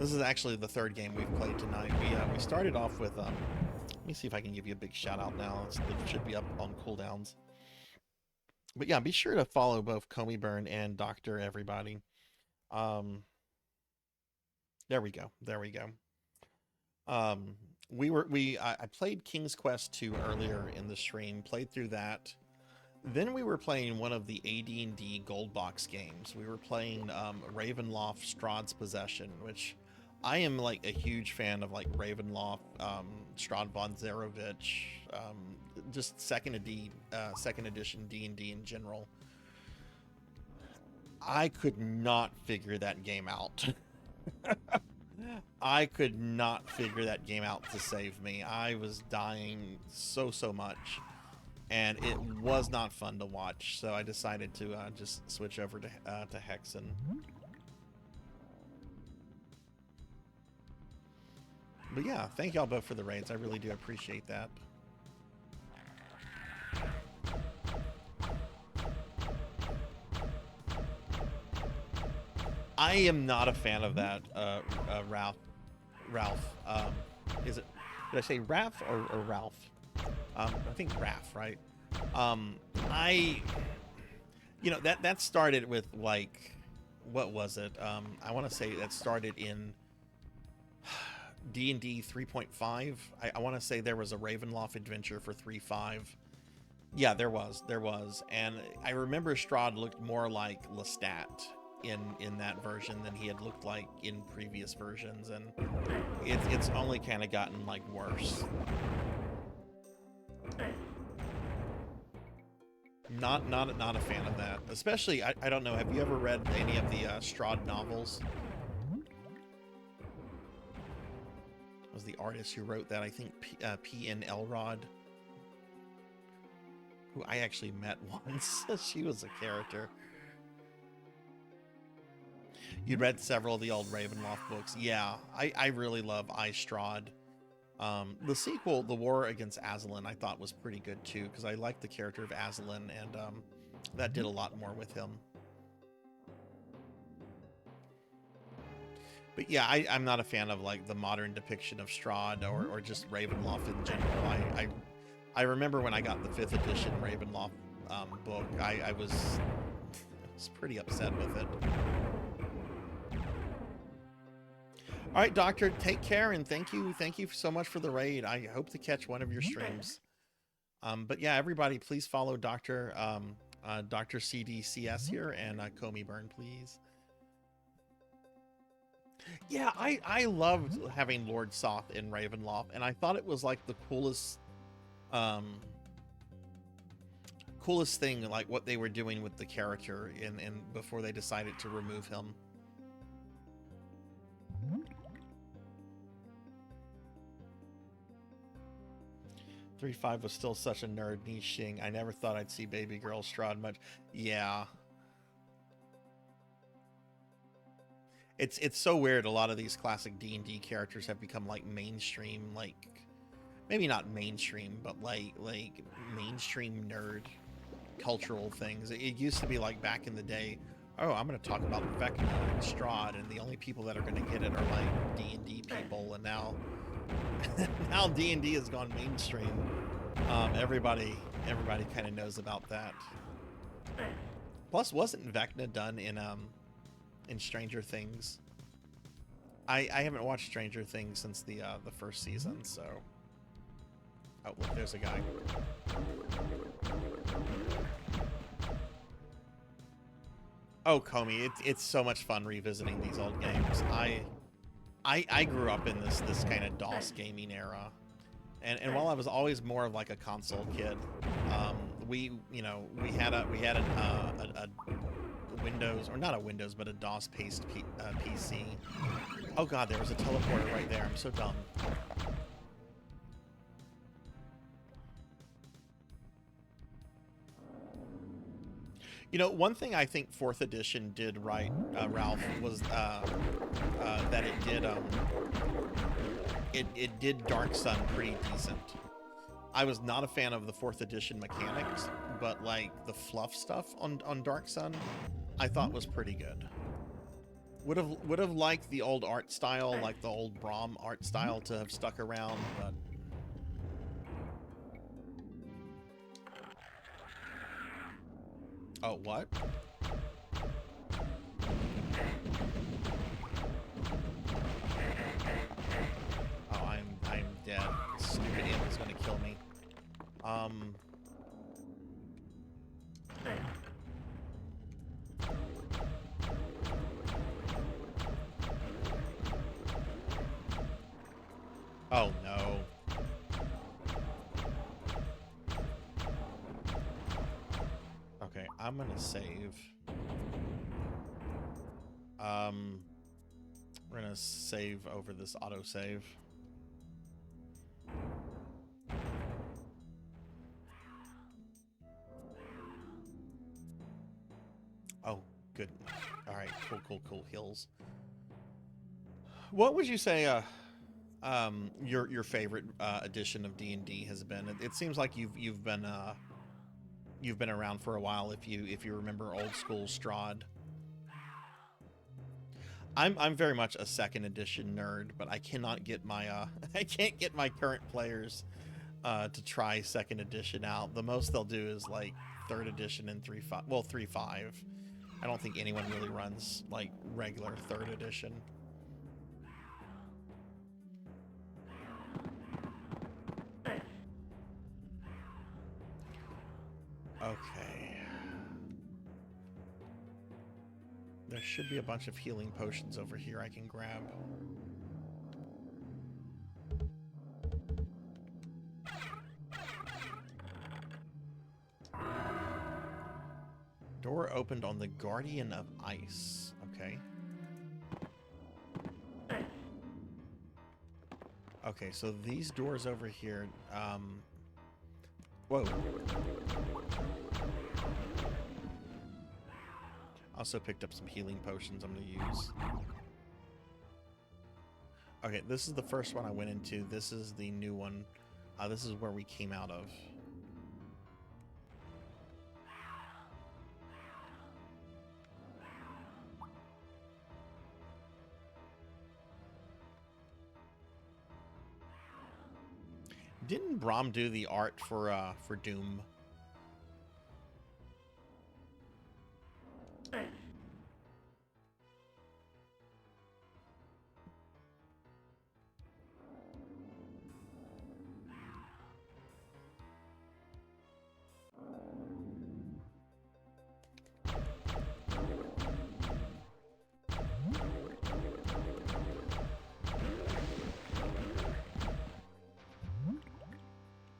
This is actually the 3rd game we've played tonight. We started off with let me see if I can give you a big shout out now. It should be up on cooldowns. But yeah, be sure to follow both Comey Burn and Doctor, everybody. There we go. I played King's Quest 2 earlier in the stream, played through that. Then we were playing one of the AD&D Gold Box games. We were playing Ravenloft Strahd's Possession, which I am like a huge fan of, like Ravenloft, Strahd von Zarovich, just second edition D&D in general. I could not figure that game out. I could not figure that game out to save me. I was dying so much, and it was not fun to watch. So I decided to just switch over to Hexen. But yeah, thank y'all both for the raids. I really do appreciate that. I am not a fan of that, Ralph. Is it? Did I say Raph or Ralph? I think Raph, right? That started with like, what was it? I want to say that started in D&D 3.5. I want to say there was a Ravenloft adventure for 3.5. Yeah, there was, and I remember Strahd looked more like Lestat in that version than he had looked like in previous versions, and it's only kind of gotten like worse. Not a fan of that. Especially, I don't know. Have you ever read any of the Strahd novels? Was the artist who wrote that? I think P.N. Elrod, who I actually met once. She was a character. You read several of the old Ravenloft books. Yeah, I really love Strahd. The sequel, The War Against Aslan, I thought was pretty good too, because I liked the character of Aslan, and that did a lot more with him. But yeah, I'm not a fan of like the modern depiction of Strahd or just Ravenloft in general. I remember when I got the 5th edition Ravenloft book, I was pretty upset with it. All right, Doctor, take care, and thank you so much for the raid. I hope to catch one of your streams. But yeah, everybody, please follow Dr. CDCS here, and Comey Burn, please. Yeah, I loved having Lord Soth in Ravenloft, and I thought it was like the coolest thing, like what they were doing with the character in before they decided to remove him. 3.5 was still such a nerd niche. I never thought I'd see baby girl Strahd much. Yeah. It's so weird. A lot of these classic D&D characters have become like mainstream, like maybe not mainstream, but like mainstream nerd cultural things. It used to be like back in the day, oh, I'm going to talk about Vecna and Strahd, and the only people that are going to get it are like D&D people, and now D&D has gone mainstream. Everybody kind of knows about that. Plus, wasn't Vecna done in Stranger Things? I haven't watched Stranger Things since the first season, so. Oh, look, there's a guy. Oh, Comey, it's so much fun revisiting these old games. I grew up in this kind of DOS gaming era, and while I was always more of like a console kid, we had a Windows, or not a Windows, but a DOS based PC. Oh god, there was a teleporter right there. I'm so dumb. You know, one thing I think 4th edition did right, Ralph, was that it did Dark Sun pretty decent. I was not a fan of the 4th edition mechanics, but like the fluff stuff on Dark Sun, I thought was pretty good. Would have liked the old art style, like the old Braum art style, to have stuck around, but. Oh, what? Oh, I'm dead. This stupid imp is gonna kill me. Oh no. Okay, I'm gonna save. We're gonna save over this autosave. Oh, good. All right, cool. Hills. What would you say your favorite edition of D&D has been? It seems like you've been around for a while. If you remember old school Strahd. I'm very much a 2nd edition nerd, but I cannot get my I can't get my current players to try 2nd edition out. The most they'll do is like 3rd edition and 3.5. Well, 3.5. I don't think anyone really runs like regular 3rd edition. Okay. There should be a bunch of healing potions over here I can grab. opened on the Guardian of Ice. Okay. Okay, so these doors over here, whoa. Also picked up some healing potions I'm going to use. Okay, this is the first one I went into. This is the new one. This is where we came out of. Didn't Braum do the art for Doom?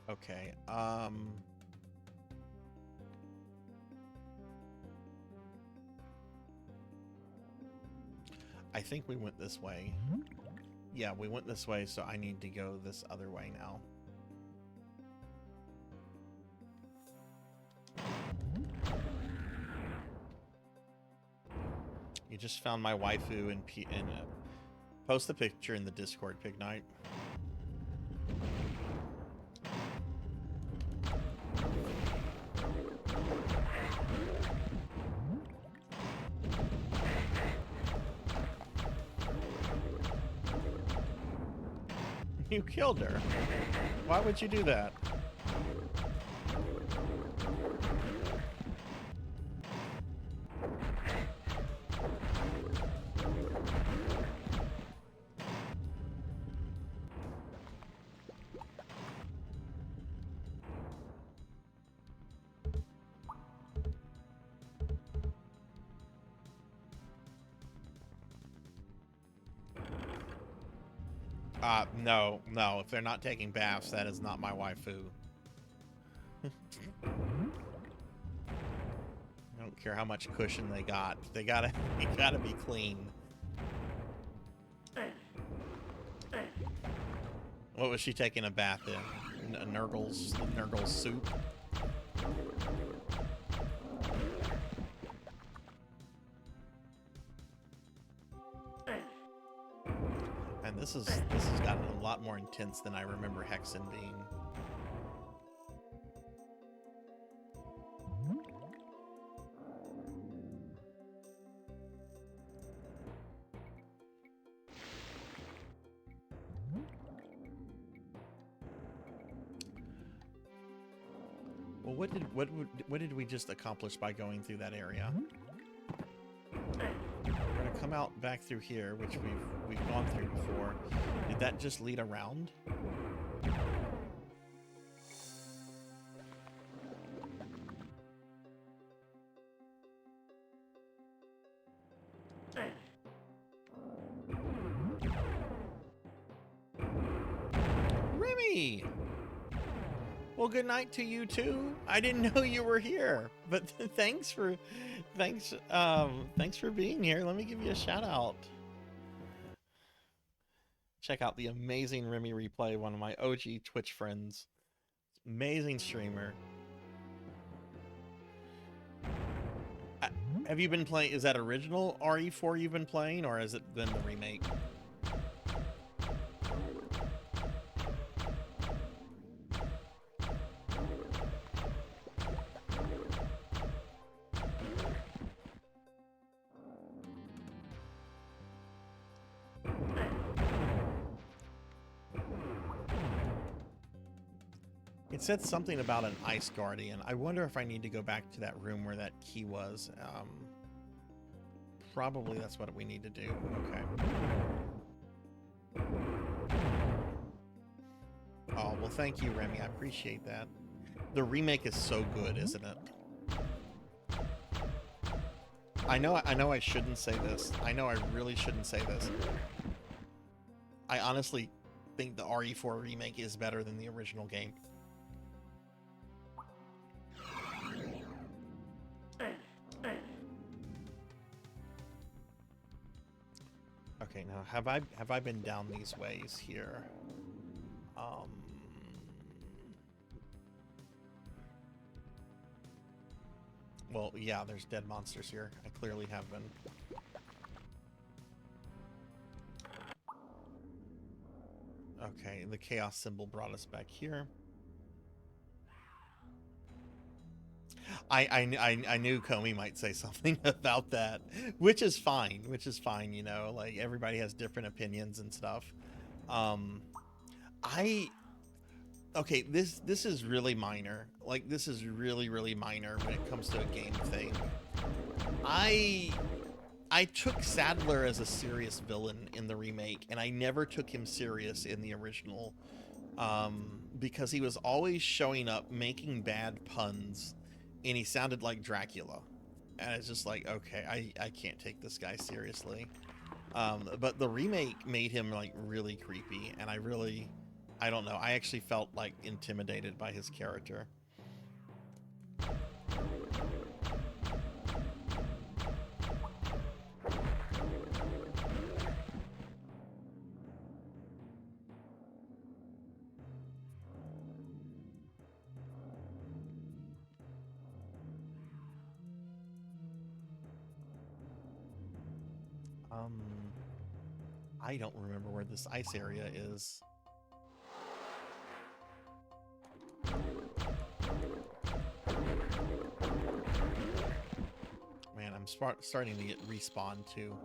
Okay, I think we went this way. Yeah, we went this way, so I need to go this other way now. You just found my waifu and post the picture in the Discord, Pig Knight. You killed her. Why would you do that? No, if they're not taking baths, that is not my waifu. I don't care how much cushion they got. They gotta be clean. What was she taking a bath in? A Nurgle's soup? This has gotten a lot more intense than I remember Hexen being. Well, what did we just accomplish by going through that area? We're gonna come out back through here, which we've gone through before. Did that just lead around? Remy! Well, good night to you too. I didn't know you were here, but thanks for being here. Let me give you a shout out. Check out the amazing Remy Replay, one of my OG Twitch friends. Amazing streamer. Have you been playing? Is that original RE4 you've been playing, or has it been the remake? It said something about an ice guardian. I wonder if I need to go back to that room where that key was. Probably that's what we need to do. Okay. Oh, well, thank you, Remy. I appreciate that. The remake is so good, isn't it? I know I shouldn't say this. I know I really shouldn't say this. I honestly think the RE4 remake is better than the original game. Okay, now have I been down these ways here? Well, yeah, there's dead monsters here. I clearly have been. Okay, the chaos symbol brought us back here. I knew Comey might say something about that, which is fine, you know, like everybody has different opinions and stuff. Okay, this is really minor. Like, this is really minor when it comes to a game thing. I took Sadler as a serious villain in the remake, and I never took him serious in the original, because he was always showing up making bad puns, and he sounded like Dracula. And it's just like, okay, I can't take this guy seriously. But the remake made him like really creepy, and I don't know, I actually felt like intimidated by his character. I don't remember where this ice area is. Man, I'm starting to get respawned too.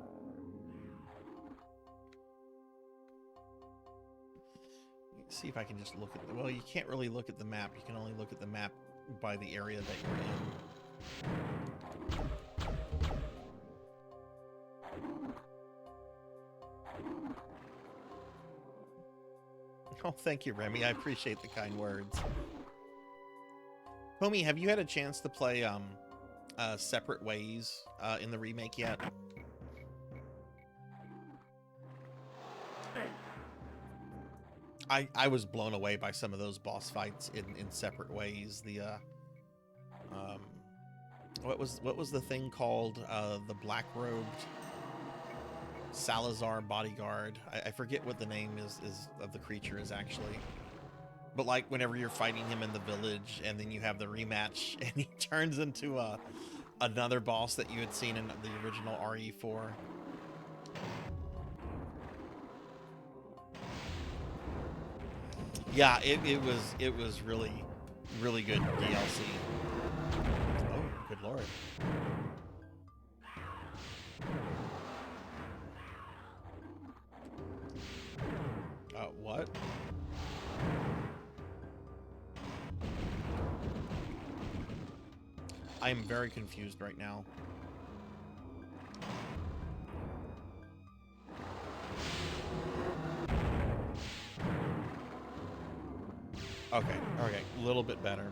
See if I can just look at the... Well, you can't really look at the map. You can only look at the map by the area that you're in. Oh, thank you, Remy. I appreciate the kind words. Homie, have you had a chance to play Separate Ways in the remake yet? I was blown away by some of those boss fights in Separate Ways. The what was the thing called? The black-robed Salazar bodyguard. I forget what the name is of the creature is actually. But like whenever you're fighting him in the village and then you have the rematch and he turns into another boss that you had seen in the original RE4. Yeah, it was really good DLC. Oh, good lord. What? I am very confused right now. Okay, a little bit better.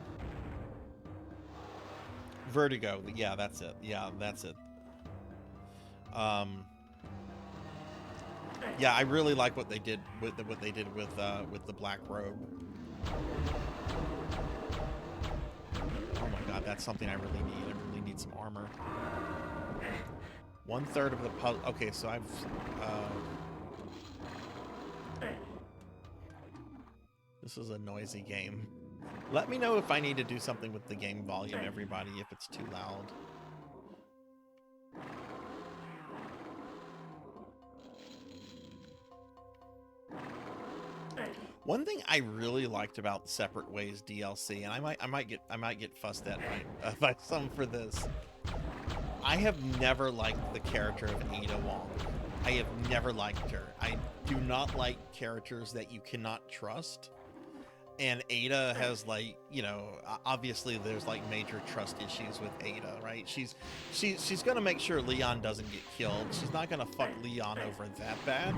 Vertigo, yeah, that's it. Yeah, that's it. Yeah, I really like what they did with the black robe. Oh my god, that's something I really need. I really need some armor. 1/3 of the puzzle. Okay, so I've this is a noisy game. Let me know if I need to do something with the game volume, everybody, if it's too loud. One thing I really liked about the Separate Ways DLC, and I might get fussed at by some for this. I have never liked the character of Ada Wong. I have never liked her. I do not like characters that you cannot trust. And Ada has, like, you know, obviously there's like major trust issues with Ada, right? She's gonna make sure Leon doesn't get killed. She's not gonna fuck Leon over that bad.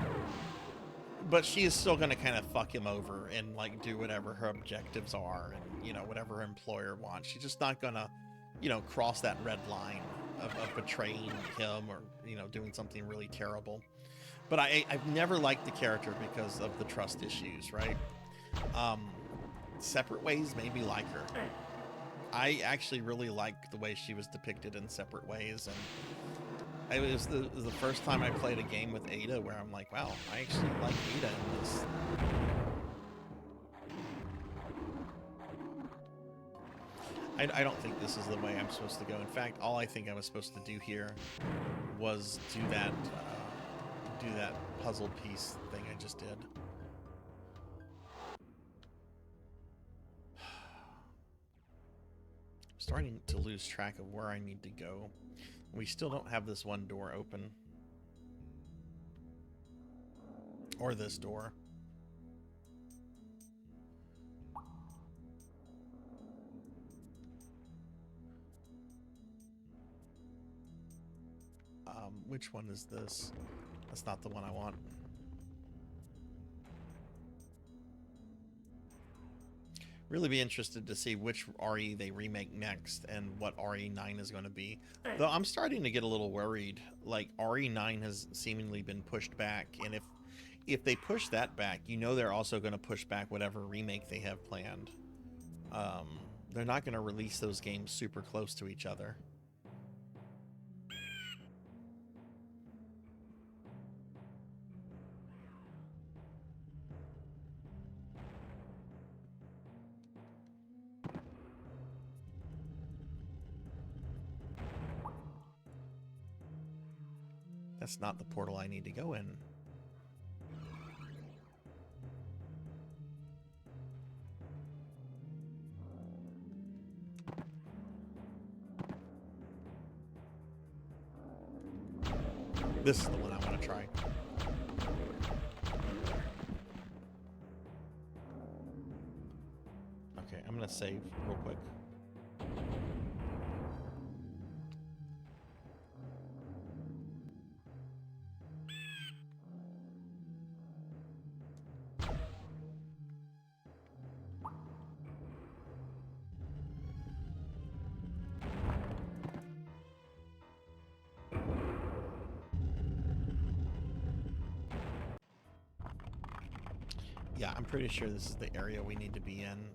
But she is still going to kind of fuck him over and, like, do whatever her objectives are and, you know, whatever her employer wants. She's just not going to, you know, cross that red line of betraying him or, you know, doing something really terrible. But I've never liked the character because of the trust issues, right? Separate Ways made me like her. I actually really like the way she was depicted in Separate Ways, and It was the first time I played a game with Ada where I'm like, wow, I actually like Ada in this. I don't think this is the way I'm supposed to go. In fact, all I think I was supposed to do here was do that puzzle piece thing I just did. I'm starting to lose track of where I need to go. We still don't have this one door open. Or this door. Which one is this? That's not the one I want. Really be interested to see which RE they remake next and what RE9 is going to be. Though I'm starting to get a little worried. Like, RE9 has seemingly been pushed back, and if they push that back, you know they're also going to push back whatever remake they have planned. They're not going to release those games super close to each other. That's not the portal I need to go in. This is the one I want to try. Okay, I'm going to save real quick. Yeah, I'm pretty sure this is the area we need to be in.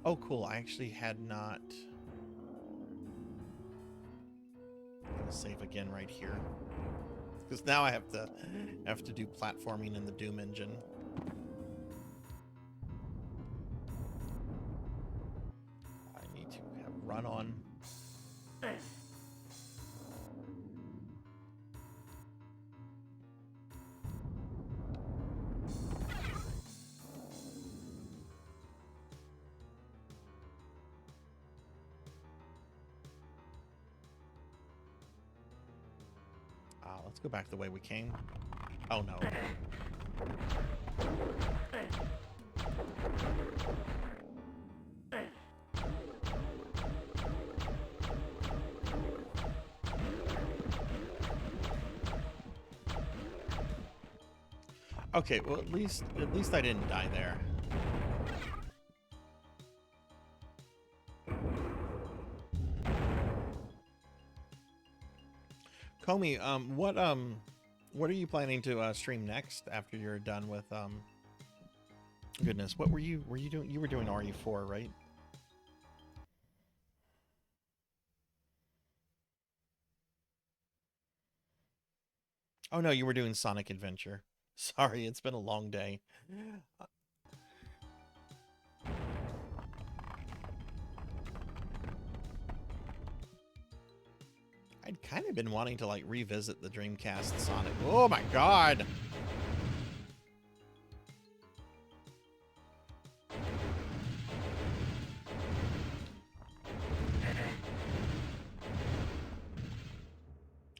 Oh, cool. I actually had not... I'm gonna save again right here. Because now I have to do platforming in the Doom engine. I need to have run on. Let's go back the way we came. Oh no. Okay, well at least I didn't die there. Comey, what are you planning to stream next after you're done with goodness, what were you doing? You were doing RE4, right? Oh no, you were doing Sonic Adventure. Sorry, it's been a long day. I'd kind of been wanting to like revisit the Dreamcast Sonic. Oh my god!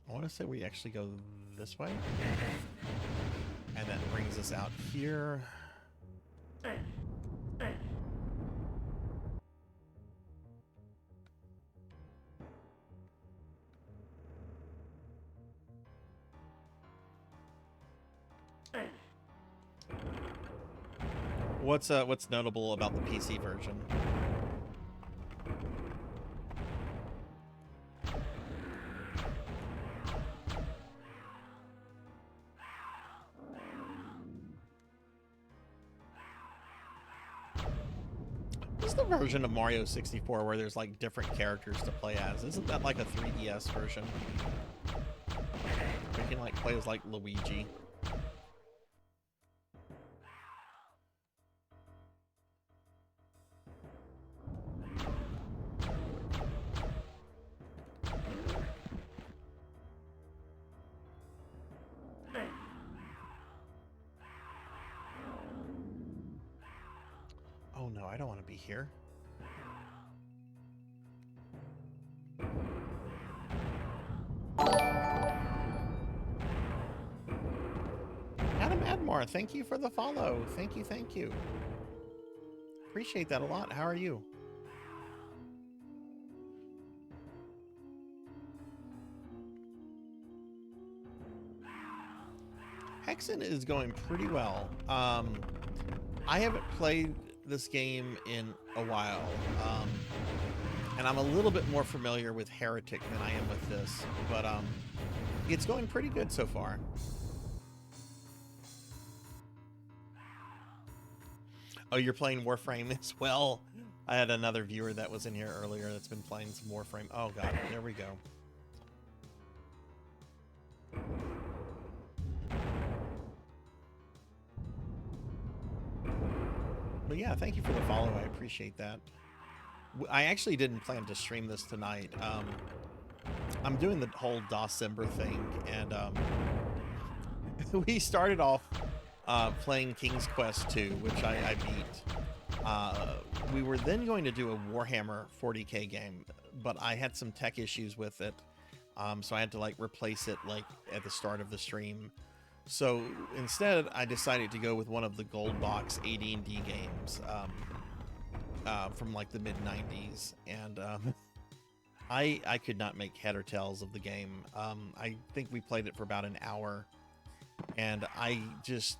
I want to say we actually go this way. And that brings us out here. What's notable about the PC version? What's the version of Mario 64 where there's like different characters to play as? Isn't that like a 3DS version? We can like play as like Luigi. Oh no, I don't want to be here. Adam Admar, thank you for the follow. Thank you, thank you. Appreciate that a lot. How are you? Hexen is going pretty well. I haven't played this game in a while, and I'm a little bit more familiar with Heretic than I am with this, but it's going pretty good so far. Oh, you're playing Warframe as well? I had another viewer that was in here earlier that's been playing some Warframe. Oh god, there we go. But yeah, thank you for the follow. I appreciate that. I actually didn't plan to stream this tonight. I'm doing the whole Dawsember thing, and we started off playing King's Quest 2, which I beat. We were then going to do a Warhammer 40k game, but I had some tech issues with it, so I had to like replace it like at the start of the stream. So instead, I decided to go with one of the gold box AD&D games from like the mid-90s, and I could not make head or tails of the game. I think we played it for about an hour, and I just,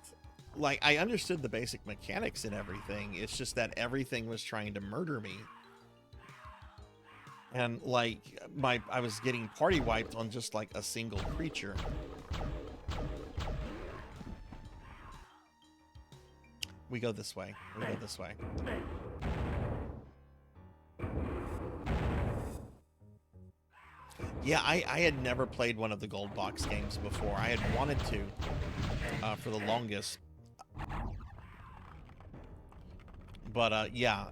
like, I understood the basic mechanics and everything. It's just that everything was trying to murder me. And like I was getting party wiped on just like a single creature. We go this way. We go this way. Yeah, I had never played one of the gold box games before. I had wanted to for the longest. But yeah,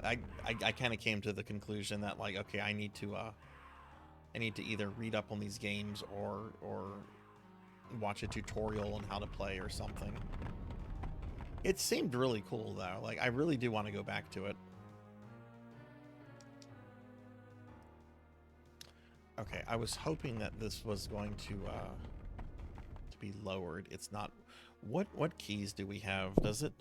I kind of came to the conclusion that like, okay, I need to either read up on these games or watch a tutorial on how to play or something. It seemed really cool though. Like I really do want to go back to it. Okay, I was hoping that this was going to be lowered. It's not. What keys do we have? Does it?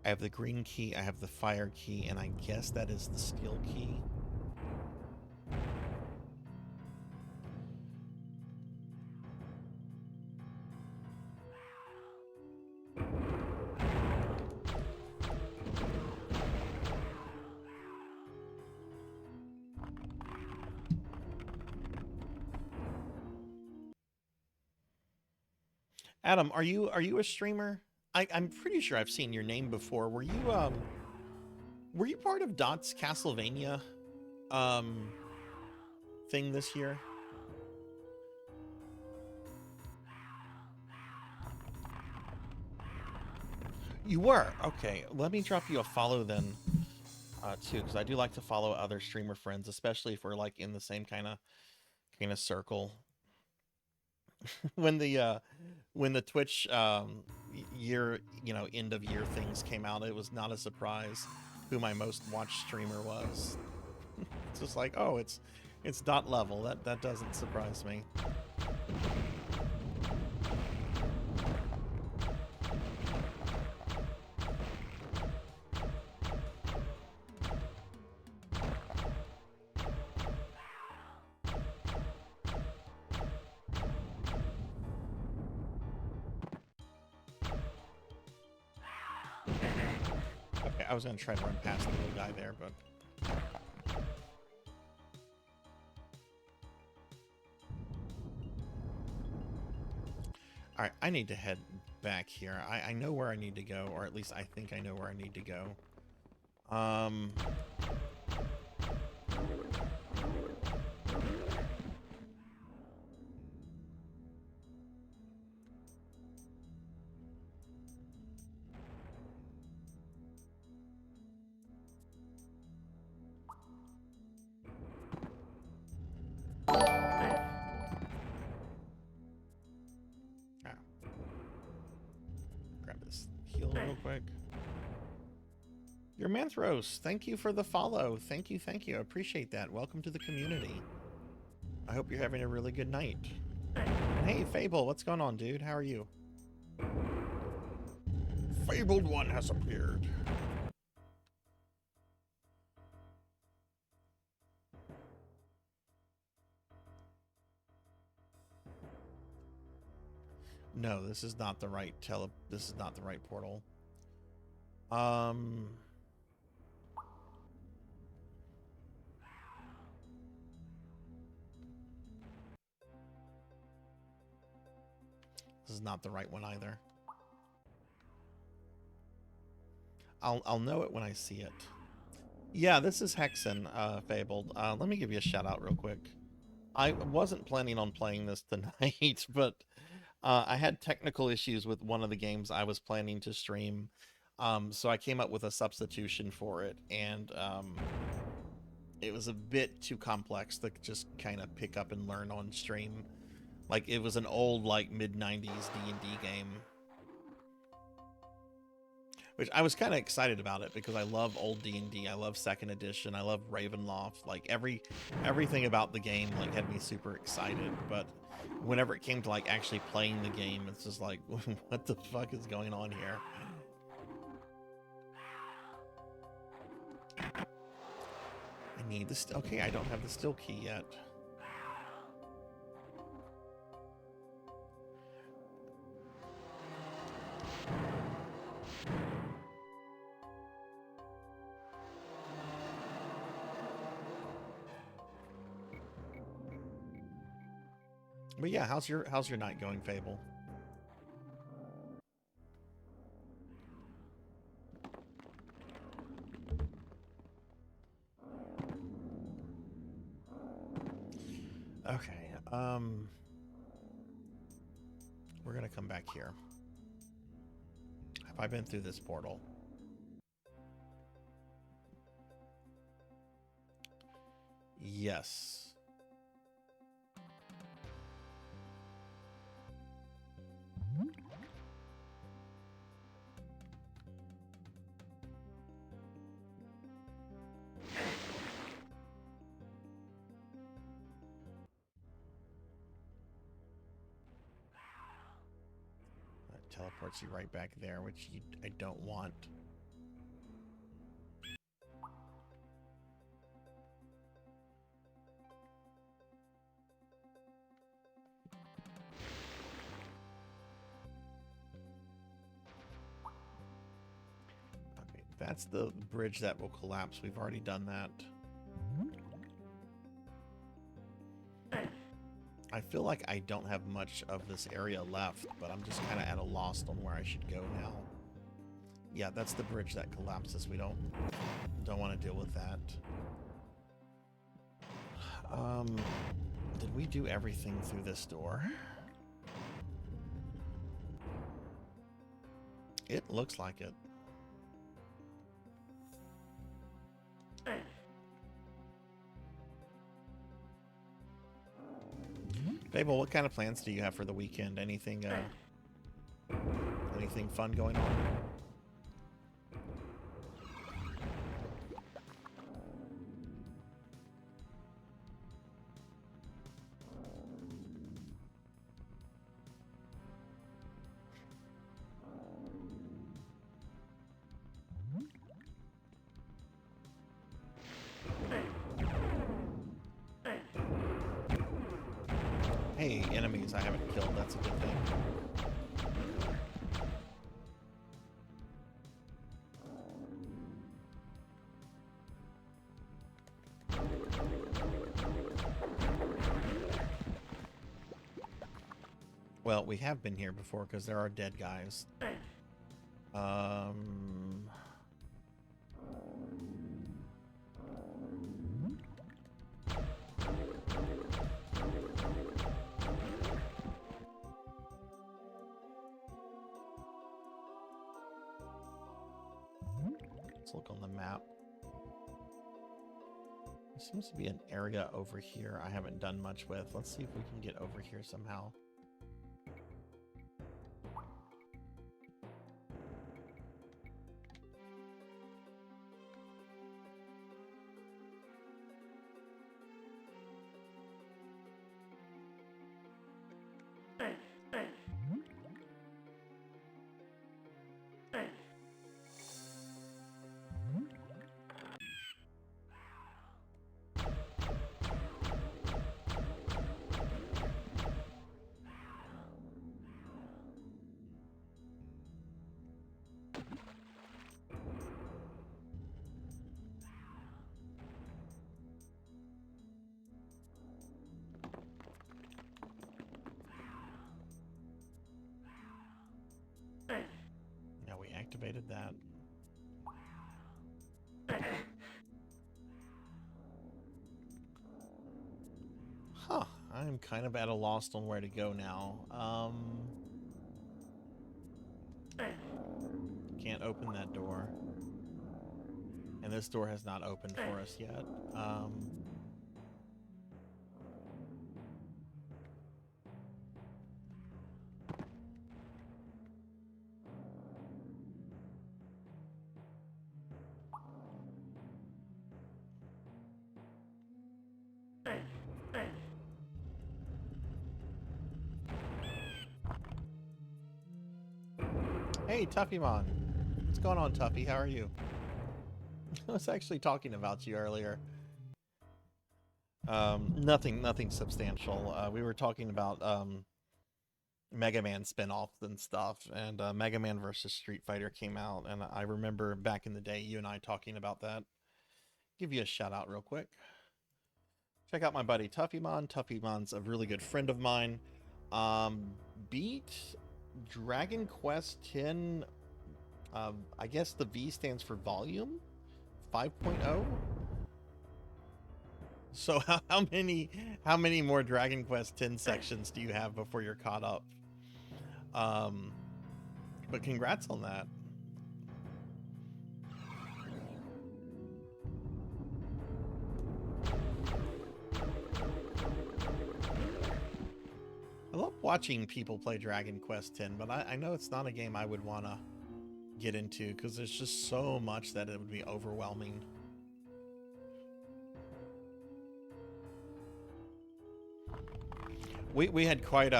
I have the green key, I have the fire key, and I guess that is the steel key. Adam, are you a streamer? I'm pretty sure I've seen your name before. Were you part of Dot's Castlevania thing this year? You were? Okay, let me drop you a follow then too, because I do like to follow other streamer friends, especially if we're like in the same kind of circle. When the Twitch year, end of year things came out, it was not a surprise who my most watched streamer was. It's just like, oh, it's It's dot level. That doesn't surprise me. Okay, I was gonna try to run past the little guy there, but all right, I need to head back here. I know where I need to go, or at least I think I know where I need to go. Grab this heal real quick. Your Manthros, thank you for the follow. Thank you. I appreciate that. Welcome to the community. I hope you're having a really good night. And hey, Fable, what's going on, dude? How are you? Fabled one has appeared. No, this is not the right this is not the right portal. This is not the right one either. I'll know it when I see it. Yeah, this is Hexen, Fabled. Let me give you a shout out real quick. I wasn't planning on playing this tonight, but I had technical issues with one of the games I was planning to stream. So I came up with a substitution for it, and it was a bit too complex to just kind of pick up and learn on stream. Like, it was an old, like, mid-90s D&D game. Which I was kind of excited about it because I love old D&D. I love 2nd edition. I love Ravenloft. Like, everything about the game, like, had me super excited. But whenever it came to, like, actually playing the game, it's just like, what the fuck is going on here? I need this. Okay, I don't have the still key yet. But yeah, how's your night going, Fable? Okay, we're gonna come back here. Have I been through this portal? Yes. That teleports you right back there, which I don't want. That's the bridge that will collapse. We've already done that. I feel like I don't have much of this area left, but I'm just kind of at a loss on where I should go now. Yeah, that's the bridge that collapses. We don't want to deal with that. Did we do everything through this door? It looks like it. Fable, what kind of plans do you have for the weekend? Anything fun going on? Hey, enemies I haven't killed. That's a good thing. Well, we have been here before because there are dead guys. Let's look on the map. There seems to be an area over here I haven't done much with. Let's see if we can get over here somehow. Yeah, we activated that. Huh, I'm kind of at a loss on where to go now. Can't open that door. And this door has not opened for us yet. Hey, Tuffymon. What's going on, Tuffy? How are you? I was actually talking about you earlier. Nothing substantial. We were talking about Mega Man spin-offs and stuff, and Mega Man vs. Street Fighter came out, and I remember back in the day you and I talking about that. Give you a shout out real quick. Check out my buddy Tuffymon. Tuffymon's a really good friend of mine. Beat Dragon Quest X, I guess the V stands for volume 5.0. So how many more Dragon Quest X sections do you have before you're caught up? But congrats on that. I love watching people play Dragon Quest X, but I know it's not a game I would want to get into because there's just so much that it would be overwhelming. We had quite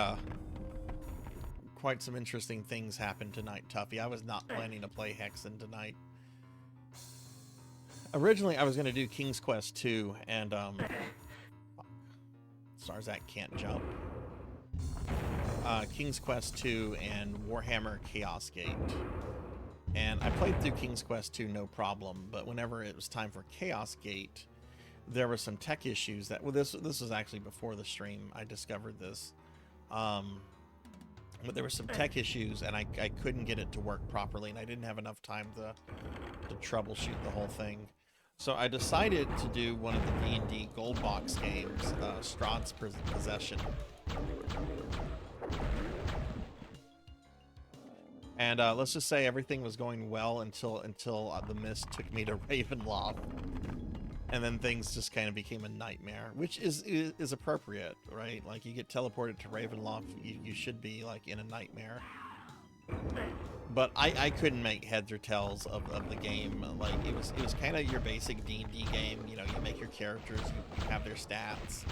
some interesting things happen tonight, Tuffy. I was not planning to play Hexen tonight. Originally, I was going to do King's Quest 2 and Sarzac can't jump. King's Quest 2 and Warhammer Chaos Gate. And I played through King's Quest 2 no problem, but whenever it was time for Chaos Gate, there were some tech issues that, well, this was actually before the stream I discovered this. But there were some tech issues and I couldn't get it to work properly, and I didn't have enough time to troubleshoot the whole thing. So I decided to do one of the D&D gold box games, Strahd's Possession. And let's just say everything was going well until the mist took me to Ravenloft, and then things just kind of became a nightmare, which is appropriate, right? Like, you get teleported to Ravenloft, you should be like in a nightmare. But I couldn't make heads or tails of the game. Like, it was kind of your basic D&D game. You know, you make your characters, you have their stats.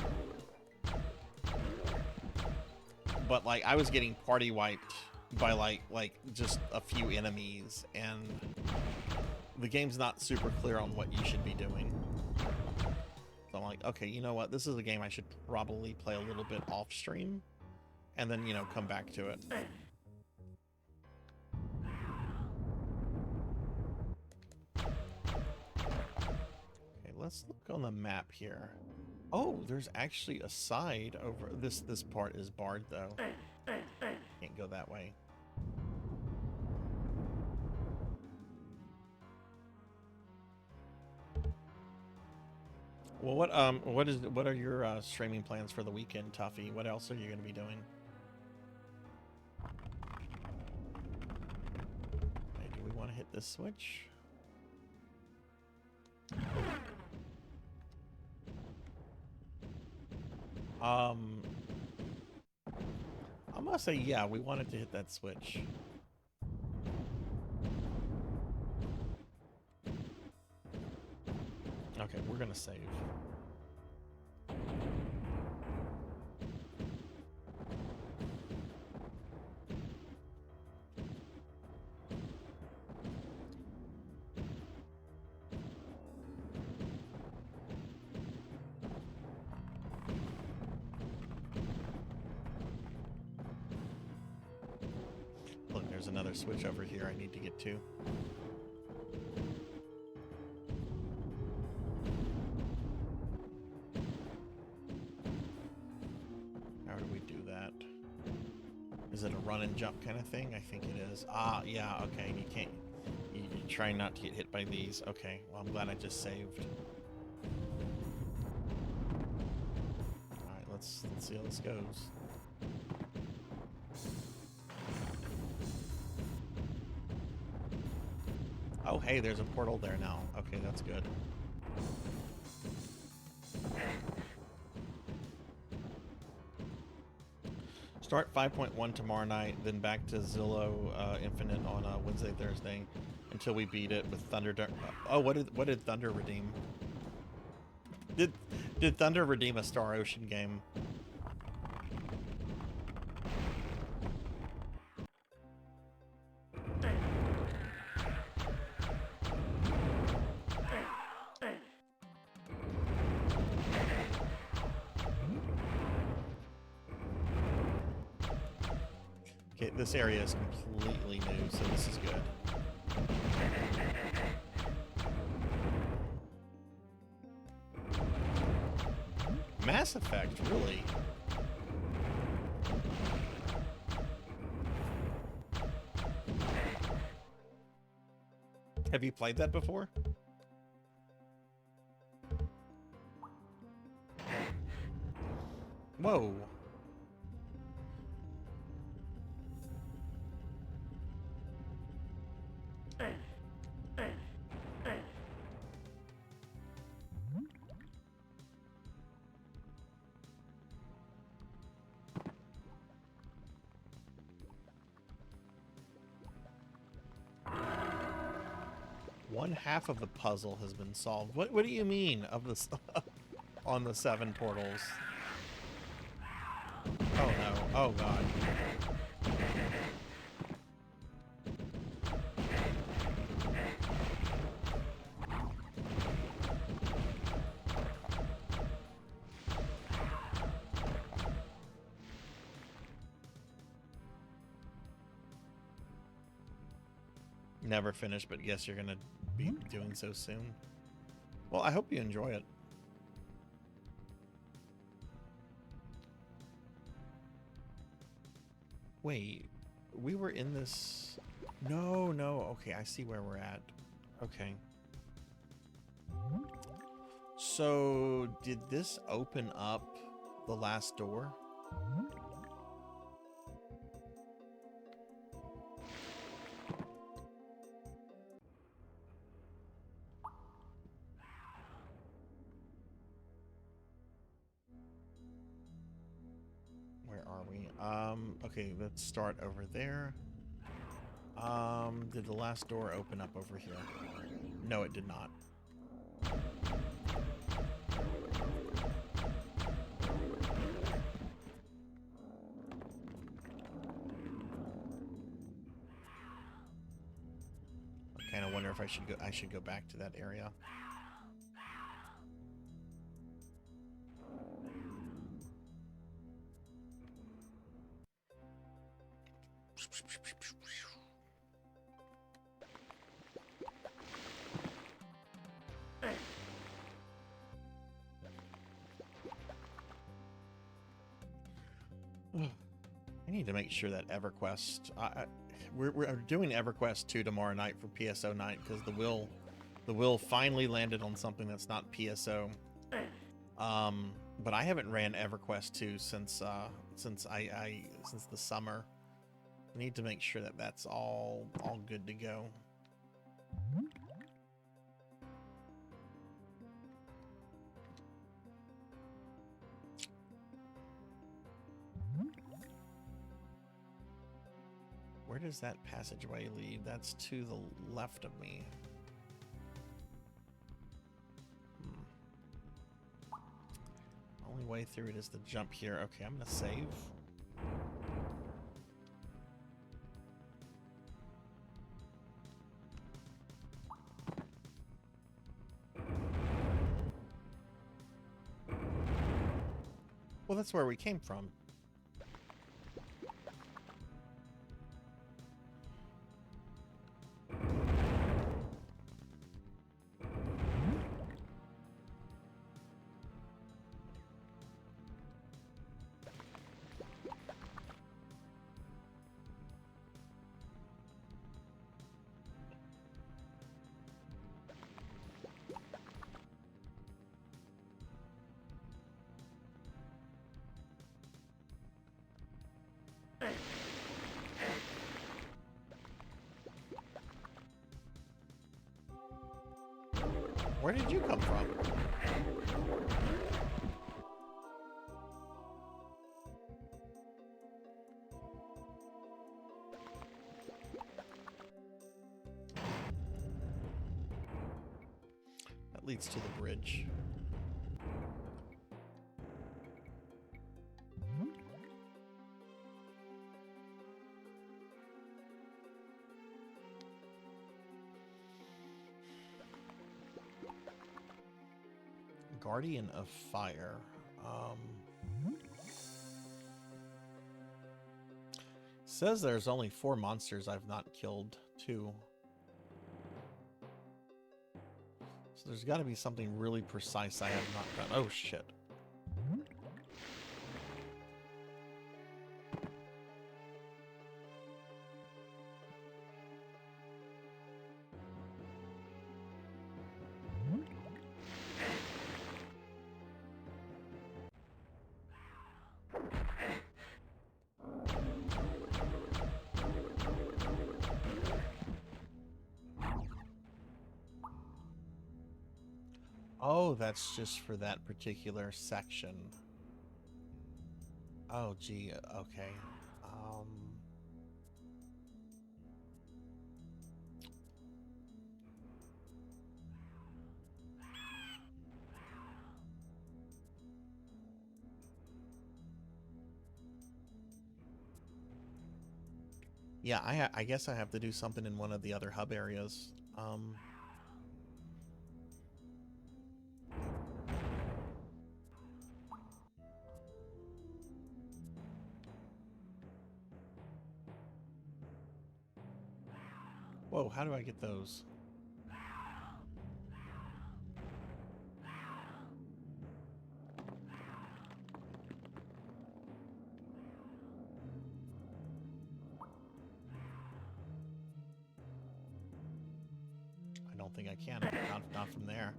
But like, I was getting party wiped by like just a few enemies, and the game's not super clear on what you should be doing. So I'm like, okay, you know what? This is a game I should probably play a little bit off stream, and then, you know, come back to it. Okay, let's look on the map here. Oh, there's actually a side over this part is barred though. Can't go that way. Well, what are your streaming plans for the weekend, Tuffy? What else are you going to be doing? Okay, do we want to hit this switch? I'm gonna say yeah, we wanted to hit that switch. Okay, we're gonna save. Look, there's another switch over here I need to get to. Is it a run and jump kind of thing? I think it is. Ah, yeah, okay. You can't... You try not to get hit by these. Okay, well, I'm glad I just saved. Alright, let's see how this goes. Oh, hey, there's a portal there now. Okay, that's good. Start 5.1 tomorrow night, then back to Zillow Infinite on Wednesday, Thursday, until we beat it with Thunder. Oh, what did Thunder redeem? Did Thunder redeem a Star Ocean game? Okay, this area is completely new, so this is good. Mass Effect, really? Have you played that before? Whoa. One half of the puzzle has been solved. What do you mean of this on the 7 portals? Oh no. Oh god. Never finished, but guess you're gonna be doing so soon. Well, I hope you enjoy it. Wait, we were in this... No. Okay, I see where we're at. Okay. So, did this open up the last door? Okay, let's start over there. Did the last door open up over here? No, it did not. I kind of wonder if I should go back to that area. I need to make sure that EverQuest. We're doing EverQuest 2 tomorrow night for PSO night because the will finally landed on something that's not PSO. But I haven't ran EverQuest 2 since the summer. I need to make sure that that's all good to go. Where does that passageway lead? That's to the left of me. Only way through it is to jump here. Okay, I'm gonna save. Well, that's where we came from. Where did you come from? That leads to the bridge. Guardian of Fire. Says there's only 4 monsters I've not killed, too. So there's got to be something really precise I have not done. Oh, shit. Oh, that's just for that particular section. Oh, gee, okay. Yeah, I guess I have to do something in one of the other hub areas. Whoa, how do I get those? I don't think I can. Not from there.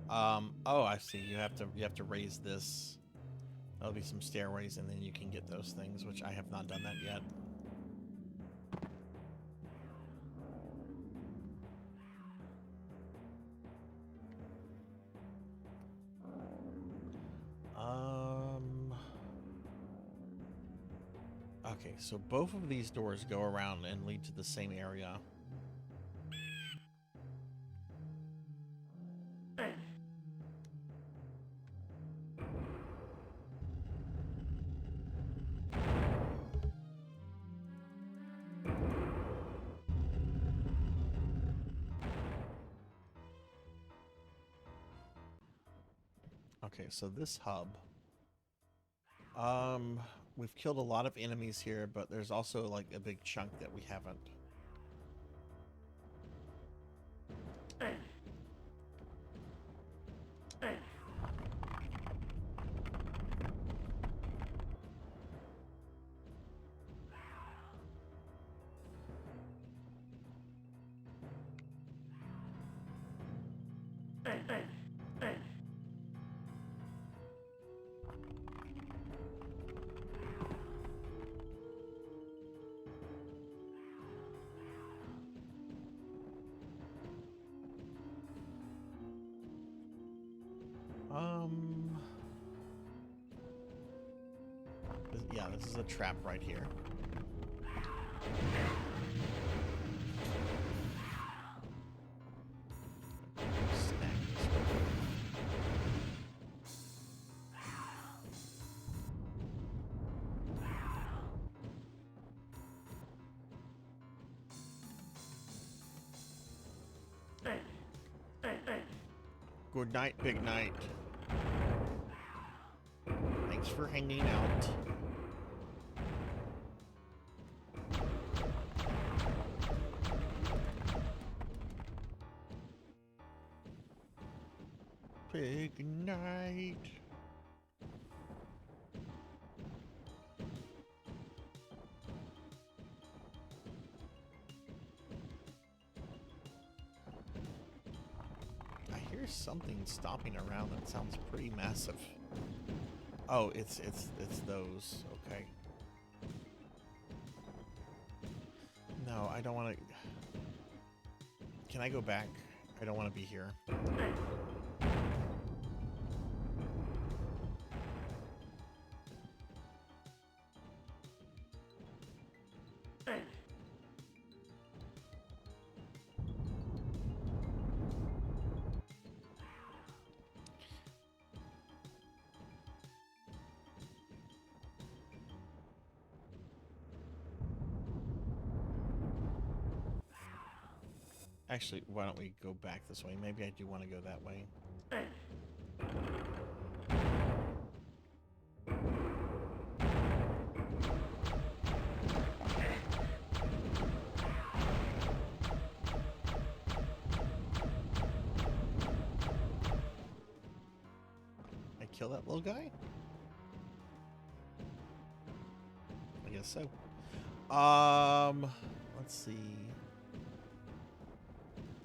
Oh, I see. You have to raise this. There'll be some stairways, and then you can get those things, which I have not done that yet. Okay, so both of these doors go around and lead to the same area. Okay, so this hub. We've killed a lot of enemies here, but there's also like a big chunk that we haven't. Yeah, this is a trap right here. Good night, big night. Thanks for hanging out. Big night. I hear something stomping around that sounds pretty massive. Oh, it's those. Okay. No, I don't want to. Can I go back? I don't want to be here. Actually, why don't we go back this way? Maybe I do want to go that way. I kill that little guy? I guess so. Let's see.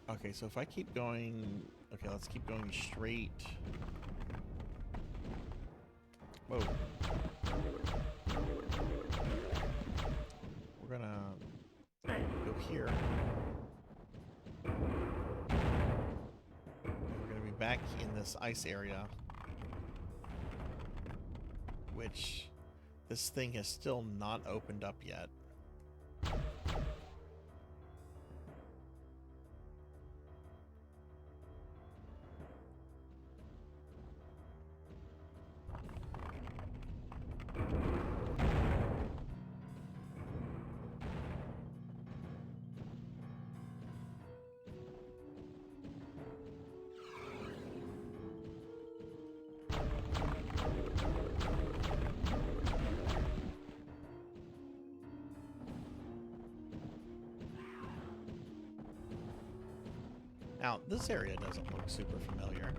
Okay, so if I keep going... Okay, let's keep going straight. Whoa. We're gonna go here. We're gonna be back in this ice area. Which this thing has still not opened up yet. Now, this area doesn't look super familiar.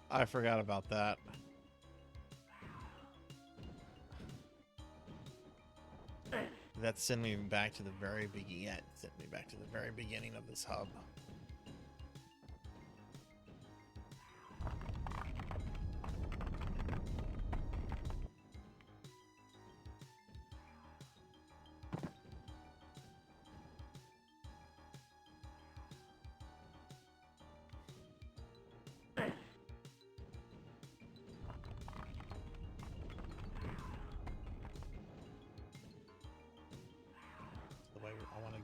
I forgot about that. That sent me back to the very beginning. Yeah, it sent me back to the very beginning of this hub.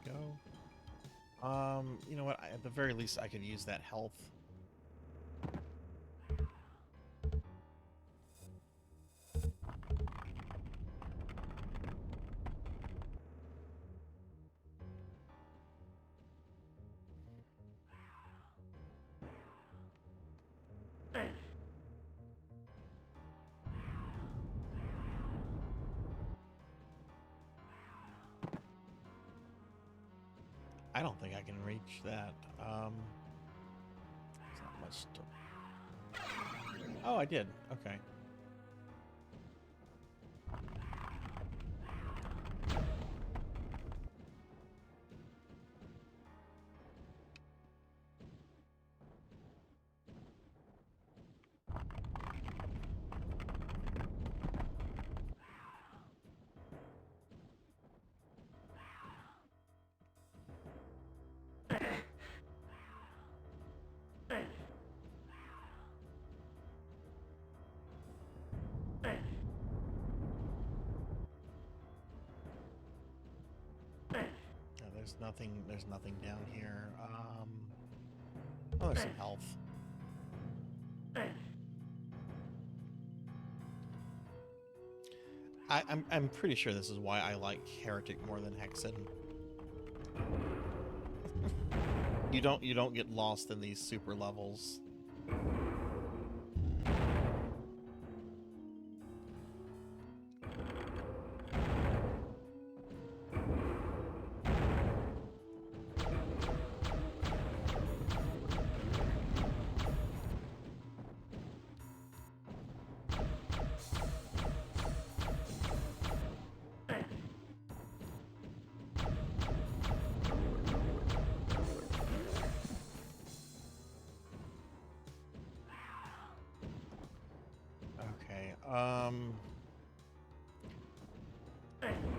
go. You know what? At the very least, I could use that health. I don't think I can reach that. It's not much to... Oh, I did. Okay. There's nothing down here. Oh, there's some health. I'm pretty sure this is why I like Heretic more than Hexen. You don't get lost in these super levels.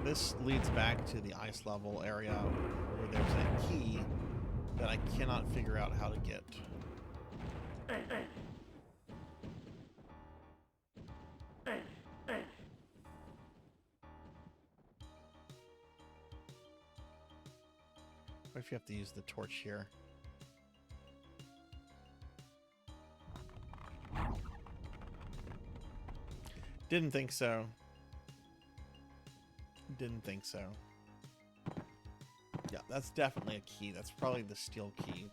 This leads back to the ice level area where there's a key that I cannot figure out how to get. What if you have to use the torch here? Didn't think so. Didn't think so. Yeah, that's definitely a key. That's probably the steel key.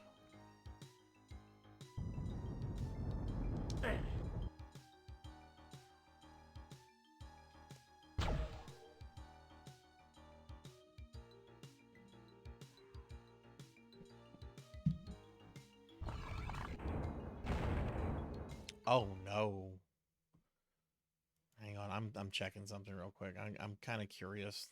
Oh no. Hang on, I'm checking something real quick. I'm kind of curious.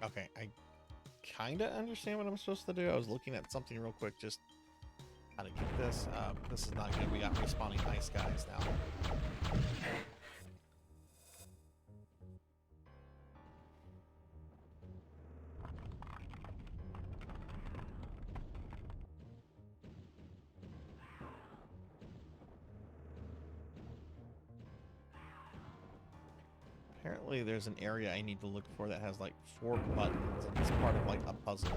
Okay, I kind of understand what I'm supposed to do. I was looking at something real quick, just how to get this. This is not good. We got respawning ice guys now. Apparently there's an area I need to look for that has like 4 buttons, and it's part of like a puzzle.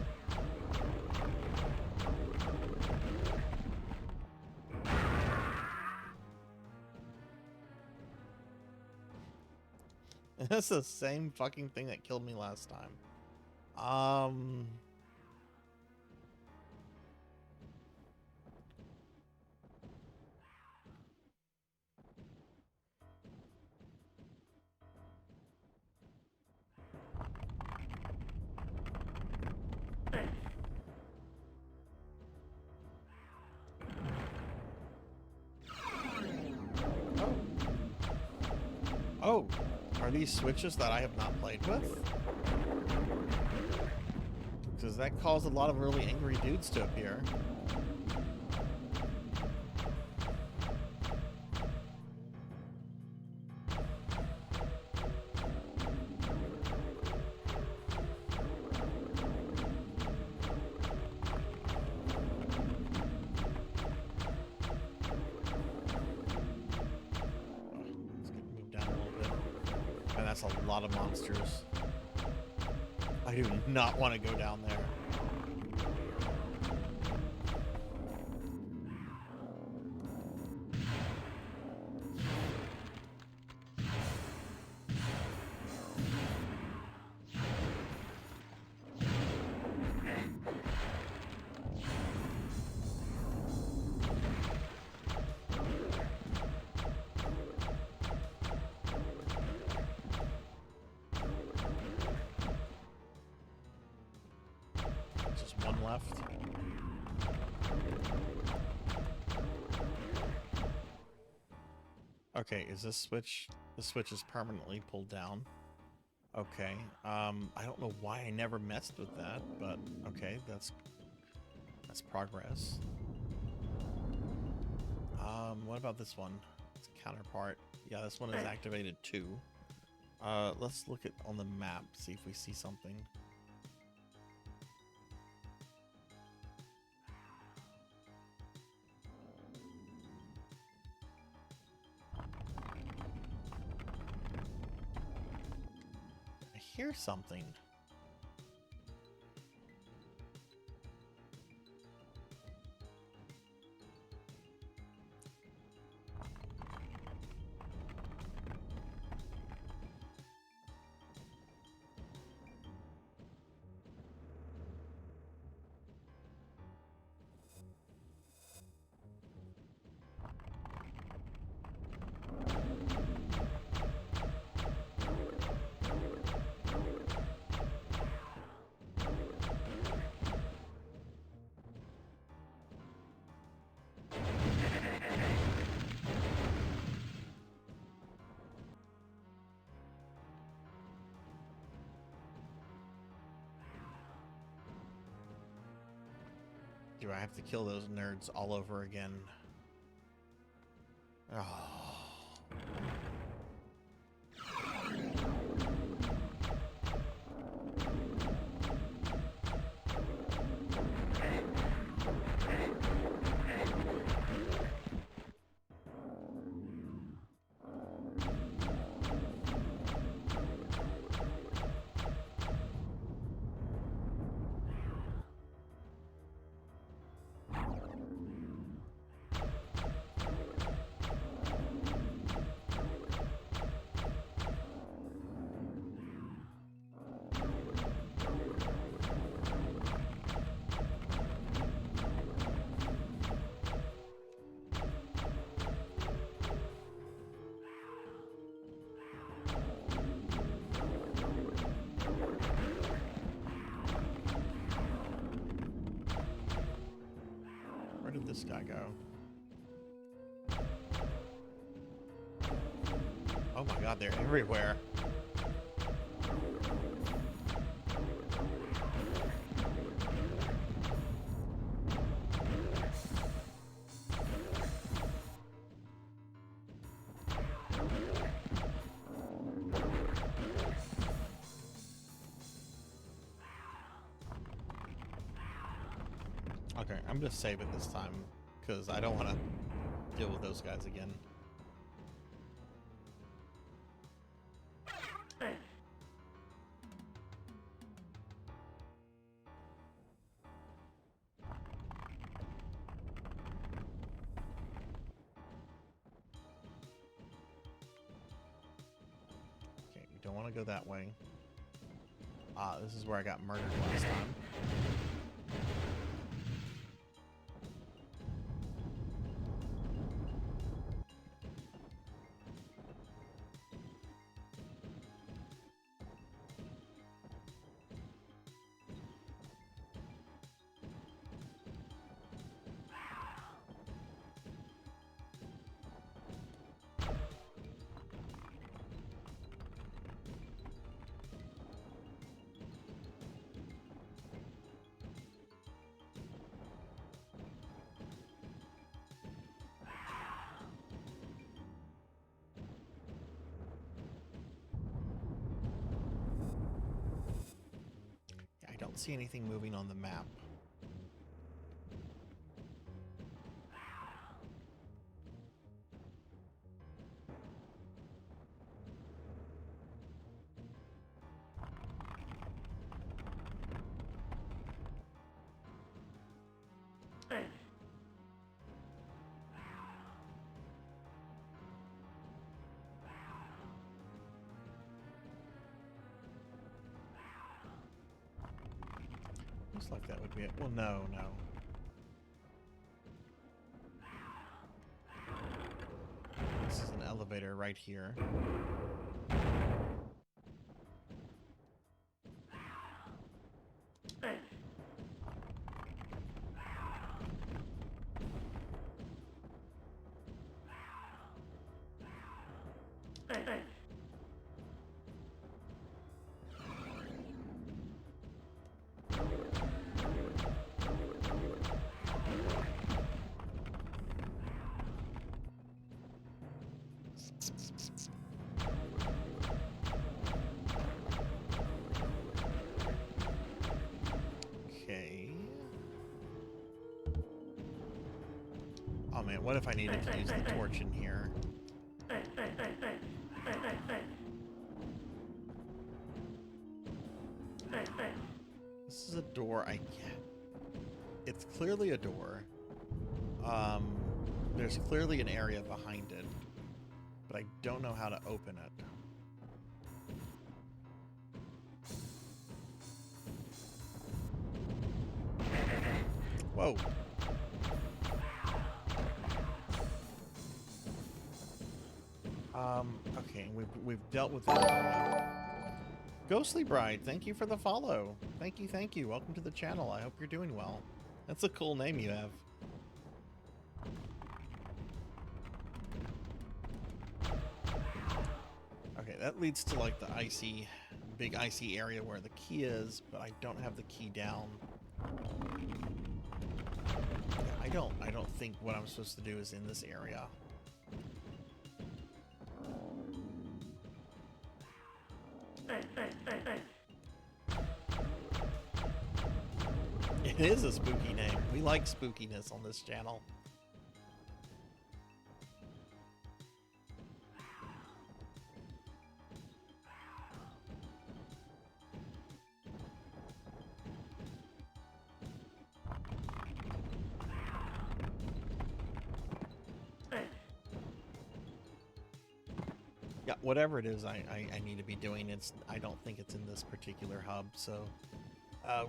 And that's the same fucking thing that killed me last time. Um. Oh, are these switches that I have not played with? Because that caused a lot of really angry dudes to appear. That's a lot of monsters. I do not want to go down there. Left. Okay, is this switch? The switch is permanently pulled down. Okay. I don't know why I never messed with that, but okay, that's progress. What about this one? It's counterpart. Yeah, this one is activated too. Let's look at on the map, see if we see something. Hear something. Do I have to kill those nerds all over again? Oh. Where did this guy go? Oh my god, they're everywhere. Okay, I'm just saving this time because I don't want to deal with those guys again. Okay, we don't want to go that way. Ah, this is where I got murdered last time. I don't see anything moving on the map. Looks like that would be it. Well, no. This is an elevator right here. Okay. Oh man, what if I needed to use the torch in here? This is a door I can't. It's clearly a door. There's clearly an area behind it, but I don't know how to open it. Whoa. Okay, we've dealt with that. Ghostly Bride, thank you for the follow. Thank you. Welcome to the channel. I hope you're doing well. That's a cool name you have. Okay, that leads to like the big icy area where the key is, but I don't have the key down. Yeah, I don't think what I'm supposed to do is in this area. It is a spooky name. We like spookiness on this channel. Yeah, whatever it is I need to be doing, I don't think it's in this particular hub, so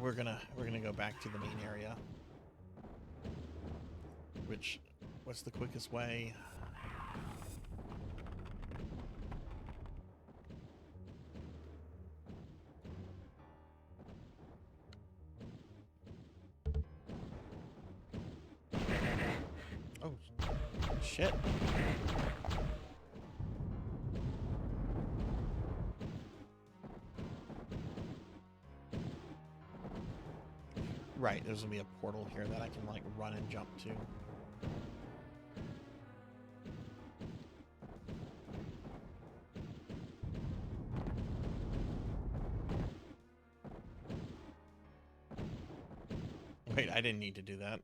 we're gonna go back to the main area. What's the quickest way? Oh, shit. Right, there's gonna be a portal here that I can like run and jump to. Wait, I didn't need to do that.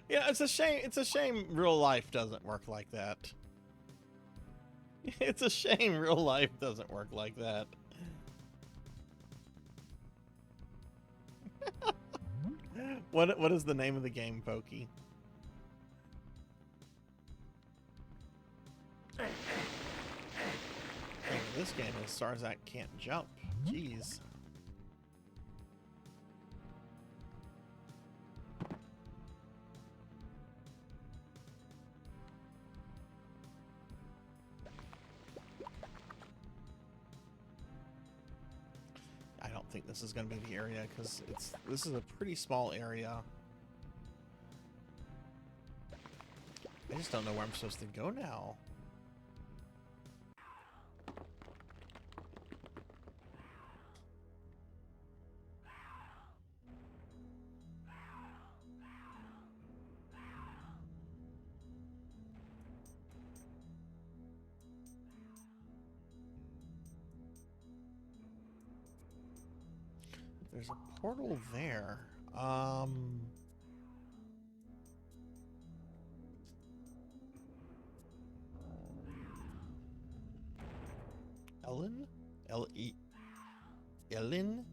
Yeah, it's a shame. It's a shame real life doesn't work like that. It's a shame real life doesn't work like that. What is the name of the game, Pokey? This game is Sarzac can't jump. Jeez. I don't think this is going to be the area because this is a pretty small area. I just don't know where I'm supposed to go now. There's a portal there. Ellen? Ellen?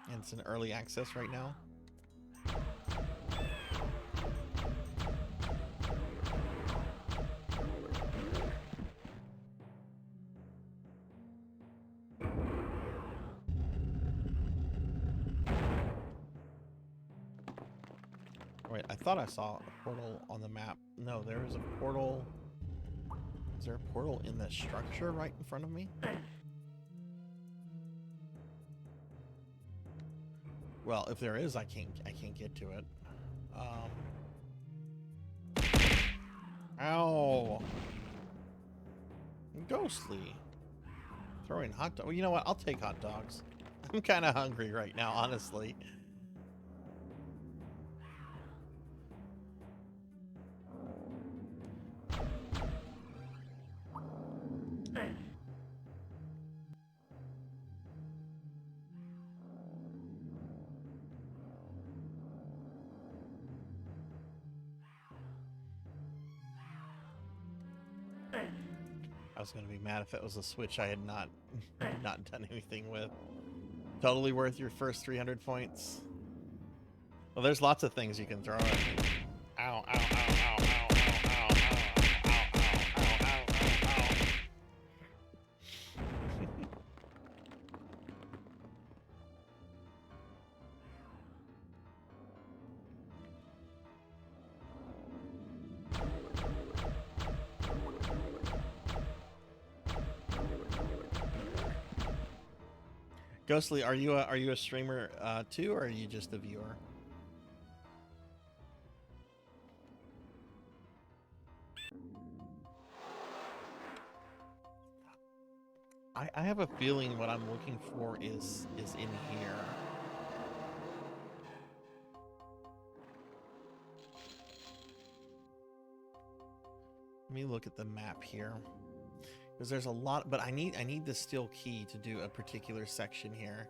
And it's in early access right now. Wait, I thought I saw a portal on the map. No, there is a portal. Is there a portal in the structure right in front of me? Well, if there is, I can't get to it. Ow! Ghostly. Throwing hot dog. Well, you know what? I'll take hot dogs. I'm kind of hungry right now, honestly. I was gonna be mad if it was a switch I had not done anything with. Totally worth your first 300 points. Well, there's lots of things you can throw at me. Ow, ow, ow, ow, ow, ow, ow, ow, ow, ow, ow, ow, ow. Ghostly, are you a streamer too, or are you just a viewer? I have a feeling what I'm looking for is in here. Let me look at the map here. Because there's a lot, but I need the steel key to do a particular section here.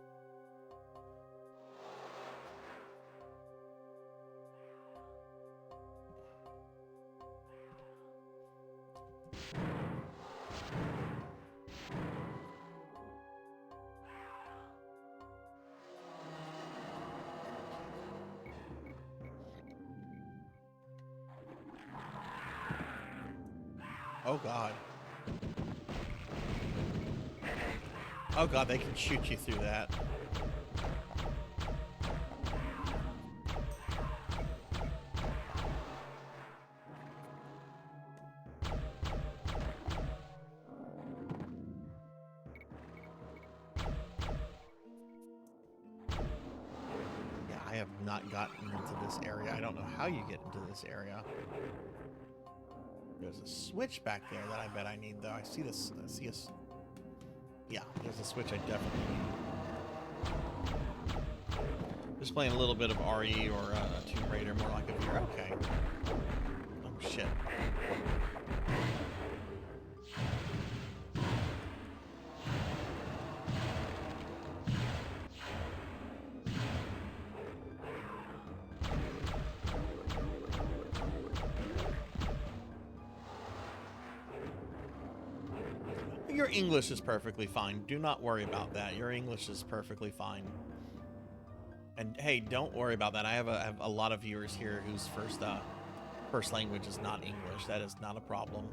Oh God. Oh God, they can shoot you through that. Yeah, I have not gotten into this area. I don't know how you get into this area. There's a switch back there that I bet I need, though. I see this. I see a... Yeah, there's a switch I definitely need. Just playing a little bit of RE or Tomb Raider, more like a viewer. Okay. Oh, shit. Your English is perfectly fine. Do not worry about that. Your English is perfectly fine. And hey, don't worry about that. I have a lot of viewers here whose first language is not English. That is not a problem.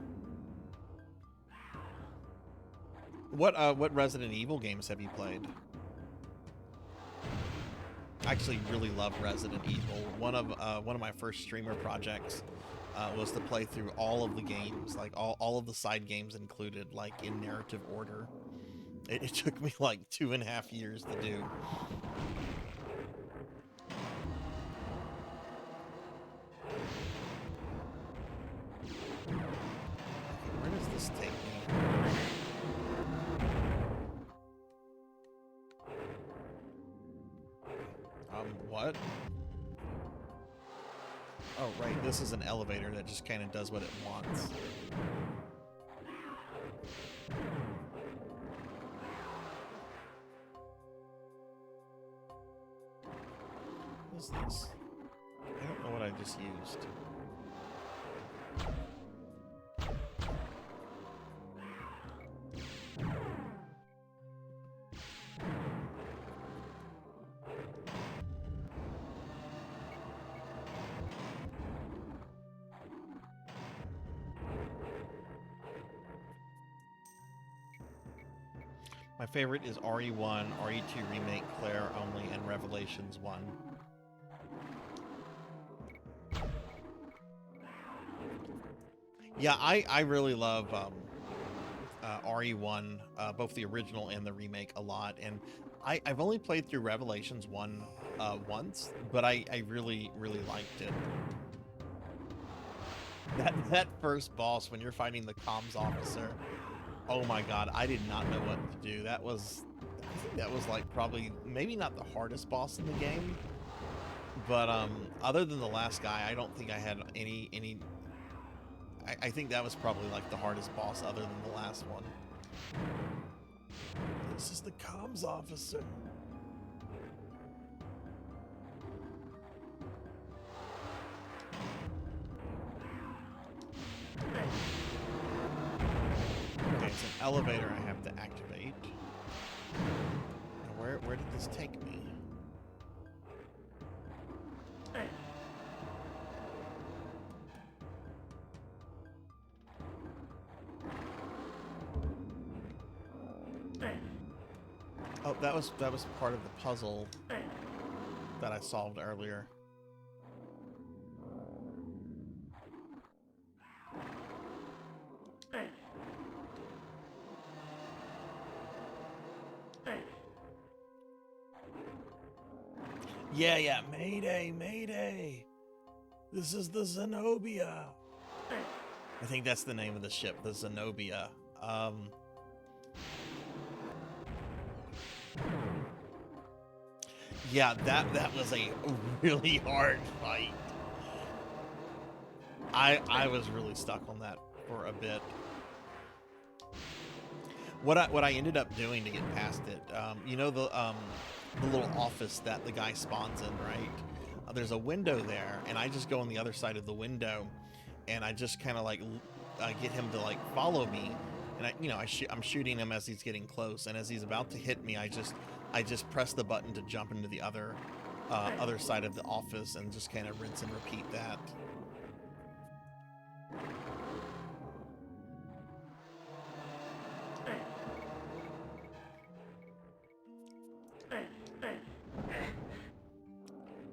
What Resident Evil games have you played? I actually really love Resident Evil. One of my first streamer projects was to play through all of the games, like all of the side games included, like in narrative order. It took me like 2.5 years to do. Where does this take me? What? Oh, right, this is an elevator that just kind of does what it wants. What is this? I don't know what I just used. My favorite is RE1, RE2 Remake, Claire Only, and Revelations 1. Yeah, I really love RE1, both the original and the remake, a lot. And I've only played through Revelations 1 once, but I really, really liked it. That first boss, when you're fighting the comms officer, oh my god, I did not know what to do. I think that was like probably, maybe not the hardest boss in the game, but other than the last guy, I don't think I had any I think that was probably like the hardest boss other than the last one. This is the comms officer. Okay, it's an elevator I have to activate. Now where did this take me? Oh, that was part of the puzzle that I solved earlier. Yeah, Mayday, Mayday! This is the Zenobia! I think that's the name of the ship, the Zenobia. Yeah, that was a really hard fight. I was really stuck on that for a bit. What I ended up doing to get past it, you know the little office that the guy spawns in, right? There's a window there, and I just go on the other side of the window, and I just kind of like get him to like follow me, and I'm shooting him as he's getting close, and as he's about to hit me, I just press the button to jump into the other side of the office and just kind of rinse and repeat that.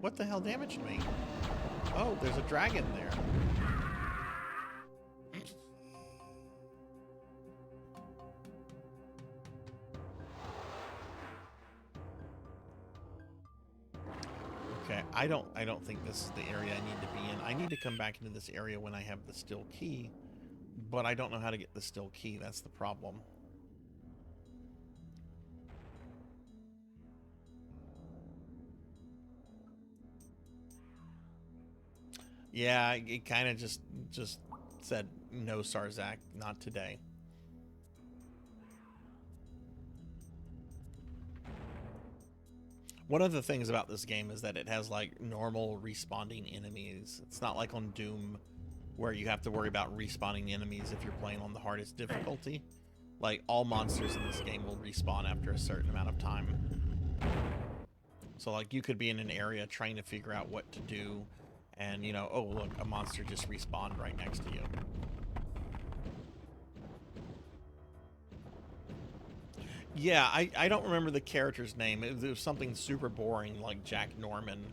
What the hell damaged me? Oh, there's a dragon there. Okay, I don't think this is the area I need to be in. I need to come back into this area when I have the still key, but I don't know how to get the still key. That's the problem. Yeah, it kind of just said no, Sarzac, not today. One of the things about this game is that it has like normal respawning enemies. It's not like on Doom where you have to worry about respawning enemies if you're playing on the hardest difficulty. like all monsters in this game will respawn after a certain amount of time. So like you could be in an area trying to figure out what to do, and you know, oh look, a monster just respawned right next to you. Yeah, I don't remember the character's name. It was something super boring like Jack Norman.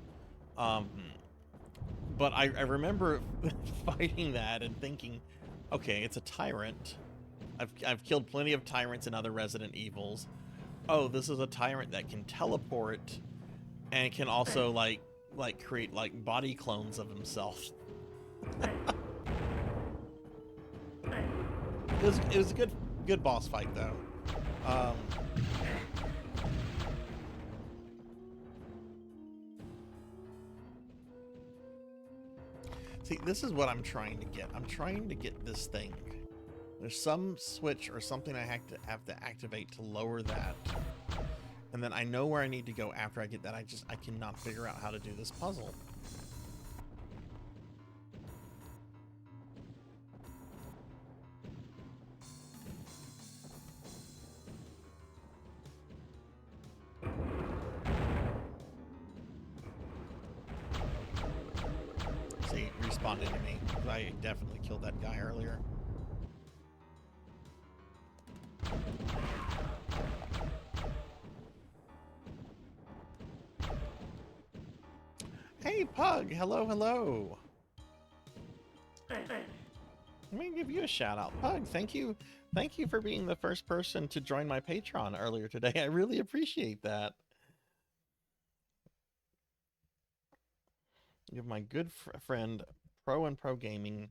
But I remember fighting that and thinking, okay, it's a tyrant. I've killed plenty of tyrants in other Resident Evils. Oh, this is a tyrant that can teleport and can also like create like body clones of himself. It was a good boss fight though. See, this is what I'm trying to get. I'm trying to get this thing. There's some switch or something I have to activate to lower that. And then I know where I need to go after I get that. I cannot figure out how to do this puzzle. See, respawned enemy. I definitely killed that guy earlier. Hey, Pug. Hello, hello. Let me give you a shout out. Pug, thank you. Thank you for being the first person to join my Patreon earlier today. I really appreciate that. Give my good friend, Pro and Pro Gaming,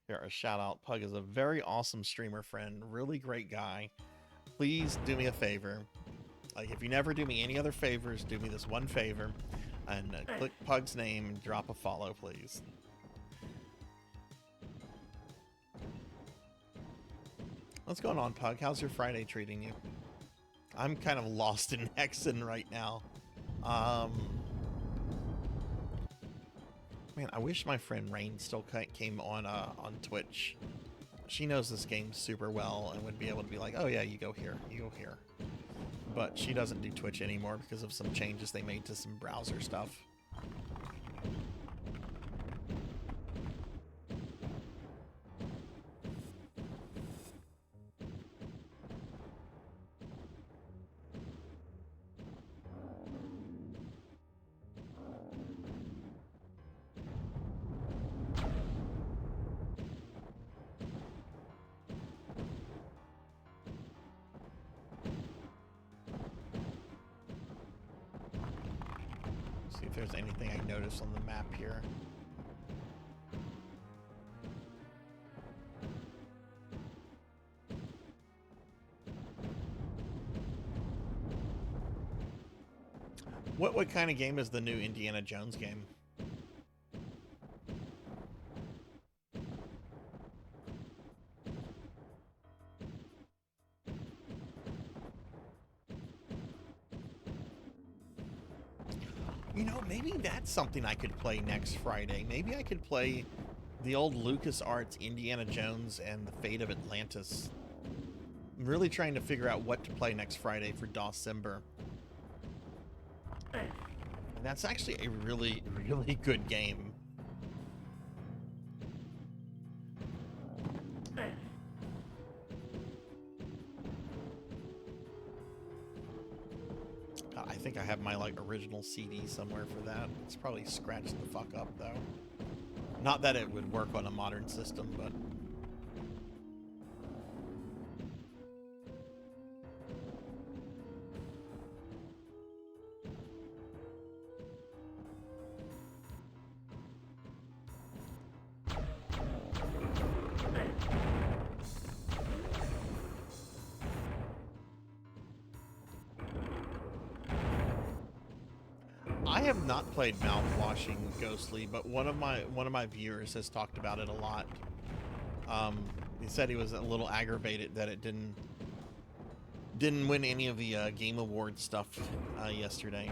here a shout out. Pug is a very awesome streamer friend. Really great guy. Please do me a favor. Like, if you never do me any other favors, do me this one favor. And click Pug's name and drop a follow, please. What's going on, Pug? How's your Friday treating you? I'm kind of lost in Hexen right now. Man, I wish my friend Rain still came on Twitch. She knows this game super well and would be able to be like, oh yeah, you go here, you go here. But she doesn't do Twitch anymore because of some changes they made to some browser stuff. See if there's anything I notice on the map here. What kind of game is the new Indiana Jones game? You know, maybe that's something I could play next Friday. Maybe I could play the old LucasArts Indiana Jones and the Fate of Atlantis. I'm really trying to figure out what to play next Friday for Dawsember. And that's actually a really, really good game. I think I have my like original CD somewhere for that. It's probably scratched the fuck up though. Not that it would work on a modern system, but I have not played Mouthwashing Ghostly, but one of my viewers has talked about it a lot. He said he was a little aggravated that it didn't win any of the Game Awards stuff yesterday.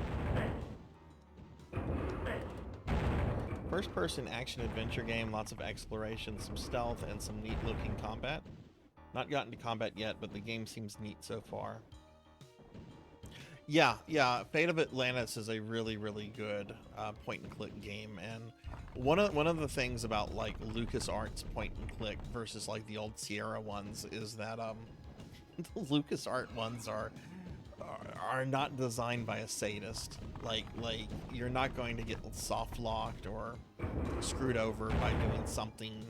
First-person action-adventure game, lots of exploration, some stealth, and some neat-looking combat. Not gotten to combat yet, but the game seems neat so far. Yeah, Fate of Atlantis is a really, really good point-and-click game, and one of the things about like LucasArts point-and-click versus like the old Sierra ones is that the LucasArts ones are not designed by a sadist. Like you're not going to get soft locked or screwed over by doing something.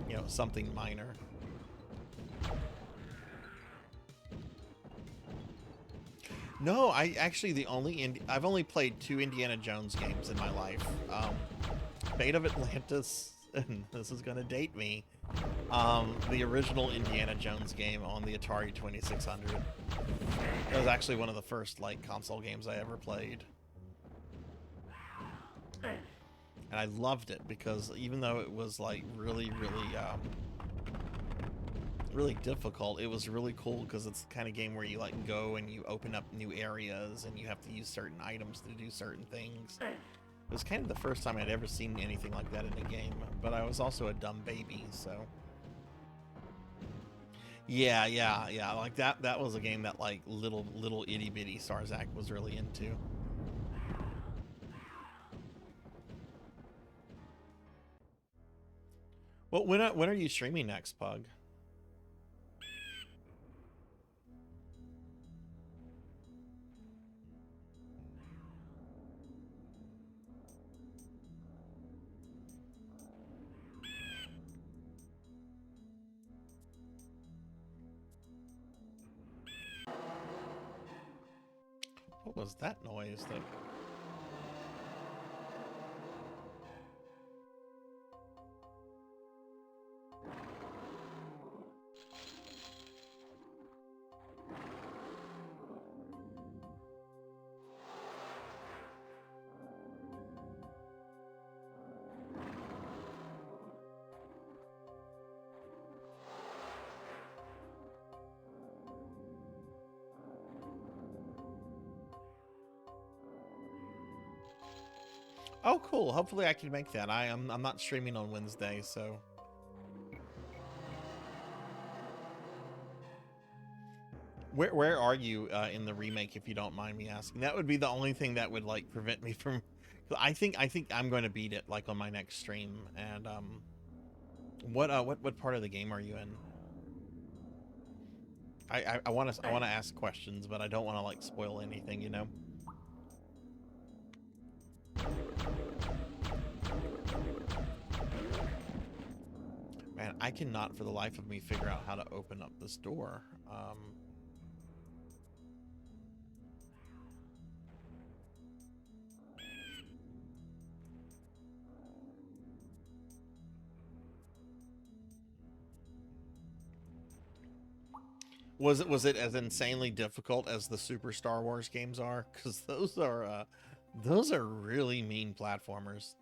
You know, something minor. No, I've only played 2 Indiana Jones games in my life. Fate of Atlantis, and this is gonna date me. The original Indiana Jones game on the Atari 2600. That was actually one of the first like console games I ever played. And I loved it because even though it was like really difficult, it was really cool because it's the kind of game where you like go and you open up new areas and you have to use certain items to do certain things. It was kind of the first time I'd ever seen anything like that in a game, but I was also a dumb baby, so yeah, like that was a game that like little itty bitty Sarzac was really into. Well, when are you streaming next, Pug? What was that noise? Oh, cool. Hopefully I can make that. I'm not streaming on Wednesday, so. Where are you in the remake, if you don't mind me asking? That would be the only thing that would like prevent me from. I think I'm going to beat it like on my next stream. And what part of the game are you in? I want to ask questions, but I don't want to like spoil anything, you know. Man, I cannot for the life of me figure out how to open up this door. Was it as insanely difficult as the Super Star Wars games are? Because those are really mean platformers.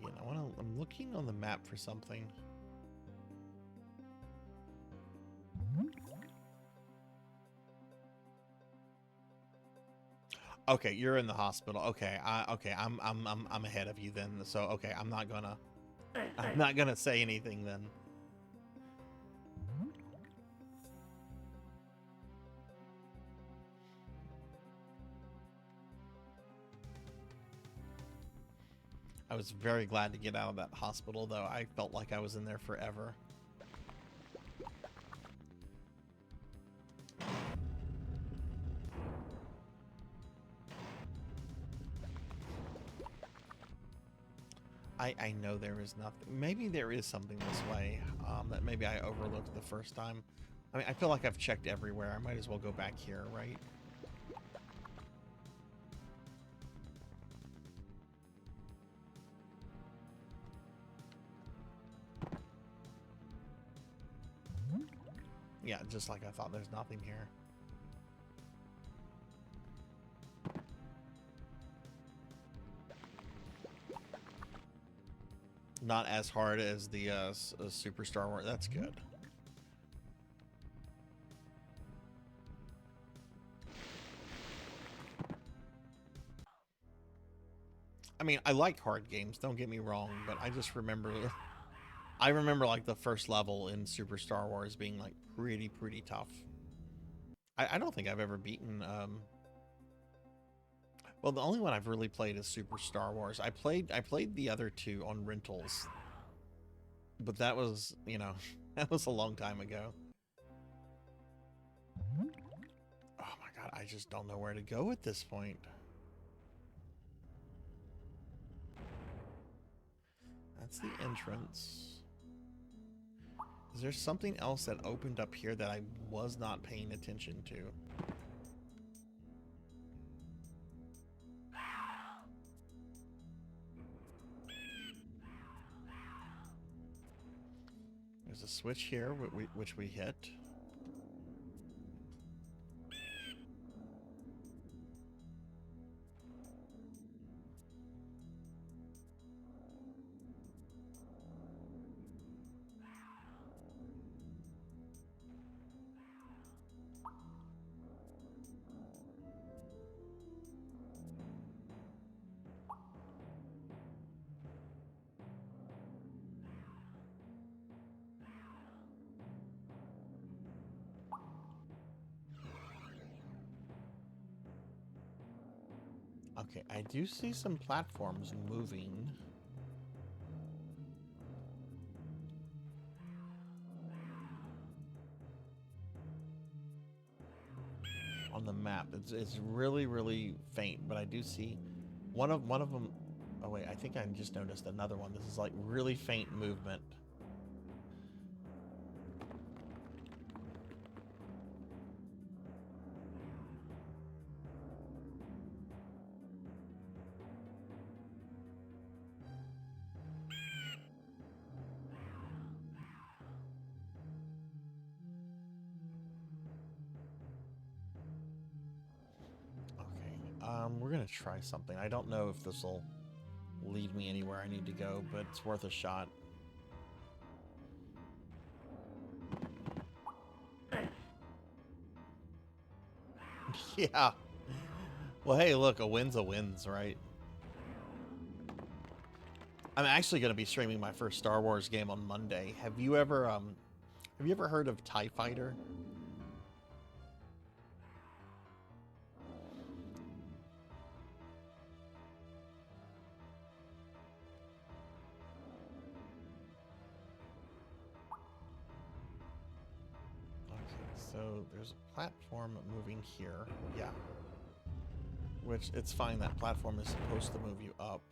Again, I'm looking on the map for something. Okay, you're in the hospital. Okay, I'm ahead of you then. So okay, I'm not gonna say anything then. I was very glad to get out of that hospital, though. I felt like I was in there forever. I know there is nothing. Maybe there is something this way that maybe I overlooked the first time. I mean, I feel like I've checked everywhere. I might as well go back here, right? Yeah, just like I thought, there's nothing here. not as hard as the Super Star Wars. That's good. I mean, I like hard games, don't get me wrong, but I just remember... I remember, like, the first level in Super Star Wars being, like, pretty tough. I don't think I've ever beaten, well, the only one I've really played is Super Star Wars. I played the other two on rentals. But that was, you know, that was a long time ago. Oh my god, I just don't know where to go at this point. That's the entrance. Is there something else that opened up here that I was not paying attention to? There's a switch here, which we hit. Okay, I do see some platforms moving. On the map. It's really faint, but I do see one of them. Oh wait, I think I just noticed another one. This is like really faint movement. We're gonna try something. I don't know if this will lead me anywhere I need to go, but it's worth a shot. Yeah. Well, hey, look, a win's, right? I'm actually gonna be streaming my first Star Wars game on Monday. Have you ever heard of TIE Fighter? So there's a platform moving here. Yeah. Which, it's fine, that platform is supposed to move you up.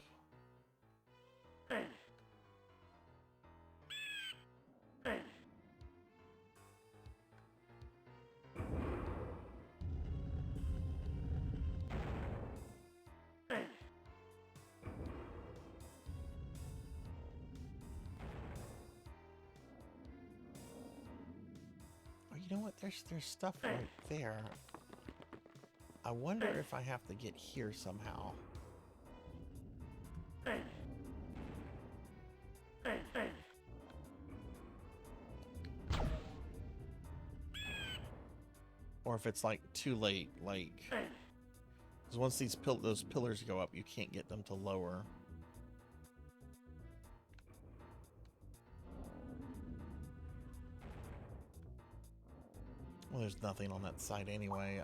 You know what? There's stuff right there. I wonder if I have to get here somehow. Or if it's like too late, like, because once those pillars go up, you can't get them to lower. Well, there's nothing on that side anyway.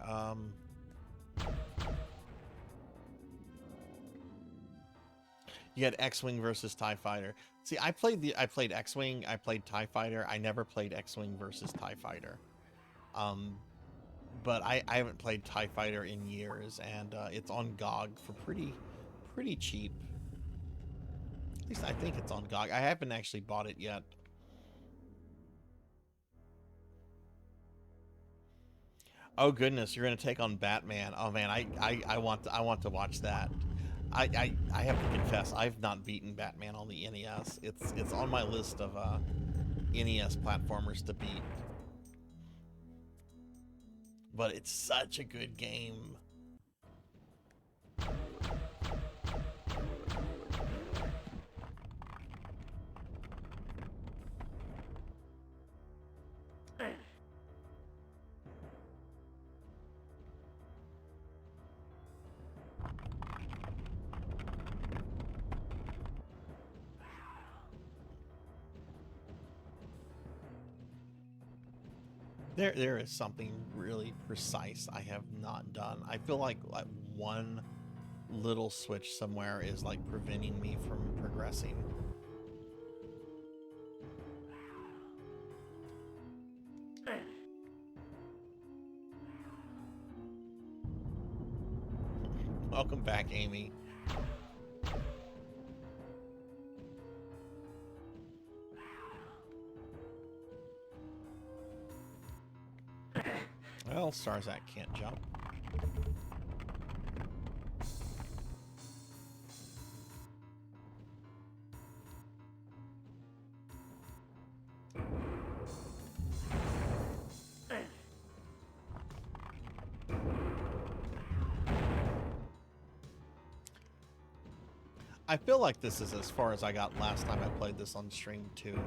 You had X-Wing versus TIE Fighter. See, I played X-Wing, I played TIE Fighter. I never played X-Wing versus TIE Fighter. But I haven't played TIE Fighter in years, and it's on GOG for pretty cheap. At least I think it's on GOG. I haven't actually bought it yet. Oh goodness, you're gonna take on Batman. Oh man, I want to watch that. I have to confess, I've not beaten Batman on the NES. It's on my list of NES platformers to beat. But it's such a good game. There is something really precise I have not done. I feel like one little switch somewhere is like preventing me from progressing. Welcome back, Amy. Well, Sarzac can't jump. I feel like this is as far as I got last time I played this on stream too.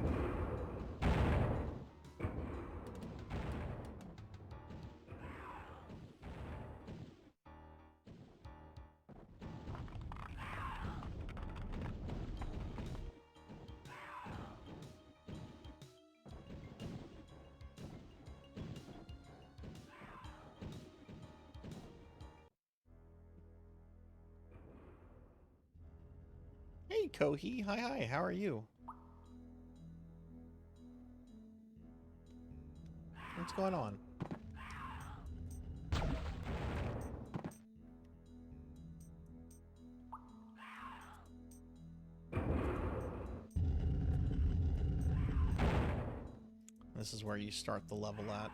Hey, Kohi. Hi, how are you? What's going on? This is where you start the level at.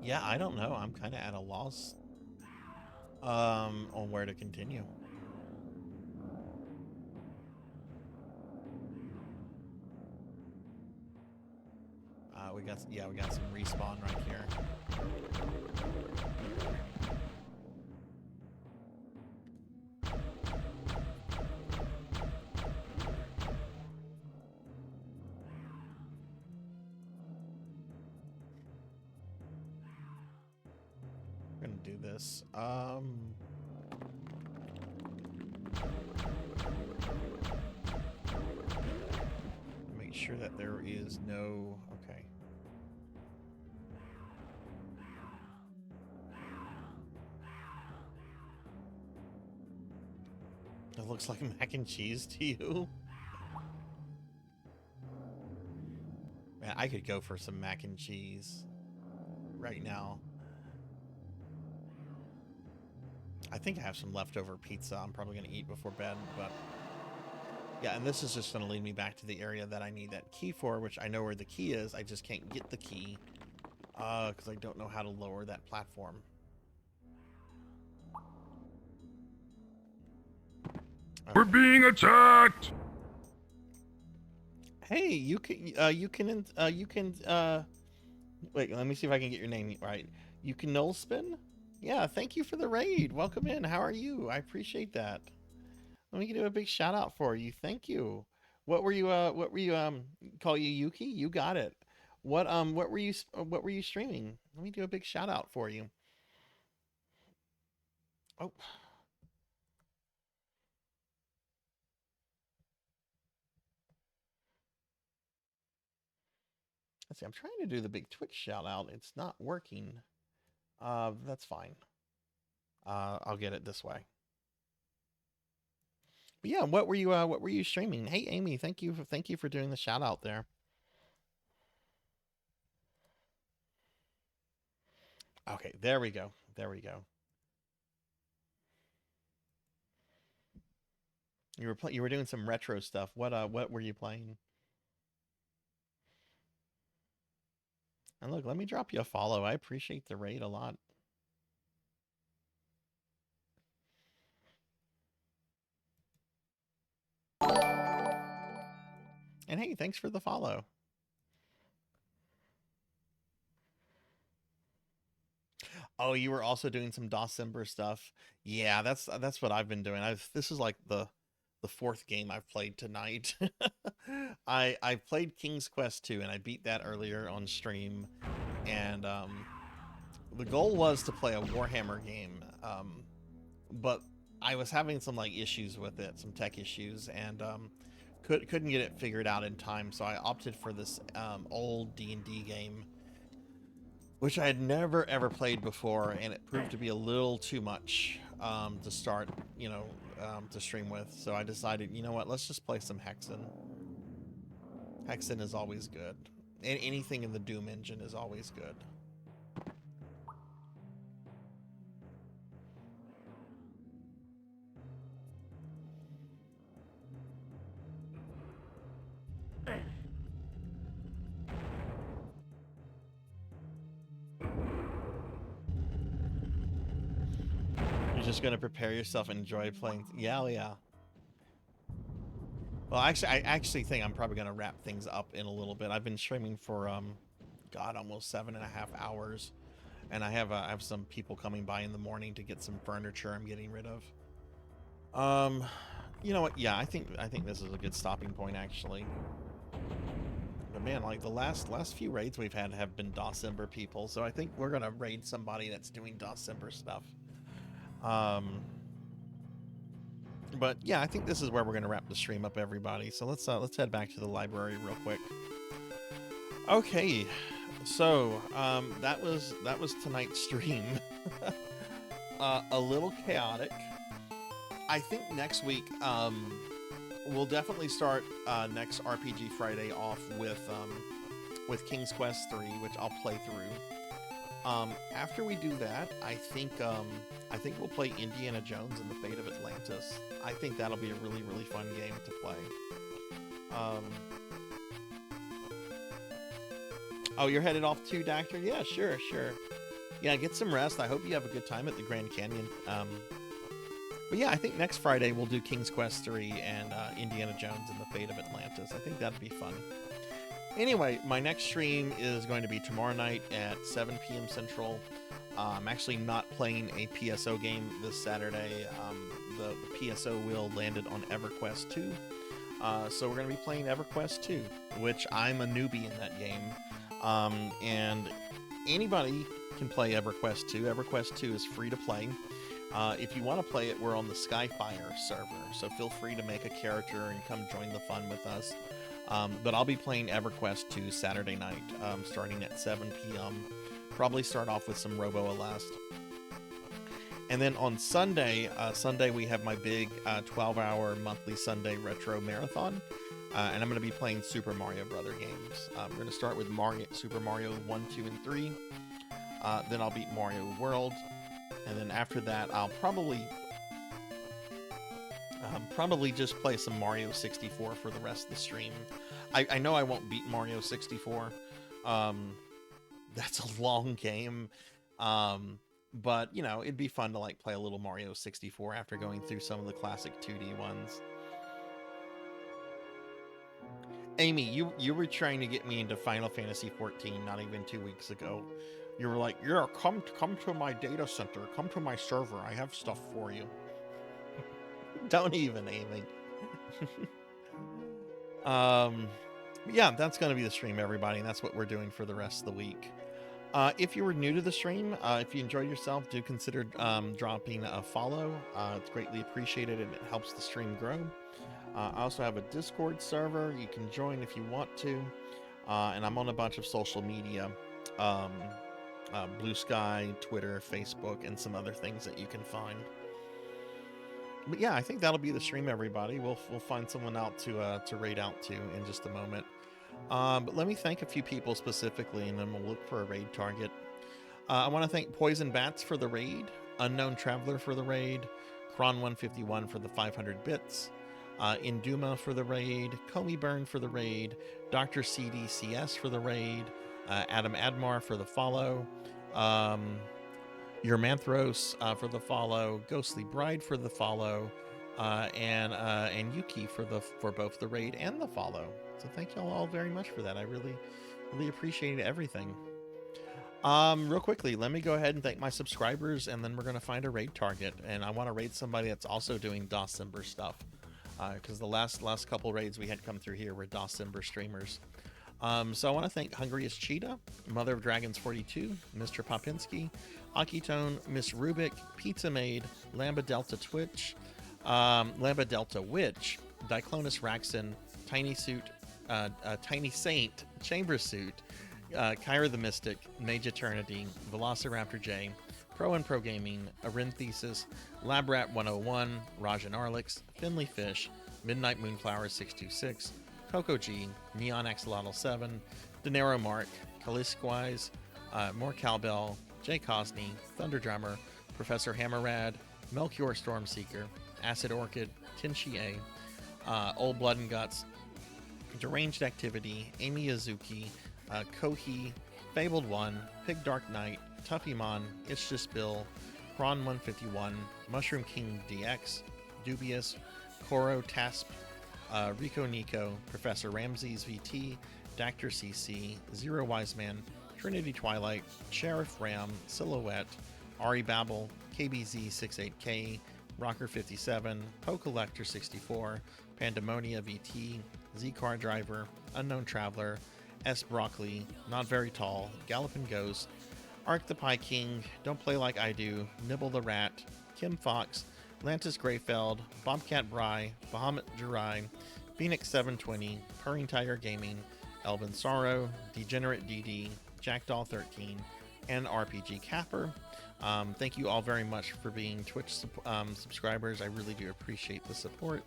Yeah, I don't know. I'm kind of at a loss on where to continue. We got some respawn right here. We're gonna do this. Make sure that there is no. Okay. It looks like mac and cheese to you. Man, I could go for some mac and cheese right now. I think I have some leftover pizza I'm probably going to eat before bed, but yeah, and this is just going to lead me back to the area that I need that key for, which I know where the key is. I just can't get the key because I don't know how to lower that platform. We're being attacked! Hey, you can wait, let me see if I can get your name right. You can null spin? Yeah, thank you for the raid. Welcome in. How are you? I appreciate that. Let me do a big shout out for you. Thank you. What were you call you Yuki? You got it. What were you streaming? Let me do a big shout out for you. Oh. Let's see, I'm trying to do the big Twitch shout out. It's not working. That's fine. I'll get it this way. But yeah, what were you streaming? Hey Amy, thank you for doing the shout out there. Okay, there we go. There we go. You were doing some retro stuff. What were you playing? And look, let me drop you a follow. I appreciate the raid a lot. And hey, thanks for the follow. Oh, you were also doing some Dawsember stuff. Yeah, that's what I've been doing. This is like the fourth game I've played tonight. I played King's Quest 2 and I beat that earlier on stream, and the goal was to play a Warhammer game, but I was having some like issues with it, some tech issues, and couldn't get it figured out in time, so I opted for this old D&D game, which I had never ever played before, and it proved to be a little too much to start, to stream with. So I decided, you know what, let's just play some Hexen. Hexen is always good. And anything in the Doom engine is always good. You're just gonna prepare yourself and enjoy playing. Yeah. Well, actually, I actually think I'm probably gonna wrap things up in a little bit. I've been streaming for God, almost 7.5 hours, and I have some people coming by in the morning to get some furniture I'm getting rid of. You know what? Yeah, I think this is a good stopping point actually. But man, like the last few raids we've had have been Dawsember people, so I think we're gonna raid somebody that's doing Dawsember stuff. But yeah, I think this is where we're gonna wrap the stream up, everybody. So let's head back to the library real quick. Okay, so that was tonight's stream. A little chaotic. I think next week we'll definitely start next RPG Friday off with King's Quest 3, which I'll play through. After we do that, I think we'll play Indiana Jones and the Fate of Atlantis. I think that'll be a really, really fun game to play. Oh, you're headed off too, Doctor? Yeah, sure. Yeah, get some rest. I hope you have a good time at the Grand Canyon. But yeah, I think next Friday we'll do King's Quest 3 and Indiana Jones and the Fate of Atlantis. I think that'd be fun. Anyway, my next stream is going to be tomorrow night at 7 p.m. Central. I'm actually not playing a PSO game this Saturday. The PSO wheel landed on EverQuest 2. So we're going to be playing EverQuest 2, which I'm a newbie in that game. And anybody can play EverQuest 2. EverQuest 2 is free to play. If you want to play it, we're on the Skyfire server, so feel free to make a character and come join the fun with us. But I'll be playing EverQuest 2 Saturday night, starting at 7 p.m. Probably start off with some Robo Elast. And then on Sunday, we have my big 12-hour monthly Sunday retro marathon. And I'm going to be playing Super Mario Brother games. We're going to start with Super Mario 1, 2, and 3. Then I'll beat Mario World. And then after that, I'll probably just play some Mario 64 for the rest of the stream. I know I won't beat Mario 64. That's a long game. But, it'd be fun to like play a little Mario 64 after going through some of the classic 2D ones. Amy, you were trying to get me into Final Fantasy XIV not even 2 weeks ago. You were like, yeah, come to my data center, come to my server, I have stuff for you. Don't even, Amy. Yeah, that's going to be the stream, everybody, and that's what we're doing for the rest of the week. If you were new to the stream, if you enjoyed yourself, do consider dropping a follow. It's greatly appreciated and it helps the stream grow. I also have a Discord server you can join if you want to, and I'm on a bunch of social media. Blue Sky, Twitter, Facebook, and some other things that you can find. But yeah, I think that'll be the stream, everybody. We'll find someone out to raid out to in just a moment. But let me thank a few people specifically, and then we'll look for a raid target. I want to thank Poison Bats for the raid, Unknown Traveler for the raid, Kron151 for the 500 bits, Induma for the raid, Comey Burn for the raid, Dr. CDCS for the raid, Adam Admar for the follow, Yermanthros for the follow, Ghostly Bride for the follow, and Yuki for both the raid and the follow. So thank y'all all very much for that. I really appreciate everything. Real quickly, let me go ahead and thank my subscribers, and then we're gonna find a raid target. And I want to raid somebody that's also doing Dawsimber stuff, because the last couple raids we had come through here were Dawsimber streamers. So I want to thank Hungriest Cheetah, Mother of Dragons 42, Mr. Popinski, Akitone, Miss Rubik, Pizza Maid, Lambda Delta Twitch, Lambda Delta Witch, Diclonus Raxon, Tiny Suit, Tiny Saint, Chamber Suit, Kyra the Mystic, Mage Eternity, Velociraptor J, Pro and Pro Gaming, Arinthesis, Labrat 101, Rajan Arlix, Finley Fish, Midnight Moonflower 626, Coco G, Neon Axolotl 7, Dinero Mark, Kalisquise, More Cowbell, Jay Cosney, Thunder Drummer, Professor Hammerrad, Melchior Stormseeker, Acid Orchid, Tinshi A, Old Blood and Guts, Deranged Activity, Amy Azuki, Kohi, Fabled One, Pig Dark Knight, Tuffymon, It's Just Bill, Kron 151, Mushroom King DX, Dubious, Koro Tasp, Rico Nico, Professor Ramses VT, Dactor CC, Zero Wise Man, Trinity Twilight, Sheriff Ram, Silhouette, Ari Babel, KBZ68K, Rocker 57, Poe Collector 64, Pandemonia VT, Z Car Driver, Unknown Traveler, S Broccoli, Not Very Tall, Gallopin' Ghost, Ark the Pie King, Don't Play Like I Do, Nibble the Rat, Kim Fox, Lantis Greyfeld, Bobcat Bry, Bahamut Jirai, Phoenix 720, Purring Tiger Gaming, Elvin Sorrow, Degenerate DD, Jackdaw 13, and RPG Capper. Thank you all very much for being Twitch subscribers. I really do appreciate the support.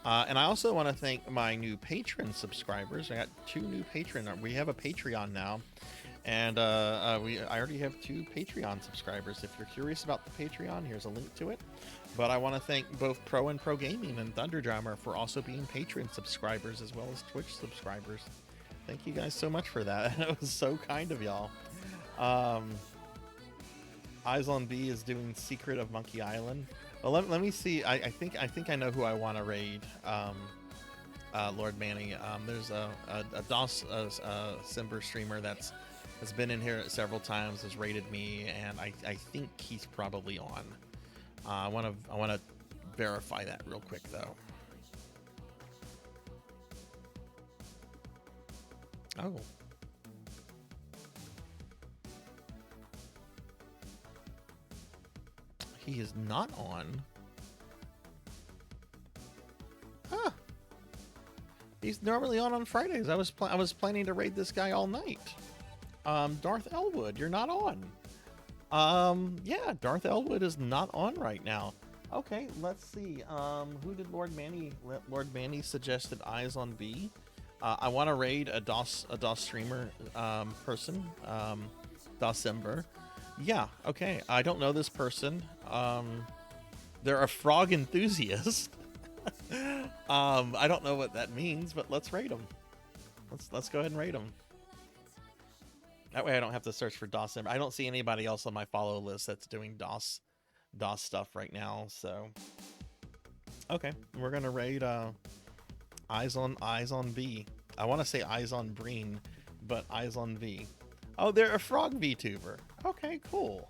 And I also want to thank my new patron subscribers. I got 2 new patron. We have a Patreon now, and I already have 2 Patreon subscribers. If you're curious about the Patreon, here's a link to it. But I want to thank both Pro and Pro Gaming and Thunder Drummer for also being patron subscribers as well as Twitch subscribers. Thank you guys so much for that. It was so kind of y'all. Eyes on B is doing Secret of Monkey Island. Well, let me see. I think I know who I want to raid. Lord Manny. There's a DOS Simber streamer has been in here several times, has raided me, and I think he's probably on. I want to verify that real quick though. Oh. He is not on. Huh. He's normally on Fridays. I was planning to raid this guy all night. Darth Elwood, you're not on. Yeah, Darth Elwood is not on right now. Okay, let's see. Who did Lord Manny suggested Eyes on B? I want to raid a DOS streamer person. Dawsimber. Yeah, okay. I don't know this person. They're a frog enthusiast. I don't know what that means, but let's raid them. Let's go ahead and raid them. That way I don't have to search for Dawsimber. I don't see anybody else on my follow list that's doing DOS stuff right now, so okay, we're gonna raid Eyes on B. I want to say Eyes on Breen, but Eyes on V. Oh, they're a frog VTuber. Okay, cool.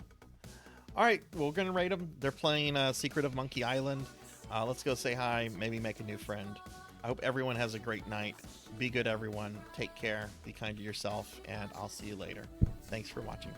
All right, we're gonna raid them. They're playing Secret of Monkey Island. Let's go say hi, maybe make a new friend. I hope everyone has a great night. Be good, everyone. Take care. Be kind to yourself, and I'll see you later. Thanks for watching.